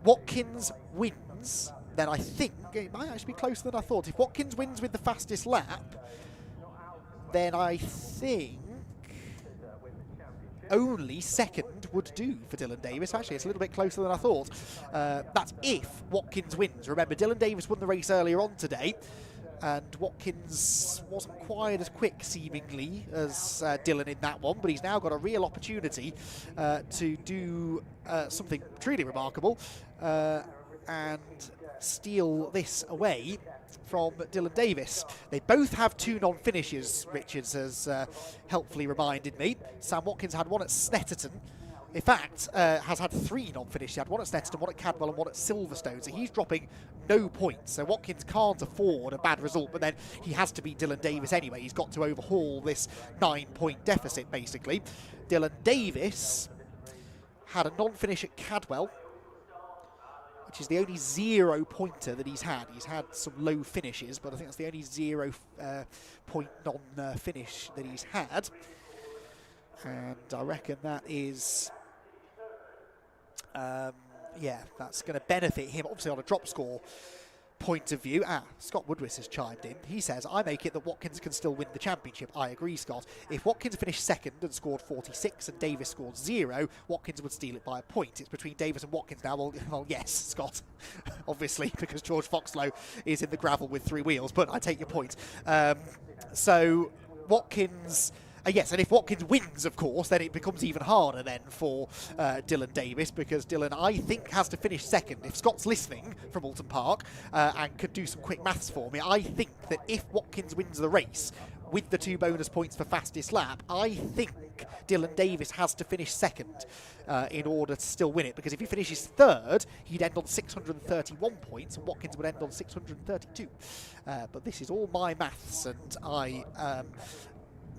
Watkins wins, then I think it might actually be closer than I thought. If Watkins wins with the fastest lap, then I think only second would do for Dylan Davis. Actually, it's a little bit closer than I thought. That's if Watkins wins. Remember, Dylan Davis won the race earlier on today, and Watkins wasn't quite as quick, seemingly, as Dylan in that one, but he's now got a real opportunity to do something truly remarkable and steal this away from Dylan Davis. They both have 2 non-finishes, Richards has helpfully reminded me. Sam Watkins had one at Snetterton. In fact, has had 3 non-finishes. He had one at Snetterton, one at Cadwell and one at Silverstone. So he's dropping no points. So Watkins can't afford a bad result, but then he has to beat Dylan Davis anyway. He's got to overhaul this 9-point deficit, basically. Dylan Davis had a non-finish at Cadwell, which is the only 0-pointer that he's had. He's had some low finishes, but I think that's the only 0-point non-finish that he's had. And I reckon that is, yeah, that's going to benefit him, obviously, on a drop score point of view. Scott Woodwis has chimed in. He says, I make it that Watkins can still win the championship. I agree, Scott. If Watkins finished second and scored 46 and Davis scored 0, Watkins would steal it by a point. It's between Davis and Watkins now. Well yes, Scott, obviously, because George Foxlow is in the gravel with 3 wheels, but I take your point. So Watkins... yes, and if Watkins wins, of course, then it becomes even harder then for Dylan Davis, because Dylan, I think, has to finish second. If Scott's listening from Alton Park and could do some quick maths for me, I think that if Watkins wins the race with the 2 bonus points for fastest lap, I think Dylan Davis has to finish second in order to still win it, because if he finishes third, he'd end on 631 points and Watkins would end on 632. But this is all my maths, and I...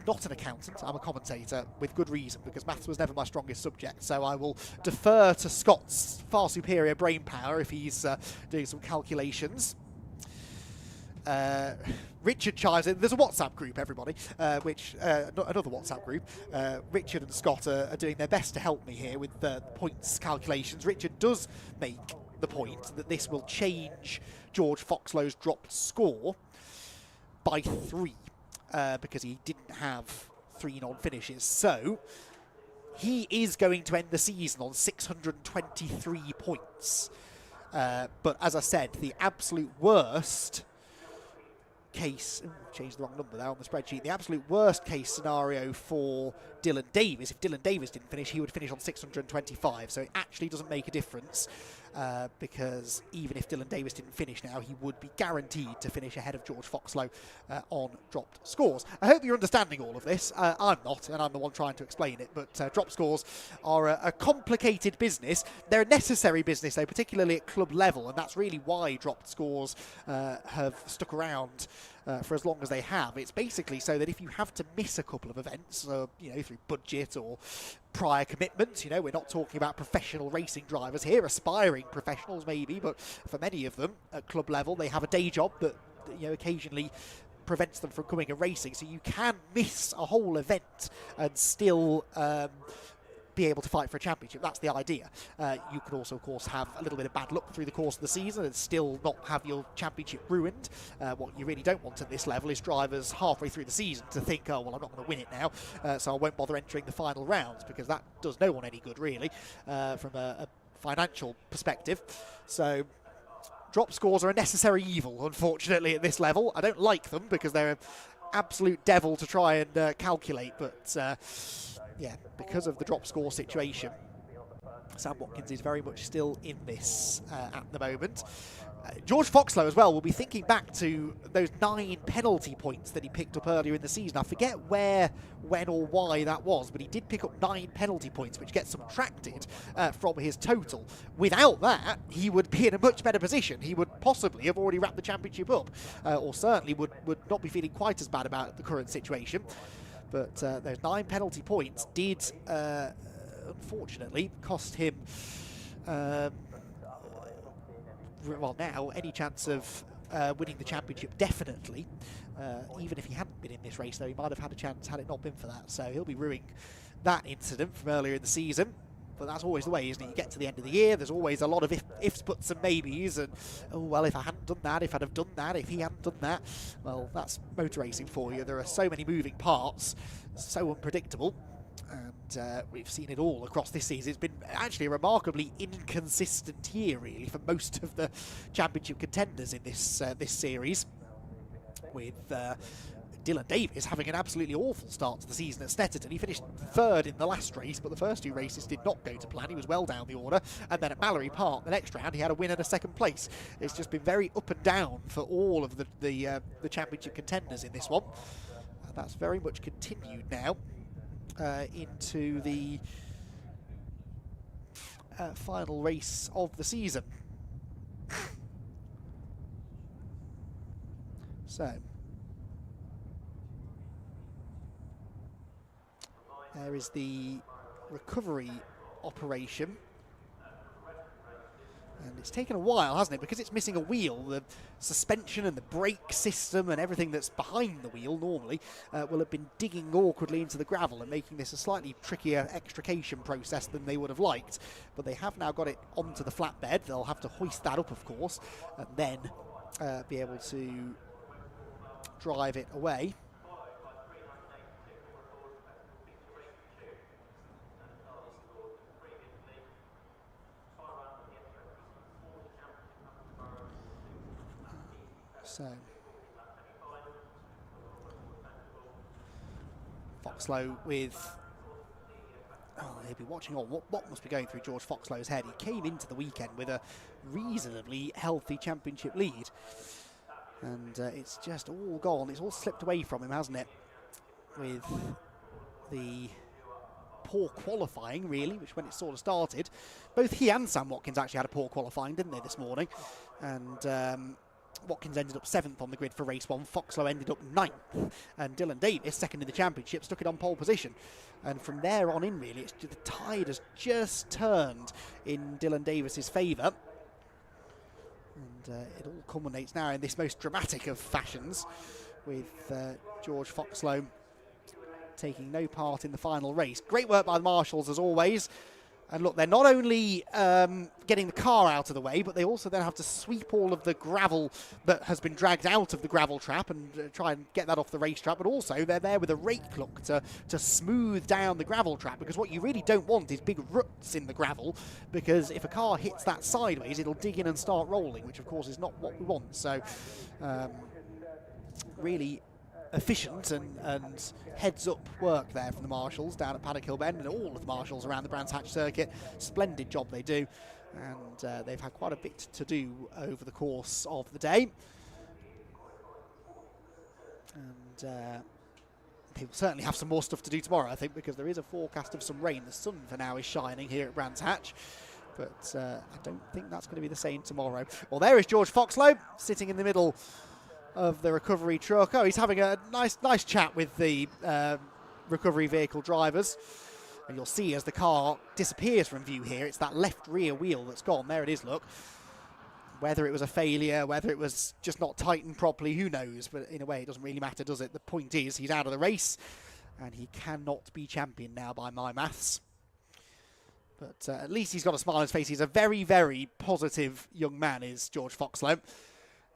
not an accountant, I'm a commentator, with good reason, because maths was never my strongest subject, so I will defer to Scott's far superior brain power if he's doing some calculations. Richard chimes in. There's a WhatsApp group, everybody, another WhatsApp group. Richard and Scott are doing their best to help me here with the points calculations. Richard does make the point that this will change George Foxlow's dropped score by 3. Because he didn't have 3 non-finishes. So he is going to end the season on 623 points. But as I said, the absolute worst case... changed the wrong number there on the spreadsheet. The absolute worst case scenario for Dylan Davis, if Dylan Davis didn't finish, he would finish on 625. So it actually doesn't make a difference. Because even if Dylan Davis didn't finish now, he would be guaranteed to finish ahead of George Foxlow on dropped scores. I hope you're understanding all of this. I'm not, and I'm the one trying to explain it, but drop scores are a complicated business. They're a necessary business, though, particularly at club level, and that's really why dropped scores have stuck around for as long as they have. It's basically so that if you have to miss a couple of events, through budget or prior commitments, we're not talking about professional racing drivers here, aspiring professionals maybe, but for many of them at club level, they have a day job that occasionally prevents them from coming and racing. So you can miss a whole event and still be able to fight for a championship. That's the idea. You can also, of course, have a little bit of bad luck through the course of the season and still not have your championship ruined. What you really don't want at this level is drivers halfway through the season to think, oh, well, I'm not going to win it now, so I won't bother entering the final rounds, because that does no one any good, really, from a financial perspective. So drop scores are a necessary evil, unfortunately, at this level. I don't like them because they're an absolute devil to try and calculate, but... yeah, because of the drop score situation, Sam Watkins is very much still in this at the moment. George Foxlow as well will be thinking back to those 9 penalty points that he picked up earlier in the season. I forget where, when or why that was, but he did pick up 9 penalty points, which gets subtracted from his total. Without that, he would be in a much better position. He would possibly have already wrapped the championship up, or certainly would not be feeling quite as bad about the current situation. But those 9 penalty points did, unfortunately, cost him... well, now, any chance of winning the championship, definitely. Even if he hadn't been in this race, though, he might have had a chance had it not been for that. So he'll be ruining that incident from earlier in the season. But that's always the way, isn't it? You get to the end of the year, there's always a lot of ifs, buts and maybes. And, oh, well, if I hadn't done that, if I'd have done that, if he hadn't done that. Well, that's motor racing for you. There are so many moving parts, so unpredictable. And we've seen it all across this season. It's been actually a remarkably inconsistent year, really, for most of the championship contenders in this this series, with Dylan Davis having an absolutely awful start to the season at Snetterton. He finished 3rd in the last race, but the first 2 races did not go to plan. He was well down the order. And then at Mallory Park, the next round, he had a win and a 2nd place. It's just been very up and down for all of the championship contenders in this one. And that's very much continued now. Into the final race of the season. So, there is the recovery operation. And it's taken a while, hasn't it? Because it's missing a wheel. The suspension and the brake system and everything that's behind the wheel normally will have been digging awkwardly into the gravel and making this a slightly trickier extrication process than they would have liked. But they have now got it onto the flatbed. They'll have to hoist that up, of course, and then be able to drive it away. So, Foxlow with, he'll be watching on. What must be going through George Foxlow's head? He came into the weekend with a reasonably healthy championship lead. And it's just all gone. It's all slipped away from him, hasn't it? With the poor qualifying, really, which when it sort of started, both he and Sam Watkins actually had a poor qualifying, didn't they, this morning? And Watkins ended up 7th on the grid for race 1. Foxlow ended up 9th. And Dylan Davis, 2nd in the championship, stuck it on pole position. And from there on in, really, the tide has just turned in Dylan Davis's favour. And it all culminates now in this most dramatic of fashions, with George Foxlow taking no part in the final race. Great work by the marshals, as always. And look, they're not only getting the car out of the way, but they also then have to sweep all of the gravel that has been dragged out of the gravel trap and try and get that off the racetrack. But also they're there with a rake look to smooth down the gravel trap, because what you really don't want is big ruts in the gravel, because if a car hits that sideways, it'll dig in and start rolling, which of course is not what we want. So really efficient and heads-up work there from the marshals down at Paddock Hill Bend, and all of the marshals around the Brands Hatch Circuit. Splendid job they do, and they've had quite a bit to do over the course of the day. And they will certainly have some more stuff to do tomorrow, I think, because there is a forecast of some rain. The sun for now is shining here at Brands Hatch, but I don't think that's going to be the same tomorrow. Well, there is George Foxlow sitting in the middle of the recovery truck. Oh, he's having a nice chat with the recovery vehicle drivers. And you'll see as the car disappears from view here, it's that left rear wheel that's gone. There it is, look. Whether it was a failure, whether it was just not tightened properly, who knows? But in a way, it doesn't really matter, does it? The point is, he's out of the race, and he cannot be champion now by my maths. But at least he's got a smile on his face. He's a very, very positive young man, is George Foxlow.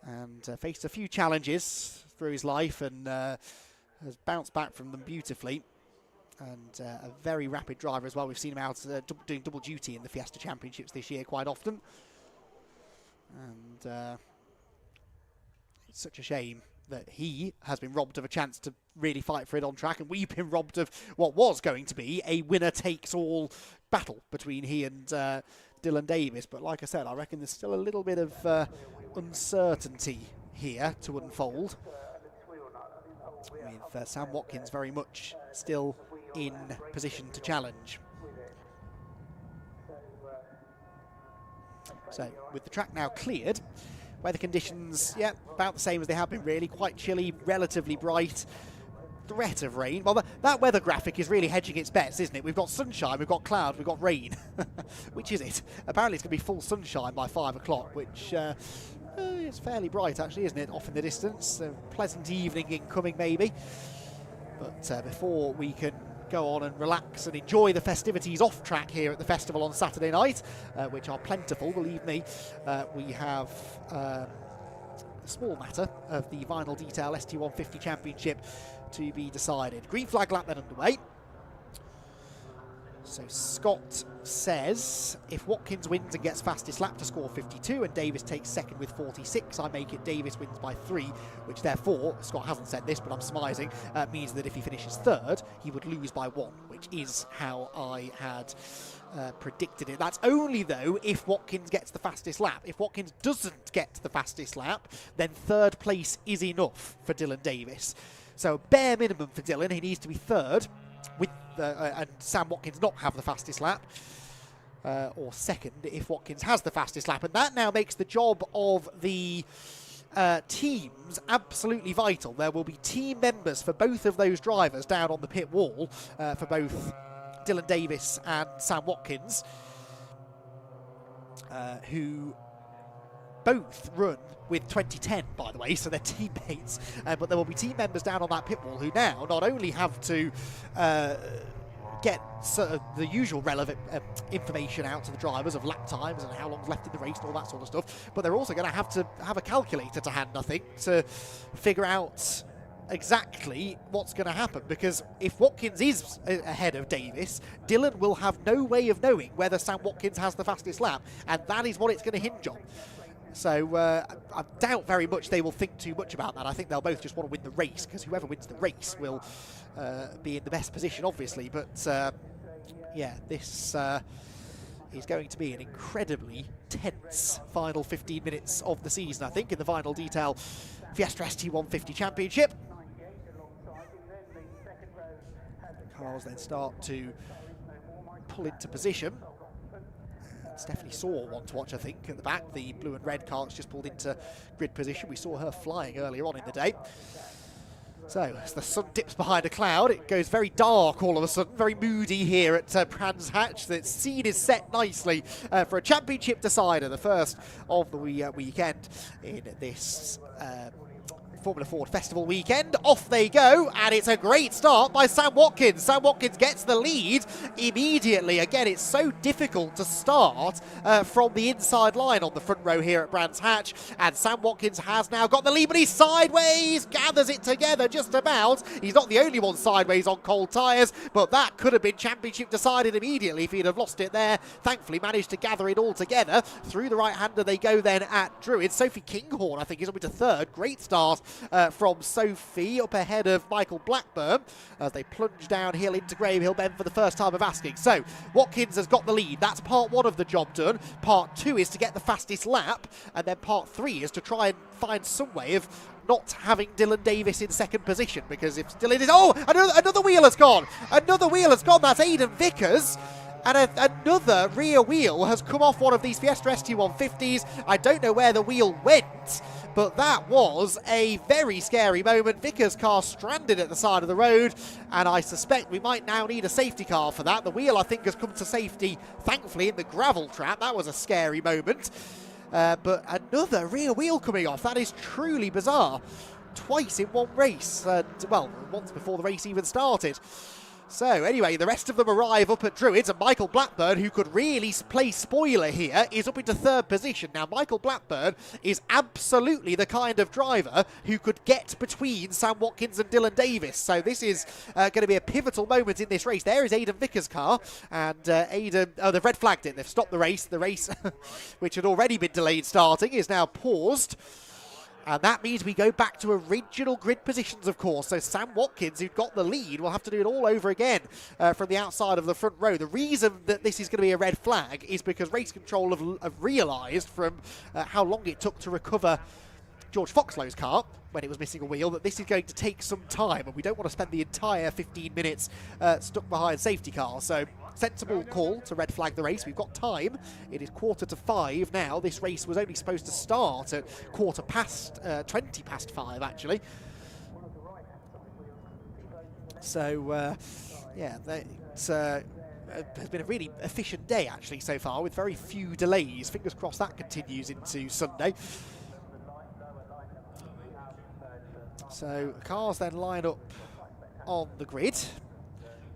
And faced a few challenges through his life and has bounced back from them beautifully. And a very rapid driver as well. We've seen him out doing double duty in the Fiesta Championships this year quite often. And it's such a shame that he has been robbed of a chance to really fight for it on track, and we've been robbed of what was going to be a winner-takes-all battle between he and Dylan Dylan Davis, but like I said, I reckon there's still a little bit of uncertainty here to unfold, with Sam Watkins very much still in position to challenge. So with the track now cleared, weather conditions, yeah, about the same as they have been really, quite chilly, relatively bright, threat of rain. Well, that weather graphic is really hedging its bets, isn't it? We've got sunshine, we've got cloud, we've got rain. Which is it? Apparently it's going to be full sunshine by 5 o'clock, which it's fairly bright actually, isn't it? Off in the distance, a pleasant evening incoming maybe. But before we can go on and relax and enjoy the festivities off track here at the festival on Saturday night, which are plentiful, believe me, we have the small matter of the vinyl detail ST150 Championship to be decided. Green flag lap then underway. So Scott says, if Watkins wins and gets fastest lap to score 52 and Davis takes second with 46, I make it Davis wins by 3, which therefore, Scott hasn't said this, but I'm surmising, means that if he finishes third, he would lose by 1, which is how I had predicted it. That's only, though, if Watkins gets the fastest lap. If Watkins doesn't get the fastest lap, then third place is enough for Dylan Davis. So bare minimum for Dylan, he needs to be third, with and Sam Watkins not have the fastest lap, or second if Watkins has the fastest lap, and that now makes the job of the teams absolutely vital. There will be team members for both of those drivers down on the pit wall for both Dylan Davis and Sam Watkins, who both run with 2010, by the way, so they're teammates, but there will be team members down on that pit wall who now not only have to get sort of the usual relevant information out to the drivers of lap times and how long's left in the race and all that sort of stuff, but they're also going to have a calculator to hand, I think, to figure out exactly what's going to happen, because if Watkins is ahead of Davis, Dylan will have no way of knowing whether Sam Watkins has the fastest lap, and that is what it's going to hinge on. So I doubt very much they will think too much about that. I think they'll both just want to win the race, because whoever wins the race will be in the best position, obviously. But yeah, this is going to be an incredibly tense final 15 minutes of the season, I think, in the vinyl detail Fiesta ST150 Championship. Cars then start to pull into position. Stephanie saw one to watch, I think, at the back. The blue and red car that's just pulled into grid position. We saw her flying earlier on in the day. So, as the sun dips behind a cloud, it goes very dark all of a sudden, very moody here at Brands Hatch. The scene is set nicely for a championship decider, the first of the weekend in this Formula Ford Festival weekend. Off they go, and it's a great start by Sam Watkins. Sam Watkins gets the lead immediately. Again, it's so difficult to start from the inside line on the front row here at Brands Hatch, and Sam Watkins has now got the lead, but he's sideways, gathers it together just about. He's not the only one sideways on cold tyres, but that could have been championship decided immediately if he'd have lost it there. Thankfully managed to gather it all together. Through the right-hander they go then at Druid. Sophie Kinghorn, I think, is up into third. Great start from Sophie, up ahead of Michael Blackburn as they plunge downhill into Graham Hill Bend for the first time of asking. So Watkins has got the lead. That's part 1 of the job done. Part 2 is to get the fastest lap, and then part 3 is to try and find some way of not having Dylan Davis in second position, because if Dylan is... Oh, another wheel has gone. Another wheel has gone. That's Aidan Vickers. And another rear wheel has come off one of these Fiesta ST150s. I don't know where the wheel went, but that was a very scary moment. Vickers' car stranded at the side of the road, and I suspect we might now need a safety car for that. The wheel, I think, has come to safety, thankfully, in the gravel trap. That was a scary moment. But another rear wheel coming off. That is truly bizarre. Twice in one race. Well, once before the race even started. So anyway, the rest of them arrive up at Druids, and Michael Blackburn, who could really play spoiler here, is up into third position. Now, Michael Blackburn is absolutely the kind of driver who could get between Sam Watkins and Dylan Davis. So this is going to be a pivotal moment in this race. There is Aidan Vickers' car, and Aidan... Oh, they've red flagged it. They've stopped the race. The race, which had already been delayed starting, is now paused. And that means we go back to original grid positions, of course. So Sam Watkins, who'd got the lead, will have to do it all over again from the outside of the front row. The reason that this is going to be a red flag is because race control have realised from how long it took to recover George Foxlow's car when it was missing a wheel that this is going to take some time, and we don't want to spend the entire 15 minutes stuck behind safety cars. So sensible call to red flag the race. We've got time. It is 4:45 now. This race was only supposed to start at 20 past 5 actually. So yeah, it's has been a really efficient day actually so far, with very few delays. Fingers crossed that continues into Sunday. So cars then line up on the grid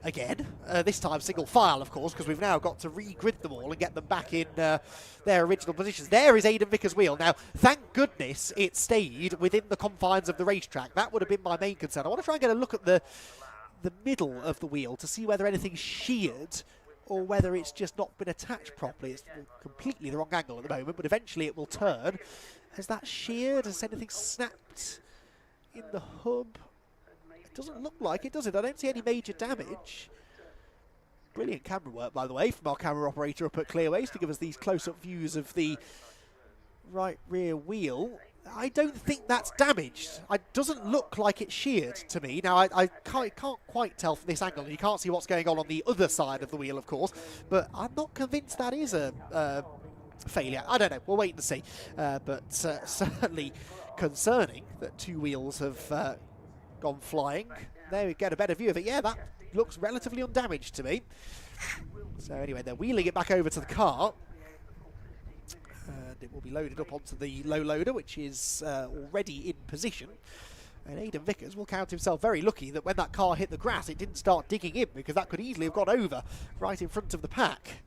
again, this time single file of course, because we've now got to re-grid them all and get them back in their original positions. There is Aidan Vickers' wheel. Now thank goodness it stayed within the confines of the racetrack. That would have been my main concern. I want to try and get a look at the middle of the wheel to see whether anything's sheared or whether it's just not been attached properly. It's completely the wrong angle at the moment, but eventually it will turn. Has that sheared? Has anything snapped in the hub? It doesn't look like it, does it? I don't see any major damage. Brilliant camera work, by the way, from our camera operator up at Clearways to give us these close-up views of the right rear wheel. I don't think that's damaged. It doesn't look like it's sheared to me. Now, I can't quite tell from this angle. You can't see what's going on the other side of the wheel, of course, but I'm not convinced that is a failure. I don't know. We'll wait and see. But certainly concerning that two wheels have gone flying. There we get a better view of it. Yeah, that looks relatively undamaged to me. So anyway, they're wheeling it back over to the car. And it will be loaded up onto the low loader, which is already in position. And Aidan Vickers will count himself very lucky that when that car hit the grass, it didn't start digging in, because that could easily have gone over right in front of the pack.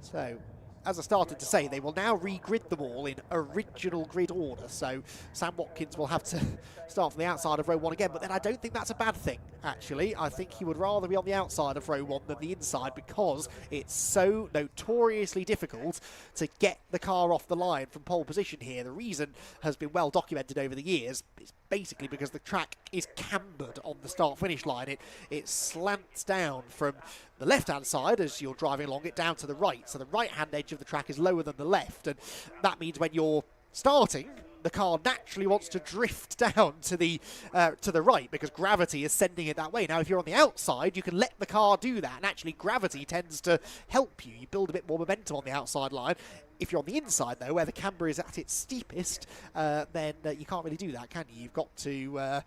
So, as I started to say, they will now re-grid them all in original grid order. So Sam Watkins will have to start from the outside of row 1 again, but then I don't think that's a bad thing, actually. I think he would rather be on the outside of row 1 than the inside, because it's so notoriously difficult to get the car off the line from pole position here. The reason has been well documented over the years. It's basically because the track is cambered on the start-finish line. It slants down from the left-hand side as you're driving along it down to the right. So the right-hand edge of the track is lower than the left, and that means when you're starting, the car naturally wants to drift down to the right, because gravity is sending it that way. Now, if you're on the outside, you can let the car do that, and actually gravity tends to help you. You build a bit more momentum on the outside line. If you're on the inside, though, where the camber is at its steepest, then you can't really do that, can you? You've got to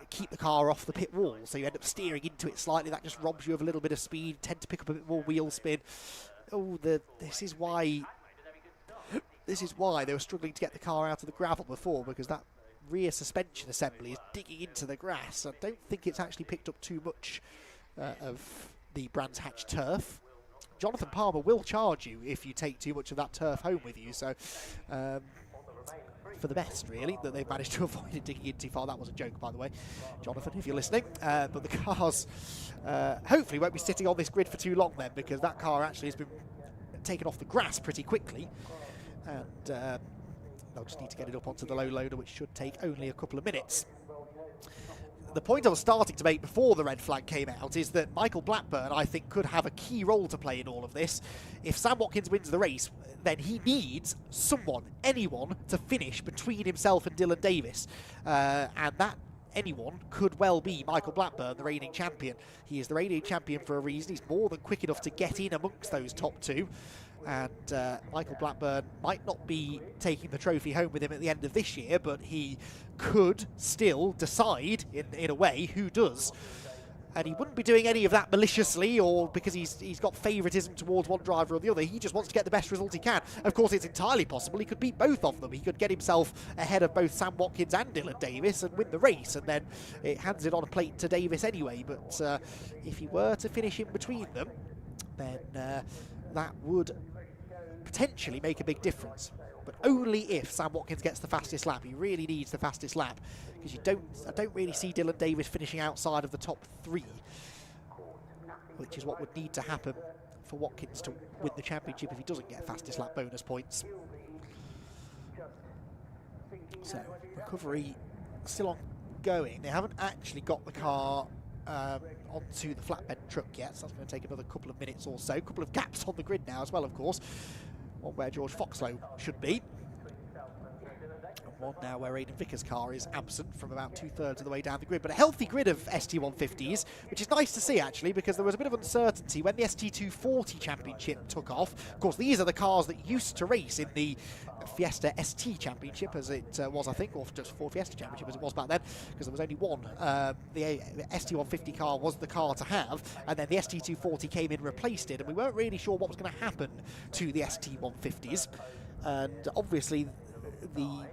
keep the car off the pit wall, so you end up steering into it slightly. That just robs you of a little bit of speed, tend to pick up a bit more wheel spin. Oh, this is why they were struggling to get the car out of the gravel before, because that rear suspension assembly is digging into the grass. I don't think it's actually picked up too much of the Brands Hatch turf. Jonathan Palmer will charge you if you take too much of that turf home with you, so for the best, really, that they've managed to avoid it digging in too far. That was a joke, by the way, Jonathan, if you're listening. But the cars hopefully won't be sitting on this grid for too long then, because that car actually has been taken off the grass pretty quickly. And they'll just need to get it up onto the low loader, which should take only a couple of minutes. The point I was starting to make before the red flag came out is that Michael Blackburn, I think, could have a key role to play in all of this. If Sam Watkins wins the race, then he needs someone, anyone, to finish between himself and Dylan Davis. And that anyone could well be Michael Blackburn, the reigning champion. He is the reigning champion for a reason. He's more than quick enough to get in amongst those top two. And Michael Blackburn might not be taking the trophy home with him at the end of this year, but he could still decide, in a way, who does. And he wouldn't be doing any of that maliciously or because he's got favouritism towards one driver or the other. He just wants to get the best result he can. Of course, it's entirely possible he could beat both of them. He could get himself ahead of both Sam Watkins and Dylan Davis and win the race, and then it hands it on a plate to Davis anyway. But if he were to finish in between them, then that would potentially make a big difference, but only if Sam Watkins gets the fastest lap. He really needs the fastest lap, because I don't really see Dylan Davis finishing outside of the top 3, which is what would need to happen for Watkins to win the championship if he doesn't get fastest lap bonus points. So, recovery still ongoing. They haven't actually got the car onto the flatbed truck yet, so that's going to take another couple of minutes or so. A couple of gaps on the grid now as well, of course. One where George Foxlow should be. And one now where Aidan Vickers' car is absent from about 2/3 of the way down the grid. But a healthy grid of ST150s, which is nice to see actually, because there was a bit of uncertainty when the ST240 Championship took off. Of course, these are the cars that used to race in the Fiesta ST Championship, as it was, I think, or just Ford Fiesta Championship as it was back then, because there was only one. The ST150 car was the car to have, and then the ST240 came in and replaced it, and we weren't really sure what was going to happen to the ST150s. And obviously, the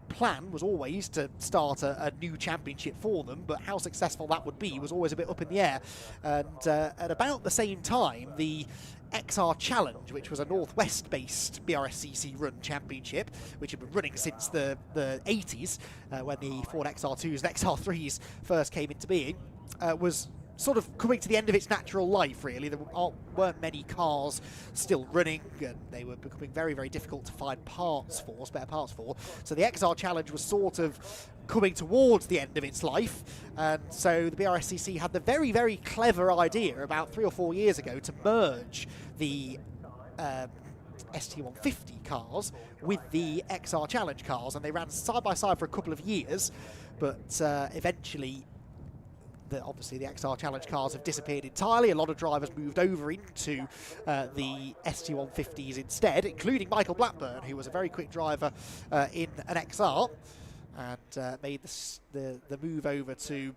plan was always to start a new championship for them, but how successful that would be was always a bit up in the air. And at about the same time, the XR Challenge, which was a Northwest-based BRSCC run championship, which had been running since the 80s, when the Ford XR2s and XR3s first came into being, was sort of coming to the end of its natural life, really. There weren't many cars still running, and they were becoming very, very difficult to find spare parts for. So the XR Challenge was sort of coming towards the end of its life, and so the BRSCC had the very, very clever idea about 3 or 4 years ago to merge the ST150 cars with the XR Challenge cars, and they ran side by side for a couple of years, but eventually obviously the XR Challenge cars have disappeared entirely. A lot of drivers moved over into the ST150s instead, including Michael Blackburn, who was a very quick driver in an XR, and made the move over to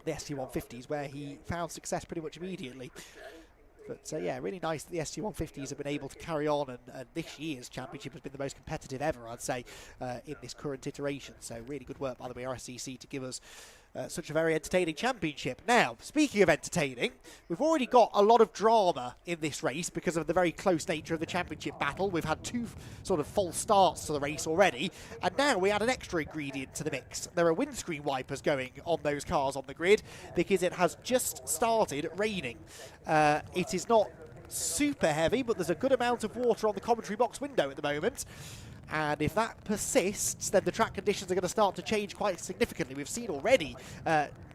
the ST150s, where he found success pretty much immediately. But yeah, really nice that the ST150s have been able to carry on, and this year's championship has been the most competitive ever, I'd say, in this current iteration. So really good work by the BRSCC to give us such a very entertaining championship. Now, speaking of entertaining, we've already got a lot of drama in this race because of the very close nature of the championship battle. We've had 2 sort of false starts to the race already, and now we add an extra ingredient to the mix. There are windscreen wipers going on those cars on the grid because it has just started raining. It is not super heavy, but there's a good amount of water on the commentary box window at the moment. And if that persists, then the track conditions are going to start to change quite significantly. We've seen already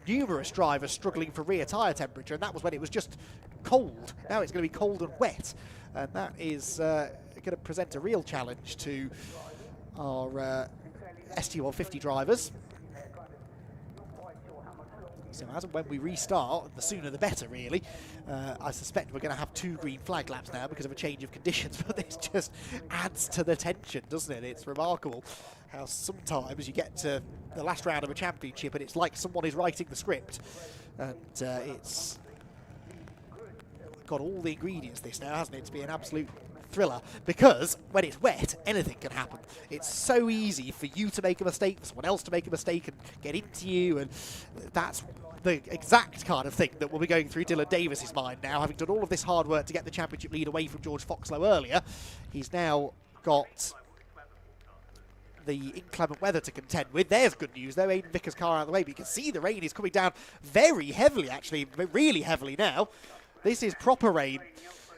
numerous drivers struggling for rear tyre temperature, and that was when it was just cold. Now it's going to be cold and wet, and that is going to present a real challenge to our ST150 drivers. So as and when we restart, the sooner the better, really. I suspect we're going to have 2 green flag laps now because of a change of conditions, but this just adds to the tension, doesn't it? It's remarkable how sometimes you get to the last round of a championship and it's like someone is writing the script. And it's got all the ingredients, this now, hasn't it, to be an absolute thriller, because when it's wet, anything can happen. It's so easy for you to make a mistake, for someone else to make a mistake and get into you, and that's the exact kind of thing that will be going through Dylan Davis's mind now, having done all of this hard work to get the championship lead away from George Foxlow earlier. He's now got the inclement weather to contend with. There's good news though, Aidan Vickers' car out of the way, but you can see the rain is coming down very heavily, actually, really heavily now. This is proper rain.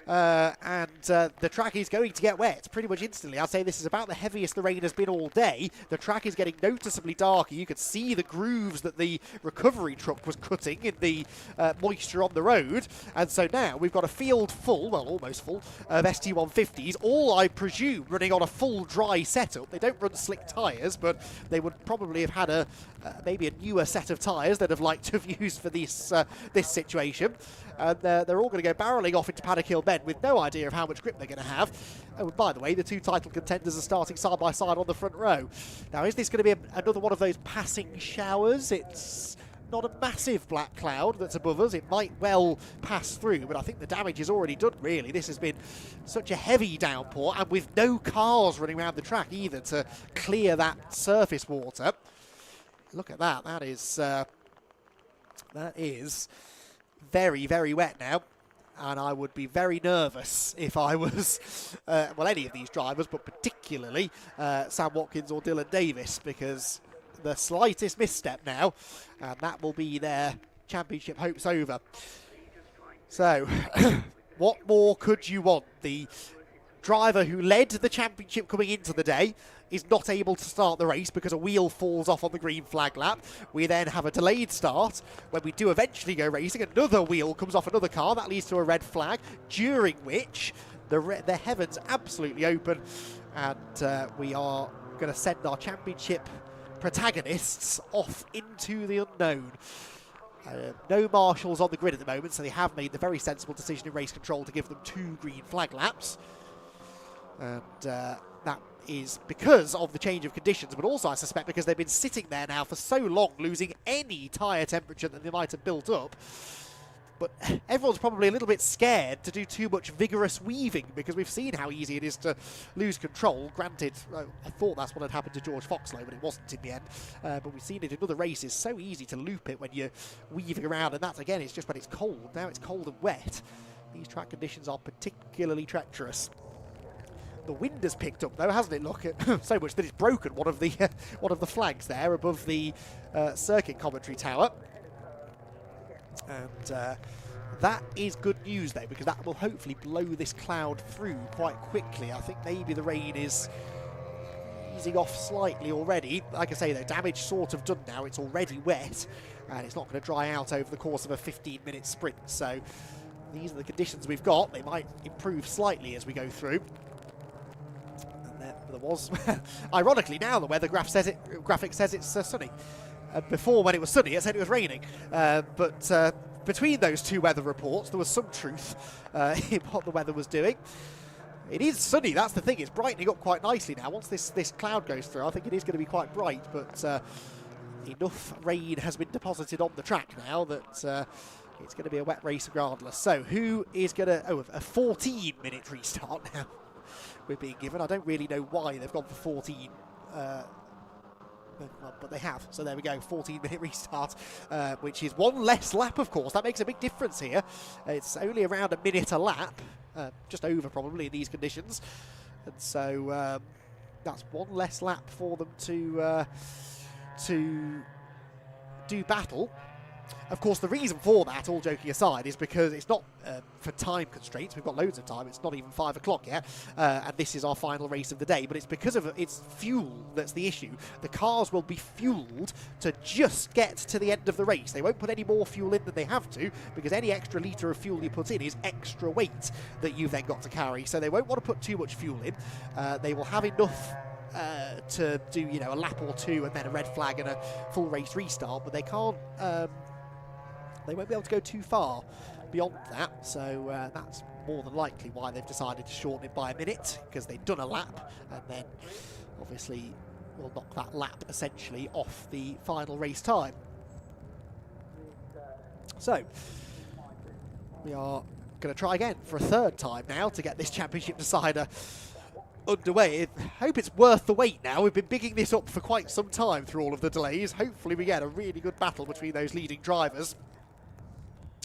And the track is going to get wet pretty much instantly. I'd say this is about the heaviest the rain has been all day. The track is getting noticeably darker. You can see the grooves that the recovery truck was cutting in the moisture on the road. And so now we've got a field full, well, almost full, of ST150s, all, I presume, running on a full dry setup. They don't run slick tyres, but they would probably have had maybe a newer set of tyres they'd have liked to have used for this situation. And they're all going to go barrelling off into Paddock Hill Bend with no idea of how much grip they're going to have. Oh, and by the way, the 2 title contenders are starting side by side on the front row. Now, is this going to be another one of those passing showers? It's not a massive black cloud that's above us. It might well pass through, but I think the damage is already done, really. This has been such a heavy downpour, and with no cars running around the track either to clear that surface water. Look at that. That is very, very wet now, and I would be very nervous if I was, well, any of these drivers, but particularly Sam Watkins or Dylan Davis, because the slightest misstep now, and that will be their championship hopes over. So, what more could you want? The driver who led the championship coming into the day is not able to start the race because a wheel falls off on the green flag lap. We then have a delayed start. When we do eventually go racing, another wheel comes off another car. That leads to a red flag, during which the heavens absolutely open, and we are going to send our championship protagonists off into the unknown. No marshals on the grid at the moment, so they have made the very sensible decision in race control to give them 2 green flag laps. And that is because of the change of conditions, but also I suspect because they've been sitting there now for so long, losing any tyre temperature that they might have built up. But everyone's probably a little bit scared to do too much vigorous weaving, because we've seen how easy it is to lose control. Granted, I thought that's what had happened to George Foxlow, but it wasn't in the end. But we've seen it in other races. So easy to loop it when you're weaving around, and that's, again, it's just when it's cold. Now it's cold and wet. These track conditions are particularly treacherous. The wind has picked up, though, hasn't it? Look, so much that it's broken one of the flags there above the circuit commentary tower. And that is good news, though, because that will hopefully blow this cloud through quite quickly. I think maybe the rain is easing off slightly already. Like I say, though, damage sort of done now. It's already wet, and it's not going to dry out over the course of a 15-minute sprint. So these are the conditions we've got. They might improve slightly as we go through. And there was, ironically, now the weather graphic says it's sunny. Before, when it was sunny, it said it was raining. But between those two weather reports, there was some truth in what the weather was doing. It is sunny, that's the thing. It's brightening up quite nicely now. Once this cloud goes through, I think it is going to be quite bright. But enough rain has been deposited on the track now that it's going to be a wet race regardless. So who is going to... Oh, a 14-minute restart now we're being given. I don't really know why they've gone for 14 but they have, so there we go, 14-minute restart, which is one less lap, of course. That makes a big difference here. It's only around a minute a lap, just over probably in these conditions, and so that's one less lap for them to do battle. Of course, the reason for that, all joking aside, is because it's not for time constraints. We've got loads of time. It's not even 5 o'clock yet, and this is our final race of the day. But it's because of it's fuel that's the issue. The cars will be fueled to just get to the end of the race. They won't put any more fuel in than they have to, because any extra litre of fuel you put in is extra weight that you've then got to carry. So they won't want to put too much fuel in. They will have enough to do, you know, a lap or two and then a red flag and a full race restart, but they can't... they won't be able to go too far beyond that, so that's more than likely why they've decided to shorten it by a minute, because they've done a lap, and then obviously we'll knock that lap essentially off the final race time. So we are going to try again for a third time now to get this championship decider underway. I hope it's worth the wait now. We've been bigging this up for quite some time through all of the delays. Hopefully we get a really good battle between those leading drivers.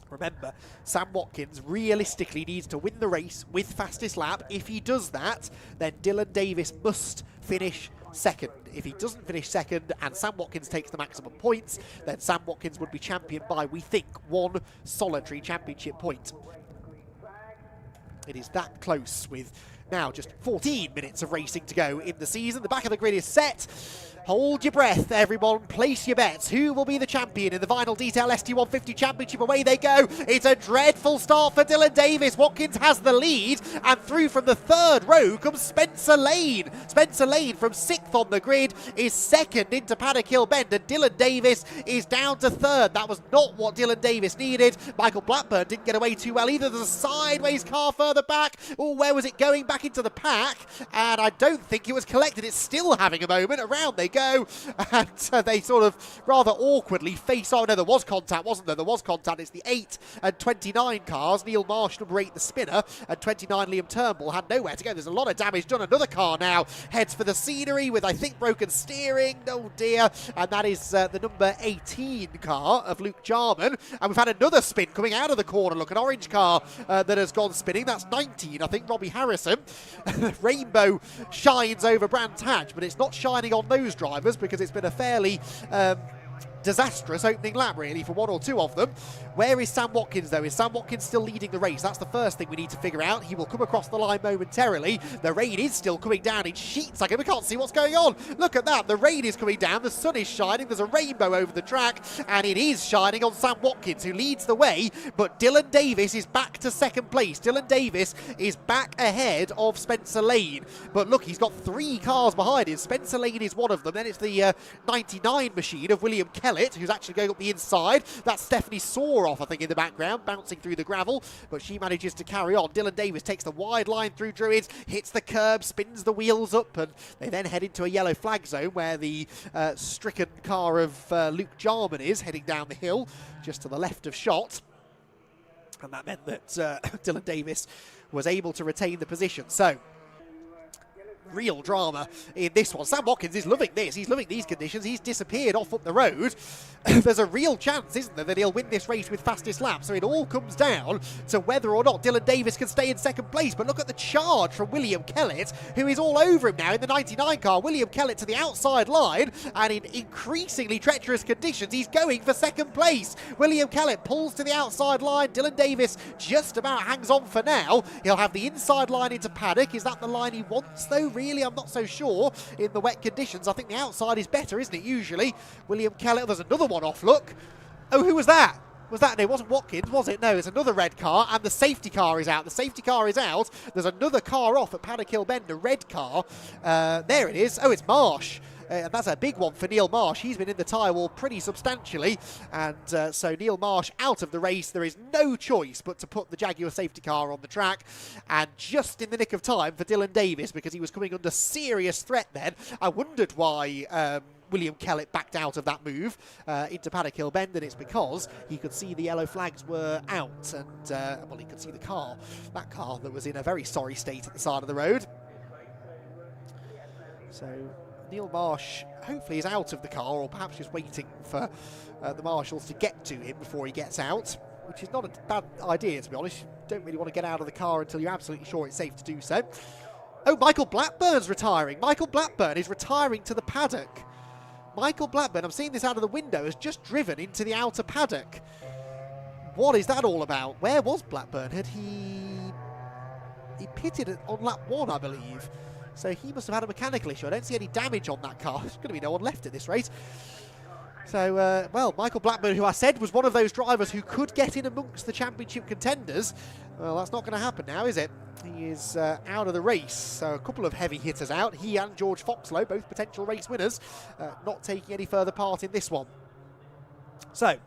Remember, Sam Watkins realistically needs to win the race with fastest lap. If he does that, then Dylan Davis must finish second. If he doesn't finish second and Sam Watkins takes the maximum points, then Sam Watkins would be champion by, we think, 1 solitary championship point. It is that close, with now just 14 minutes of racing to go in the season. The back of the grid is set. Hold your breath, everyone. Place your bets. Who will be the champion in the Vinyl Detail ST150 Championship? Away they go. It's a dreadful start for Dylan Davis. Watkins has the lead, and through from the third row comes Spencer Lane. Spencer Lane from 6th on the grid is second into Paddock Hill Bend, and Dylan Davis is down to third. That was not what Dylan Davis needed. Michael Blackburn didn't get away too well either. There's a sideways car further back. Oh, where was it going? Back into the pack, and I don't think it was collected. It's still having a moment. Around they go. And they sort of rather awkwardly face on. No, there was contact, wasn't there? There was contact. It's the 8 and 29 cars. Neil Marsh, number 8, the spinner, and 29, Liam Turnbull, had nowhere to go. There's a lot of damage done. Another car now heads for the scenery with, I think, broken steering. Oh dear. And that is the number 18 car of Luke Jarman. And we've had another spin coming out of the corner. Look, an orange car that has gone spinning. That's 19, I think, Robbie Harrison. Rainbow shines over Brands Hatch, but it's not shining on those drivers, because it's been a fairly disastrous opening lap, really, for one or two of them. Where is Sam Watkins, though? Is Sam Watkins still leading the race? That's the first thing we need to figure out. He will come across the line momentarily. The rain is still coming down in sheets. We can't see what's going on. Look at that. The rain is coming down. The sun is shining. There's a rainbow over the track, and it is shining on Sam Watkins, who leads the way. But Dylan Davis is back to second place. Dylan Davis is back ahead of Spencer Lane. But look, he's got 3 cars behind him. Spencer Lane is one of them. Then it's the 99 machine of William Kellett, who's actually going up the inside. That's Stephanie Soroff, I think, in the background, bouncing through the gravel, but she manages to carry on. Dylan Davis takes the wide line through Druids, hits the curb, spins the wheels up, and they then head into a yellow flag zone where the stricken car of Luke Jarman is heading down the hill, just to the left of shot. And that meant that Dylan Davis was able to retain the position. So, real drama in this one. Sam Watkins is loving this. He's loving these conditions. He's disappeared off up the road. There's a real chance, isn't there, that he'll win this race with fastest lap. So it all comes down to whether or not Dylan Davis can stay in second place. But look at the charge from William Kellett, who is all over him now in the 99 car. William Kellett to the outside line, and in increasingly treacherous conditions, he's going for second place. William Kellett pulls to the outside line. Dylan Davis just about hangs on for now. He'll have the inside line into paddock. Is that the line he wants, though? Really, I'm not so sure in the wet conditions. I think the outside is better, isn't it, usually? William Kellett, there's another one off, look. Oh, who was that? Was that? No, it wasn't Watkins, was it? No, it's another red car, and the safety car is out. The safety car is out. There's another car off at Paddock Hill Bend, a red car. There it is. Oh, it's Marsh. And that's a big one for Neil Marsh. He's been in the tyre wall pretty substantially. And so Neil Marsh out of the race. There is no choice but to put the Jaguar safety car on the track. And just in the nick of time for Dylan Davis, because he was coming under serious threat then. I wondered why William Kellett backed out of that move into Paddock Hill Bend, and it's because he could see the yellow flags were out. And, well, he could see the car. That car that was in a very sorry state at the side of the road. So Neil Marsh hopefully is out of the car, or perhaps just waiting for the marshals to get to him before he gets out, which is not a bad idea, to be honest. You don't really want to get out of the car until you're absolutely sure it's safe to do so. Oh, Michael Blackburn's retiring. Michael Blackburn is retiring to the paddock. Michael Blackburn, I'm seeing this out of the window, has just driven into the outer paddock. What is that all about? Where was Blackburn? Had he pitted on lap 1, I believe. So he must have had a mechanical issue. I don't see any damage on that car. There's going to be no one left at this rate. So, well, Michael Blackburn, who I said was one of those drivers who could get in amongst the championship contenders, well, that's not going to happen now, is it? He is out of the race. So a couple of heavy hitters out. He and George Foxlow, both potential race winners, not taking any further part in this one. So,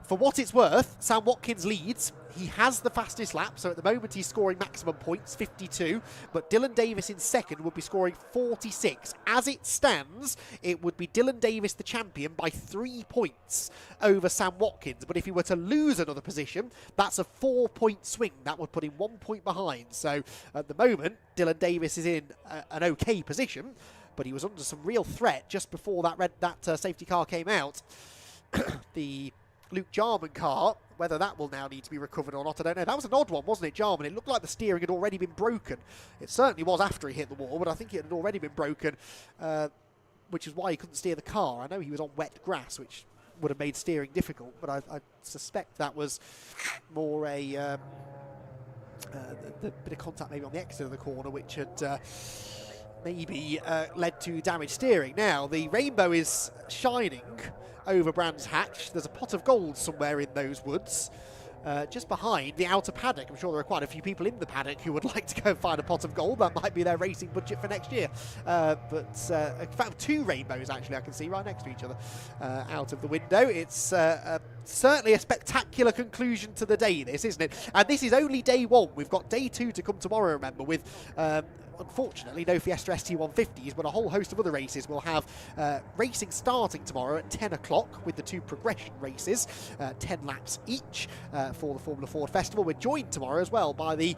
for what it's worth, Sam Watkins leads. He has the fastest lap, so at the moment he's scoring maximum points, 52, but Dylan Davis in second would be scoring 46. As it stands, it would be Dylan Davis the champion by 3 points over Sam Watkins, but if he were to lose another position, that's a 4-point swing. That would put him 1 point behind. So at the moment, Dylan Davis is in an okay position, but he was under some real threat just before that safety car came out. The Luke Jarman car, whether that will now need to be recovered or not, I don't know. That was an odd one, wasn't it, Jarman? It looked like the steering had already been broken. It certainly was after he hit the wall, but I think it had already been broken, which is why he couldn't steer the car. I know he was on wet grass, which would have made steering difficult, but I suspect that was more the bit of contact maybe on the exit of the corner, which had maybe led to damaged steering. Now, the rainbow is shining over Brands Hatch. There's a pot of gold somewhere in those woods, just behind the outer paddock. I'm sure there are quite a few people in the paddock who would like to go and find a pot of gold. That might be their racing budget for next year. But in fact, 2 rainbows actually I can see right next to each other out of the window. It's certainly a spectacular conclusion to the day, this, isn't it? And this is only day 1. We've got day 2 to come tomorrow, remember, with unfortunately no Fiesta ST150s, but a whole host of other races. We'll have racing starting tomorrow at 10 o'clock with the 2 progression races, 10 laps each for the Formula Ford Festival. We're joined tomorrow as well by the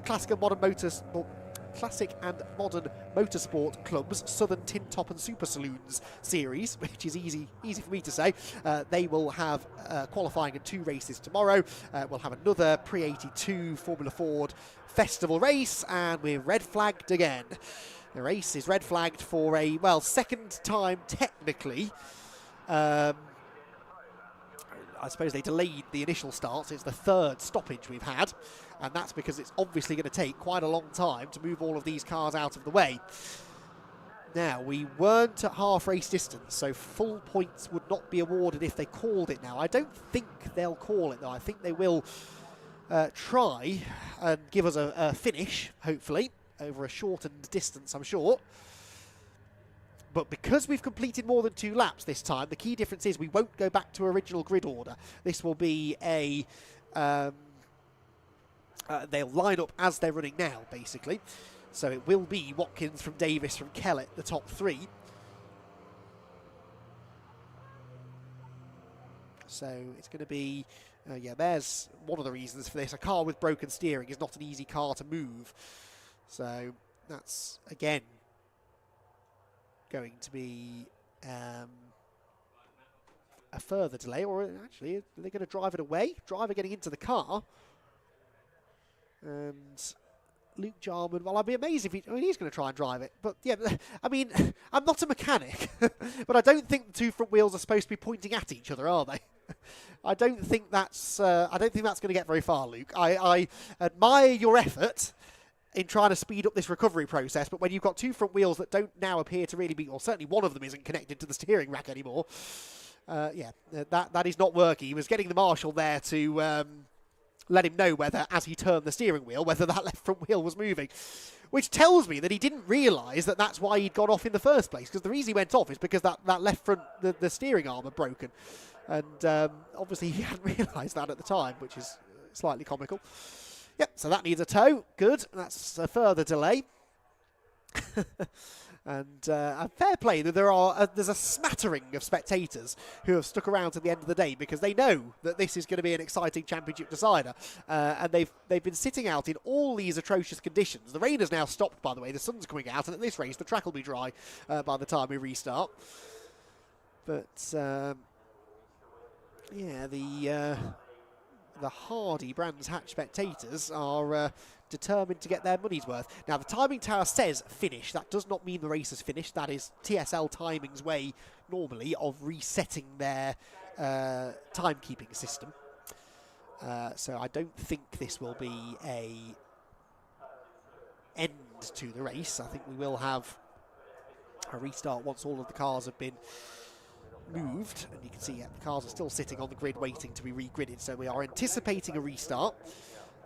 Classic and Modern Motorsport Club's Southern Tin Top and Super Saloons series, which is easy for me to say. They will have qualifying in 2 races tomorrow. We'll have another Pre-82 Formula Ford Festival race, and we're red flagged again. The race is red flagged for a, well, second time technically. I suppose they delayed the initial start. It's the third stoppage we've had, and that's because it's obviously going to take quite a long time to move all of these cars out of the way. Now, we weren't at half race distance, so full points would not be awarded if they called it now. I don't think they'll call it, though. I think they will try and give us a finish, hopefully, over a shortened distance, I'm sure. But because we've completed more than 2 laps this time, the key difference is we won't go back to original grid order. This will be a... they'll line up as they're running now, basically. So it will be Watkins from Davis from Kellett, the top 3. So it's going to be, yeah, there's one of the reasons for this. A car with broken steering is not an easy car to move. So that's, again, going to be a further delay. Or actually, are they going to drive it away? Driver getting into the car. And Luke Jarman, well, I'd be amazed if he's going to try and drive it. But, yeah, I mean, I'm not a mechanic, but I don't think the 2 front wheels are supposed to be pointing at each other, are they? I don't think that's going to get very far, Luke. I admire your effort in trying to speed up this recovery process, but when you've got 2 front wheels that don't now appear to really be, or certainly one of them isn't connected to the steering rack anymore, yeah, that is not working. He was getting the marshal there to... let him know whether, as he turned the steering wheel, whether that left front wheel was moving. Which tells me that he didn't realise that that's why he'd gone off in the first place, because the reason he went off is because that left front, the steering arm had broken. And obviously he hadn't realised that at the time, which is slightly comical. Yep, so that needs a tow. Good, that's a further delay. And fair play that there's a smattering of spectators who have stuck around to the end of the day because they know that this is going to be an exciting championship decider, and they've been sitting out in all these atrocious conditions. The rain has now stopped, by the way. The sun's coming out, and at this race the track will be dry by the time we restart. But yeah, the hardy Brands Hatch spectators are determined to get their money's worth. Now, the timing tower says finish. That does not mean the race is finished. That is TSL Timing's way, normally, of resetting their timekeeping system. So I don't think this will be a end to the race. I think we will have a restart once all of the cars have been moved, and you can see, yeah, the cars are still sitting on the grid waiting to be re-gridded, so we are anticipating a restart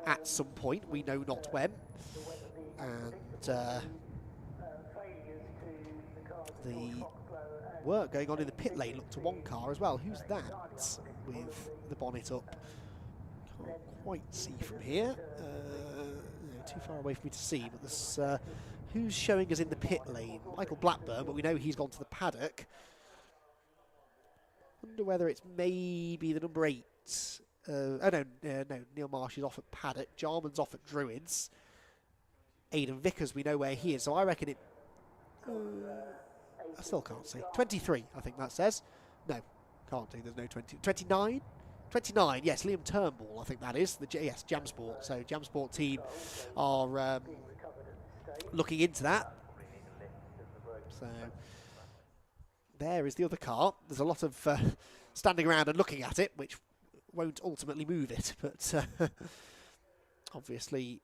at some point, we know not when. And the work going on in the pit lane, look to one car as well. Who's that with the bonnet up? Can't quite see from here. Too far away for me to see, but there's who's showing us in the pit lane? Michael Blackburn, but we know he's gone to the paddock. Wonder whether it's maybe the number 8. No, Neil Marsh is off at paddock. Jarman's off at Druids. Aidan Vickers, we know where he is, so I reckon it... I still can't see. 23, I think that says. No, can't do. There's no 20. 29? 29, yes, Liam Turnbull, I think that is. Yes, Jamsport. So Jamsport team are looking into that. So there is the other car. There's a lot of standing around and looking at it, which won't ultimately move it, but obviously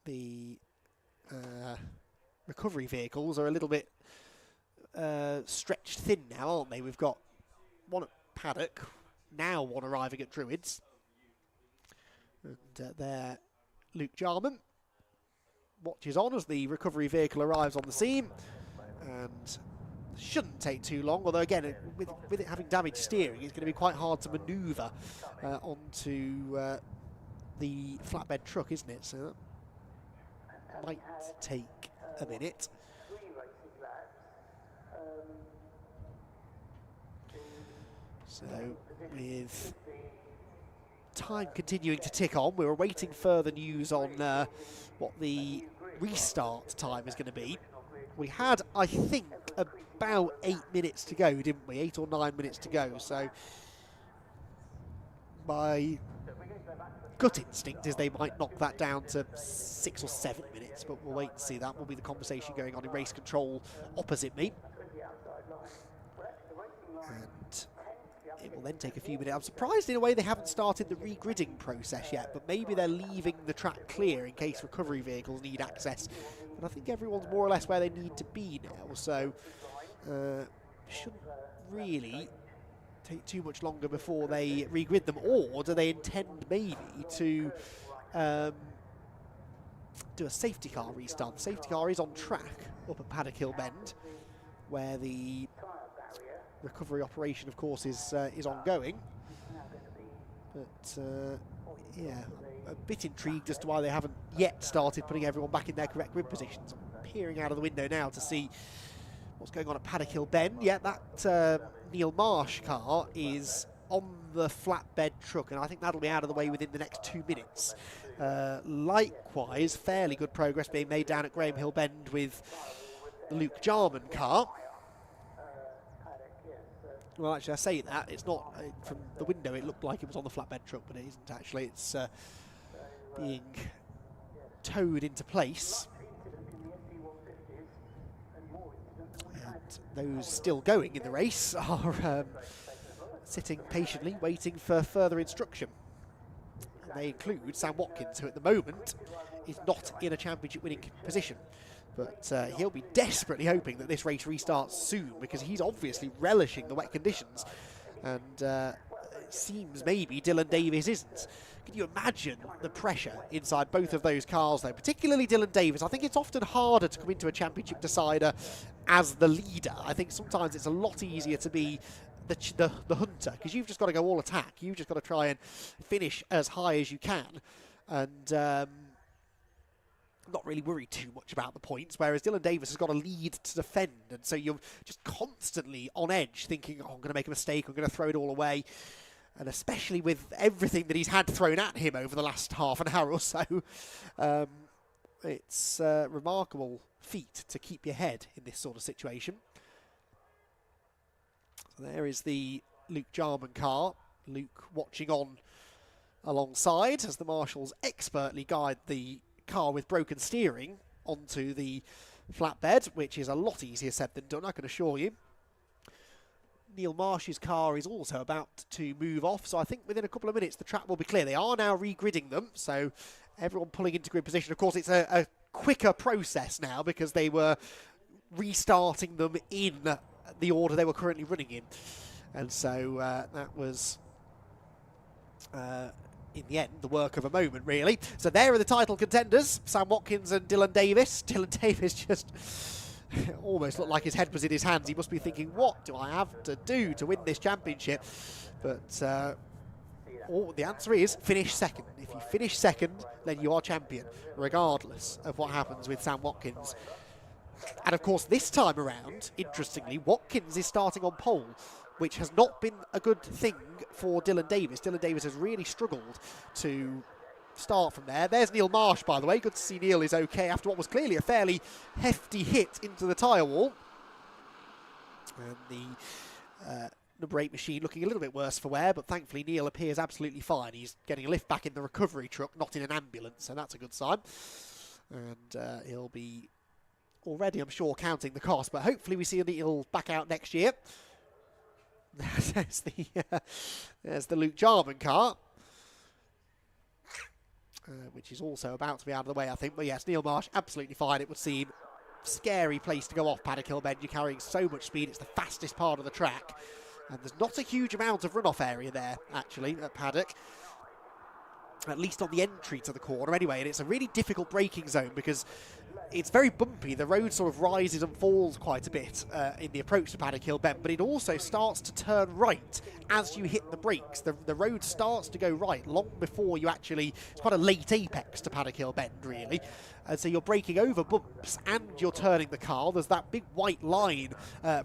the recovery vehicles are a little bit stretched thin now, aren't they? We've got one at paddock, now one arriving at Druids, and there Luke Jarman watches on as the recovery vehicle arrives on the scene, and shouldn't take too long, although again, with it having damaged steering, it's going to be quite hard to manoeuvre onto the flatbed truck, isn't it? So that might take a minute. So with time continuing to tick on, we're awaiting further news on what the restart time is going to be. We had, I think, about 8 minutes to go, didn't we? 8 or 9 minutes to go. So my gut instinct is they might knock that down to 6 or 7 minutes, but we'll wait and see. That will be the conversation going on in race control opposite me. And it will then take a few minutes. I'm surprised in a way they haven't started the regridding process yet, but maybe they're leaving the track clear in case recovery vehicles need access. But I think everyone's more or less where they need to be now, so shouldn't really take too much longer before they regrid them. Or do they intend maybe to do a safety car restart? The safety car is on track up at Paddock Hill Bend, where the recovery operation, of course, is ongoing. But yeah, a bit intrigued as to why they haven't yet started putting everyone back in their correct grid positions. I'm peering out of the window now to see what's going on at Paddock Hill Bend. Yeah, that Neil Marsh car is on the flatbed truck, and I think that'll be out of the way within the next 2 minutes. Likewise, fairly good progress being made down at Graham Hill Bend with the Luke Jarman car. Well, actually, I say that, it's not, from the window it looked like it was on the flatbed truck, but it isn't actually. It's being towed into place. And those still going in the race are sitting patiently, waiting for further instruction. And they include Sam Watkins, who at the moment is not in a championship winning position. But he'll be desperately hoping that this race restarts soon, because he's obviously relishing the wet conditions. And it seems maybe Dylan Davis isn't. Can you imagine the pressure inside both of those cars, though? Particularly Dylan Davis. I think it's often harder to come into a championship decider as the leader. I think sometimes it's a lot easier to be the hunter, because you've just got to go all attack. You've just got to try and finish as high as you can. And not really worried too much about the points, whereas Dylan Davis has got a lead to defend, and so you're just constantly on edge thinking, oh, I'm going to make a mistake, I'm going to throw it all away. And especially with everything that he's had thrown at him over the last half an hour or so, it's a remarkable feat to keep your head in this sort of situation. So there is the Luke Jarman car. Luke watching on alongside as the marshals expertly guide the car with broken steering onto the flatbed, which is a lot easier said than done, I can assure you. Neil Marsh's car is also about to move off, so I think within a couple of minutes the track will be clear. They are now regridding them, so everyone pulling into grid position. Of course, it's a quicker process now because they were restarting them in the order they were currently running in. And so that was, in the end, the work of a moment, really. So there are the title contenders, Sam Watkins and Dylan Davis. Dylan Davis just almost looked like his head was in his hands. He must be thinking, what do I have to do to win this championship? But the answer is finish second. If you finish second, then you are champion, regardless of what happens with Sam Watkins. And of course, this time around, interestingly, Watkins is starting on pole, which has not been a good thing for Dylan Davis. Dylan Davis has really struggled to start from there. There's Neil Marsh, by the way. Good to see Neil is okay after what was clearly a fairly hefty hit into the tyre wall. And the number 8 machine looking a little bit worse for wear, but thankfully Neil appears absolutely fine. He's getting a lift back in the recovery truck, not in an ambulance, so that's a good sign. And he'll be already, I'm sure, counting the cost, but hopefully we see Neil back out next year. There's the Luke Jarman car, which is also about to be out of the way, I think. But yes, Neil Marsh, absolutely fine. It would seem scary place to go off Paddock Hill Bend. You're carrying so much speed. It's the fastest part of the track. And there's not a huge amount of runoff area there, actually, at Paddock. At least on the entry to the corner anyway. And it's a really difficult braking zone because it's very bumpy. The road sort of rises and falls quite a bit in the approach to Paddock Hill Bend, but it also starts to turn right as you hit the brakes. The road starts to go right long before you actually... It's quite a late apex to Paddock Hill Bend, really. And so you're braking over bumps and you're turning the car. There's that big white line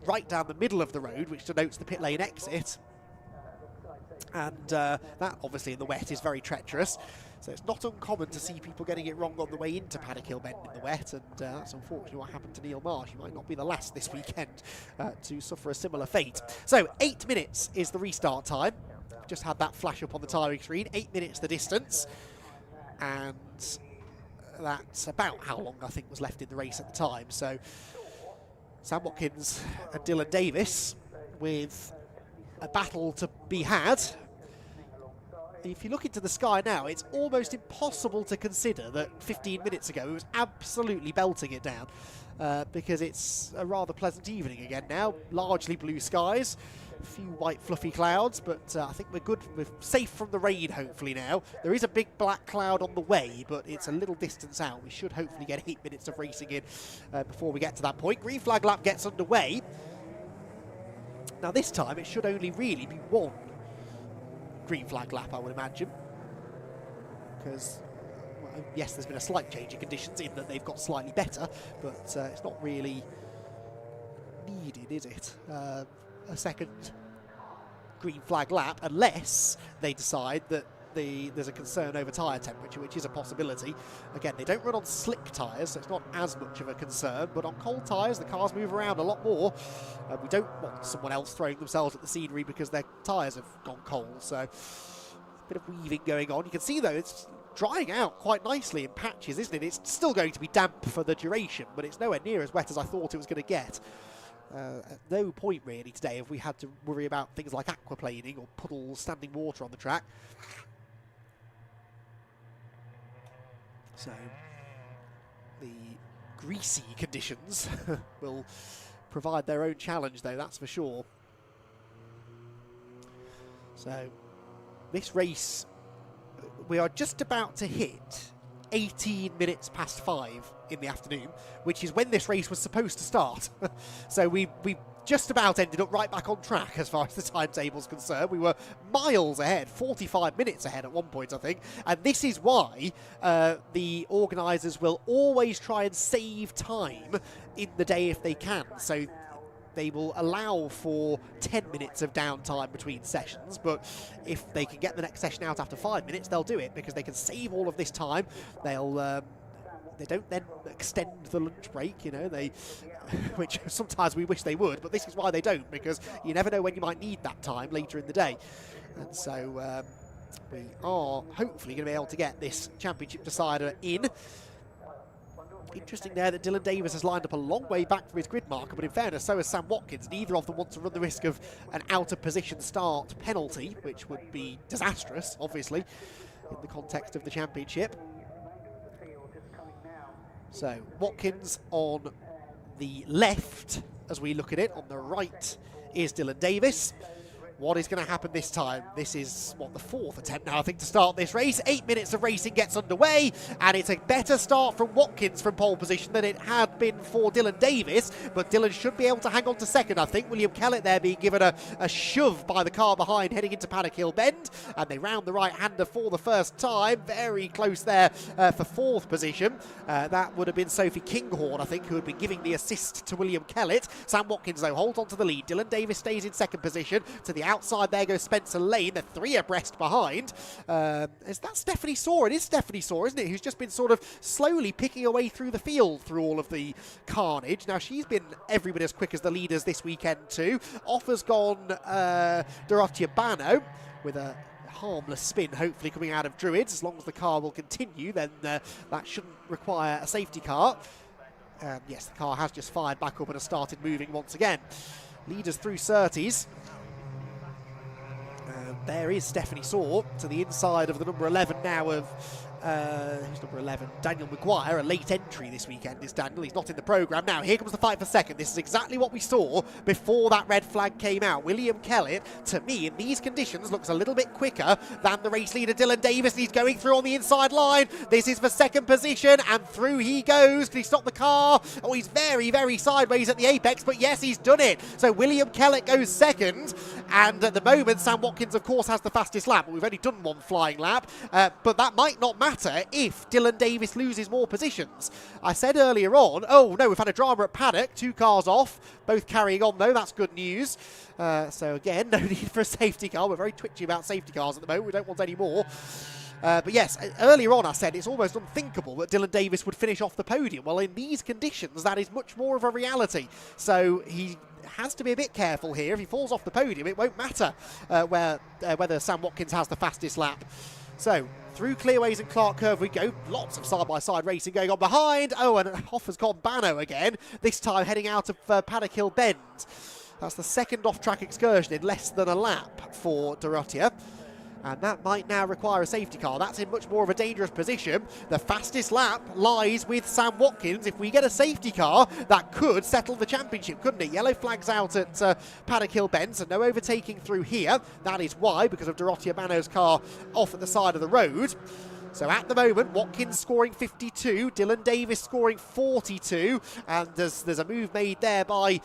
right down the middle of the road, which denotes the pit lane exit. And that, obviously, in the wet is very treacherous. So it's not uncommon to see people getting it wrong on the way into Paddock Hill Bend in the wet, and that's unfortunately what happened to Neil Marsh. He might not be the last this weekend to suffer a similar fate. So 8 minutes is the restart time. Just had that flash up on the tiring screen. 8 minutes the distance. And that's about how long I think was left in the race at the time. So Sam Watkins and Dylan Davis with a battle to be had. If you look into the sky now, it's almost impossible to consider that 15 minutes ago it was absolutely belting it down, because it's a rather pleasant evening again now. Largely blue skies, a few white fluffy clouds, but I think we're good. We're safe from the rain hopefully now. There is a big black cloud on the way, but it's a little distance out. We should hopefully get 8 minutes of racing in before we get to that point. Green flag lap gets underway. Now this time it should only really be one green flag lap, I would imagine, because yes, there's been a slight change in conditions in that they've got slightly better, but it's not really needed, is it? A second green flag lap, unless they decide that there's a concern over tyre temperature, which is a possibility. Again, they don't run on slick tyres, so it's not as much of a concern, but on cold tyres, the cars move around a lot more. We don't want someone else throwing themselves at the scenery because their tyres have gone cold, so a bit of weaving going on. You can see, though, it's drying out quite nicely in patches, isn't it? It's still going to be damp for the duration, but it's nowhere near as wet as I thought it was going to get. At no point really today have we had to worry about things like aquaplaning or puddles, standing water on the track. So the greasy conditions will provide their own challenge, though, that's for sure. So this race, we are just about to hit 18 minutes past 5 in the afternoon, which is when this race was supposed to start. So we just about ended up right back on track as far as the timetable's concerned. We were miles ahead, 45 minutes ahead at one point, I think. And this is why the organisers will always try and save time in the day if they can. So they will allow for 10 minutes of downtime between sessions, but if they can get the next session out after 5 minutes, they'll do it because they can save all of this time. They don't then extend the lunch break, you know, which sometimes we wish they would, but this is why they don't, because you never know when you might need that time later in the day. And so we are hopefully going to be able to get this championship decider in. Interesting there that Dylan Davis has lined up a long way back from his grid marker, but in fairness, so has Sam Watkins. Neither of them want to run the risk of an out-of-position start penalty, which would be disastrous, obviously, in the context of the championship. So Watkins on the left as we look at it. On the right is Dylan Davis. What is going to happen this time? This is, what, the fourth attempt now, I think, to start this race. 8 minutes of racing gets underway, and it's a better start from Watkins from pole position than it had been for Dylan Davis, but Dylan should be able to hang on to second, I think. William Kellett there being given a shove by the car behind heading into Paddock Hill Bend, and they round the right-hander for the first time. Very close there for fourth position. That would have been Sophie Kinghorn, I think, who had been giving the assist to William Kellett. Sam Watkins, though, holds on to the lead. Dylan Davis stays in second position. To the outside there goes Spencer Lane. They're three abreast behind. Is that Stephanie Saw? It is Stephanie Saw, isn't it? Who's just been sort of slowly picking her way through the field through all of the carnage. Now, she's been every bit as quick as the leaders this weekend too. Off has gone Dorothea Bano with a harmless spin, hopefully coming out of Druids. As long as the car will continue, then that shouldn't require a safety car. Yes, the car has just fired back up and has started moving once again. Leaders through Surtees. There is Stephanie Saw to the inside of the number 11 now of, who's number 11? Daniel Maguire, a late entry this weekend is Daniel. He's not in the programme. Now, here comes the fight for second. This is exactly what we saw before that red flag came out. William Kellett, to me, in these conditions, looks a little bit quicker than the race leader, Dylan Davis. He's going through on the inside line. This is for second position, and through he goes. Can he stop the car? Oh, he's very, very sideways at the apex, but yes, he's done it. So William Kellett goes second, and at the moment, Sam Watkins, of course, has the fastest lap. We've only done one flying lap, but that might not matter if Dylan Davis loses more positions. I said earlier on, oh no, we've had a drama at Paddock, two cars off, both carrying on though, that's good news. So again, no need for a safety car. We're very twitchy about safety cars at the moment, we don't want any more. But yes, earlier on I said it's almost unthinkable that Dylan Davis would finish off the podium. Well, in these conditions, that is much more of a reality. So he has to be a bit careful here. If he falls off the podium, it won't matter whether Sam Watkins has the fastest lap. So, through Clearways and Clark Curve we go. Lots of side-by-side racing going on behind. Oh, and off has gone Bano again, this time heading out of Paddock Hill Bend. That's the second off-track excursion in less than a lap for Dorothea. And that might now require a safety car. That's in much more of a dangerous position. The fastest lap lies with Sam Watkins. If we get a safety car, that could settle the championship, couldn't it? Yellow flags out at Paddock Hill Bend, so no overtaking through here. That is why, because of Dorothea Bano's car off at the side of the road. So at the moment, Watkins scoring 52, Dylan Davis scoring 42, and there's a move made there by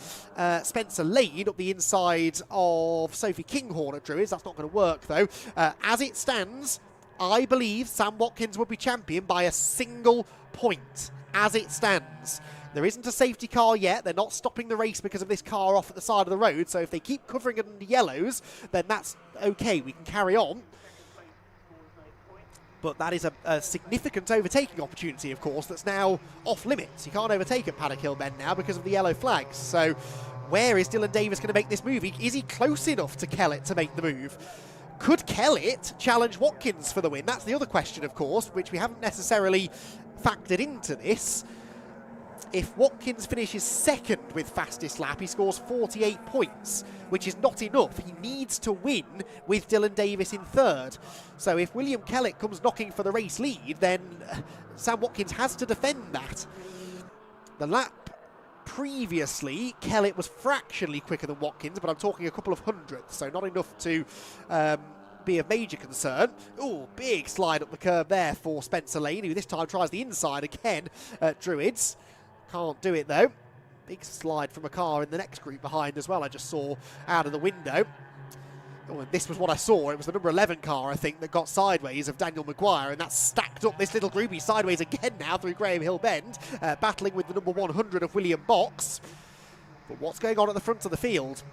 Spencer Lane up the inside of Sophie Kinghorn at Druids. That's not going to work, though. As it stands, I believe Sam Watkins would be champion by a single point, as it stands. There isn't a safety car yet. They're not stopping the race because of this car off at the side of the road, so if they keep covering it in the yellows, then that's okay. We can carry on. But that is a significant overtaking opportunity, of course, that's now off limits. You can't overtake at Paddock Hill Bend now because of the yellow flags. So where is Dylan Davis going to make this move? Is he close enough to Kellett to make the move? Could Kellett challenge Watkins for the win? That's the other question, of course, which we haven't necessarily factored into this. If Watkins finishes second with fastest lap, he scores 48 points, which is not enough. He needs to win with Dylan Davis in third. So if William Kellett comes knocking for the race lead, then Sam Watkins has to defend that. The lap previously, Kellett was fractionally quicker than Watkins, but I'm talking a couple of hundredths, so not enough to be of major concern. Oh, big slide up the curb there for Spencer Lane, who this time tries the inside again at Druids. Can't do it, though. Big slide from a car in the next group behind as well, I just saw out of the window. Oh, and this was what I saw. It was the number 11 car, I think, that got sideways of Daniel Maguire, and that's stacked up this little group. He's sideways again now through Graham Hill Bend, battling with the number 100 of William Box. But what's going on at the front of the field?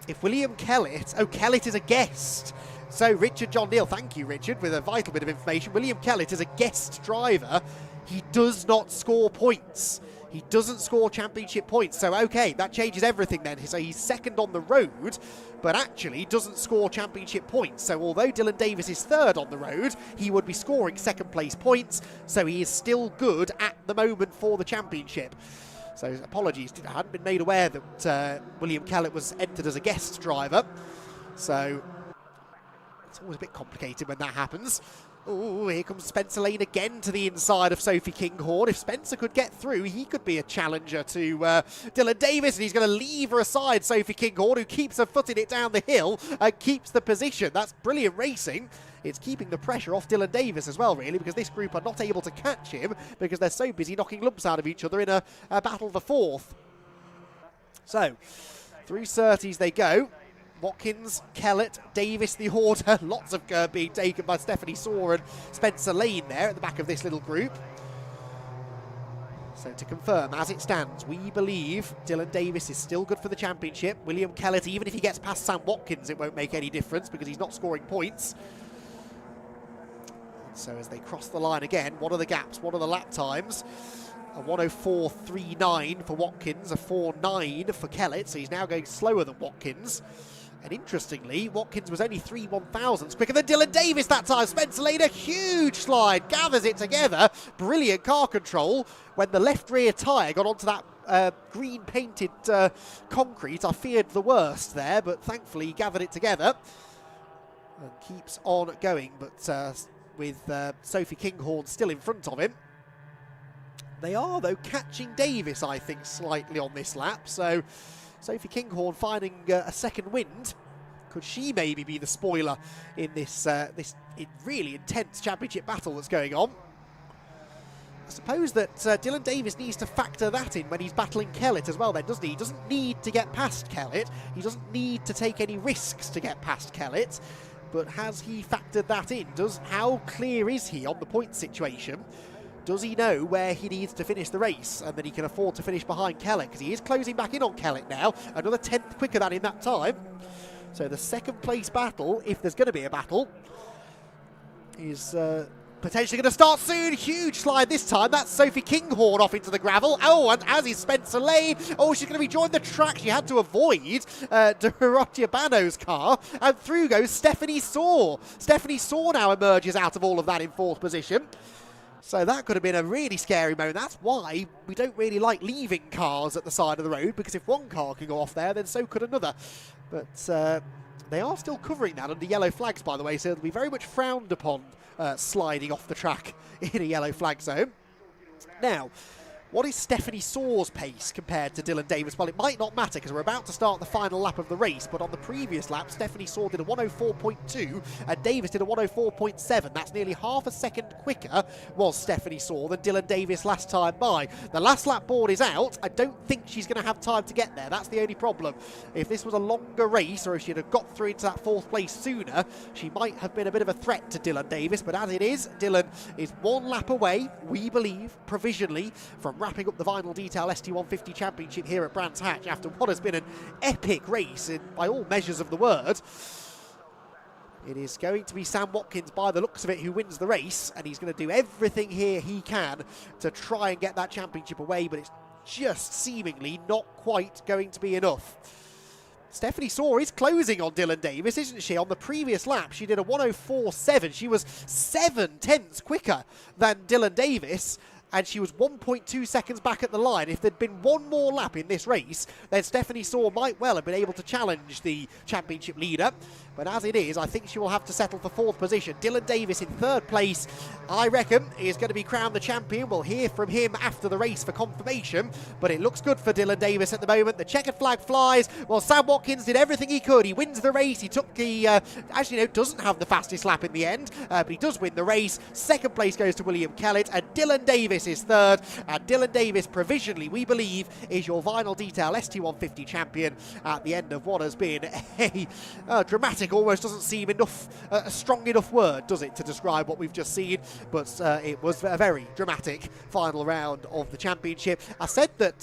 If William Kellett... Oh, Kellett is a guest. So Richard John Neal, thank you, Richard, with a vital bit of information. William Kellett is a guest driver. He does not score points. He doesn't score championship points, so okay, that changes everything then. So he's second on the road, but actually doesn't score championship points. So although Dylan Davis is third on the road, he would be scoring second place points, so he is still good at the moment for the championship. So apologies, I hadn't been made aware that William Kellett was entered as a guest driver. So it's always a bit complicated when that happens. Oh, here comes Spencer Lane again to the inside of Sophie Kinghorn. If Spencer could get through, he could be a challenger to Dylan Davis, and he's going to leave her aside, Sophie Kinghorn, who keeps her footing it down the hill and keeps the position. That's brilliant racing. It's keeping the pressure off Dylan Davis as well, really, because this group are not able to catch him because they're so busy knocking lumps out of each other in a battle for fourth. So, through Surtees they go. Watkins, Kellett, Davis, the order. Lots of curb being taken by Stephanie Saw and Spencer Lane there at the back of this little group. So to confirm, as it stands, we believe Dylan Davis is still good for the championship. William Kellett, even if he gets past Sam Watkins, it won't make any difference because he's not scoring points. So as they cross the line again, what are the gaps? What are the lap times? A 1:04.39 for Watkins, a 4:09 for Kellett, so he's now going slower than Watkins. And interestingly, Watkins was only 3 1,000ths quicker than Dylan Davis that time. Spencer Lane, a huge slide, gathers it together. Brilliant car control when the left rear tyre got onto that green painted concrete. I feared the worst there, but thankfully he gathered it together and keeps on going. But with Sophie Kinghorn still in front of him. They are, though, catching Davis, I think, slightly on this lap. So Sophie Kinghorn finding a second wind. Could she maybe be the spoiler in this really intense championship battle that's going on? I suppose that Dylan Davis needs to factor that in when he's battling Kellett as well then, doesn't he? He doesn't need to get past Kellett. He doesn't need to take any risks to get past Kellett. But has he factored that in? How clear is he on the point situation? Does he know where he needs to finish the race and that he can afford to finish behind Kellett? Because he is closing back in on Kellett now. Another 10th quicker than in that time. So the second place battle, if there's going to be a battle, is potentially going to start soon. Huge slide this time. That's Sophie Kinghorn off into the gravel. Oh, and as is Spencer Lane. Oh, she's going to rejoin the track. She had to avoid Dorothea Bano's car. And through goes Stephanie Saw. Stephanie Saw now emerges out of all of that in fourth position. So that could have been a really scary moment. That's why we don't really like leaving cars at the side of the road, because if one car can go off there, then so could another. But they are still covering that under yellow flags, by the way, so it'll be very much frowned upon sliding off the track in a yellow flag zone. Now, what is Stephanie Saw's pace compared to Dylan Davis? Well, it might not matter because we're about to start the final lap of the race, but on the previous lap, Stephanie Saw did a 104.2 and Davis did a 104.7. That's nearly half a second quicker, was Stephanie Saw, than Dylan Davis last time by. The last lap board is out. I don't think she's going to have time to get there. That's the only problem. If this was a longer race, or if she'd have got through into that 4th place sooner, she might have been a bit of a threat to Dylan Davis, but as it is, Dylan is 1 lap away, we believe, provisionally, from wrapping up the Vinyl Detail ST150 Championship here at Brands Hatch after what has been an epic race by all measures of the word. It is going to be Sam Watkins, by the looks of it, who wins the race, and he's going to do everything here he can to try and get that championship away, but it's just seemingly not quite going to be enough. Stephanie Saw is closing on Dylan Davis, isn't she? On the previous lap, she did a 104.7. She was 7/10 quicker than Dylan Davis, and she was 1.2 seconds back at the line. If there'd been one more lap in this race, then Stephanie Saw might well have been able to challenge the championship leader. But as it is, I think she will have to settle for 4th position. Dylan Davis in 3rd place, I reckon, is going to be crowned the champion. We'll hear from him after the race for confirmation, but it looks good for Dylan Davis at the moment. The checkered flag flies. Well, Sam Watkins did everything he could. He wins the race. He took the, actually, no, doesn't have the fastest lap in the end, but he does win the race. 2nd place goes to William Kellett, and Dylan Davis is 3rd. And Dylan Davis, provisionally, we believe, is your Vinyl Detail ST150 champion at the end of what has been a dramatic, almost doesn't seem enough, a strong enough word, does it, to describe what we've just seen, but it was a very dramatic final round of the championship. I said that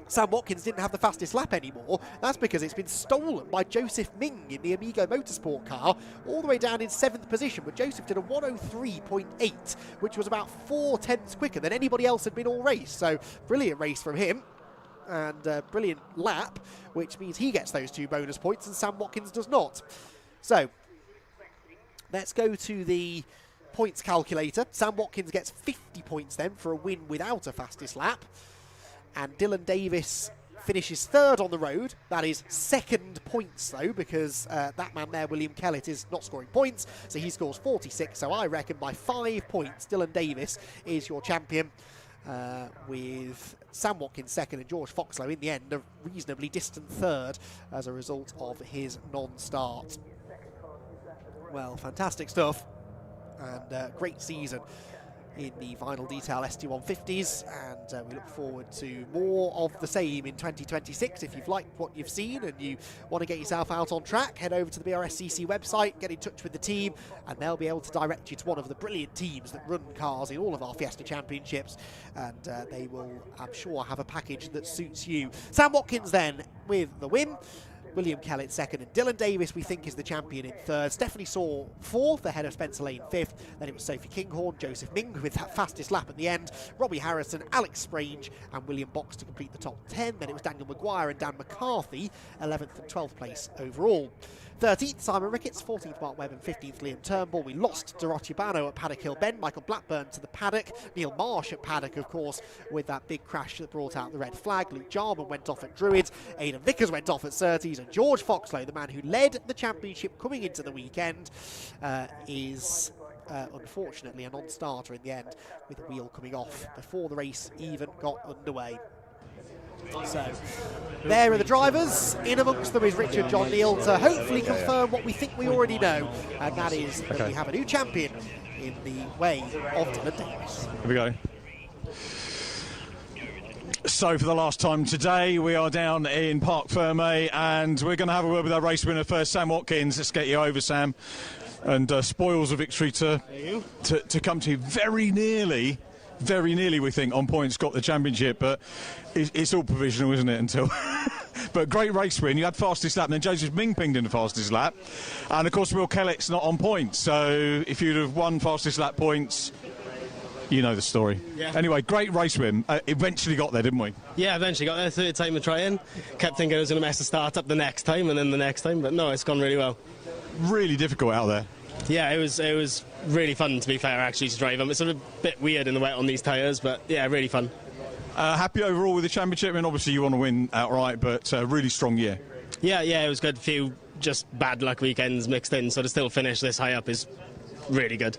Sam Watkins didn't have the fastest lap anymore. That's because it's been stolen by Joseph Ming in the Amigo Motorsport car, all the way down in 7th position, but Joseph did a 103.8, which was about 4/10 quicker than anybody else had been all race. So brilliant race from him, and brilliant lap, which means he gets those 2 bonus points and Sam Watkins does not. So let's go to the points calculator. Sam Watkins gets 50 points then for a win without a fastest lap, and Dylan Davis finishes 3rd on the road. That is 2nd points though, because that man there, William Kellett, is not scoring points, so he scores 46. So I reckon by 5 points Dylan Davis is your champion, with Sam Watkins 2nd and George Foxlow in the end a reasonably distant 3rd as a result of his non-start. Well, fantastic stuff, and great season in the Vinyl Detail ST150s, and we look forward to more of the same in 2026. If you've liked what you've seen and you want to get yourself out on track, head over to the BRSCC website, get in touch with the team, and they'll be able to direct you to one of the brilliant teams that run cars in all of our Fiesta Championships, and they will, I'm sure, have a package that suits you. Sam Watkins then with the win, William Kellett 2nd, and Dylan Davis we think is the champion in 3rd. Stephanie Saw 4th, ahead of Spencer Lane 5th. Then it was Sophie Kinghorn, Joseph Ming with that fastest lap at the end, Robbie Harrison, Alex Sprange and William Box to complete the top 10. Then it was Daniel Maguire and Dan McCarthy, 11th and 12th place overall. 13th, Simon Ricketts, 14th, Mark Webb, and 15th, Liam Turnbull. We lost Dorothy Bano at Paddock Hill Bend, Michael Blackburn to the paddock, Neil Marsh at Paddock, of course, with that big crash that brought out the red flag. Luke Jarman went off at Druids, Aidan Vickers went off at Surtees, and George Foxlow, the man who led the championship coming into the weekend, is unfortunately a non-starter in the end, with the wheel coming off before the race even got underway. So there are the drivers. In amongst them is Richard John Neal to hopefully confirm what we think we already know, and that is that we have a new champion in the way of Dylan Davis. Here we go. So for the last time today, we are down in Parc Fermé, and we're going to have a word with our race winner first, Sam Watkins. Let's get you over, Sam, and spoils of victory to come to you. Very nearly, we think, on points got the championship, but it's all provisional, isn't it, until... But great race win. You had fastest lap, and then Joseph Ming pinged in the fastest lap. And, of course, Will Kellett's not on points, so if you'd have won fastest lap points, you know the story. Yeah. Anyway, great race win. Eventually got there, didn't we? Yeah, eventually got there. 3rd time of trying. Kept thinking I was going to mess the start up the next time and then the next time, but no, it's gone really well. Really difficult out there. Yeah, it was really fun, to be fair, actually, to drive them. It's a bit weird in the wet on these tyres, but yeah, really fun. Happy overall with the championship? I mean, obviously you want to win outright, but really strong year. Yeah, it was good. A few just bad luck weekends mixed in, so to still finish this high up is really good.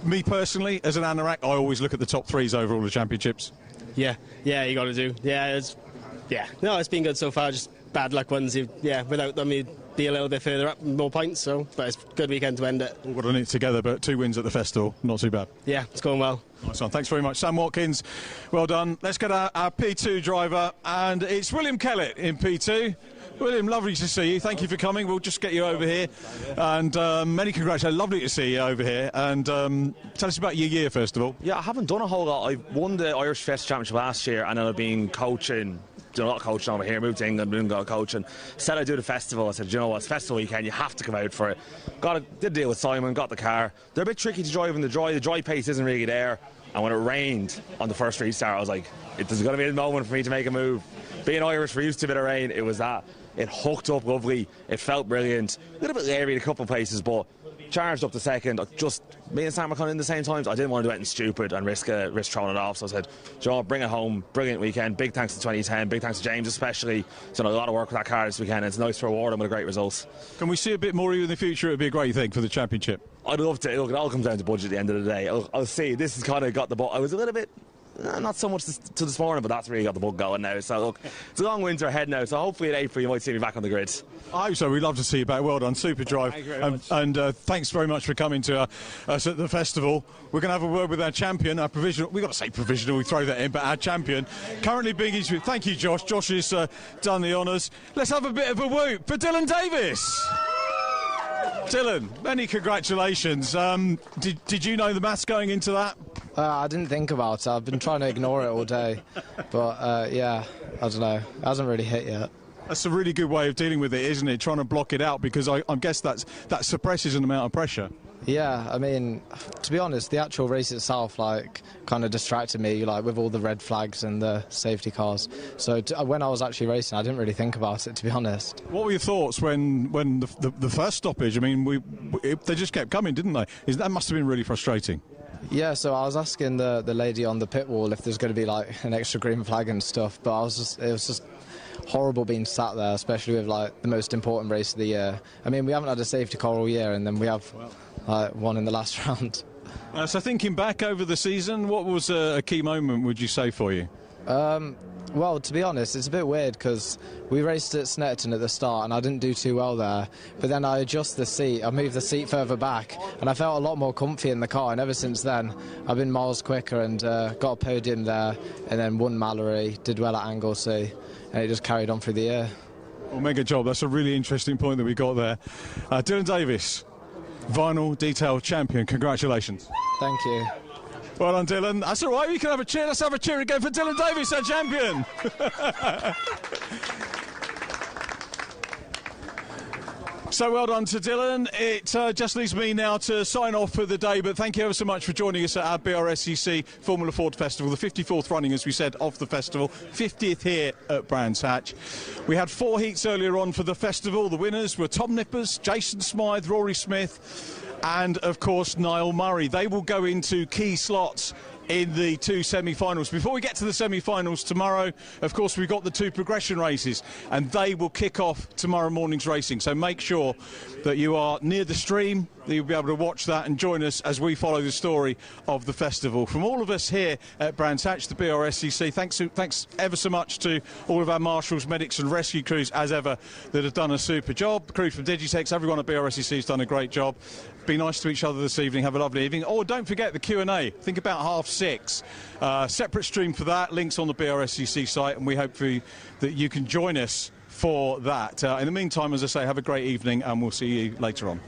Me personally, as an anorak, I always look at the top threes over all the championships. Yeah, you got to do. No, it's been good so far. Just bad luck ones. Without them, you'd be a little bit further up, more points. But it's a good weekend to end it. All got to knit together, but 2 wins at the festival, not too bad. Yeah, it's going well. Nice one. Thanks very much, Sam Watkins. Well done. Let's get our P2 driver, and it's William Kellett in P2. William, lovely to see you. Thank you for coming. We'll just get you over here. And many congratulations. Lovely to see you over here. And tell us about your year, first of all. Yeah, I haven't done a whole lot. I won the Irish Fest Championship last year, and then I've been coaching. Done a lot of coaching over here. Moved to England, didn't go coaching. Said I'd do the festival. I said, you know what, it's festival weekend. You have to come out for it. Did a deal with Simon. Got the car. They're a bit tricky to drive in the dry. The dry pace isn't really there. And when it rained on the first restart, I was like, there's going to be a moment for me to make a move. Being Irish, we're used to a bit of rain. It was that. It hooked up lovely. It felt brilliant. A little bit leery in a couple of places, but charged up the second. Me and Sam were kind of in the same times. I didn't want to do anything stupid and risk throwing it off. So I said, Joe, bring it home. Brilliant weekend. Big thanks to 2010. Big thanks to James especially. He's done a lot of work with that car this weekend. It's nice to reward him with a great result. Can we see a bit more of you in the future? It would be a great thing for the championship. I'd love to. Look, it all comes down to budget at the end of the day. I'll see. This has kind of got the ball. I was a little bit... not so much to this morning, but that's really got the bug going now. So look, it's a long winter ahead now, so hopefully in April you might see me back on the grid. I hope so. We'd love to see you back. Well done, super drive. Thank you very much. And thanks very much for coming to us at the festival. We're going to have a word with our champion, our provisional. We've got to say provisional, we throw that in, but our champion currently being interviewed. Thank you, Josh. Josh has done the honours. Let's have a bit of a whoop for Dylan Davis. Dylan, many congratulations. Did you know the maths going into that? I didn't think about it. I've been trying to ignore it all day. But, I don't know. It hasn't really hit yet. That's a really good way of dealing with it, isn't it? Trying to block it out, because I guess that suppresses an amount of pressure. Yeah, I mean, to be honest, the actual race itself, kind of distracted me, with all the red flags and the safety cars. So when I was actually racing, I didn't really think about it, to be honest. What were your thoughts when the first stoppage? I mean, they just kept coming, didn't they? That must have been really frustrating. Yeah, so I was asking the lady on the pit wall if there's going to be an extra green flag and stuff, but it was just horrible being sat there, especially with the most important race of the year. I mean, we haven't had a safety car all year, and then we have one in the last round. So thinking back over the season, what was a key moment, would you say, for you? Well, to be honest, it's a bit weird because we raced at Snetterton at the start and I didn't do too well there. But then I adjust the seat, I moved the seat further back and I felt a lot more comfy in the car. And ever since then, I've been miles quicker and got a podium there and then won Mallory, did well at Anglesey, and it just carried on through the year. Well, mega job. That's a really interesting point that we got there. Dylan Davis, vinyl detail champion. Congratulations. Thank you. Well done, Dylan. That's all right. We can have a cheer. Let's have a cheer again for Dylan Davis, our champion. So well done to Dylan. It just leaves me now to sign off for the day, but thank you ever so much for joining us at our BRSCC Formula Ford Festival, the 54th running, as we said, of the festival, 50th here at Brands Hatch. We had 4 heats earlier on for the festival. The winners were Tom Nippers, Jason Smythe, Rory Smith, and of course Niall Murray. They will go into key slots in the 2 semi-finals. Before we get to the semi-finals tomorrow, of course, we've got the 2 progression races, and they will kick off tomorrow morning's racing. So make sure that you are near the stream, that you'll be able to watch that and join us as we follow the story of the festival. From all of us here at Brands Hatch, the BRSCC, thanks ever so much to all of our marshals, medics and rescue crews, as ever, that have done a super job. The crew from Digitex, everyone at BRSCC has done a great job. Be nice to each other this evening. Have a lovely evening. Oh, don't forget the Q&A. Think about 6:30. Separate stream for that. Links on the BRSCC site, and we hope that you can join us for that. In the meantime, as I say, have a great evening, and we'll see you later on.